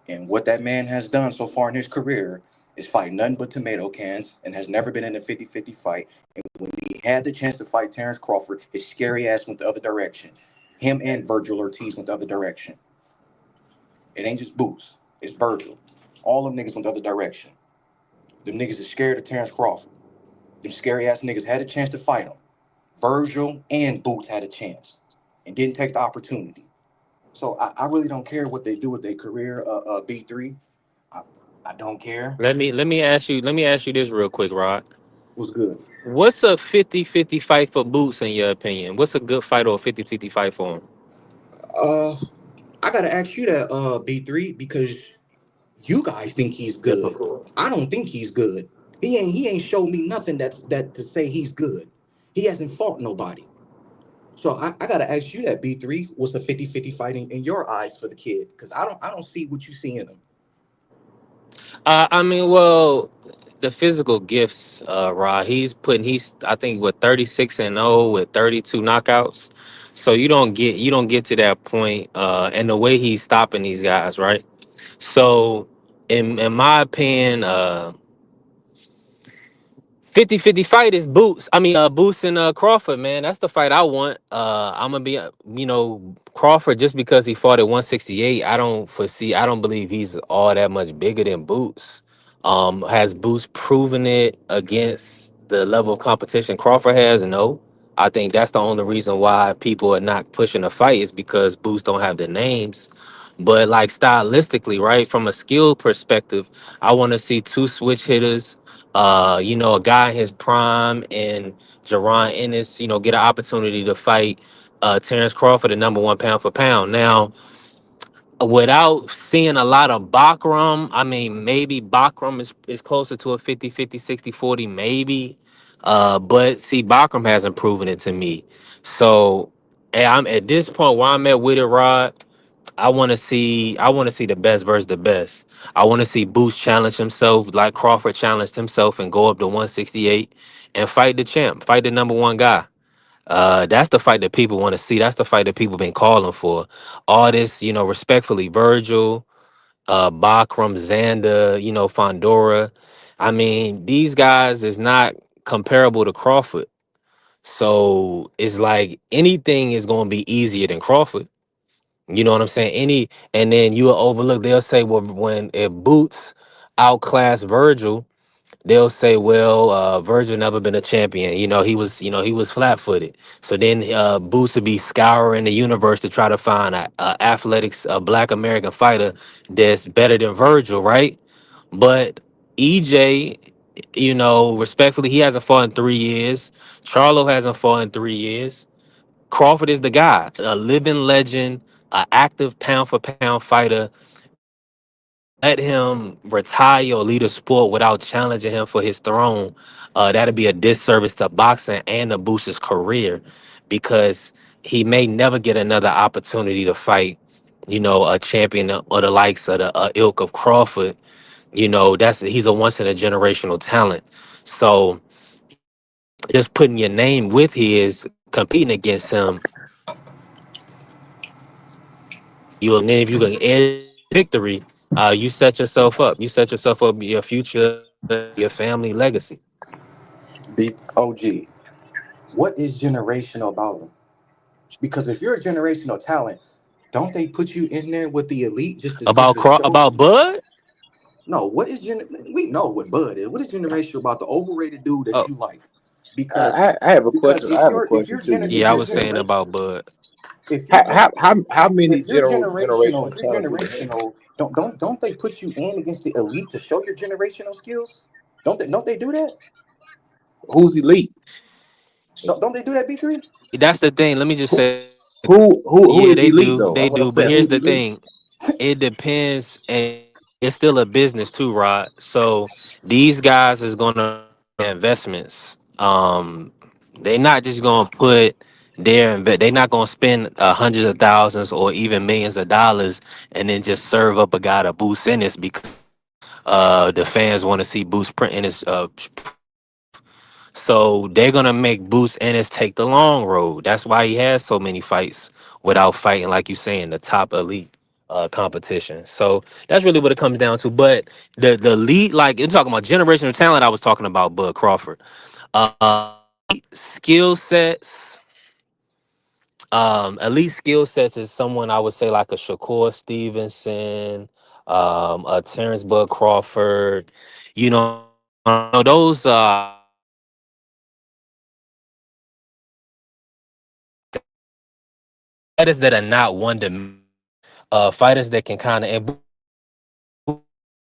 S14: And what that man has done so far in his career is fight nothing but tomato cans and has never been in a 50-50 fight. And when he had the chance to fight Terrence Crawford, his scary ass went the other direction. Him and Virgil Ortiz went the other direction. It ain't just Boots. It's Virgil. All them niggas went the other direction. Them niggas is scared of Terrence Crawford. Them scary ass niggas had a chance to fight him. Virgil and Boots had a chance and didn't take the opportunity. So I really don't care what they do with their career, B3. I, I don't care.
S4: Let me ask you this real quick, Rod.
S14: Was good.
S4: What's a 50-50 fight for Boots in your opinion? What's a good fight or a 50-50 fight for him?
S14: Uh, I gotta ask you that, B3, because you guys think he's good.
S4: Difficult.
S14: I don't think he's good. He ain't showed me nothing that to say he's good. He hasn't fought nobody. So I gotta ask you that, B3. What's a 50-50 fight in your eyes for the kid? Because I don't see what you see in him.
S4: I mean, well, the physical gifts, Rod. He's I think what 36-0 with 32 knockouts. So you don't get to that point, and the way he's stopping these guys, right? So, in my opinion, 50-50 fight is Boots. I mean, Boots and Crawford, man. That's the fight I want. I'm gonna be, Crawford just because he fought at 168. I don't believe he's all that much bigger than Boots. Has Boots proven it against the level of competition Crawford has? No. I think that's the only reason why people are not pushing the fight is because Boots don't have the names. But like stylistically, right, from a skill perspective, I want to see two switch hitters, a guy in his prime and Jerron Ennis, get an opportunity to fight Terrence Crawford, the number one pound for pound. Now, without seeing a lot of Bakram, I mean, maybe Bakram is closer to a 50-50, 60-40, maybe. But see, Bakram hasn't proven it to me. So I'm at this point where I'm at with it, Rod. I want to see the best versus the best. I want to see Boots challenge himself like Crawford challenged himself and go up to 168 and fight the champ, fight the number one guy. That's the fight that people want to see. That's the fight that people been calling for. All this, respectfully, Virgil, Bakram, Xander, Fondora. I mean, these guys is not comparable to Crawford. So it's like anything is going to be easier than Crawford. You know what I'm saying? And then you will overlook. They'll say, well, when it Boots outclass Virgil, they'll say, well, Virgil never been a champion. He was flat footed. So then Boots would be scouring the universe to try to find a Black American fighter that's better than Virgil, right? But EJ, respectfully, he hasn't fought in 3 years. Charlo hasn't fought in 3 years. Crawford is the guy, a living legend, an active pound for pound fighter. Let him retire or lead a sport without challenging him for his throne. That'd be a disservice to boxing and to boost his career, because he may never get another opportunity to fight, a champion or the likes of the ilk of Crawford. He's a once in a generational talent. So just putting your name with his, competing against him, and then if you can edge victory, you set yourself up. You set yourself up your future, your family legacy.
S14: Be OG. What is generational about them? Because if you're a generational talent, don't they put you in there with the elite just to show?
S4: About Bud?
S14: No, what is we know what Bud is. What is generational about the overrated dude that
S4: Oh,
S14: you like? Because
S7: I have a
S14: because
S7: question. I have a
S14: if
S7: question
S14: you're
S7: too,
S4: yeah, I
S14: if you're
S4: was
S7: Uisma.
S4: saying
S14: generation
S4: about Bud.
S14: if you're
S7: How
S14: gen-
S7: many
S14: if you're generational,
S7: generational
S14: if you're
S7: talent do they have?
S14: generational, don't they put you in against the elite to show your generational skills? Don't they do that?
S7: Who's elite?
S14: Don't they do that, B3?
S4: That's the thing. Let me just
S7: Who
S4: say,
S7: who
S4: yeah,
S7: is
S4: they
S7: elite
S4: do,
S7: though?
S4: they
S7: That's what I'm
S4: do. But
S7: saying.
S4: here's
S7: Who's
S4: the
S7: elite?
S4: thing: it depends, and it's still a business too, Rod. So these guys is gonna investments. They're not just gonna put they're not gonna spend hundreds of thousands or even millions of dollars and then just serve up a guy to boost in this because the fans want to see Boost print in his so they're gonna make Boost Ennis take the long road. That's why he has so many fights without fighting, like you saying, the top elite competition. So that's really what it comes down to. But the elite, like you're talking about generational talent, I was talking about Bud Crawford. Skill sets, elite skill sets is someone I would say like a Shakur Stevenson, a Terrence Bud Crawford. Those fighters that are not one dimensional, fighters that can kind of.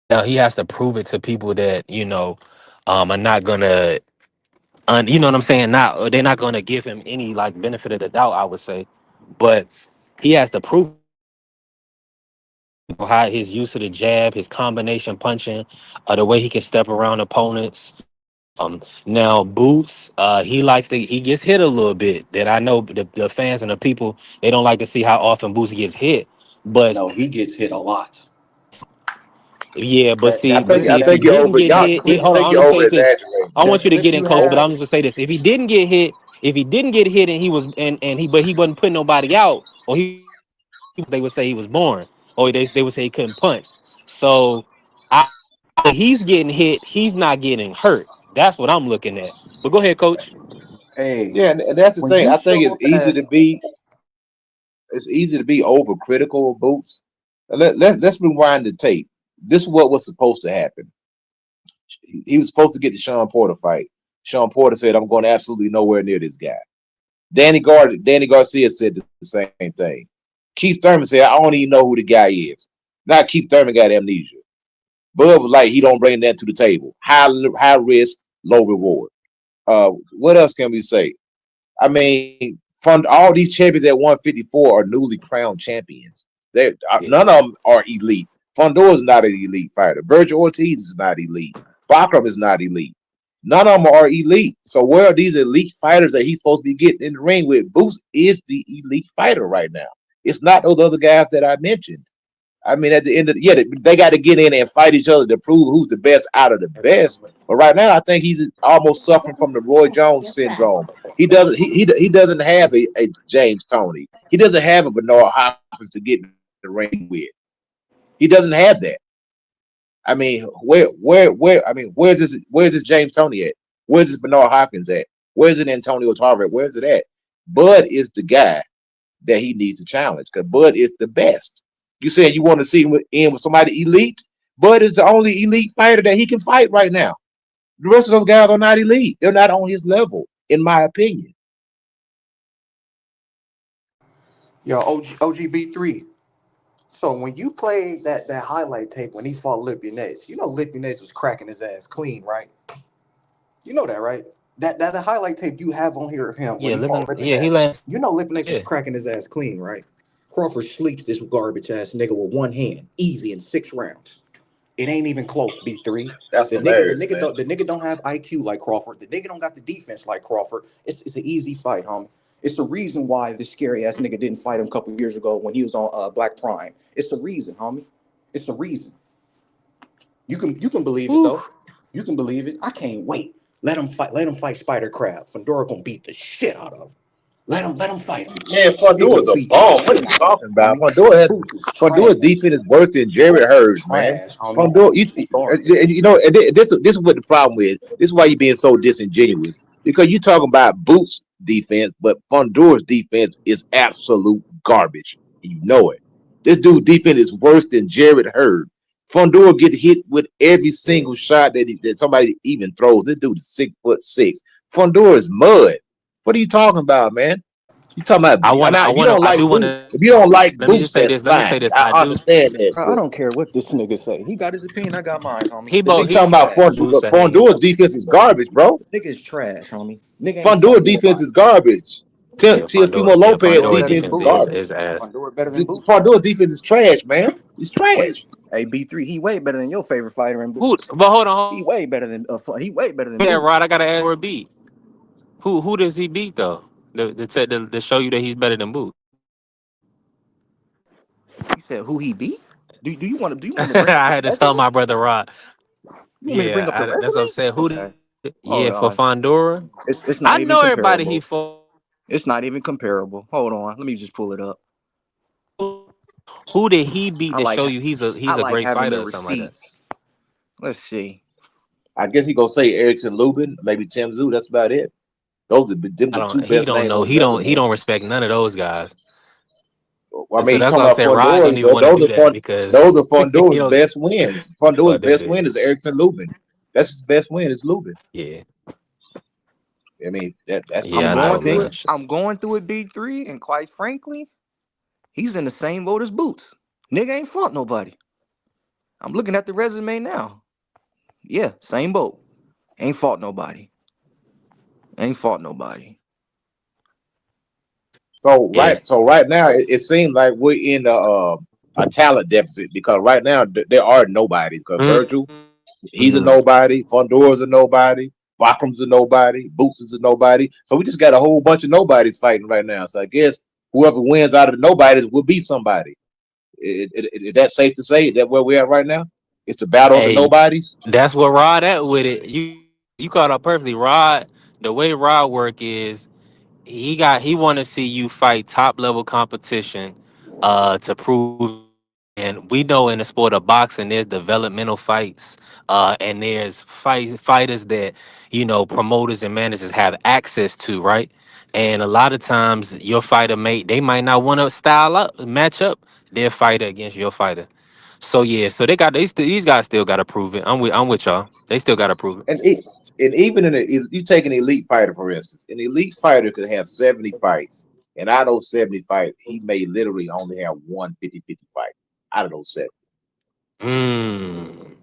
S4: Now he has to prove it to people that are not gonna, you know what I'm saying. Not they're not gonna give him any like benefit of the doubt. I would say, but he has to prove how his use of the jab, his combination punching, the way he can step around opponents. Now Boots, he gets hit a little bit. That I know the fans and the people they don't like to see how often Boots gets hit, but
S14: No, he gets hit a lot.
S4: yeah, but
S14: That
S4: see,
S14: that
S4: but
S14: clip
S4: see,
S7: I
S4: if
S14: that
S4: he
S7: think you're
S14: clip
S4: didn't
S7: over
S4: get
S7: y'all.
S14: that
S4: hit,
S14: clip
S4: hold
S7: I
S4: on,
S7: think
S4: let me
S7: you're
S4: say
S7: over
S4: this.
S7: exaggerating.
S4: I
S14: that
S4: want you to
S14: clip
S4: get in,
S14: you
S4: coach, but
S14: have.
S4: I'm just gonna say this: if he didn't get hit, if he didn't get hit, and he was, but he wasn't putting nobody out, or they would say he was born, or they would say he couldn't punch. So, I, he's getting hit, he's not getting hurt. That's what I'm looking at. But go ahead, coach.
S14: Hey,
S7: Yeah, and that's the
S14: when
S7: thing.
S14: you
S7: I think
S14: show up at
S7: it's easy to be overcritical of Boots. Let's rewind the tape. This is what was supposed to happen. He was supposed to get the Sean Porter fight. Sean Porter said, "I'm going absolutely nowhere near this guy." Danny Garcia said the same thing. Keith Thurman said, "I don't even know who the guy is." Now Keith Thurman got amnesia. Bud was like, he don't bring that to the table. High risk, low reward. What else can we say? I mean, from all these champions at 154 are newly crowned champions. They
S4: Yeah.
S7: none of them are elite. Fondor is not an elite fighter. Virgil Ortiz is not elite. Bachram is not elite. None of them are elite. So where are these elite fighters that he's supposed to be getting in the ring with? Boost is the elite fighter right now. It's not those other guys that I mentioned. I mean, at the end of they got to get in and fight each other to prove who's the best out of the best. But right now, I think he's almost suffering from the Roy Jones syndrome. He doesn't have a James Toney. He doesn't have a Bernard Hopkins to get in the ring with. He doesn't have that. I mean, where's this James Toney at? Where's this Bernard Hopkins at? Where's it Antonio Tarver? Where's it at? Bud is the guy that he needs to challenge because Bud is the best. You said you want to see him in with somebody elite. Bud is the only elite fighter that he can fight right now. The rest of those guys are not elite. They're not on his level, in my opinion.
S14: Yo, OGB3. So when you played that highlight tape when he fought Lipinets, you know Lipinets was cracking his ass clean, right? You know that, right? That highlight tape you have on here of him when
S4: Yeah,
S14: he fought
S4: living. Yeah, he
S14: Lipinets.
S4: lands.
S14: You know Lipinets was
S4: Yeah.
S14: cracking his ass clean, right? Crawford sleeps this garbage ass nigga with one hand, easy in 6 rounds. It ain't even close. B3.
S7: That's
S14: The nigga,
S7: hilarious, man.
S14: the nigga don't have IQ like Crawford. The nigga don't got the defense like Crawford. It's an easy fight, homie. It's the reason why this scary ass nigga didn't fight him a couple years ago when he was on Black Prime. It's the reason, homie. It's the reason. You can believe it though.
S4: Oof.
S14: You can believe it. I can't wait. Let him fight. Let him fight Spider Crab. Fedora gonna beat the shit out of him. Let him fight him.
S7: Man,
S14: He
S7: Fundor
S14: gonna
S7: is a
S14: beat the
S7: bomb. What are
S14: shit
S7: you
S14: out of him,
S7: talking about?
S14: homie. Boots is
S7: Fundor's
S14: trash.
S7: defense is worse than Jared
S14: Boots is
S7: Hurds, man.
S14: trash, homie.
S7: Fundor,
S14: Boots is garbage.
S7: you know, and this is what the problem is. This is why you're being so disingenuous because you talking about Boots' defense, but Fundor's defense is absolute garbage. You know it. This dude's defense is worse than Jared Hurd. Fundor get hit with every single shot that somebody even throws. This dude is 6'6". Fundor is mud. What are you talking about, man? You talking about? If you don't
S4: I
S7: like
S4: do want
S7: Boots,
S4: to.
S7: if you don't like
S4: Let me
S7: Boots,
S4: just say
S7: that's
S4: this. Let me say
S7: fine.
S4: this. I
S7: I
S4: do.
S7: understand that.
S14: Bro, I
S7: But
S14: don't care what this nigga say. He got his opinion. I got mine, homie.
S4: He
S14: The
S4: both.
S7: you
S14: nigga
S7: talking
S14: is
S4: He
S7: about
S14: trash.
S4: Boots a hater.
S7: Fundor's defense is garbage, bro.
S14: The nigga is trash, homie. Nigga ain't
S7: Fundor's
S14: fought
S7: defense is
S14: nobody.
S7: garbage.
S4: Yeah,
S7: Teofimo
S4: Fundor. Yeah,
S14: You
S7: Lopez
S14: say
S4: Fundor
S14: better
S7: defense
S14: than
S7: is
S4: defense
S14: Boots?
S7: garbage.
S4: is ass.
S14: Fundora better than Boots?
S7: Fundor's defense is trash, man. It's
S14: Wait.
S7: trash.
S14: Hey, B3, he way better than your favorite fighter in
S4: Who?
S14: Boots.
S4: But hold on.
S14: He way better than he way better than
S4: Yeah,
S14: Boots.
S4: Rod. I gotta ask for a beat. Who does he beat though? To show you that he's better than Boots.
S14: You said who he beat? Do you want to bring up
S4: I
S14: the
S4: had to
S14: resume?
S4: stop my brother Rod.
S14: You want me to bring
S4: Yeah,
S14: up the
S4: that's what I'm
S14: resume?
S4: saying.
S14: Okay.
S4: Yeah,
S14: Hold
S4: for
S14: on.
S4: Fondora.
S14: It's
S4: I
S14: not even
S4: know everybody he
S14: comparable.
S4: fought.
S14: It's not even comparable. Hold on. Let me just pull it up.
S4: Who did he beat
S14: I
S4: to
S14: like
S4: show you
S14: I
S4: he's a
S14: like
S4: great
S14: having
S4: fighter
S14: the
S4: or something like that?
S14: receipts. Let's see.
S7: I guess he gonna say Erickson Lubin, maybe Tim Zoo. That's about it. Those are them
S4: I
S7: the two
S4: don't. He
S7: best
S4: don't
S7: names
S4: know.
S7: on the
S4: He
S7: resume.
S4: don't respect none of those guys.
S7: I
S4: So
S7: mean, you
S4: that's
S7: talking
S4: why I
S7: about
S4: said Rod
S7: Fundora?
S4: don't even want to do that
S7: Those
S4: because
S7: are
S4: he
S7: Fondora's
S4: don't
S7: best win.
S4: care
S7: Fondora's
S4: about them
S7: best win
S4: dudes.
S7: is Erickson Lubin. That's his best win is Lubin.
S4: Yeah,
S7: I mean, that's
S4: yeah,
S14: I'm
S4: I
S7: my
S14: going
S4: know,
S14: through
S4: man.
S14: it.
S7: opinion.
S14: I'm going through it B3, and quite frankly, he's in the same boat as Boots. Nigga ain't fought nobody. I'm looking at the resume now. Yeah, same boat. Ain't fought nobody. Ain't fought nobody.
S4: Yeah.
S7: So right now, it seems like we're in a talent deficit because right now there are nobodies. Because Virgil, he's a
S4: Mm-hmm.
S7: nobody. Fondora's a nobody. Bachram's a nobody. Boots is a nobody. So we just got a whole bunch of nobodies fighting right now. So I guess whoever wins out of the nobodies will be somebody. Is that safe to say that where we're at right now? It's the battle of the
S4: Hey,
S7: nobodies.
S4: that's what Rod at with it. You caught up perfectly. Rod, the way Rod work is he want to see you fight top level competition to prove, and we know in the sport of boxing there's developmental fights and there's fighters that promoters and managers have access to, right? And a lot of times your fighter mate, they might not want to style up match up their fighter against your fighter. So yeah, so these guys still got to prove it. I'm with y'all. They still got to prove it.
S7: And even you take an elite fighter for instance, an elite fighter could have 70 fights, and out of those 70 fights, he may literally only have one 50-50 fight out of those 70.
S4: Mm,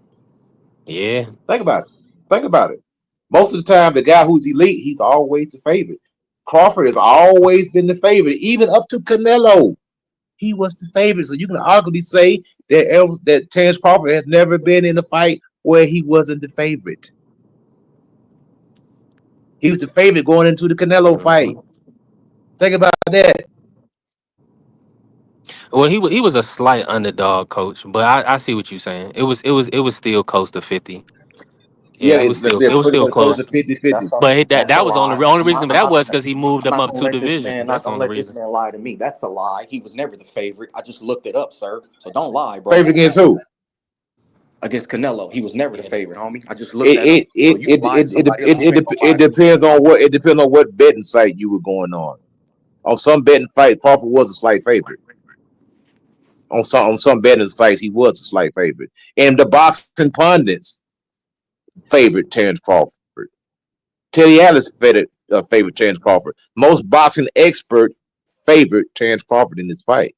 S4: yeah.
S7: Think about it. Think about it. Most of the time, the guy who's elite, he's always the favorite. Crawford has always been the favorite, even up to Canelo. He was the favorite. So you can arguably say that Terrence Crawford has never been in a fight where he wasn't the favorite. He was the favorite going into the Canelo fight. Think about that.
S4: Well, he was a slight underdog, coach, but I see what you're saying. It was still close to 50.
S7: Yeah,
S4: Yeah, it was still
S7: they're
S4: it was
S7: pretty
S4: still
S7: much close to
S4: close.
S7: 50-50.
S4: But that
S14: That's a
S4: that was
S14: lie.
S4: only reason. But that was because he moved
S14: I'm
S4: them
S14: not
S4: up
S14: gonna
S4: two
S14: let this
S4: divisions.
S14: man not
S4: That's the
S14: gonna
S4: only
S14: let this
S4: reason.
S14: man lie to me. That's a lie. He was never the favorite. I just looked it up, sir. So don't lie, bro.
S7: Favorite against who?
S14: against Canelo. He was never the
S4: Yeah.
S14: favorite, homie. I just looked
S7: It
S14: that up.
S7: it
S14: So
S7: it
S14: you can
S7: it
S14: lie to
S7: it it,
S14: somebody else.
S7: it,
S14: You ain't
S7: it,
S14: gonna
S7: it
S14: lie to me.
S7: depends on what betting site you were going on some betting fight, Crawford was a slight favorite. On some betting sites, he was a slight favorite. And the boxing pundits favored Terrence Crawford. Teddy Atlas favored Terrence Crawford. Most boxing expert favored Terrence Crawford in this fight.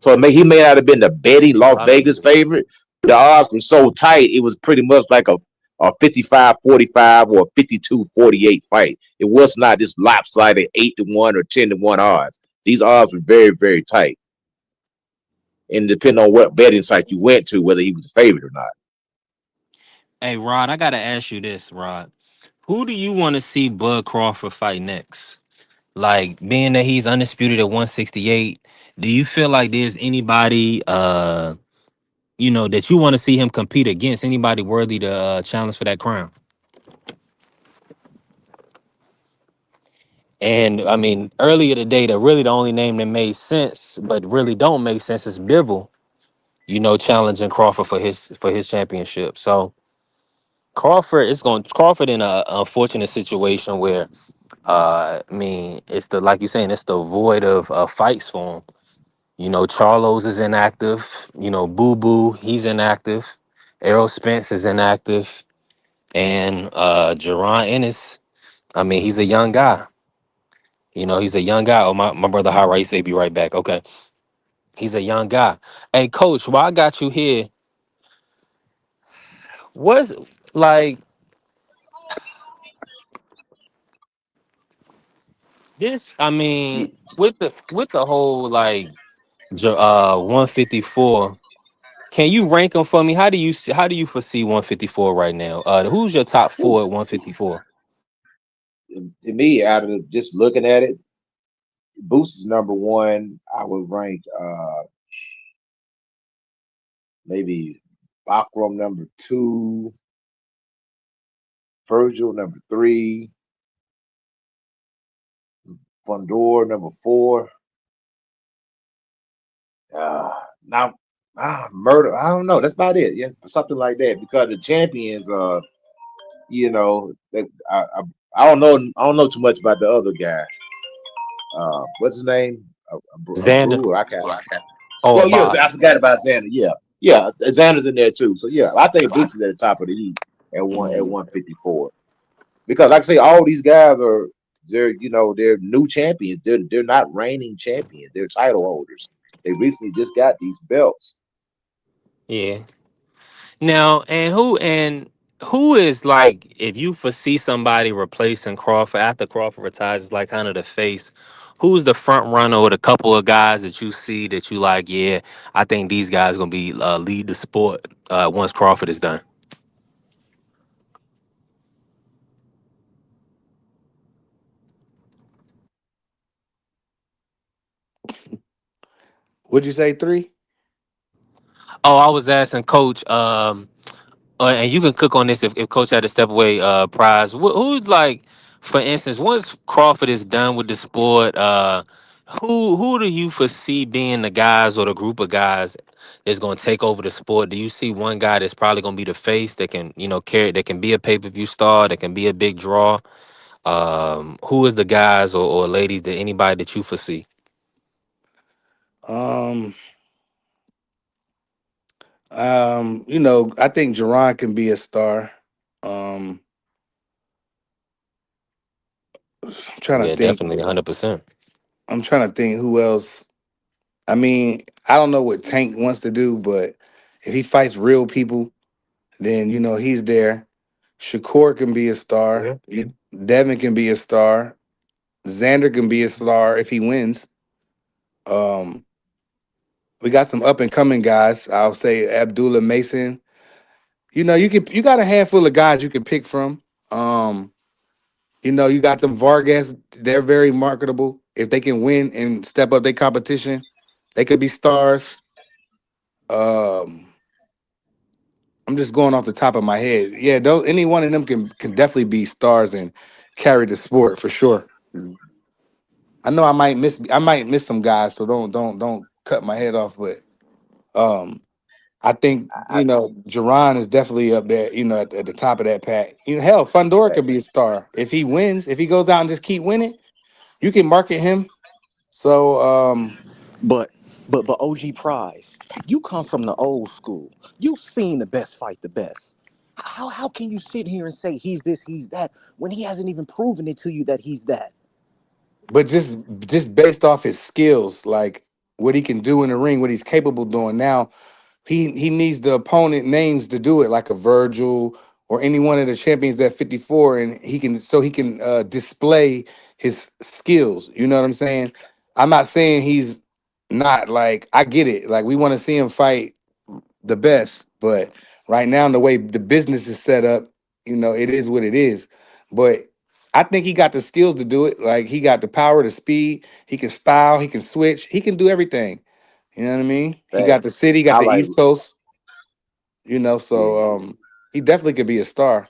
S7: So he may not have been the betting
S4: A
S7: Las
S4: lot of
S7: Vegas
S4: people.
S7: favorite, but the odds were so tight, it was pretty much like a 55-45 or a 52-48 fight. It was not this lopsided 8-1 or 10-1 odds. These odds were very, very tight. And depending on what betting site you went to, whether he was a favorite or not.
S4: Hey, Rod, I gotta ask you this, Rod. Who do you want to see Bud Crawford fight next? Like, being that he's undisputed at 168, do you feel like there's anybody that you want to see him compete against? Anybody worthy to challenge for that crown? And I mean, earlier today, the only name that made sense, but really don't make sense, is Bivol. Challenging Crawford for his championship. So Crawford in a unfortunate situation where I mean, it's the like you're saying, it's the void of fights for him. Charlos is inactive. Boo Boo, he's inactive. Errol Spence is inactive, and Jerron Ennis. I mean, he's a young guy. He's a young guy. Oh, my brother High Right say be right back. Okay. He's a young guy. Hey, coach, while I got you here, what's like this? I mean, with the whole like 154. Can you rank them for me? How do you foresee 154 right now? Who's your top four at 154?
S7: To me, out of just looking at it, Boost is number one. I would rank maybe Bakram number two, Virgil number three, Fundor number four. Uh, now, Murder. I don't know. That's about it. Yeah, something like that. Because the champions, that I don't know. I don't know too much about the other guy. What's his name? A
S4: Xander.
S7: brewer. I can't.
S4: Oh,
S7: Well, yes, I
S4: boss.
S7: forgot about Xander. Yeah, yeah, Xander's in there too. So yeah, I think Boots is at the top of the heap at 154 because, like I say, all these guys are they're new champions. They're not reigning champions. They're title holders. They recently just got these belts.
S4: Yeah. Now, and who is like, if you foresee somebody replacing Crawford after Crawford retires, is like kind of the face. Who's the front runner or the couple of guys that you see that you like? Yeah, I think these guys gonna be lead the sport once Crawford is done.
S8: Would you say three?
S4: Oh, I was asking Coach. And you can cook on this if Coach had to step away. Prize. Who's like, for instance, once Crawford is done with the sport, who do you foresee being the guys or the group of guys that's going to take over the sport? Do you see one guy that's probably going to be the face that can carry, that can be a pay per view star, that can be a big draw? Who is the guys or ladies that anybody that you foresee?
S8: Um, I think Jerron can be a star. Um, I'm trying to
S4: Yeah,
S8: think.
S4: definitely 100%.
S8: I'm trying to think who else. I mean, I don't know what Tank wants to do, but if he fights real people, then he's there. Shakur can be a star.
S4: Yeah.
S8: Devin can be a star. Xander can be a star if he wins. Um, we got some up and coming guys. I'll say Abdullah Mason. You got a handful of guys you can pick from. Um, you got them Vargas. They're very marketable. If they can win and step up their competition, they could be stars. Um, I'm just going off the top of my head. Yeah, any one of them can definitely be stars and carry the sport for sure. I know I might miss some guys, so don't cut my head off. But um, I think, Jerron is definitely up there, at the top of that pack. Hell, Fundora could be a star. If he wins, if he goes out and just keep winning, you can market him. So
S14: But but OG Prize, you come from the old school. You've seen the best fight the best. How can you sit here and say he's this, he's that, when he hasn't even proven it to you that he's that?
S8: but just based off his skills, like what he can do in the ring, what he's capable of doing now, he needs the opponent names to do it, like a Virgil or any one of the champions at 54, and he can display his skills. You know what I'm saying? I'm not saying he's not, like, I get it. Like, we want to see him fight the best, but right now, the way the business is set up, it is what it is. But I think he got the skills to do it. Like, he got the power, the speed, he can style, he can switch, he can do everything. You know what I mean? He got the
S7: Facts.
S8: city, got the
S7: Highlight.
S8: East Coast,
S7: Yeah,
S8: so he definitely could be a star.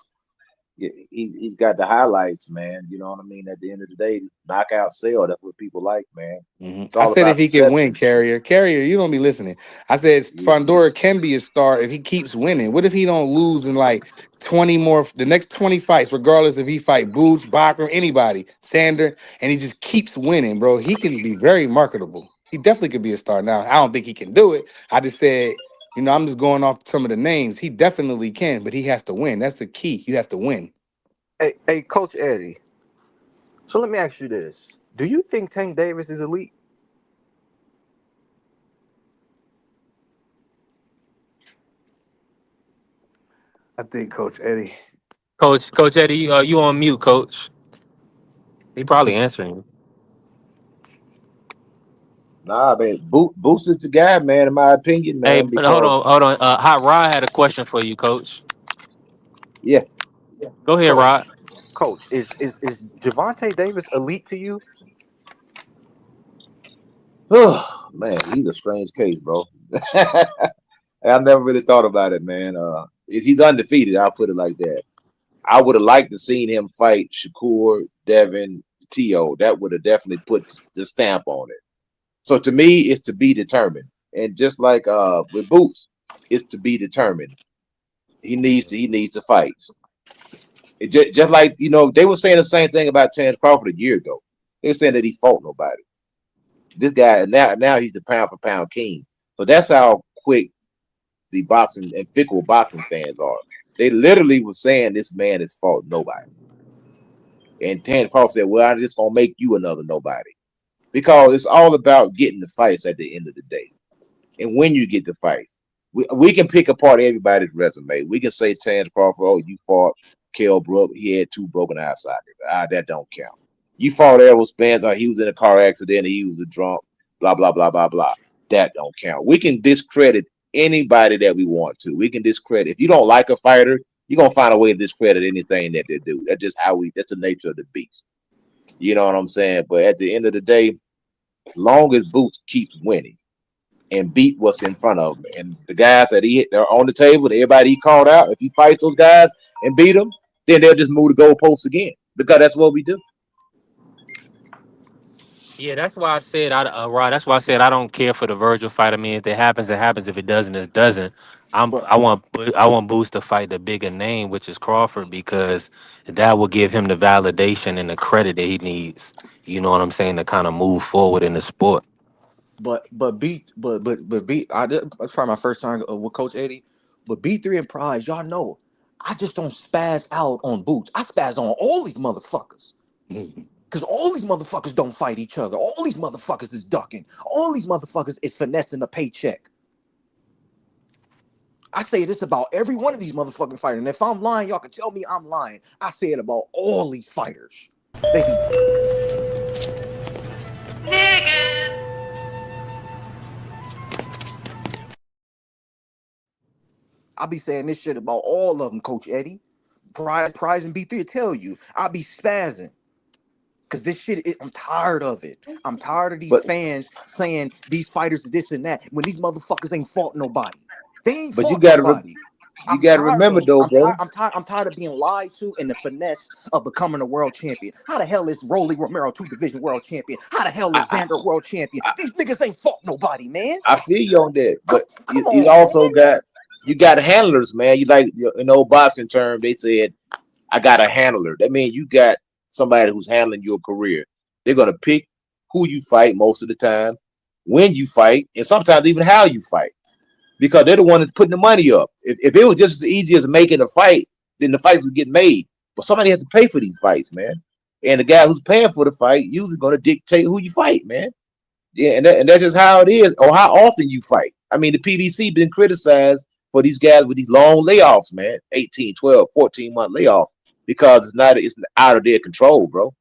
S7: yeah, he's got the highlights, man. You know what I mean? At the end of the day, knockout sale. That's what people like, man. It's
S8: I
S7: all
S8: said if
S7: about
S8: he can win,
S7: perception.
S8: Carrier, you don't be listening. I said
S7: Yeah.
S8: Fondora can be a star if he keeps winning. What if he don't lose in like 20 more, the next 20 fights, regardless if he fight Boots, Bachram, anybody, Sander, and he just keeps winning, bro? He can be very marketable. He definitely could be a star. Now, I don't think he can do it. I just said, I'm just going off some of the names. He definitely can, but he has to win. That's the key. You have to win.
S14: Hey, Coach Eddie. So let me ask you this: do you think Tank Davis is elite?
S8: I think Coach Eddie.
S4: Coach Eddie, you on mute, Coach? He probably answering.
S7: Nah, man. Boost is the guy, man. In my opinion,
S4: Hey,
S7: man.
S4: but hold on,
S7: Because
S4: hold on. Hot Rod had a question for you, Coach.
S7: yeah,
S4: Go ahead, Rod.
S14: Coach, is Javante Davis elite to you?
S7: man, he's a strange case, bro. I never really thought about it, man. He's undefeated. I'll put it like that. I would have liked to seen him fight Shakur, Devin, T.O. That would have definitely put the stamp on it. So to me, it's to be determined. And just like with Boots, it's to be determined. He needs to fight. Just like they were saying the same thing about Terrence Crawford a year ago. They were saying that he fought nobody. This guy now he's the pound for pound king. So that's how quick the boxing and fickle boxing fans are. They literally were saying this man has fought nobody. And Terrence Crawford said, "Well, I'm just gonna make you another nobody," because it's all about getting the fights at the end of the day. And when you get the fights, we can pick apart everybody's resume. We can say Terrence Crawford, oh, you fought Kell Brook, he had 2 broken eye sockets. That don't count. You fought Errol Spence, he was in a car accident, he was a drunk, blah, blah, blah, blah, blah. That don't count. We can discredit anybody that we want to. We can discredit. If you don't like a fighter, you're gonna find a way to discredit anything that they do. That's just that's the nature of the beast. You know what I'm saying? But at the end of the day, as long as Boots keeps winning and beat what's in front of him, and the guys that they're on the table, everybody he called out, if he fights those guys and beat them, then they'll just move the goalposts again, because that's what we do.
S4: Yeah, that's why I said, Rod. That's why I said I don't care for the Virgil fight. I mean, if it happens, it happens. If it doesn't, it doesn't.
S14: But
S4: I want Boost to fight the bigger name, which is Crawford, because that will give him the validation and the credit that he needs. You know what I'm saying, to kind of move forward in the sport.
S14: That's probably my first time with Coach Eddie. But B3 and Prize, y'all know, I just don't spaz out on Boots. I spaz on all these motherfuckers. Because all these motherfuckers don't fight each other. All these motherfuckers is ducking. All these motherfuckers is finessing a paycheck. I say this about every one of these motherfucking fighters. And if I'm lying, y'all can tell me I'm lying. I say it about all these fighters. They be I be saying this shit about all of them, Coach Eddie. Prize, and B3 will tell you. I be spazzing. Cause this shit, I'm tired of it. I'm tired of these
S7: But
S14: fans saying these fighters are this and that when these motherfuckers ain't fought nobody. They ain't
S7: but you
S14: fought
S7: got to
S14: nobody.
S7: You got to remember though, bro.
S14: I'm tired of being lied to and the finesse of becoming a world champion. How the hell is Rolly Romero 2 division world champion? How the hell is Vander world champion? These niggas ain't fought nobody, man.
S7: I feel you on that, but
S14: Come
S7: you
S14: on,
S7: also
S14: man.
S7: got handlers, man. You like in old boxing term, they said, "I got a handler." That means you got somebody who's handling your career. They're gonna pick who you fight most of the time, when you fight, and sometimes even how you fight, because they're the one that's putting the money up. If it was just as easy as making a fight, then the fights would get made. But somebody has to pay for these fights, man. And the guy who's paying for the fight usually gonna dictate who you fight, man. Yeah, and that's just how it is, or how often you fight. I mean, the PBC been criticized for these guys with these long layoffs, man, 18, 12, 14-month layoffs, because it's out of their control, bro.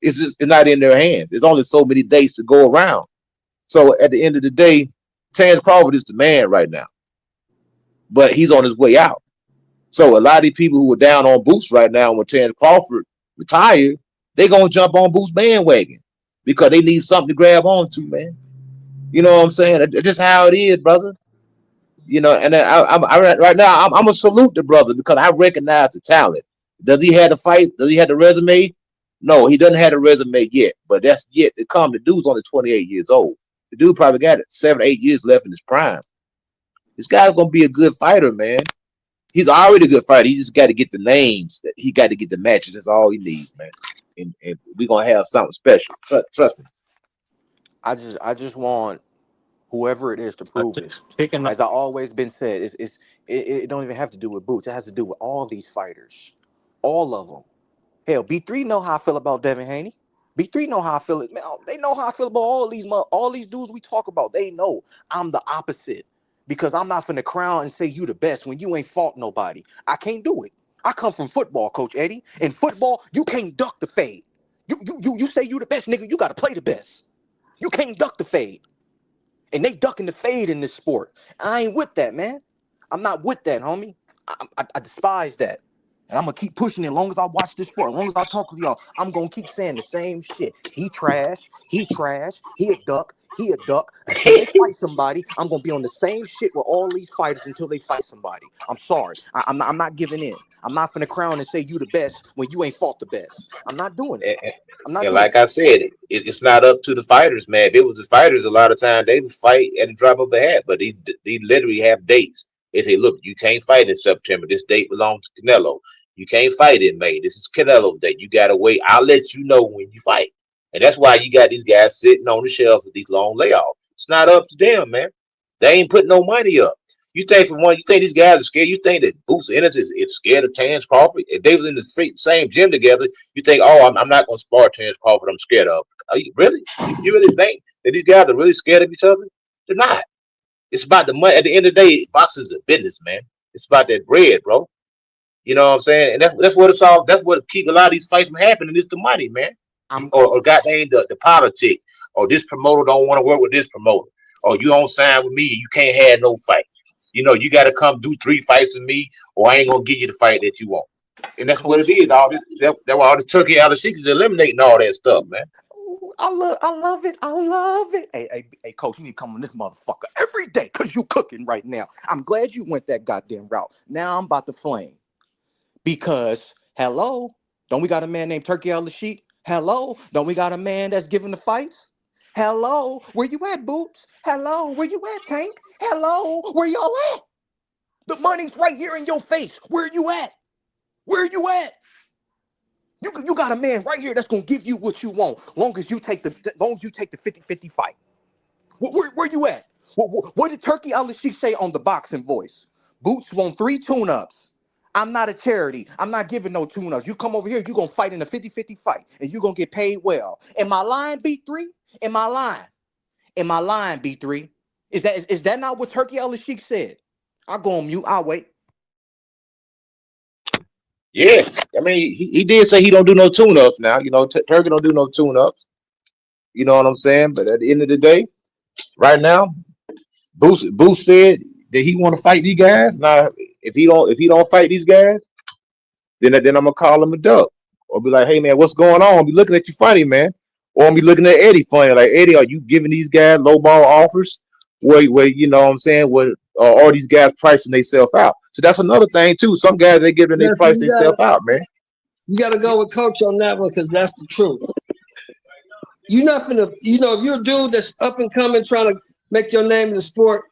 S7: It's not in their hands. There's only so many days to go around. So at the end of the day, Terrence Crawford is the man right now, but he's on his way out. So a lot of these people who are down on Boots right now, when Terrence Crawford retired, they're gonna jump on Boots bandwagon because they need something to grab onto, man. You know what I'm saying? That's just how it is, brother. You know, and right now I'm gonna salute the brother because I recognize the talent. Does he have the fight? Does he have the resume? No, he doesn't have the resume yet, but that's yet to come. The dude's only 28 years old. The dude probably got 7 or 8 years left in his prime. This guy's gonna be a good fighter, man. He's already a good fighter. He just got to get the names. He got to get the matches. That's all he needs, man. And we're gonna have something special. Trust me.
S14: I just want whoever it is to prove it. As I always been said, it don't even have to do with Boots. It has to do with all these fighters, all of them. Hell, B3 know how I feel about Devin Haney. B3 know how I feel. Man, they know how I feel about all these dudes we talk about. They know I'm the opposite because I'm not finna crown and say you the best when you ain't fought nobody. I can't do it. I come from football, Coach Eddie. In football, you can't duck the fade. You say you the best, nigga. You gotta play the best. You can't duck the fade. And they ducking the fade in this sport. I ain't with that, man. I'm not with that, homie. I despise that. And I'm gonna keep pushing it as long as I watch this sport, as long as I talk to y'all. I'm gonna keep saying the same shit. He trash, he a duck, he a duck. Until they fight somebody, I'm gonna be on the same shit with all these fighters until they fight somebody. I'm sorry. I'm not giving in. I'm not finna crown and say you the best when you ain't fought the best. I'm not doing it. I'm not
S7: And
S14: doing
S7: like I said, it's not up to the fighters, man. If it was the fighters, a lot of times they would fight at the drop of a hat, but they literally have dates. They say, look, you can't fight in September. This date belongs to Canelo. You can't fight in May. This is Canelo's date. You got to wait. I'll let you know when you fight. And that's why you got these guys sitting on the shelf with these long layoffs. It's not up to them, man. They ain't putting no money up. You think these guys are scared? You think that Boots Ennis is scared of Terrence Crawford? If they was in the same gym together, you think, oh, I'm not going to spar Terrence Crawford. I'm scared of. Are you really? You really think that these guys are really scared of each other? They're not. It's about the money. At the end of the day, boxing is a business, man. It's about that bread, bro. You know what I'm saying? And that's what it's all. That's what keep a lot of these fights from happening. Is the money, man. Or goddamn the politics. Or this promoter don't want to work with this promoter. Or you don't sign with me, you can't have no fight. You know, you got to come do 3 fights with me, or I ain't gonna give you the fight that you want. And that's what it is. All this, that's why all this turkey out of shit is eliminating all that stuff, man.
S14: I love it. I love it. Hey, coach, you need to come on this motherfucker every day because you cooking right now. I'm glad you went that goddamn route. Now I'm about to flame. Because, hello, don't we got a man named Turkey Al Sheik? Hello, don't we got a man that's giving the fights? Hello, where you at, Boots? Hello, where you at, Tank? Hello, where y'all at? The money's right here in your face. Where you at? Where you at? You got a man right here that's gonna give you what you want, long as you take the 50-50 fight. Where you at? What did Turkey Al Sheik say on the boxing voice? Boots want 3 tune-ups. I'm not a charity. I'm not giving no tune-ups. You come over here, you're gonna fight in a 50-50 fight, and you're gonna get paid well. Am I lying, B3? Am I lying? Am I lying, B3? Is that not what Turkey Al Sheik said? I'll go on mute. I'll wait.
S7: Yeah, I mean, he did say he don't do no tune-ups now. You know, Turkey don't do no tune-ups. You know what I'm saying? But at the end of the day, right now, Boost said that he want to fight these guys. Now, if he don't fight these guys, then I'm gonna call him a duck, or be like, hey man, what's going on? I'll be looking at you funny, man, or I'll be looking at Eddie funny, like Eddie, are you giving these guys low ball offers? Where you know what I'm saying? Where all these guys pricing themselves out? So that's another thing too. Some guys they give and they price
S6: You
S7: themselves out, man.
S6: gotta go with coach on that one because that's the truth. You're not finna, if you're a dude that's up and coming trying to make your name in the sport,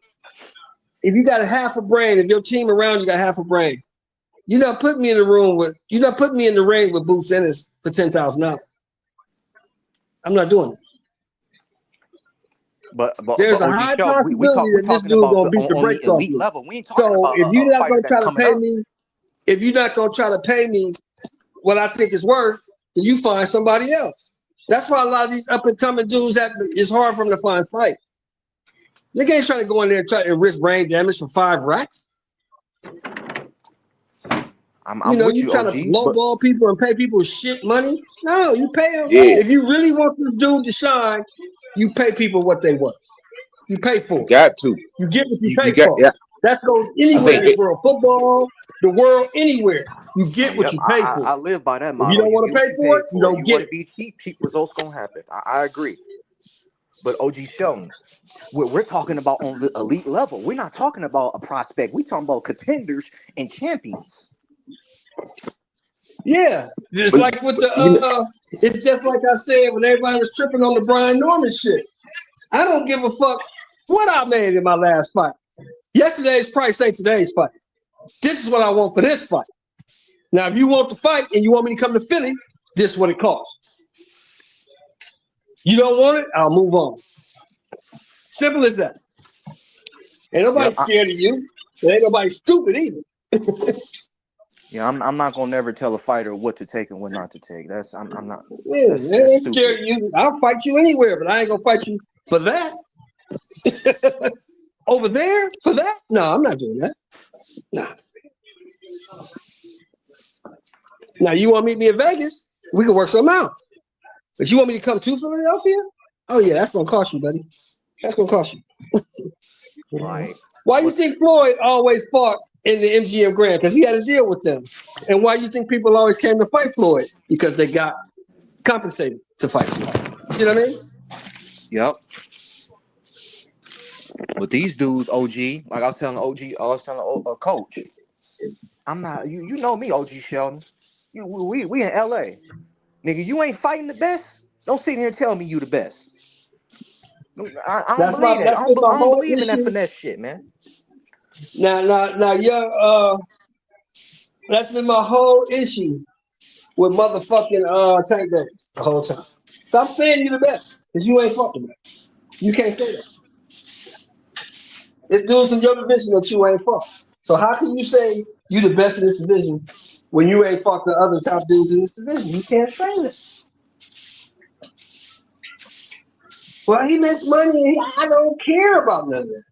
S6: if you got a half a brain, if your team around you got half a brain, you're not putting me in the ring with Boots Ennis for $10,000. I'm not doing it.
S14: But
S6: There's a
S14: OG
S6: high
S14: Shelf, we
S6: possibility that this
S14: talking
S6: dude
S14: about
S6: gonna beat the
S14: on the
S6: brakes off
S14: elite
S6: you.
S14: level. We ain't talking
S6: So
S14: about
S6: if you're
S14: a
S6: not
S14: fighter
S6: gonna
S14: that's
S6: try to
S14: coming
S6: pay
S14: up.
S6: me, if you're not gonna try to pay me what I think it's worth, then you find somebody else. That's why a lot of these up and coming dudes it's hard for them to find fights. They ain't trying to go in there and try to risk brain damage for 5 racks.
S14: I'm with
S6: You
S14: you,
S6: trying
S14: OG.
S6: to
S14: But
S6: lowball people and pay people shit money? No, you pay them.
S7: Yeah,
S6: If you really want this dude to shine, you pay people what they worth. You pay
S7: you
S6: for it.
S7: got to.
S6: You get what you
S7: You
S6: pay
S7: got.
S6: for.
S7: Yeah,
S6: That goes
S7: I
S6: anywhere in
S7: think
S6: this world. Football, the world, anywhere. You get what
S14: yep,
S6: you pay for.
S14: I live by that
S6: If you
S14: motto.
S6: don't
S14: You
S6: want
S14: get
S6: to pay
S14: what you
S6: for it,
S14: paid
S6: you
S14: for.
S6: don't
S14: You
S6: get
S14: want
S6: it.
S14: to be cheap results gonna happen. I agree. But OG Shelton, we're talking about on the elite level. We're not talking about a prospect. We're talking about contenders and champions.
S6: Yeah. It's
S7: but,
S6: like with
S7: but you know,
S6: it's just like I said when everybody was tripping on the Brian Norman shit. I don't give a fuck what I made in my last fight. Yesterday's price ain't today's fight. This is what I want for this fight. Now, if you want the fight and you want me to come to Philly, this is what it costs. You don't want it, I'll move on. Simple as that. Ain't nobody
S14: Yep.
S6: scared of you. Ain't nobody stupid either.
S14: I'm not gonna never tell a fighter what to take and what not to take. I'm not.
S6: Yeah, they
S14: That's
S6: ain't scared
S14: stupid.
S6: of you. I'll fight you anywhere, but I ain't gonna fight you for that. Over there for that? No, I'm not doing that. Nah. Now you want to meet me in Vegas? We can work something out. But you want me to come to Philadelphia? Oh yeah, that's gonna cost you, buddy. That's gonna cost you.
S14: Like
S6: Why you
S14: what?
S6: think Floyd always fought in the MGM Grand? Because he had to deal with them. And why you think people always came to fight Floyd? Because they got compensated to fight Floyd. You see what I mean?
S14: Yep. But these dudes, OG, like I was telling a coach, I'm not. You know me, OG Sheldon. We in LA, nigga. You ain't fighting the best. Don't sit here and tell me you the best. I don't believe that.
S6: That's been my
S14: I don't
S6: whole
S14: believe in that
S6: issue.
S14: finesse shit, man.
S6: Now, yeah, that's been my whole issue with motherfucking Tank Davis the whole time. Stop saying you the best, because you ain't fucking best. You can't say that. It's dudes in your division that you ain't fought. So how can you say you the best in this division when you ain't fought the other top dudes in this division? You can't say that. Well, he makes money. I don't care about none of that.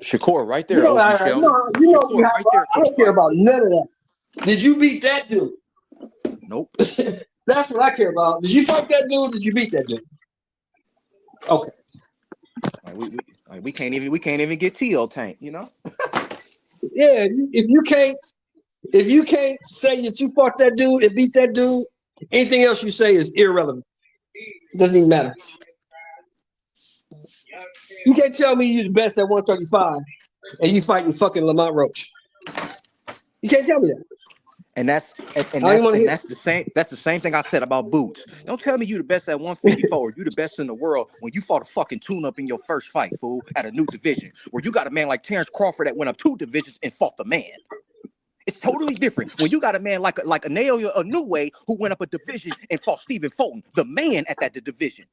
S14: Shakur, right
S6: You
S14: there,
S6: know,
S14: OG Sheldon.
S6: me.
S14: Shakur, right there,
S6: I
S14: first
S6: don't care
S14: fight.
S6: about none of that. Did you beat that dude?
S14: Nope.
S6: That's what I care about. Did you fight that dude? Did you beat that dude? Okay.
S14: Like we can't even get T.O. Tank, you know?
S6: Yeah, if you can't say that you fought that dude and beat that dude, anything else you say is irrelevant. It doesn't even matter. You can't tell me you're the best at 135 and you fighting fucking Lamont Roach. You can't tell me that.
S14: And that's
S6: I don't even want to hear it.
S14: that's the same thing I said about Boots. Don't tell me you the best at 154 or you the best in the world when you fought a fucking tune-up in your first fight, fool, at a new division, where you got a man like Terrence Crawford that went up 2 divisions and fought the man. It's totally different when you got a man like Anelia Inoue who went up a division and fought Stephen Fulton, the man at that division.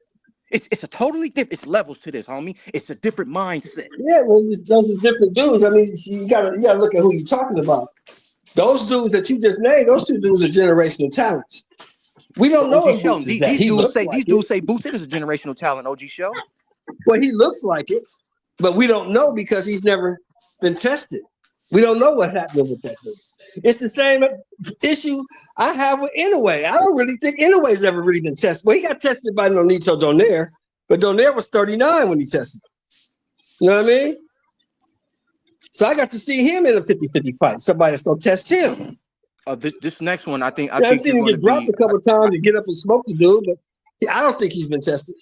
S14: It's a totally different. It's levels to this, homie. It's a different mindset.
S6: Yeah, well, those is different dudes. I mean, you gotta look at who you're talking about. Those dudes that you just named, those 2 dudes are generational talents. We don't
S14: But
S6: know
S14: OG
S6: if
S14: Sheldon,
S6: Boots is that. He looks like
S14: these
S6: it.
S14: dudes say Boots is a generational talent, OG Sheldon.
S6: Well, he looks like it, but we don't know because he's never been tested. We don't know what happened with that dude. It's the same issue I have with Inoue. I don't really think Inoue's ever really been tested. Well, he got tested by Nonito Donaire, but Donaire was 39 when he tested. You know what I mean? So I got to see him in a 50-50 fight. Somebody that's gonna test him.
S14: This next one, I think
S6: I've
S14: you're
S6: seen him
S14: going to
S6: get dropped
S14: be.
S6: a couple of times and get up and smoke the dude, but I don't think he's been tested.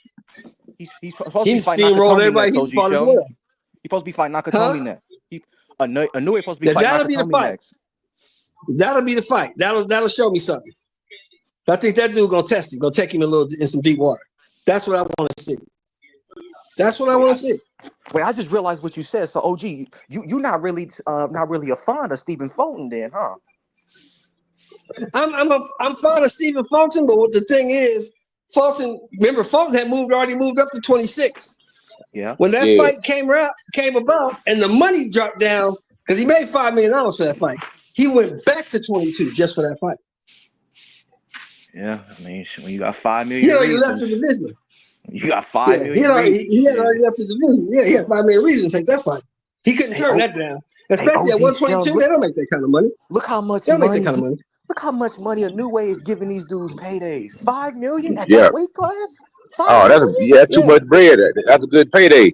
S14: He's supposed to
S6: He
S14: be fighting
S6: steamrolled
S14: Nakatomi
S6: everybody
S14: next,
S6: he
S14: OG
S6: fought as
S14: Sheldon.
S6: well.
S14: He's supposed to be fighting
S6: Huh?
S14: Nakatomi next. Inoue supposed to be
S6: Now,
S14: fighting
S6: that'll be the
S14: Nakatomi
S6: fight.
S14: next.
S6: That'll be the fight. That'll show me something. I think that dude gonna test him, gonna take him in some deep water. That's what I want to see. That's what I want to see.
S14: Wait, I just realized what you said. So, OG, you not really a fan of Stephen Fulton, then, huh?
S6: I'm fond of Stephen Fulton, but what the thing is, Fulton had already moved up to 26.
S14: Yeah.
S6: When that fight came about, and the money dropped down because he made $5 million for that fight, he went back to 22 just for that fight.
S14: Yeah, I mean, when you got 5 million
S6: He already
S14: reasons,
S6: left the division.
S14: you got 5 million reasons.
S6: He had already left the division. Yeah, he had 5 million reasons to take that fight. He couldn't turn that down. Especially at 122, they don't make that kind of money.
S14: Look how much
S6: they don't
S14: money.
S6: make that kind of money.
S14: Look how much money Inoue is giving these dudes paydays. 5 million at that weight class.
S7: That's too much bread. That's a good payday.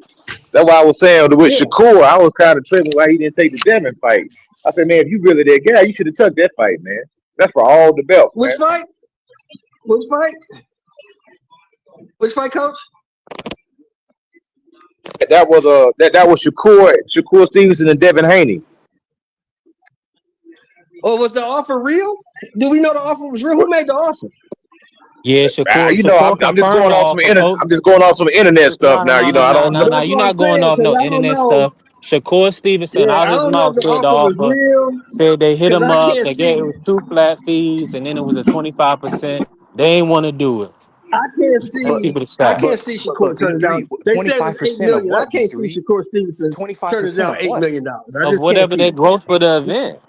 S7: That's why I was saying with Shakur, I was kind of tripping why he didn't take the Devin fight. I said, man, if you really that guy, you should have took that fight, man. That's for all the belts.
S6: Which fight? Which fight, coach?
S7: That was Shakur Stevenson and Devin Haney.
S6: Oh, was the offer real? Do we know the offer was real? Who made the offer?
S4: Yeah, Shakur
S7: I'm just going off some internet stuff now.
S4: No,
S7: I don't know.
S4: no. You're not going off no internet stuff. Shakur Stevenson,
S6: Yeah,
S4: out
S6: I
S4: his
S6: don't know
S4: mouth,
S6: if the
S4: said the
S6: offer was
S4: offer.
S6: real.
S4: Said they hit
S6: Because
S4: him
S6: I
S4: up.
S6: can't
S4: They gave
S6: see.
S4: it was 2 flat fees, and then it was a 25%. They ain't want to do it.
S6: I can't
S4: Let's
S6: see.
S4: keep it a
S6: I
S4: stack.
S6: can't see Shakur turning down. They said it was 8
S14: 25% of
S6: million. I
S14: what,
S6: can't see
S14: B3?
S6: Shakur Stevenson
S14: 25%
S6: turning down
S14: of
S6: $8
S14: what?
S6: million. I
S4: Of
S6: just can't
S4: whatever
S6: see
S4: they
S6: it.
S4: gross for the event.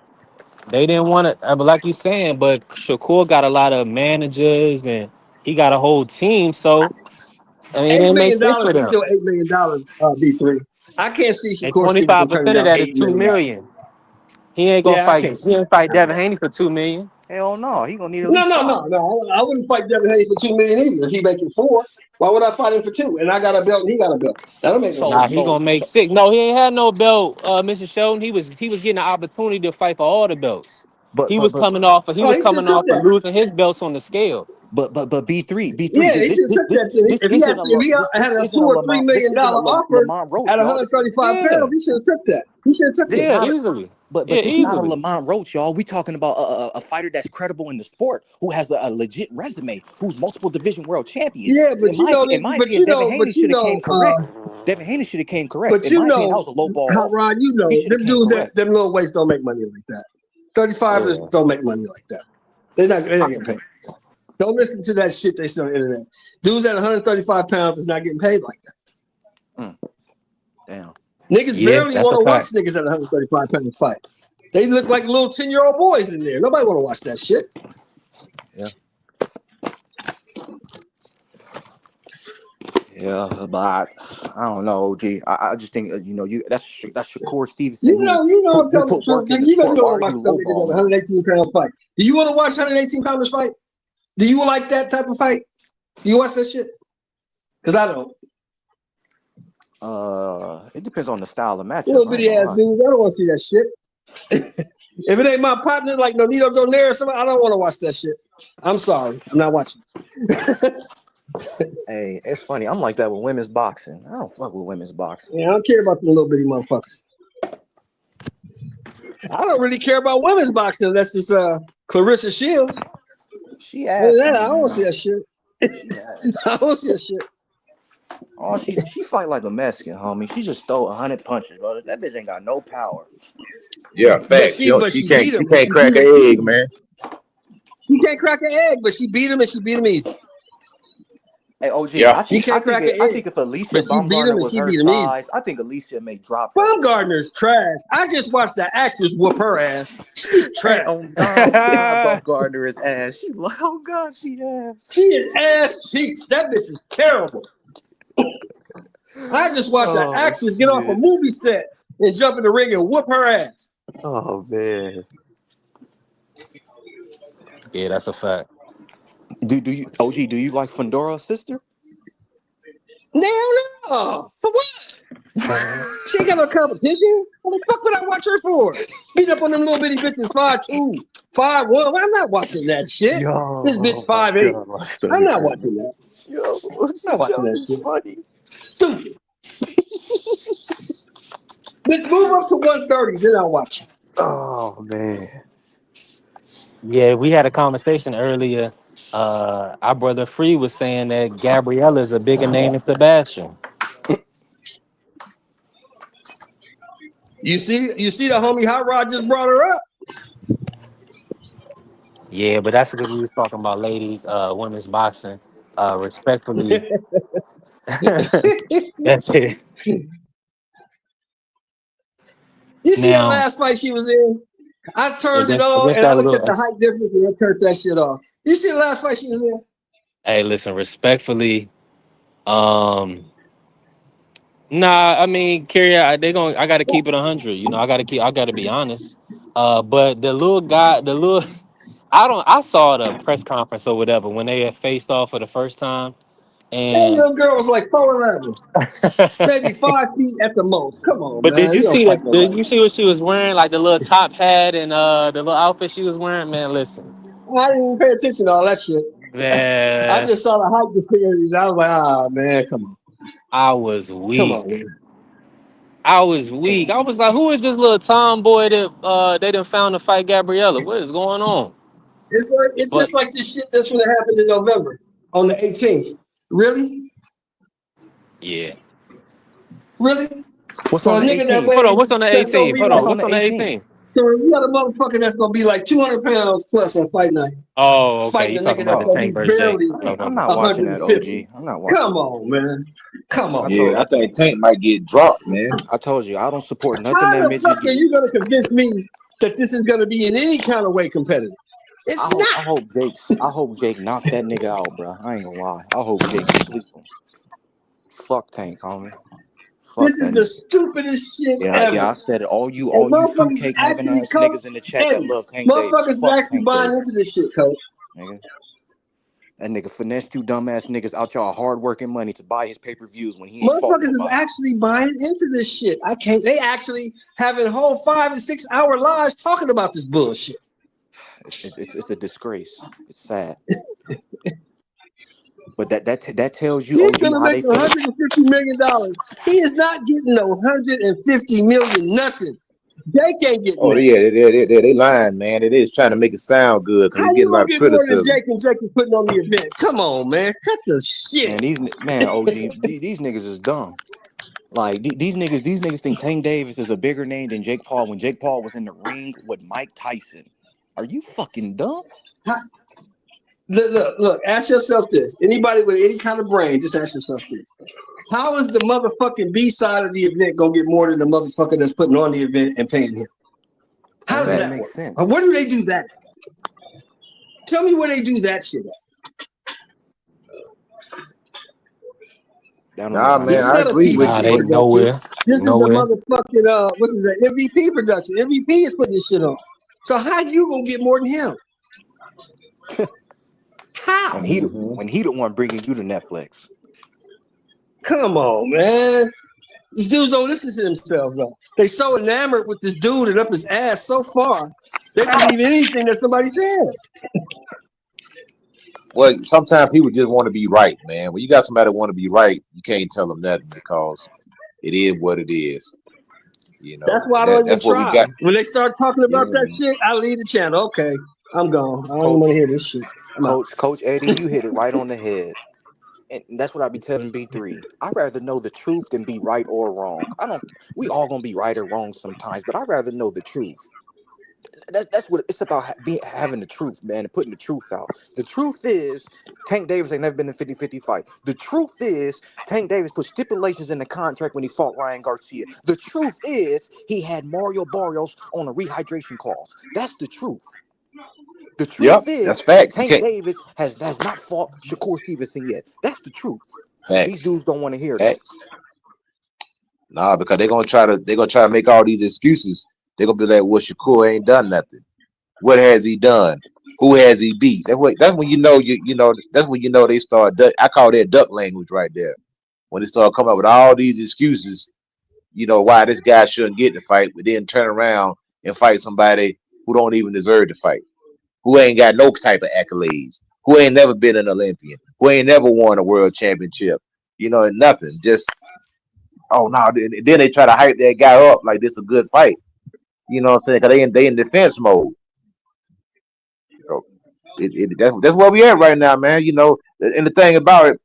S4: They didn't want it, but like you saying, but Shakur got a lot of managers and he got a whole team, so I mean, it
S6: $8
S4: didn't make
S6: million
S4: sense for
S6: is
S4: them.
S6: still $8 million. B3. I can't see
S4: And
S6: Shakur Stevenson
S4: 25%
S6: turning
S4: of
S6: down
S4: that is
S6: $8
S4: 2
S6: million.
S4: million. He ain't gonna
S6: Yeah, I
S4: fight.
S6: can't
S4: He
S6: see
S4: ain't
S6: it.
S4: fight Devin Haney for 2 million.
S14: Hell no, he gonna need at
S6: No.
S14: least 5.
S6: I wouldn't fight Devin Haney for $2 million either. If he making 4, why would I fight him for 2? And I got a belt and he got a belt. That don't make no
S14: So
S4: Nah,
S6: sense.
S4: he gonna make 6. No, he ain't had no belt, Mr. Sheldon. He was getting an opportunity to fight for all the belts.
S14: but
S4: He
S14: but
S4: was
S14: but
S4: coming off. He
S6: Oh,
S4: was
S6: he should have
S4: coming
S6: took
S4: off of
S6: that.
S4: losing his belts on the scale.
S14: but B3
S6: Yeah, he should have took that. Then. If he had a $2 or $3 million offer
S14: Lamont Roach,
S6: at
S14: y'all.
S6: 135
S4: Yeah,
S6: pounds, he should have took that. He should have took
S14: It's
S6: it.
S4: yeah,
S14: not
S4: easily.
S14: but
S4: Yeah,
S14: it's not a
S4: easily.
S14: Lamont Roach, y'all. We talking about a fighter that's credible in the sport, who has a legit resume, who's multiple division world champion.
S6: Yeah, but
S14: In my opinion, Devin Haney should have came correct. Devin Haney should have came correct.
S6: but
S14: In my opinion, that was a low ball
S6: Hot
S14: offer.
S6: Rod,
S14: He should have
S6: them
S14: came
S6: dudes
S14: correct.
S6: them little weights don't make money like that. 35ers
S4: Yeah.
S6: don't make money like that. They're not getting paid. Don't listen to that shit they say on the internet. Dudes at 135 pounds is not getting paid like that.
S14: Damn.
S6: Niggas
S4: Yeah,
S6: barely
S4: that's
S6: want
S4: a
S6: to watch
S4: fact.
S6: niggas at 135 pounds fight. They look like little 10-year-old boys in there. Nobody want to watch that shit.
S14: Yeah. Yeah, but I don't know, OG. I just think that's Shakur Stevenson who
S6: I'm telling the
S14: put
S6: truth.
S14: work in the
S6: You
S14: sport.
S6: don't
S14: Why
S6: want
S14: are
S6: to watch
S14: you
S6: them niggas at
S14: lowballing?
S6: 118 pounds fight. Do you want to watch 118 pounders fight? Do you like that type of fight? Do you watch that shit? Because I don't.
S14: It depends on the style of matchup.
S6: Little
S14: I ain't
S6: bitty
S14: gonna
S6: ass
S14: lie.
S6: dudes. I don't want to see that shit. If it ain't my partner like Nonito Donaire or something, I don't want to watch that shit. I'm sorry. I'm not watching.
S14: Hey, it's funny. I'm like that with women's boxing. I don't fuck with women's boxing.
S6: Yeah, I don't care about the little bitty motherfuckers. I don't really care about women's boxing unless it's Clarissa Shields.
S14: She
S6: Other
S14: asked
S6: than that,
S14: me,
S6: I don't
S14: man.
S6: see that shit. I don't see that shit.
S14: Oh, she fight like a Mexican, homie. She just stole 100 punches, brother. That bitch ain't got no power.
S7: Yeah,
S6: But
S7: facts.
S6: she beat him.
S7: She can't crack an egg, man.
S6: She can't crack an egg, but she beat him and she beat him easy.
S14: Hey, OG,
S6: Yeah.
S14: I think if Alicia
S6: But she beat him
S14: Baumgartner
S6: and
S14: was
S6: she
S14: her
S6: beat him easy.
S14: size, I think Alicia may drop her.
S6: Baumgartner's trash. I just watched the actress whoop her ass. She's trash.
S14: Hey, oh God, Baumgartner is ass. Oh God, she ass.
S6: She is ass cheeks. That bitch is terrible. I just watched an actress get off a movie set and jump in the ring and whoop her ass.
S14: Oh man.
S4: Yeah, that's a fact.
S14: Do you OG? Do you like Fondora's sister?
S6: No. For what? She ain't got no competition. What the fuck would I watch her for? Beat up on them little bitty bitches 5'2", 5'1". I'm not watching that shit. This bitch 5'8". I'm not watching that.
S14: Yo,
S6: I'm not watching that
S14: is
S6: shit.
S14: funny.
S6: Stupid. Let's move up to 130, then I'll watch it.
S14: Oh man.
S4: Yeah, we had a conversation earlier. Our brother Free was saying that Gabriella is a bigger name than Sebastian.
S6: You see the homie Hot Rod just brought her up.
S4: Yeah, but that's because we was talking about lady women's boxing. Respectfully, that's it.
S6: You see that
S4: Now,
S6: last fight she was in? I turned it on
S4: against
S6: and I
S4: that
S6: looked at
S4: little.
S6: the height difference and I turned that shit off. You see the last fight she was in?
S4: Hey, listen, respectfully. Um, Nah, I mean, Carrie, they going I got to keep it 100. You know, I got to be honest. But the little guy, the little, I saw the press conference or whatever when they had faced off for the first time,
S6: That
S4: and
S6: little girl was like 4'11", maybe 5 feet at the most. Come on,
S4: but did
S6: man.
S4: you
S6: You don't
S4: see
S6: fight
S4: that? Did
S6: nobody.
S4: you see what she was wearing? Like the little top hat and the little outfit she was wearing. Man, listen,
S6: I didn't even pay attention to all that shit. I
S4: man,
S6: just saw the height disparities. I was like, ah, man, come on.
S4: I was
S6: Come on,
S4: weak.
S6: man.
S4: I was weak. I was like, who is this little tomboy that they done found to fight Gabriella? What is going on?
S6: It's
S4: But
S6: just like this shit that's going to happen in November on the 18th. Really?
S4: yeah.
S6: Really?
S14: What's
S6: So
S14: on
S6: a
S14: the
S6: nigga that
S14: 18th?
S4: Hold on,
S6: weighs,
S4: what's on the
S6: that's going to
S4: 18th?
S6: be
S4: Hold
S6: like,
S14: What's
S4: on,
S14: on
S4: what's
S14: the
S4: on the
S14: 18th?
S4: 18th?
S6: so you got a motherfucker that's going to be like 200 pounds plus on fight night.
S4: Oh, okay.
S6: Fighting
S4: You
S6: a
S4: talking
S6: nigga
S4: about
S6: that's
S4: the
S14: Oh,
S6: going to
S4: Tank
S6: be
S4: versus Jay?
S6: barely
S14: I'm
S4: Okay.
S14: not watching that,
S6: 150.
S14: OG. I'm not watching
S6: Come
S14: that.
S6: on, man. Come
S14: I
S6: on.
S3: Yeah,
S14: told
S3: I think Tank might get dropped, man.
S14: I told you I don't support nothing
S6: How
S14: that
S6: the
S14: midget
S6: fuck are
S14: do.
S6: you going to convince me that this is going to be in any kind of way competitive?
S14: I
S6: It's
S14: hope
S6: not.
S14: I hope Jake I hope Jake knocked that nigga out, bro. I ain't gonna lie. I hope Jake sleep him. Fuck Tank, homie.
S6: This
S14: Fuck
S6: is
S14: that
S6: the
S14: nigga.
S6: stupidest shit
S14: Yeah,
S6: ever.
S14: I said it.
S6: And
S14: All you
S6: motherfuckers is
S14: fruitcake having
S6: actually,
S14: ass
S6: coach.
S14: niggas in the chat
S6: Hey,
S14: that love Tank Davis.
S6: motherfuckers is
S14: Fuck
S6: actually
S14: Tank
S6: buying
S14: Davis,
S6: into this shit, coach.
S14: nigga. That nigga finessed you dumbass niggas out y'all hard working money to buy his pay-per-views when he ain't fought
S6: Motherfuckers is
S14: nobody.
S6: actually buying into this shit. I can't. They actually having whole 5 and 6 hour lives talking about this bullshit.
S14: It's a disgrace. It's sad. But that tells you,
S6: He's
S14: OG,
S6: gonna
S14: how
S6: make
S14: they feel.
S6: $150 million. He is not getting no 150 million nothing. Jake ain't getting
S3: Oh
S6: that.
S3: yeah, they lying, man. It is trying to make it sound good because
S6: How
S3: he's
S6: you
S3: getting a lot
S6: gonna
S3: of
S6: get more than
S3: criticism.
S6: Jake and Jake is putting on the event? Come on, man. Cut the shit.
S14: Man, OG, these niggas is dumb. Like these niggas think Tank Davis is a bigger name than Jake Paul when Jake Paul was in the ring with Mike Tyson. Are you fucking dumb?
S6: Look. Ask yourself this. Anybody with any kind of brain, just ask yourself this. How is the motherfucking B side of the event gonna get more than the motherfucker that's putting on the event and paying him?
S14: That
S6: How
S14: don't
S6: does
S14: even
S6: that
S14: make
S6: work?
S14: sense.
S6: Where do they do that? Tell me where they do that shit at.
S14: That don't make
S3: Nah,
S14: no
S6: This
S3: man,
S6: is
S3: I
S14: sense.
S6: not a
S3: agree with
S4: Nah,
S6: PBC
S4: they
S3: you.
S6: production.
S4: nowhere.
S6: This is the
S4: Nowhere.
S6: motherfucking what's his name? MVP production. MVP is putting this shit on. So how you gonna get more than him? How?
S3: Hmm.
S14: When he the one bringing you to Netflix.
S6: Come on, man. These dudes don't listen to themselves though. They so enamored with this dude and up his ass so far, they believe anything that somebody says.
S3: Well, sometimes people just want to be right, man. When you got somebody that want to be right, you can't tell them nothing because it is what it is,
S6: That's why I
S3: and
S6: don't even
S3: that's what we
S6: try.
S3: got.
S6: When they start talking about
S3: Yeah,
S6: that shit, I leave the channel. Okay, I'm gone. I don't even want to
S14: Coach,
S6: hear this shit. I'm out.
S14: Coach Eddie, you hit it right on the head. And that's what I be telling B3. I'd rather know the truth than be right or wrong. I don't We all gonna be right or wrong sometimes, but I'd rather know the truth. That's what it's about, having the truth, man, and putting the truth out. The truth is Tank Davis ain't never been in a 50-50 fight. The truth is Tank Davis put stipulations in the contract when he fought Ryan Garcia. The truth is he had Mario Barrios on a rehydration clause. That's the truth. The
S3: yep,
S14: truth is
S3: that's facts. You
S14: Tank
S3: can't
S14: Davis has not fought Shakur Stevenson yet. That's the truth. These
S3: facts,
S14: dudes don't want to hear that.
S3: facts. Nah, because they're gonna try to make all these excuses. They're gonna be like, "Well, Shakur ain't done nothing. What has he done? Who has he beat?" That's when you know that's when you know they start. I call that duck language right there. When they start coming up with all these excuses, why this guy shouldn't get the fight, but then turn around and fight somebody who don't even deserve to fight, who ain't got no type of accolades, who ain't never been an Olympian, who ain't never won a world championship, and nothing. Just
S7: oh no, then they try to hype that guy up like this a good fight. You know what I'm saying? Because they in defense mode. So that's where we at right now, man. You know, and the thing about it,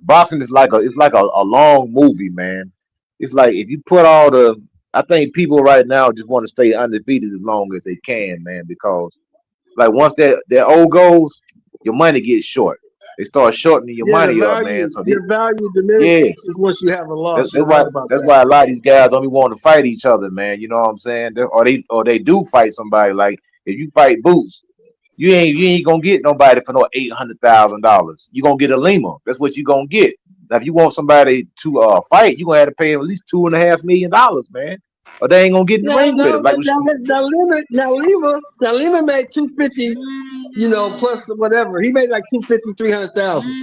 S7: boxing is like a long movie, man. It's like if you put all the, I think people right now just want to stay undefeated as long as they can, man, because like once that old goes, your money gets short. They start shortening your
S6: Yeah,
S7: money up, man. So
S6: your value
S7: yeah,
S6: diminishes once you have a
S7: that's,
S6: loss.
S7: that's
S6: You're
S7: why
S6: right about
S7: that's
S6: that.
S7: why a lot of these guys don't even want to fight each other, man. You know what I'm saying? Or they do fight somebody. Like if you fight Boots, you ain't gonna get nobody for no $800,000. You gonna get a Lima. That's what you gonna get. Now if you want somebody to fight, you gonna have to pay them at least $2.5 million, man. Or they ain't gonna get in the
S6: No,
S7: ring with
S6: no,
S7: him. Like
S6: now Lima made 250, plus whatever. He made like 250, 300,000.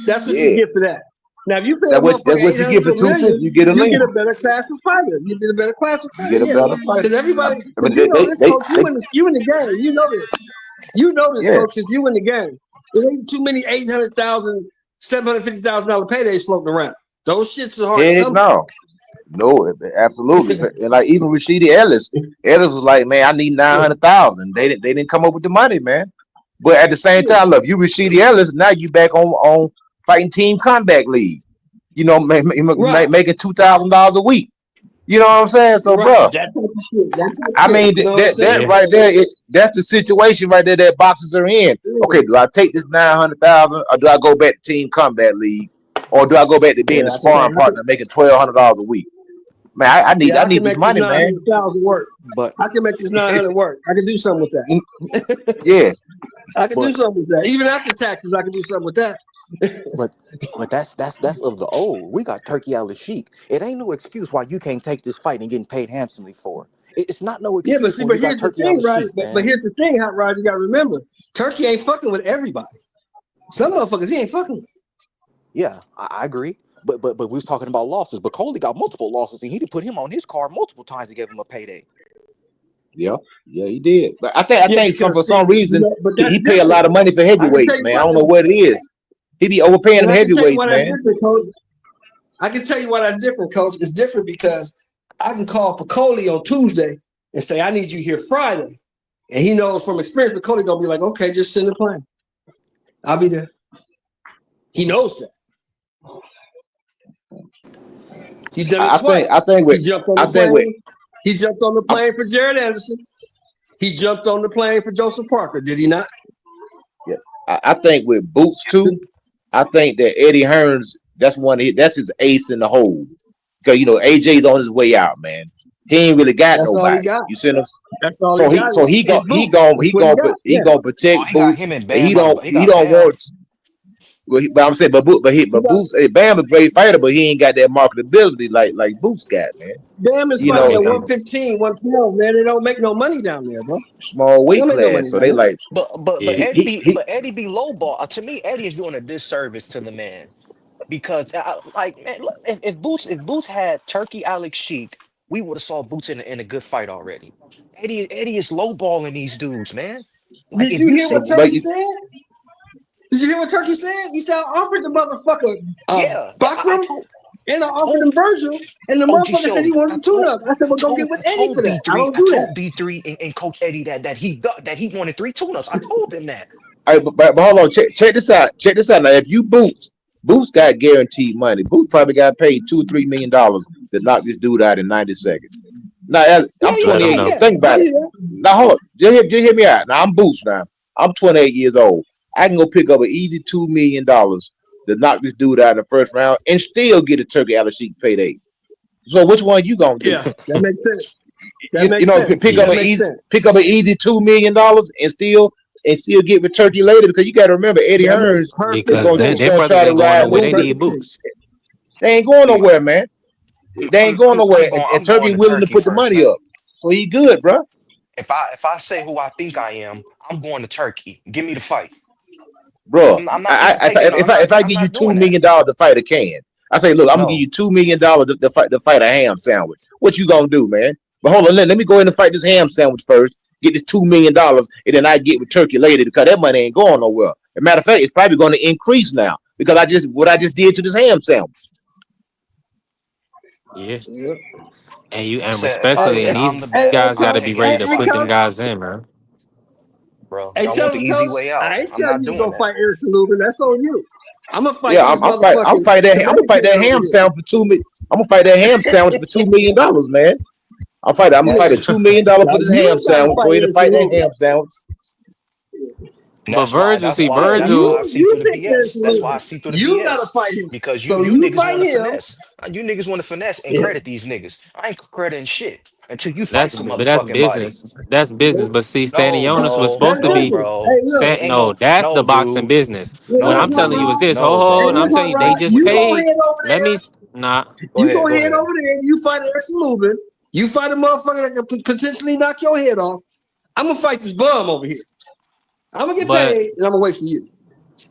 S6: That's what you
S7: yeah,
S6: get for that. Now, if you pay a
S7: that's
S6: motherfucker
S7: what you
S6: 800
S7: get
S6: to
S7: for
S6: a
S7: 250.
S6: million,
S7: You get a
S6: you get
S7: Lima.
S6: a better class of fighter. You get a better class of
S7: You
S6: fighter,
S7: get a
S6: yeah.
S7: better fight.
S6: Because everybody,
S7: I mean,
S6: because you know this, coach. You in the game. You know this. You know this,
S7: yeah.
S6: coach. Because you in the game. There ain't too many $800,000, $750,000 paydays floating around. Those shits are hard to
S7: Heck
S6: come by.
S7: no. No, absolutely. And like even Rashidi Ellis was like, man, I need 900,000. They didn't come up with the money, man. But at the same time, look, you Rashidi Ellis, now you back on fighting Team Combat League. You know,
S6: Right,
S7: making $2,000 a week. You know what I'm saying? So,
S6: right.
S7: bro,
S6: That type of shit. That type of
S7: I
S6: shit.
S7: mean,
S6: You know what I'm
S7: that
S6: saying?
S11: Yeah.
S7: right
S6: So,
S7: there, that's the situation right there that boxers are in. Okay, do I take this 900,000 or do I go back to Team Combat League, or do I go back to being
S6: yeah,
S7: a sparring partner making $1,200 a week? Man, I need
S6: I can
S7: this
S6: make this
S7: money, man.
S6: 900,000 work.
S14: But
S6: I can make this 900 work. I can do something with that.
S7: Yeah,
S6: I can do
S14: but
S6: something with that. Even after taxes, I can do something with that.
S14: but but that's of the old. We got Turkey Al Sheik. It ain't no excuse why you can't take this fight and getting paid handsomely for it. It's not no
S6: Yeah, but
S14: excuse
S6: see,
S14: when
S6: but
S14: you got
S6: here's the
S14: Turkey Al
S6: thing, right?
S14: Sheik,
S6: But
S14: man.
S6: here's the thing, Hot Rod, you gotta remember, Turkey ain't fucking with everybody. Some motherfuckers he ain't fucking with.
S14: Yeah, I agree. But we was talking about losses. But Coley got multiple losses, and he did put him on his card multiple times to give him a payday.
S7: yeah, yeah, he did. But I
S6: Yeah,
S7: think
S6: because
S7: for
S6: see,
S7: some reason
S6: but that's
S7: he pay a
S6: different.
S7: lot of money for
S6: I can tell
S7: heavyweights,
S6: you
S7: man. I
S6: why
S7: don't know
S6: that's
S7: what it is. He be overpaying them
S6: and I can tell you
S7: heavyweights,
S6: why that's
S7: man.
S6: different, coach. I can tell you why that's different, coach. It's different because I can call Piccoli on Tuesday and say, I need you here Friday. And he knows from experience, Piccoli gonna be like, okay, just send the plane. I'll be there. He knows that. He's done it
S7: I think I
S6: twice.
S7: think
S6: He
S7: with
S6: jumped on
S7: I
S6: the
S7: think with
S6: plane. He jumped on the plane for Jared Anderson. He jumped on the plane for Joseph Parker. Did he not?
S7: yeah, I think with Boots too. I think that Eddie Hearns, that's his ace in the hole. Because AJ's on his way out, man. He ain't really got
S6: That's all he
S7: nobody.
S6: got.
S7: You see him?
S6: That's all he
S7: So he
S6: got
S7: so he
S6: is
S7: go he
S6: Boots.
S7: going
S6: That's
S7: he
S6: what he
S7: going
S6: got.
S7: he
S6: Yeah.
S7: gonna
S14: Oh,
S7: protect
S14: he got
S7: Boots,
S14: him and
S7: but he
S14: Bam
S7: don't
S14: he
S7: he
S14: got
S7: don't
S14: Bam.
S7: want. But I'm saying,
S6: He
S7: but
S6: got
S7: Boots, Bam a great fighter, but he ain't got that marketability like Boots got, man.
S6: Bam is
S7: You
S6: fighting
S7: know,
S6: at
S11: Okay.
S7: and
S6: 115, 112, man. They don't make no money down there, bro.
S7: small
S6: They
S7: weight
S6: don't make no
S7: class,
S6: money
S7: so
S6: down
S7: they
S6: there.
S7: like
S15: But
S11: Yeah.
S15: Eddie be
S7: he
S15: but Eddie be lowball. To me, Eddie is doing a disservice to the man because like man, look, if Boots had Turkey Alex Sheik, we would have saw Boots in a good fight already. Eddie is lowballing these dudes, man. Like
S6: Did
S15: if
S6: you
S15: you
S6: hear what
S15: say
S7: but
S6: Turkey said? Did you hear what Turkey said? He said, I offered the motherfucker
S15: yeah, I
S6: Bakram
S15: told
S6: and I
S15: I
S6: offered him
S15: told
S6: Virgil. And the
S15: OG
S6: motherfucker said he
S15: Show
S6: wanted a tune-up. I said, well, go get with Eddie for that. I don't
S15: I
S6: do
S15: told
S6: that.
S15: B3 and Coach Eddie that he wanted three tune-ups. I told him that.
S7: All right, but hold on, check this out. Check this out. Now, if you Boots got guaranteed money. Boots probably got paid $2 or $3 million to knock this dude out in 90 seconds. Now,
S6: Yeah,
S7: I'm
S11: Let
S6: yeah,
S11: him
S6: yeah,
S7: 28.
S11: know.
S6: yeah.
S7: Think
S6: I
S7: about it.
S6: hear that.
S7: Now, hold on. Just hear me out. Now, I'm Boots now. I'm 28 years old. I can go pick up an easy $2 million to knock this dude out in the first round and still get a turkey out of sheet payday. So, which one you gonna do?
S6: Yeah, that makes sense. That
S7: You
S6: makes
S7: know,
S6: sense.
S7: pick
S11: Yeah.
S7: up
S6: That
S7: an
S6: makes
S7: easy
S6: sense.
S7: $2 million and still get with turkey later, because you got to remember Eddie
S6: That makes
S7: Hearns is
S6: perfect
S11: Because
S7: going
S11: their
S7: is
S6: sense.
S11: their
S7: going to
S11: brothers
S7: try to
S11: ain't going
S6: That
S7: ride
S11: nowhere.
S6: makes
S11: They
S7: Luther.
S11: need
S6: perfect sense.
S11: Boots.
S7: They ain't going
S15: Yeah,
S7: nowhere, man. They ain't going nowhere, and
S15: I'm
S7: Turkey
S15: going to
S7: willing to
S15: Turkey
S7: put the
S15: first,
S7: money
S15: man.
S7: up, so he good, bro.
S15: If I say who I think I am, I'm going to Turkey. Give me the fight.
S7: Bro,
S15: I'm not even taking.
S7: if I
S15: I'm
S7: give you
S15: not
S7: two
S15: doing that.
S7: million dollars to fight a can, I say, look, I'm gonna give
S15: No.
S7: you $2 million to fight a ham sandwich. What you gonna do, man? But hold on, let me go in and fight this ham sandwich first. Get this $2 million, and then I get with turkey later, because that money ain't going nowhere. As a matter of fact, it's probably going to increase now because I just did to this ham sandwich.
S4: Yeah,
S6: Yep.
S4: and
S15: Said if I
S4: respectfully,
S15: said
S4: and
S15: I'm
S4: these
S15: the
S6: Hey,
S15: best,
S6: hey,
S4: guys got
S15: I
S4: to
S6: coach.
S4: be
S15: can't get
S4: ready
S6: Hey,
S15: no
S4: to
S6: hey,
S4: put
S15: fight.
S4: them
S6: coach.
S4: guys in, man.
S15: Bro,
S6: Hey,
S15: y'all
S6: tell
S15: want the
S6: him,
S15: easy
S6: coach.
S15: way
S6: I
S15: out.
S6: ain't
S15: I'm
S6: tell
S15: not
S6: you to
S15: doing
S6: go
S15: that.
S6: fight Erickson Lubin. That's on you. I'm gonna fight
S7: Yeah,
S6: this
S7: I'm
S6: motherfucking
S7: fight that. I'm gonna fight
S6: Jamaican
S7: that
S6: over
S7: ham
S6: here.
S7: sandwich for I'm gonna fight that ham sandwich for $2 million, man. I'm gonna fight a
S6: Yeah.
S7: $2 million
S6: Now
S7: for this ham
S6: you gotta
S7: sandwich.
S6: fight
S7: Go ahead and
S6: Erickson
S7: fight that
S6: Lubin.
S7: ham sandwich.
S15: And
S4: But Virgil, see
S6: Yeah,
S15: that's why I
S4: Virgil.
S15: see
S6: you
S15: through the
S6: picked
S15: BS.
S6: Erickson
S15: That's why I
S6: Lubin.
S15: see through the
S6: You gotta
S15: BS.
S6: fight him.
S15: Because
S6: So
S15: you
S6: you
S15: niggas
S6: fight
S15: want to
S6: him.
S15: finesse. You niggas want to finesse and
S6: Yeah.
S15: credit these niggas. I ain't crediting shit until you fight
S4: That's
S15: some
S4: but that's
S15: motherfucking body.
S4: business. That's business. But see,
S15: No,
S4: Stanionis was
S15: bro.
S4: supposed
S6: That's
S4: to
S15: No,
S4: be
S6: business.
S15: bro.
S6: Hey, look.
S15: Ain't
S4: no.
S15: no,
S4: That's the
S15: no,
S4: boxing
S15: dude.
S4: business. What
S6: Look,
S4: I'm
S15: No,
S4: telling you
S6: Hot
S4: is
S15: dude.
S6: Rod.
S4: this. Ho
S15: No,
S6: Hey,
S4: ho.
S15: bro.
S4: And I'm
S6: look,
S4: telling
S6: Hot
S4: you, they
S6: Rod.
S4: just
S6: You go
S4: paid.
S6: ahead over
S4: Let
S6: there.
S4: me nah.
S15: Go
S6: You go
S15: ahead. Go
S6: ahead
S15: ahead.
S6: over there. You fight Erickson Lubin. You fight a motherfucker that can potentially knock your head off. I'm gonna fight this bum over here. I'm gonna get
S4: But
S6: paid, and I'm gonna wait for you.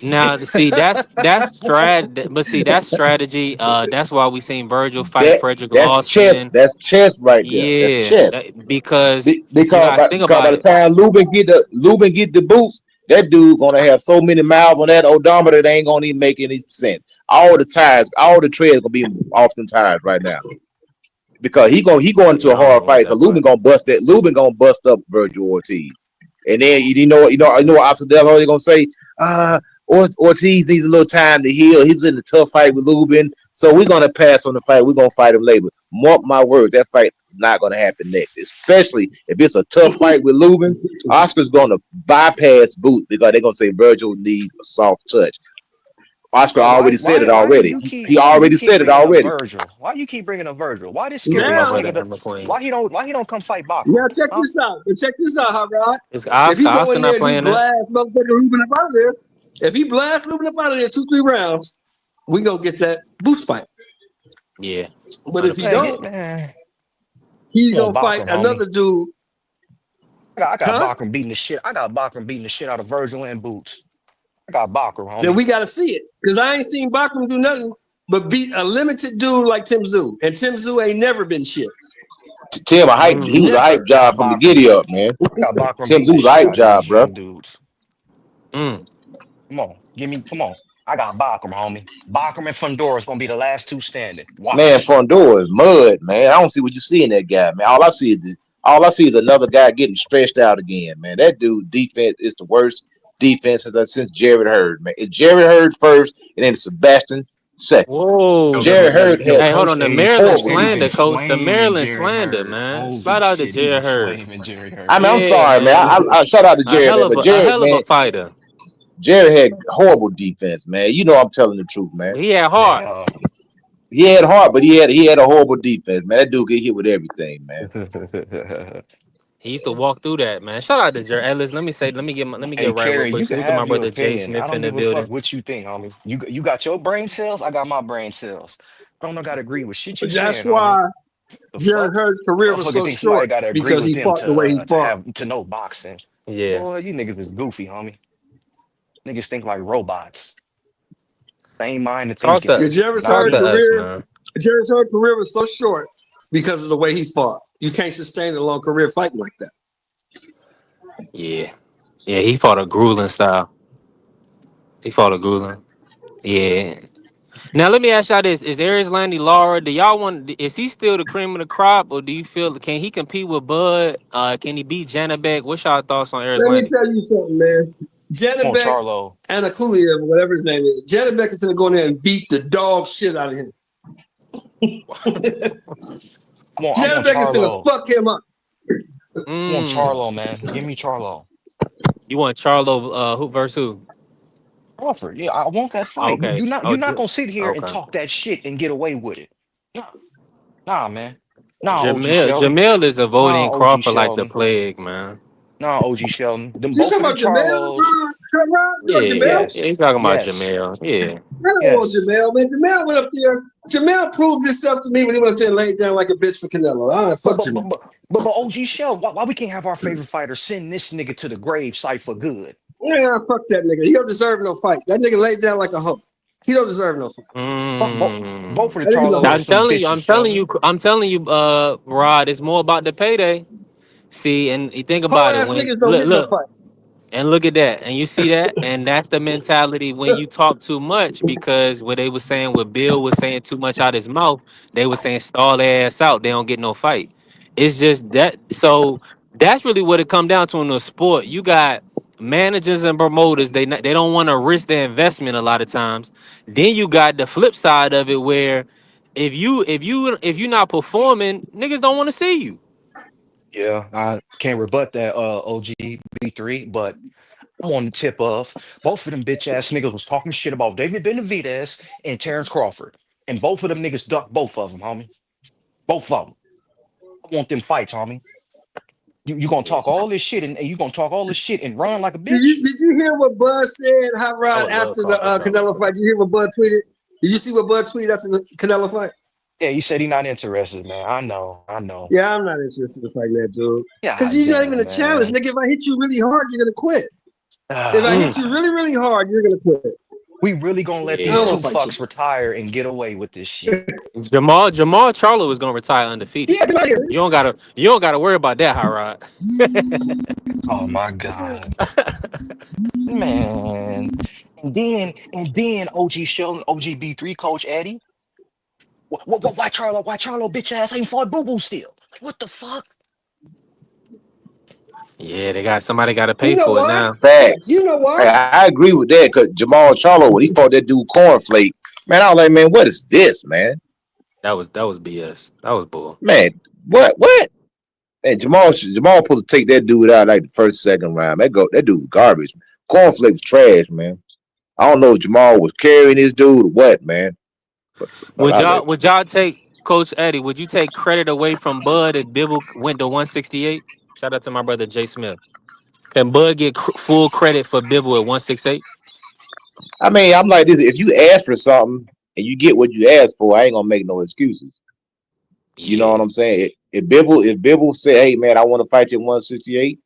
S4: now, see, that's strat. But see, that's strategy. That's why we seen Virgil fight
S7: That
S4: Frederick
S7: that's chess.
S4: Lawson.
S7: That's chess right there. That's
S4: Yeah,
S7: chess.
S4: because you
S7: Because
S4: guys think
S7: because by
S4: about
S7: the
S4: it.
S7: time Lubin get the boots, that dude gonna have so many miles on that odometer they ain't gonna even make any sense. All the tires, all the treads gonna be off them tires right now. Because he going into
S4: Yeah,
S7: a
S4: I don't
S7: hard
S4: know about
S7: fight. Because
S4: that part.
S7: Lubin gonna bust up Virgil Ortiz, and then you know what Oscar De La Hoya gonna say. Ortiz needs a little time to heal. He was in a tough fight with Lubin, so we're gonna pass on the fight. We're gonna fight him later. Mark my words, that fight not gonna happen next. Especially if it's a tough fight with Lubin. Oscar's gonna bypass Boot because they're gonna say Virgil needs a soft touch. Oscar
S15: Bro,
S7: already said it already. He
S15: why you
S7: already
S15: keep
S7: said it
S15: bringing up
S7: already.
S15: Virgil? Why you keep bringing up Virgil? Why this
S4: Look
S15: scary
S4: at my
S15: ass
S6: Now,
S4: brother
S15: nigga?
S4: Emma Queen.
S15: Why he don't Fight
S6: now
S15: Bachman?
S6: check
S15: Huh?
S6: this out. Check this out, Hot Rod.
S4: It's
S6: If
S4: Oscar.
S6: he go
S4: Oscar
S6: in there
S4: not
S6: and just
S4: playing that.
S6: blast motherfucking Lubin up out of there, if he blast Lubin up out of there 2-3 rounds, we gonna get that boost fight.
S4: Yeah,
S6: But if
S4: hundred
S6: he
S15: Man,
S4: percent.
S6: don't,
S15: get man.
S6: he's
S15: Come on,
S6: gonna fight
S15: Bachman, homie.
S6: another dude.
S15: I got
S6: Huh?
S15: Bachman beating the shit. I got Bachman beating the shit out of Virgil and Boots. I got Bachman,
S6: Then
S15: homie.
S6: we gotta see it. Cause I ain't seen Bachman do nothing but beat a limited dude like Tim Zoo. And Tim Zoo ain't never been shit.
S7: Tim he was a
S4: Mm.
S7: hype
S6: Never.
S15: I
S7: job
S15: got
S7: from the
S15: Bachman.
S7: giddy up, man.
S15: I got Bachman
S7: Tim
S15: beating the
S7: Zoo's a
S15: shit
S7: hype
S15: out of
S7: job,
S15: these
S7: bro.
S15: young dudes.
S4: Mm.
S15: Come on, come on. I got Bachman, homie. Bachman and Fundora is gonna be the last two standing.
S7: Man,
S15: Watch.
S7: Fondor is mud, man. I don't see what you see in that guy, man. All I see is another guy getting stretched out again, man. That dude defense is the worst defense since Jared Hurd, man. It's Jared Hurd first, and then it's Sebastian second.
S15: Yo,
S4: Whoa.
S15: yo,
S7: Jared
S15: yo,
S7: Hurd
S15: yo,
S7: had
S4: Hey, hold
S15: Coach,
S4: on. The
S15: hey,
S4: Maryland
S15: Coach
S7: horrible
S15: Eddie been
S4: slander,
S7: defense.
S4: coach. The
S15: flaming
S4: Maryland
S15: Jerry
S4: slander,
S15: Hurd.
S4: man.
S15: Holy
S4: Slide out to
S15: shit, he been
S4: Jerry Hurd.
S15: flaming Jerry
S7: I
S15: Hurd.
S7: mean, I'm
S4: Yeah,
S7: sorry, man.
S4: man.
S7: I shout out to Jared, man, but
S4: A
S7: Jared,
S4: hell of
S7: man,
S4: a fighter.
S7: Jared had horrible defense, man. You know I'm telling the truth, man.
S4: He had
S15: Man,
S4: heart.
S7: He had heart, but he had a horrible defense, man. That dude get hit with everything, man.
S4: He used to walk through that, man. Shout out to Jerry. Hey, listen, let me get
S15: hey,
S4: right real
S15: Kerry,
S4: quick.
S15: you can
S4: Salute to my
S15: have your
S4: brother Jay
S15: opinion. I
S4: Smith
S15: don't
S4: in the
S15: give a fuck
S4: building.
S15: what you think, homie. You got your brain cells. I got my brain cells. I don't gotta agree with shit you
S6: That's
S15: saying, homie.
S6: why
S15: The
S6: Jared
S15: fuck?
S6: Hurd's career was
S15: Motherfucker
S6: so
S15: think somebody
S6: short
S15: gotta agree
S6: because
S15: with
S6: he
S15: them
S6: fought the way he
S15: to
S6: fought.
S15: have to know boxing.
S4: Yeah.
S15: Boy, you niggas is goofy, homie. Niggas think like robots. Same mind of
S4: Talk
S15: thinking.
S4: to
S6: Jared's
S15: Not
S4: talk
S6: Hurd's
S4: to
S15: me.
S4: us,
S6: career,
S4: man.
S6: Jared's Hurd's career was so short because of the way he fought. You can't sustain a long career fighting like that.
S4: Yeah. Yeah, he fought a grueling style. He fought a grueling. Yeah. Now let me ask y'all this: is Aries Landy Lara? Do y'all want? Is he still the cream of the crop, or do you feel can he compete with Bud? Can he beat Janabek? What's y'all thoughts on Aries
S6: Let me
S4: Landy?
S6: tell you something, man.
S15: Come on,
S6: Janabek
S15: Charlo.
S6: and Akulia, whatever his name is, Janabek is gonna go in there and beat the dog shit out of him.
S15: I want
S6: Janabek is gonna
S15: Charlo.
S6: fuck him up.
S15: I want
S4: Mm.
S15: Charlo, man. Give me Charlo.
S4: You want Charlo? Who versus who?
S15: Crawford. Yeah, I want that fight.
S4: Okay.
S15: You're not gonna sit here and
S4: Okay.
S15: talk that shit and get away with it. Nah, nah, man. Nah, OG Shelton.
S4: Jamel is avoiding
S15: Nah, OG
S4: Crawford like the
S15: Shelton.
S4: plague, man.
S15: Nah, OG Shelton. Them
S6: You
S15: both
S6: talking
S15: of them
S6: about Jamel,
S15: Charlos.
S6: Rob? You know
S4: Yeah,
S6: Jamel?
S4: yeah.
S15: Yes.
S4: He's talking about
S15: Yes.
S4: Jamel. Yeah.
S6: I don't want
S15: Yes.
S6: Jamel, man. Jamel went up there. Jamel proved himself to me when he went up there and laid down like a bitch for Canelo.
S15: But
S6: Fuck
S15: but
S6: Jamel.
S15: but but but OG Shell, why we can't have our favorite fighter send this nigga to the grave site for good?
S6: Yeah, fuck that nigga. He don't deserve no fight. That nigga laid down like a hoe. He don't deserve no fight.
S15: Both
S4: Mm.
S15: of the
S6: That nigga's a
S15: Charlos
S6: hoe.
S15: are some bitches, Shelton.
S4: I'm telling you, Rod, it's more about the payday. See, and you think
S6: Hoe
S4: about it
S6: ass
S4: when
S6: niggas don't
S4: look,
S6: get no
S4: look,
S6: fight.
S4: And look at that. And you see that? And that's the mentality when you talk too much, because what they were saying, what Bill was saying too much out his mouth, they were saying stall their ass out. They don't get no fight. It's just that. So that's really what it come down to in the sport. You got managers and promoters. They don't want to risk their investment a lot of times. Then you got the flip side of it where if you not performing, niggas don't want to see you.
S15: Yeah, I can't rebut that, OG B3, but I'm on the tip of both of them bitch ass niggas was talking shit about David Benavidez and Terrence Crawford. And both of them niggas ducked both of them, homie. Both of them. I want them fights, homie. You gonna talk all this shit and you gonna talk all this shit and run like a bitch?
S6: Did you hear what Bud said, Hot
S4: I
S6: Rod,
S4: would love
S6: after the
S4: Crawford Charlo,
S6: Canelo
S4: bro.
S6: fight? Did you hear what Bud tweeted? Did you see what Bud tweeted after the Canelo fight?
S15: Yeah, he said he not interested, man. I know, I know.
S6: Yeah, I'm not interested in fighting that dude. Because
S15: God
S6: you're not even
S15: damn,
S6: a challenge.
S15: man.
S6: Nigga, if I hit you really hard, you're gonna quit. If I hit
S4: Mm.
S6: you really, really hard, you're gonna quit.
S15: We really gonna let
S6: I
S15: these
S6: don't
S4: Yeah.
S15: two
S6: want to fight
S15: fucks retire and get away with this
S6: you.
S15: shit.
S4: Jamal Charlo is gonna retire undefeated.
S6: Yeah, get out of
S4: You don't gotta worry about that, Hot Rod.
S15: Oh my God. Man. And then OG Sheldon, OG B3 coach Eddie. Why Charlo bitch ass ain't fought Boo Boo still? Like, what the fuck?
S4: Yeah, somebody got to pay
S6: You know
S4: for it
S6: why?
S4: now.
S7: Facts.
S6: You know
S7: Hey,
S6: why?
S7: I agree with that because Jamal Charlo, when he fought that dude Cornflake, man, I was like, man, what is this, man?
S4: That was BS. That was bull.
S7: Man, what? Man, Jamal supposed to take that dude out like the first, second round. That dude was garbage. Cornflake was trash, man. I don't know if Jamal was carrying this dude or what, man. But
S4: Would
S7: I let
S4: y'all would y'all take Coach Eddie? Would you take credit away from Bud if Bibble went to 168? Shout out to my brother Jay Smith. Can Bud get full credit for Bibble at 168?
S7: I mean, I'm like this. If you ask for something and you get what you ask for, I ain't gonna make no excuses. You know what
S4: Yeah.
S7: I'm saying? If Bibble say, "Hey man, I want to fight you at 168,"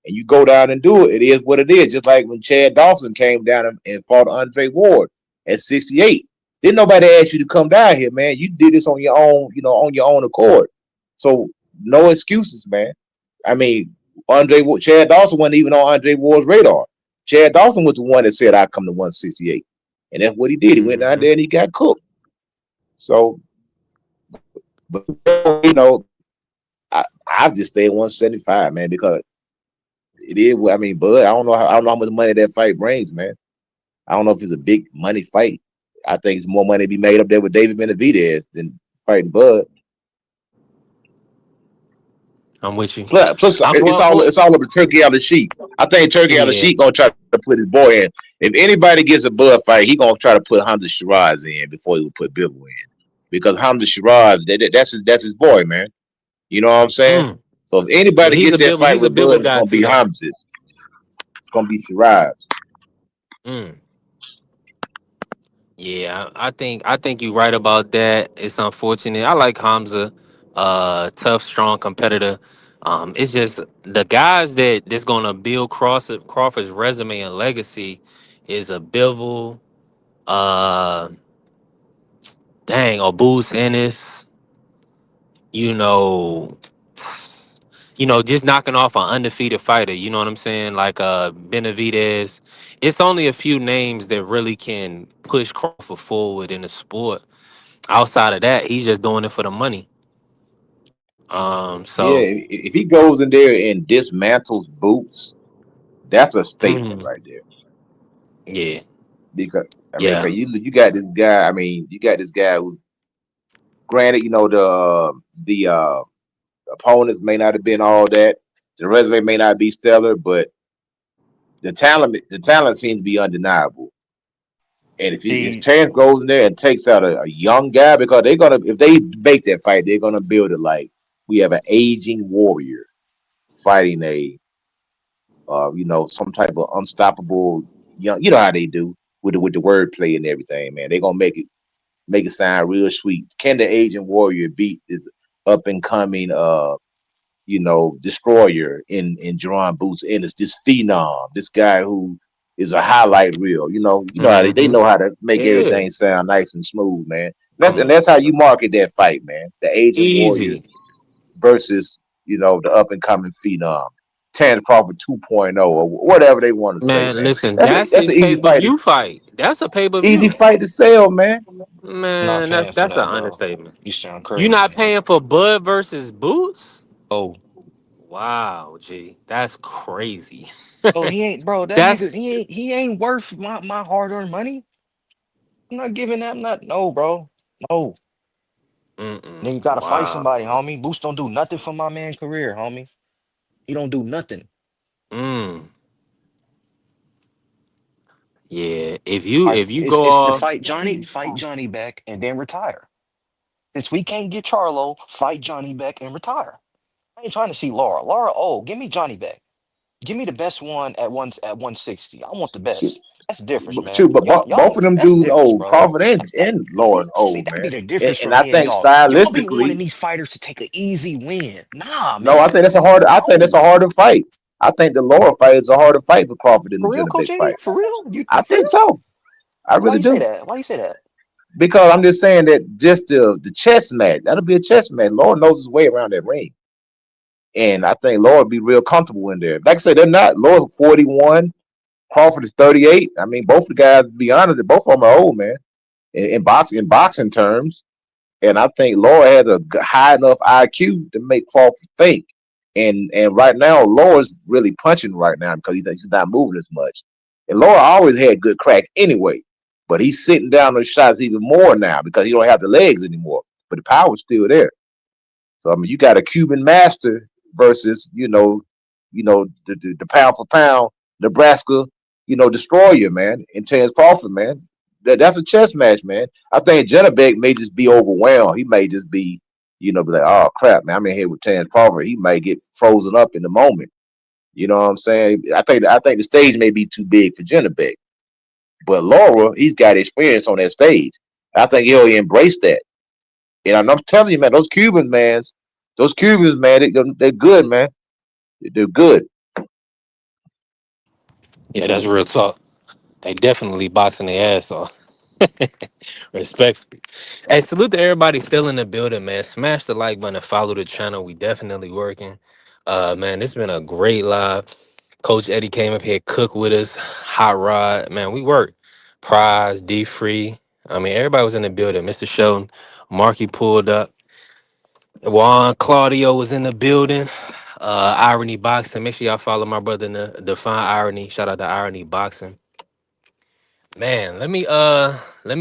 S7: and you go down and do it, it is what it is. Just like when Chad Dawson came down and fought Andre Ward at 68. Didn't nobody ask you to come down here, man. You did this on your own, on your own accord. So no excuses, man. I mean, Chad Dawson wasn't even on Andre Ward's radar. Chad Dawson was the one that said, "I come to 168," and that's what he did. He went down
S4: Hmm.
S7: there and he got cooked. So, but you know, I just stay at 175, man, because it is. I mean, Bud, I don't know how much money that fight brings, man. I don't know if it's a big money fight. I think it's more money to be made up there with David Benavidez than fighting Bud.
S4: I'm with you.
S7: Plus,
S4: I'm
S7: it's
S4: well.
S7: all
S4: Well,
S7: it's all over Turkey out the sheet. I think Turkey out the
S4: yeah.
S7: sheet gonna try to put his boy in. If anybody gets a Bud fight, he gonna try to put Hamza Shiraz in before he would put Bivol in, because Hamza Shiraz, that's his boy, man. You know what I'm saying?
S4: Mm.
S7: So if
S4: Yeah.
S7: anybody
S4: He's
S7: gets
S4: a
S7: that
S4: Bibble.
S7: fight
S4: He's a
S7: with
S4: Bibble
S7: Bud, it's
S4: guy
S7: gonna
S4: too,
S7: be
S4: though.
S7: Hamza. It's gonna be Shiraz.
S4: Mm. Yeah, I think you're right about that. It's unfortunate. I like Hamza, tough, strong competitor. It's just the guys that's gonna build Crawford's resume and legacy is a Bivol, uh, or Boots Ennis. You know, just knocking off an undefeated fighter. You know what I'm saying? Like Benavidez. It's only a few names that really can push Crawford forward in the sport. Outside of that, he's just doing it for the money.
S7: Yeah,
S4: So
S7: if he goes in there and dismantles Boots, that's a statement
S4: mm,
S7: right there.
S4: yeah,
S7: Because I mean,
S4: yeah.
S7: cause you got this guy. I mean, you got this guy who, granted, the opponents may not have been all that. The resume may not be stellar, but the talent seems to be undeniable. And if
S15: See,
S7: Terrence goes in there and takes out a young guy, because they're gonna, if they make that fight, they're gonna build it like we have an aging warrior fighting some type of unstoppable young. You know how they do with the wordplay and everything, man. They're gonna make it sound real sweet. Can the aging warrior beat this up and coming destroyer in Jerron Boots Ennis, this phenom, this guy who is a highlight reel. You know how they
S4: Hmm.
S7: know how to make
S4: Yeah,
S7: everything sound nice and smooth, man. That's
S4: come
S7: and
S4: on,
S7: that's how you market that fight, man. The aging warrior
S4: easy.
S7: versus the up and coming phenom. Terrence Crawford 2.0 or whatever they want to say,
S4: Man,
S7: man.
S4: listen,
S7: That's
S4: that's
S7: an
S4: his
S7: easy
S4: pay per
S7: fight.
S4: view fight. That's a pay per
S7: Easy
S4: view.
S7: fight to sell, man.
S15: I'm not
S4: Man,
S15: paying
S4: that's
S15: for
S4: that's an
S15: that, bro.
S4: understatement.
S15: You sound
S4: You
S15: crazy.
S4: not paying for Bud versus Boots?
S15: Oh,
S4: Wow, G, that's crazy.
S15: oh, he ain't, bro. That nigga,
S4: That's
S15: he ain't worth my hard earned money. I'm not giving that. Not no, bro. No,
S4: mm-mm.
S15: nigga, gotta fight
S4: Wow.
S15: somebody, homie. Boost don't do nothing for my man career, homie. He don't do nothing.
S4: Mm. Yeah. If you go
S15: It's to
S4: off,
S15: fight Johnny back, and then retire. Since we can't get Charlo, fight Johnny back and retire. I ain't trying to see Laura. Laura, oh, give me Johnny back. Give me the best one at 160. I want the
S7: Shoot,
S15: best. That's the difference, man.
S7: shoot, but
S15: Y'all,
S7: both of them
S15: that's the
S7: dudes
S15: difference,
S7: old.
S15: bro.
S7: Crawford and Lord
S15: See,
S7: old,
S15: that be
S7: man.
S15: the difference for
S7: And I
S15: me and
S7: think
S15: y'all. Y'all be wanting
S7: stylistically,
S15: these fighters to take an easy win. Nah,
S7: no,
S15: man.
S7: I think that's
S15: No.
S7: a harder fight. I think the Laura fight is a harder fight for Crawford than the
S15: For real,
S7: Janabek
S15: Coach Eddie?
S7: fight.
S15: For real?
S7: I
S15: For
S7: think
S15: real?
S7: so. I
S15: Why
S7: really
S15: you say
S7: do.
S15: that? Why you say that?
S7: Because I'm just saying that just the chess match, that'll be a chess match. Lord knows his way around that ring. And I think Lord be real comfortable in there. Like I said, they're not. Lord's 41, Crawford is 38. I mean, both the guys, to be honest, both of them are old, man. In boxing terms. And I think Lord has a high enough IQ to make Crawford think. And right now, Laura's really punching right now because he's not moving as much. And Laura always had good crack anyway, but he's sitting down those shots even more now because he don't have the legs anymore. But the power's still there. So I mean, you got a Cuban master versus the pound for pound Nebraska destroyer, man, and Terrence Crawford, man. That's a chess match, man. I think Janabek may just be overwhelmed. He may just be like, oh crap, man, I'm in here with Terrence Crawford. He might get frozen up in the moment. You know what I'm saying? I think the stage may be too big for Janabek, but Laura, he's got experience on that stage. I think he'll embrace that. And I'm telling you, man, those Cubans, man, they're good, man. They're good.
S4: yeah, that's real talk. They definitely boxing their ass off. Respectfully. Hey, salute to everybody still in the building, man. Smash the like button and follow the channel. We definitely working. Man, it's been a great live. Coach Eddie came up here, cook with us. Hot Rod, man, we work. Prize, D Free. I mean, everybody was in the building. Mr. Sheldon, Marky pulled up. Juan Claudio was in the building. Irony Boxing. Make sure y'all follow my brother in the Define Irony. Shout out to Irony Boxing. Man, let me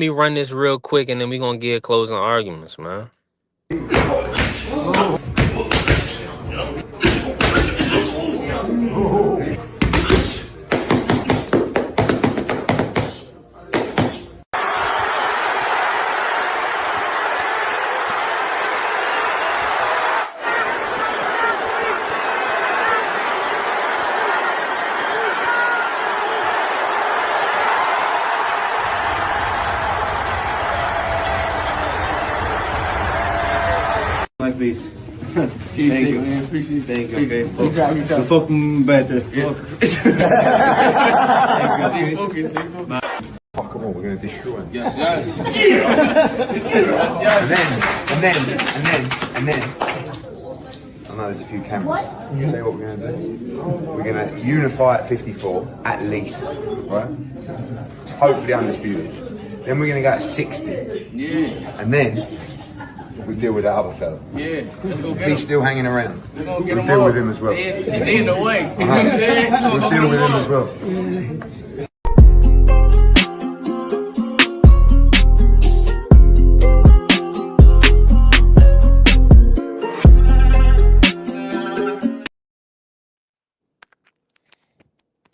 S4: run this real quick and then we gonna get closing arguments, man.
S16: Like this. Cheers, thank you, man. Appreciate it. Thank you. Okay. You try. Fuck better. Focus.
S3: Fuck them all, we're going to destroy them.
S16: Yes, yes.
S3: And then. I know there's a few cameras. Say what we're going to do. We're going to unify at 54, at least. Right? Hopefully undisputed. Then we're going to go at 60.
S16: Yeah.
S3: And then we deal with that other fella.
S16: Yeah. Let's go
S3: If
S16: get
S3: he's
S16: him.
S3: still hanging around,
S16: We're going to
S3: we'll
S16: get him
S3: deal
S16: all.
S3: with him as well.
S16: Yeah, they in the way. You know what I'm saying?
S3: We'll deal with him as well.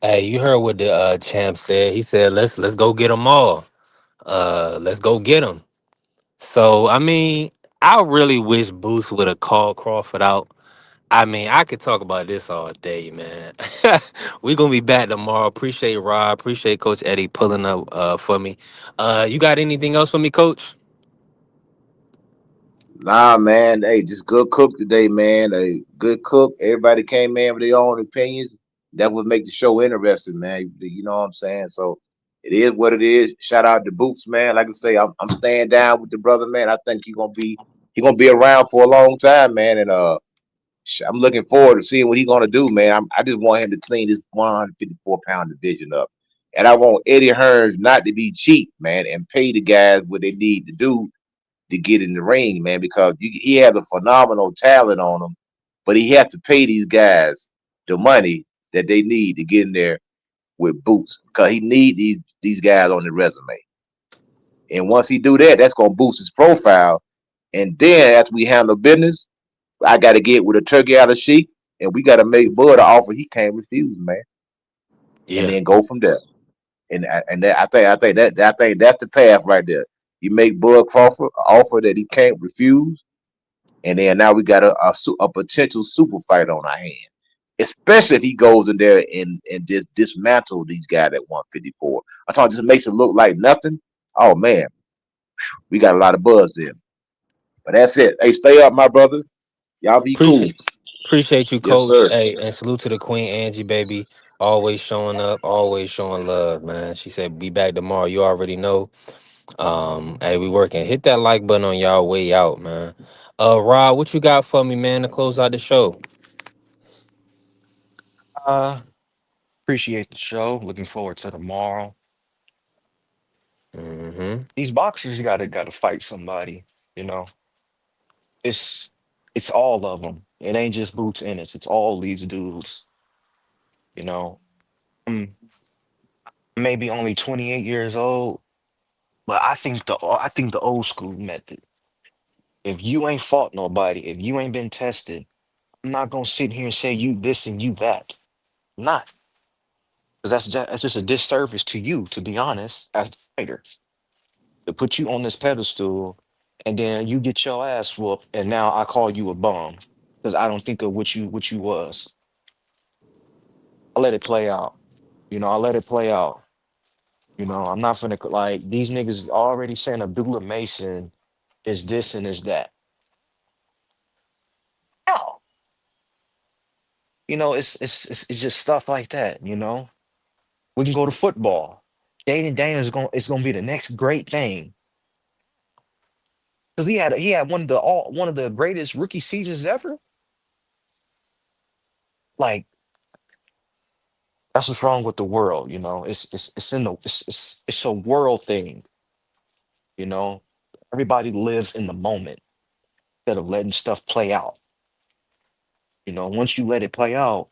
S4: Hey, you heard what the champ said. He said, let's go get them all. Let's go get them. So I mean, I really wish Boost would have called Crawford out. I mean, I could talk about this all day, man. We gonna be back tomorrow. Appreciate Rob. Appreciate Coach Eddie pulling up for me. You got anything else for me, Coach?
S7: Nah, man. Hey, just good cook today, man. A good cook. Everybody came in with their own opinions. That would make the show interesting, man. You know what I'm saying? So it is what it is. Shout out to Boots, man. Like I say, I'm staying down with the brother, man. I think he gonna be around for a long time, man. And I'm looking forward to seeing what he's gonna do, man. I just want him to clean this 154-pound division up, and I want Eddie Hearns not to be cheap, man, and pay the guys what they need to do to get in the ring, man, because he has a phenomenal talent on him, but he has to pay these guys the money that they need to get in there with boots, because he need these guys on the resume. And once he do that, that's gonna boost his profile. And then after we handle business, I got to get with a turkey out of sheep, and we got to make Bud an offer he can't refuse, man, and
S4: Yeah.
S7: then go from there. And that, I think that's the path right there. You make Bud Crawford an offer that he can't refuse, and then now we got a potential super fight on our hand. Especially if he goes in there and just dismantle these guys at 154. I thought just makes it look like nothing. Oh man, we got a lot of buzz there. But that's it. Hey, stay up, my brother. Y'all be cool.
S4: Appreciate you,
S7: Yes,
S4: Coach.
S7: sir.
S4: Hey, and salute to the Queen Angie, baby. Always showing up, always showing love, man. She said, "Be back tomorrow." You already know. Hey, we working. Hit that like button on y'all way out, man. Rod, what you got for me, man, to close out the show?
S15: Uh, appreciate the show. Looking forward to tomorrow.
S4: Mm-hmm.
S15: These boxers gotta fight somebody. You know, it's it's all of them. It ain't just Boots Ennis. It's all these dudes. You know, I'm maybe only 28 years old, but I think the old school method. If you ain't fought nobody, if you ain't been tested, I'm not gonna sit here and say you this and you that. I'm not, because that's just a disservice to you, to be honest, as the fighter, to put you on this pedestal, and then you get your ass whooped, and now I call you a bum because I don't think of what you was. I let it play out. I let it play out. I'm not finna like these niggas already saying Abdullah Mason is this and is that. Hell, it's just stuff like that. We can go to football. Jaden Daniels is gonna be the next great thing because he had one of the greatest rookie seasons ever. Like that's what's wrong with the world. It's in the it's a world thing. You know, Everybody lives in the moment instead of letting stuff play out. Once you let it play out,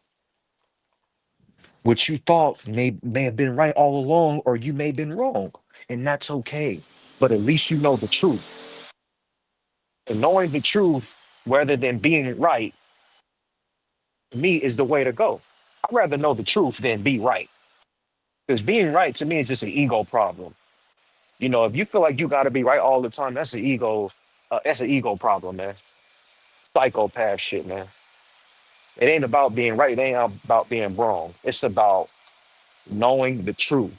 S15: what you thought may have been right all along, or you may have been wrong, and that's okay. But at least you know the truth. And knowing the truth, rather than being right, to me is the way to go. I'd rather know the truth than be right. Because being right to me is just an ego problem. If you feel like you got to be right all the time, that's an ego. That's an ego problem, man. Psychopath shit, man. It ain't about being right. It ain't about being wrong. It's about knowing the truth.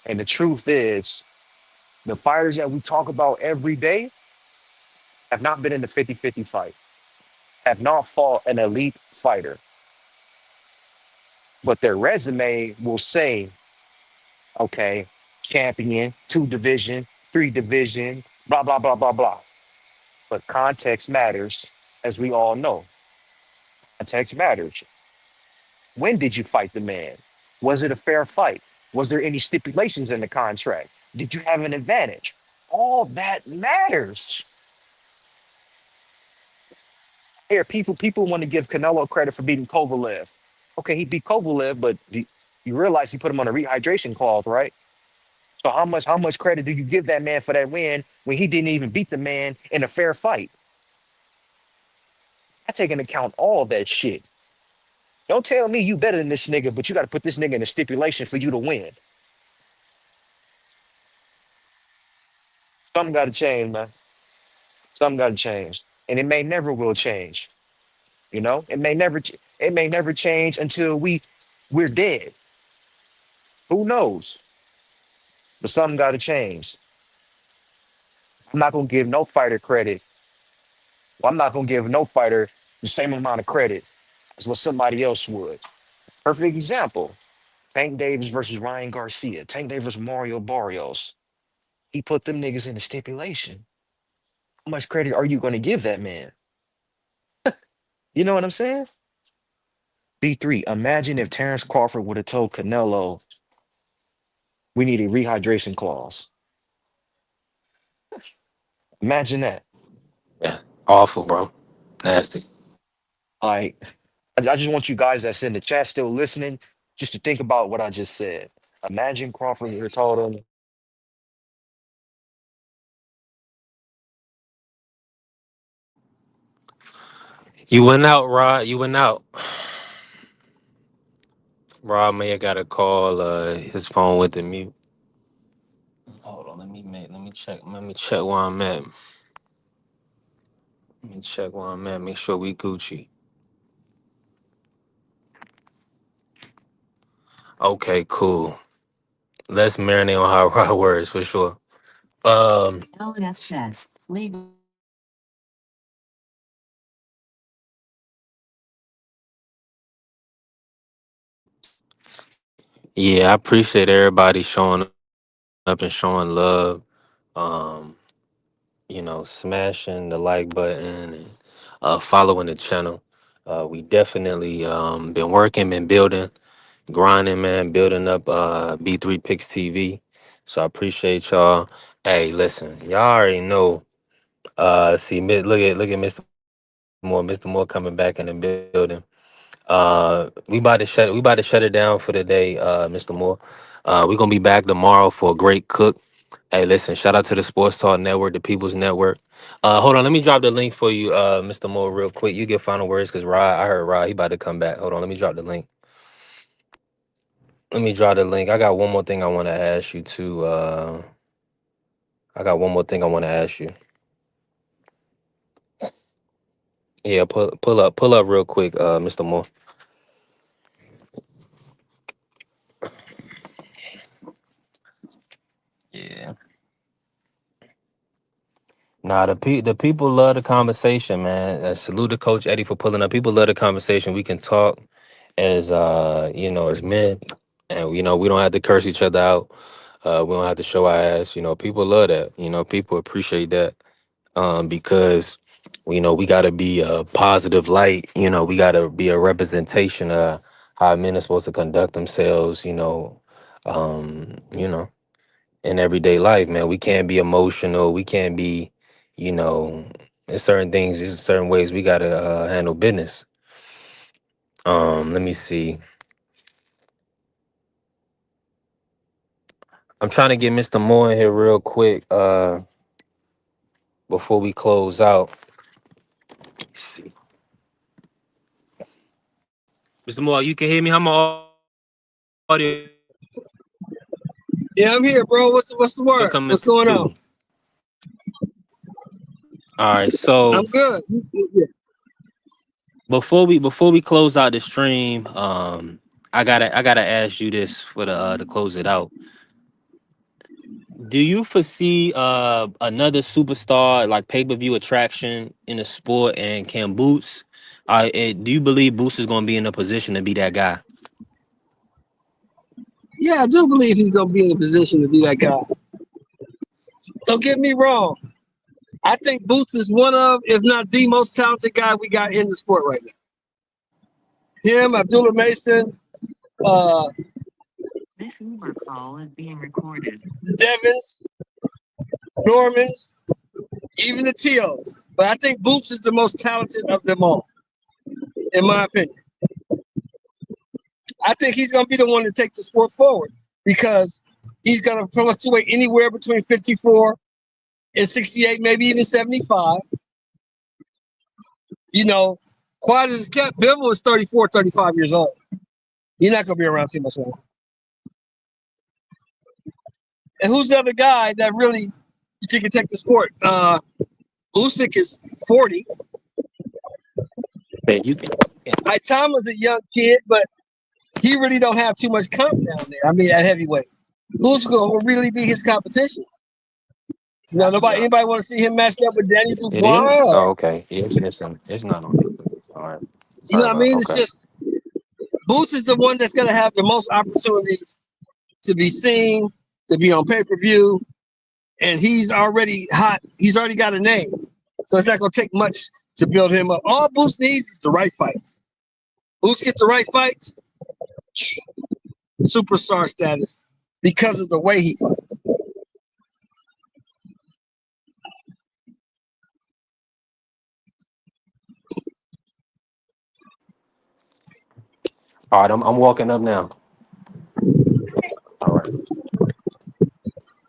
S15: And the truth is, the fighters that we talk about every day have not been in the 50-50 fight, have not fought an elite fighter, but their resume will say, okay, champion, 2 division, 3 division, blah, blah, blah, blah, blah. But context matters, as we all know. Context matters. When did you fight the man? Was it a fair fight? Was there any stipulations in the contract? Did you have an advantage? All that matters. Here, people want to give Canelo credit for beating Kovalev. Okay, he beat Kovalev, but you realize he put him on a rehydration clause, right? So how much credit do you give that man for that win when he didn't even beat the man in a fair fight? I take into account all that shit. Don't tell me you better than this nigga, but you got to put this nigga in a stipulation for you to win. Something got to change, man. Something got to change, and it may never will change. It may never change until we're dead. Who knows? But something got to change. I'm not gonna give no fighter credit. Well, I'm not gonna give no fighter the same amount of credit as what somebody else would. Perfect example: Tank Davis versus Ryan Garcia. Tank Davis versus Mario Barrios. He put them niggas in the stipulation. How much credit are you gonna give that man? You know what I'm saying? B3, imagine if Terrence Crawford would have told Canelo, we need a rehydration clause. Imagine that.
S4: Yeah, awful, bro. Nasty.
S15: Like, I just want you guys that's in the chat still listening, just to think about what I just said. Imagine Crawford would have told him,
S4: You went out, Rod. You went out. Rod may have got a call. His phone with the mute. Hold on. Let me check. Let me check where I'm at. Let me check where I'm at. Make sure we Gucci. Okay, cool. Let's marinate on how Rod words for sure. LNS legal. Yeah, I appreciate everybody showing up and showing love. Um, smashing the like button and following the channel. We definitely been working, been building, grinding, man, building up B3 Picks TV. So I appreciate y'all. Hey, listen, y'all already know. Look at Mr. Moore. Mr. Moore coming back in the building. We about to shut it down for the day, Mr. Moore. We're gonna be back tomorrow for a great cook. Hey, listen, shout out to the Sports Talk Network, the People's Network. Hold on, let me drop the link for you, Mr. Moore, real quick. You get final words because I heard Rod, he about to come back. Hold on, let me drop the link. Let me drop the link. I got one more thing I want to ask you too. I got one more thing I want to ask you. Yeah, pull up real quick, Mr. Moore. Yeah. Nah, the people love the conversation, man. Salute to Coach Eddie for pulling up. People love the conversation. We can talk as as men, and we don't have to curse each other out. We don't have to show our ass. People love that. People appreciate that. Because we got to be a positive light. We got to be a representation of how men are supposed to conduct themselves. In everyday life, man. We can't be emotional. We can't be, you know, there's certain things, there's certain ways we gotta handle business. Let me see. I'm trying to get Mr. Moore in here real quick before we close out. Let's see. Mr. Moore, you can hear me? How my audio
S6: Yeah, I'm here, bro. What's the word?
S4: coming
S6: What's going on?
S4: through? All right, so
S6: I'm good.
S4: before we close out the stream, I gotta ask you this for the to close it out. Do you foresee another superstar like pay-per-view attraction in the sport, and can Boots do you believe Boots is gonna be in a position to be that guy?
S6: Yeah, I do believe he's gonna be in a position to be that guy. Don't get me wrong. I think Boots is one of, if not the most talented guy we got in the sport right now. Him, Abdullah Mason, uh,
S4: This Uber call is being recorded.
S6: the Devins, Normans, even the Teals. But I think Boots is the most talented of them all, in my opinion. I think he's going to be the one to take the sport forward because he's going to fluctuate anywhere between 54 and 68, maybe even 75. Quiet as it's kept, Bivol is 34, 35 years old. He's not going to be around too much longer. And who's the other guy that really you think can take the sport? Usyk is 40.
S4: Man, you can.
S6: Itama's a young kid, but he really don't have too much comp down there. I mean, at heavyweight. Who's going to really be his competition?
S4: Yeah,
S6: Anybody want to see him matched up with Daniel
S4: it is.
S6: Dubois?
S4: Oh,
S6: Or,
S4: okay. It's not on here. All right.
S6: you know
S4: Sorry
S6: what I
S4: about.
S6: mean? It's
S4: Okay.
S6: just Boots is the one that's going to have the most opportunities to be seen, to be on pay-per-view, and he's already hot. He's already got a name. So it's not going to take much to build him up. All Boots needs is the right fights. Boots get the right fights, superstar status because of the way he fights.
S4: All right, I'm walking up now. All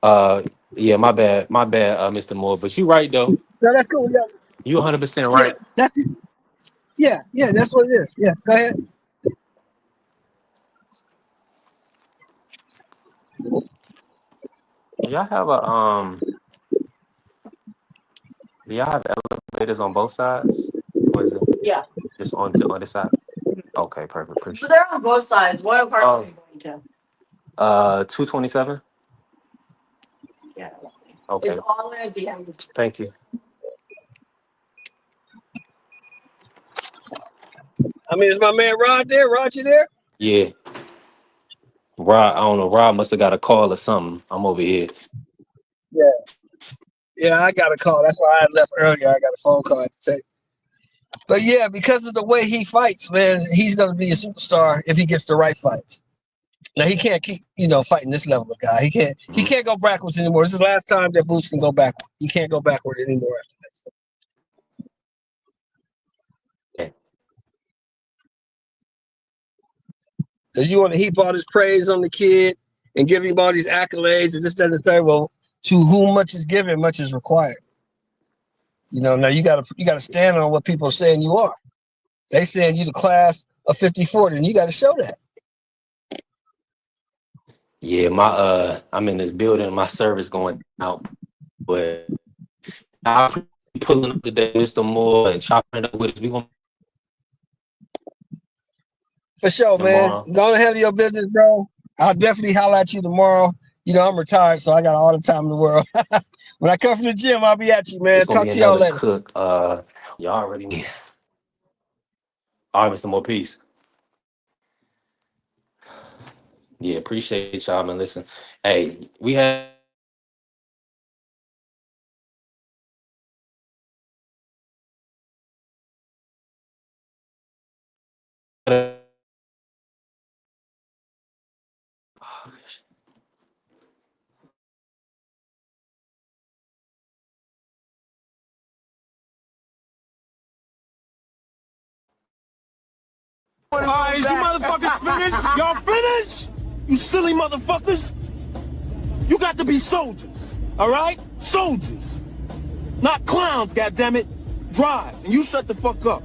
S4: right. Yeah, my bad, Mr. Moore. But you right though.
S6: No, that's cool. Yeah,
S4: You 100%
S6: yeah,
S4: right.
S6: that's it. Yeah, that's what it is. Yeah, go ahead.
S4: Do y'all have do y'all have elevators on both sides, or is it just on this side? Okay, perfect. Appreciate. So they're on both sides. What apartment are you going to? 227. Okay. It's all the way at the end. Thank you.
S6: I mean, is my man Rod there? Rod, you there?
S4: Yeah, Rob. I don't know. Rob must have got a call or something. I'm over here.
S6: Yeah. Yeah, I got a call. That's why I left earlier. I got a phone call to take. But yeah, because of the way he fights, man, he's gonna be a superstar if he gets the right fights. Now he can't keep, fighting this level of guy. He can't go backwards anymore. This is the last time that Boots can go backward. He can't go backward anymore after this. Because you want to heap all this praise on the kid and give him all these accolades and this, that, and the third. Well, to whom much is given, much is required. Now you gotta stand on what people are saying you are. They saying you the class of '54, then you got to show that.
S4: Yeah, I'm in this building. My service going out, but I'm pulling up today, Mr. Moore, and chopping it up with us. We gonna
S6: For sure, man.
S4: tomorrow.
S6: Go on and handle your business, bro. I'll definitely holler at you tomorrow. I'm retired, so I got all the time in the world. When I come from the gym, I'll be at you,
S4: It's
S6: man.
S4: gonna
S6: Talk
S4: be
S6: to y'all
S4: another
S6: later.
S4: cook. Y'all already know. All right, Mr. Moore, peace. Yeah, appreciate y'all, man. Listen, hey, we had.
S17: All right, is you motherfuckers finished? Y'all finished? You silly motherfuckers. You got to be soldiers, all right? Soldiers. Not clowns, goddammit. Drive, and you shut the fuck up.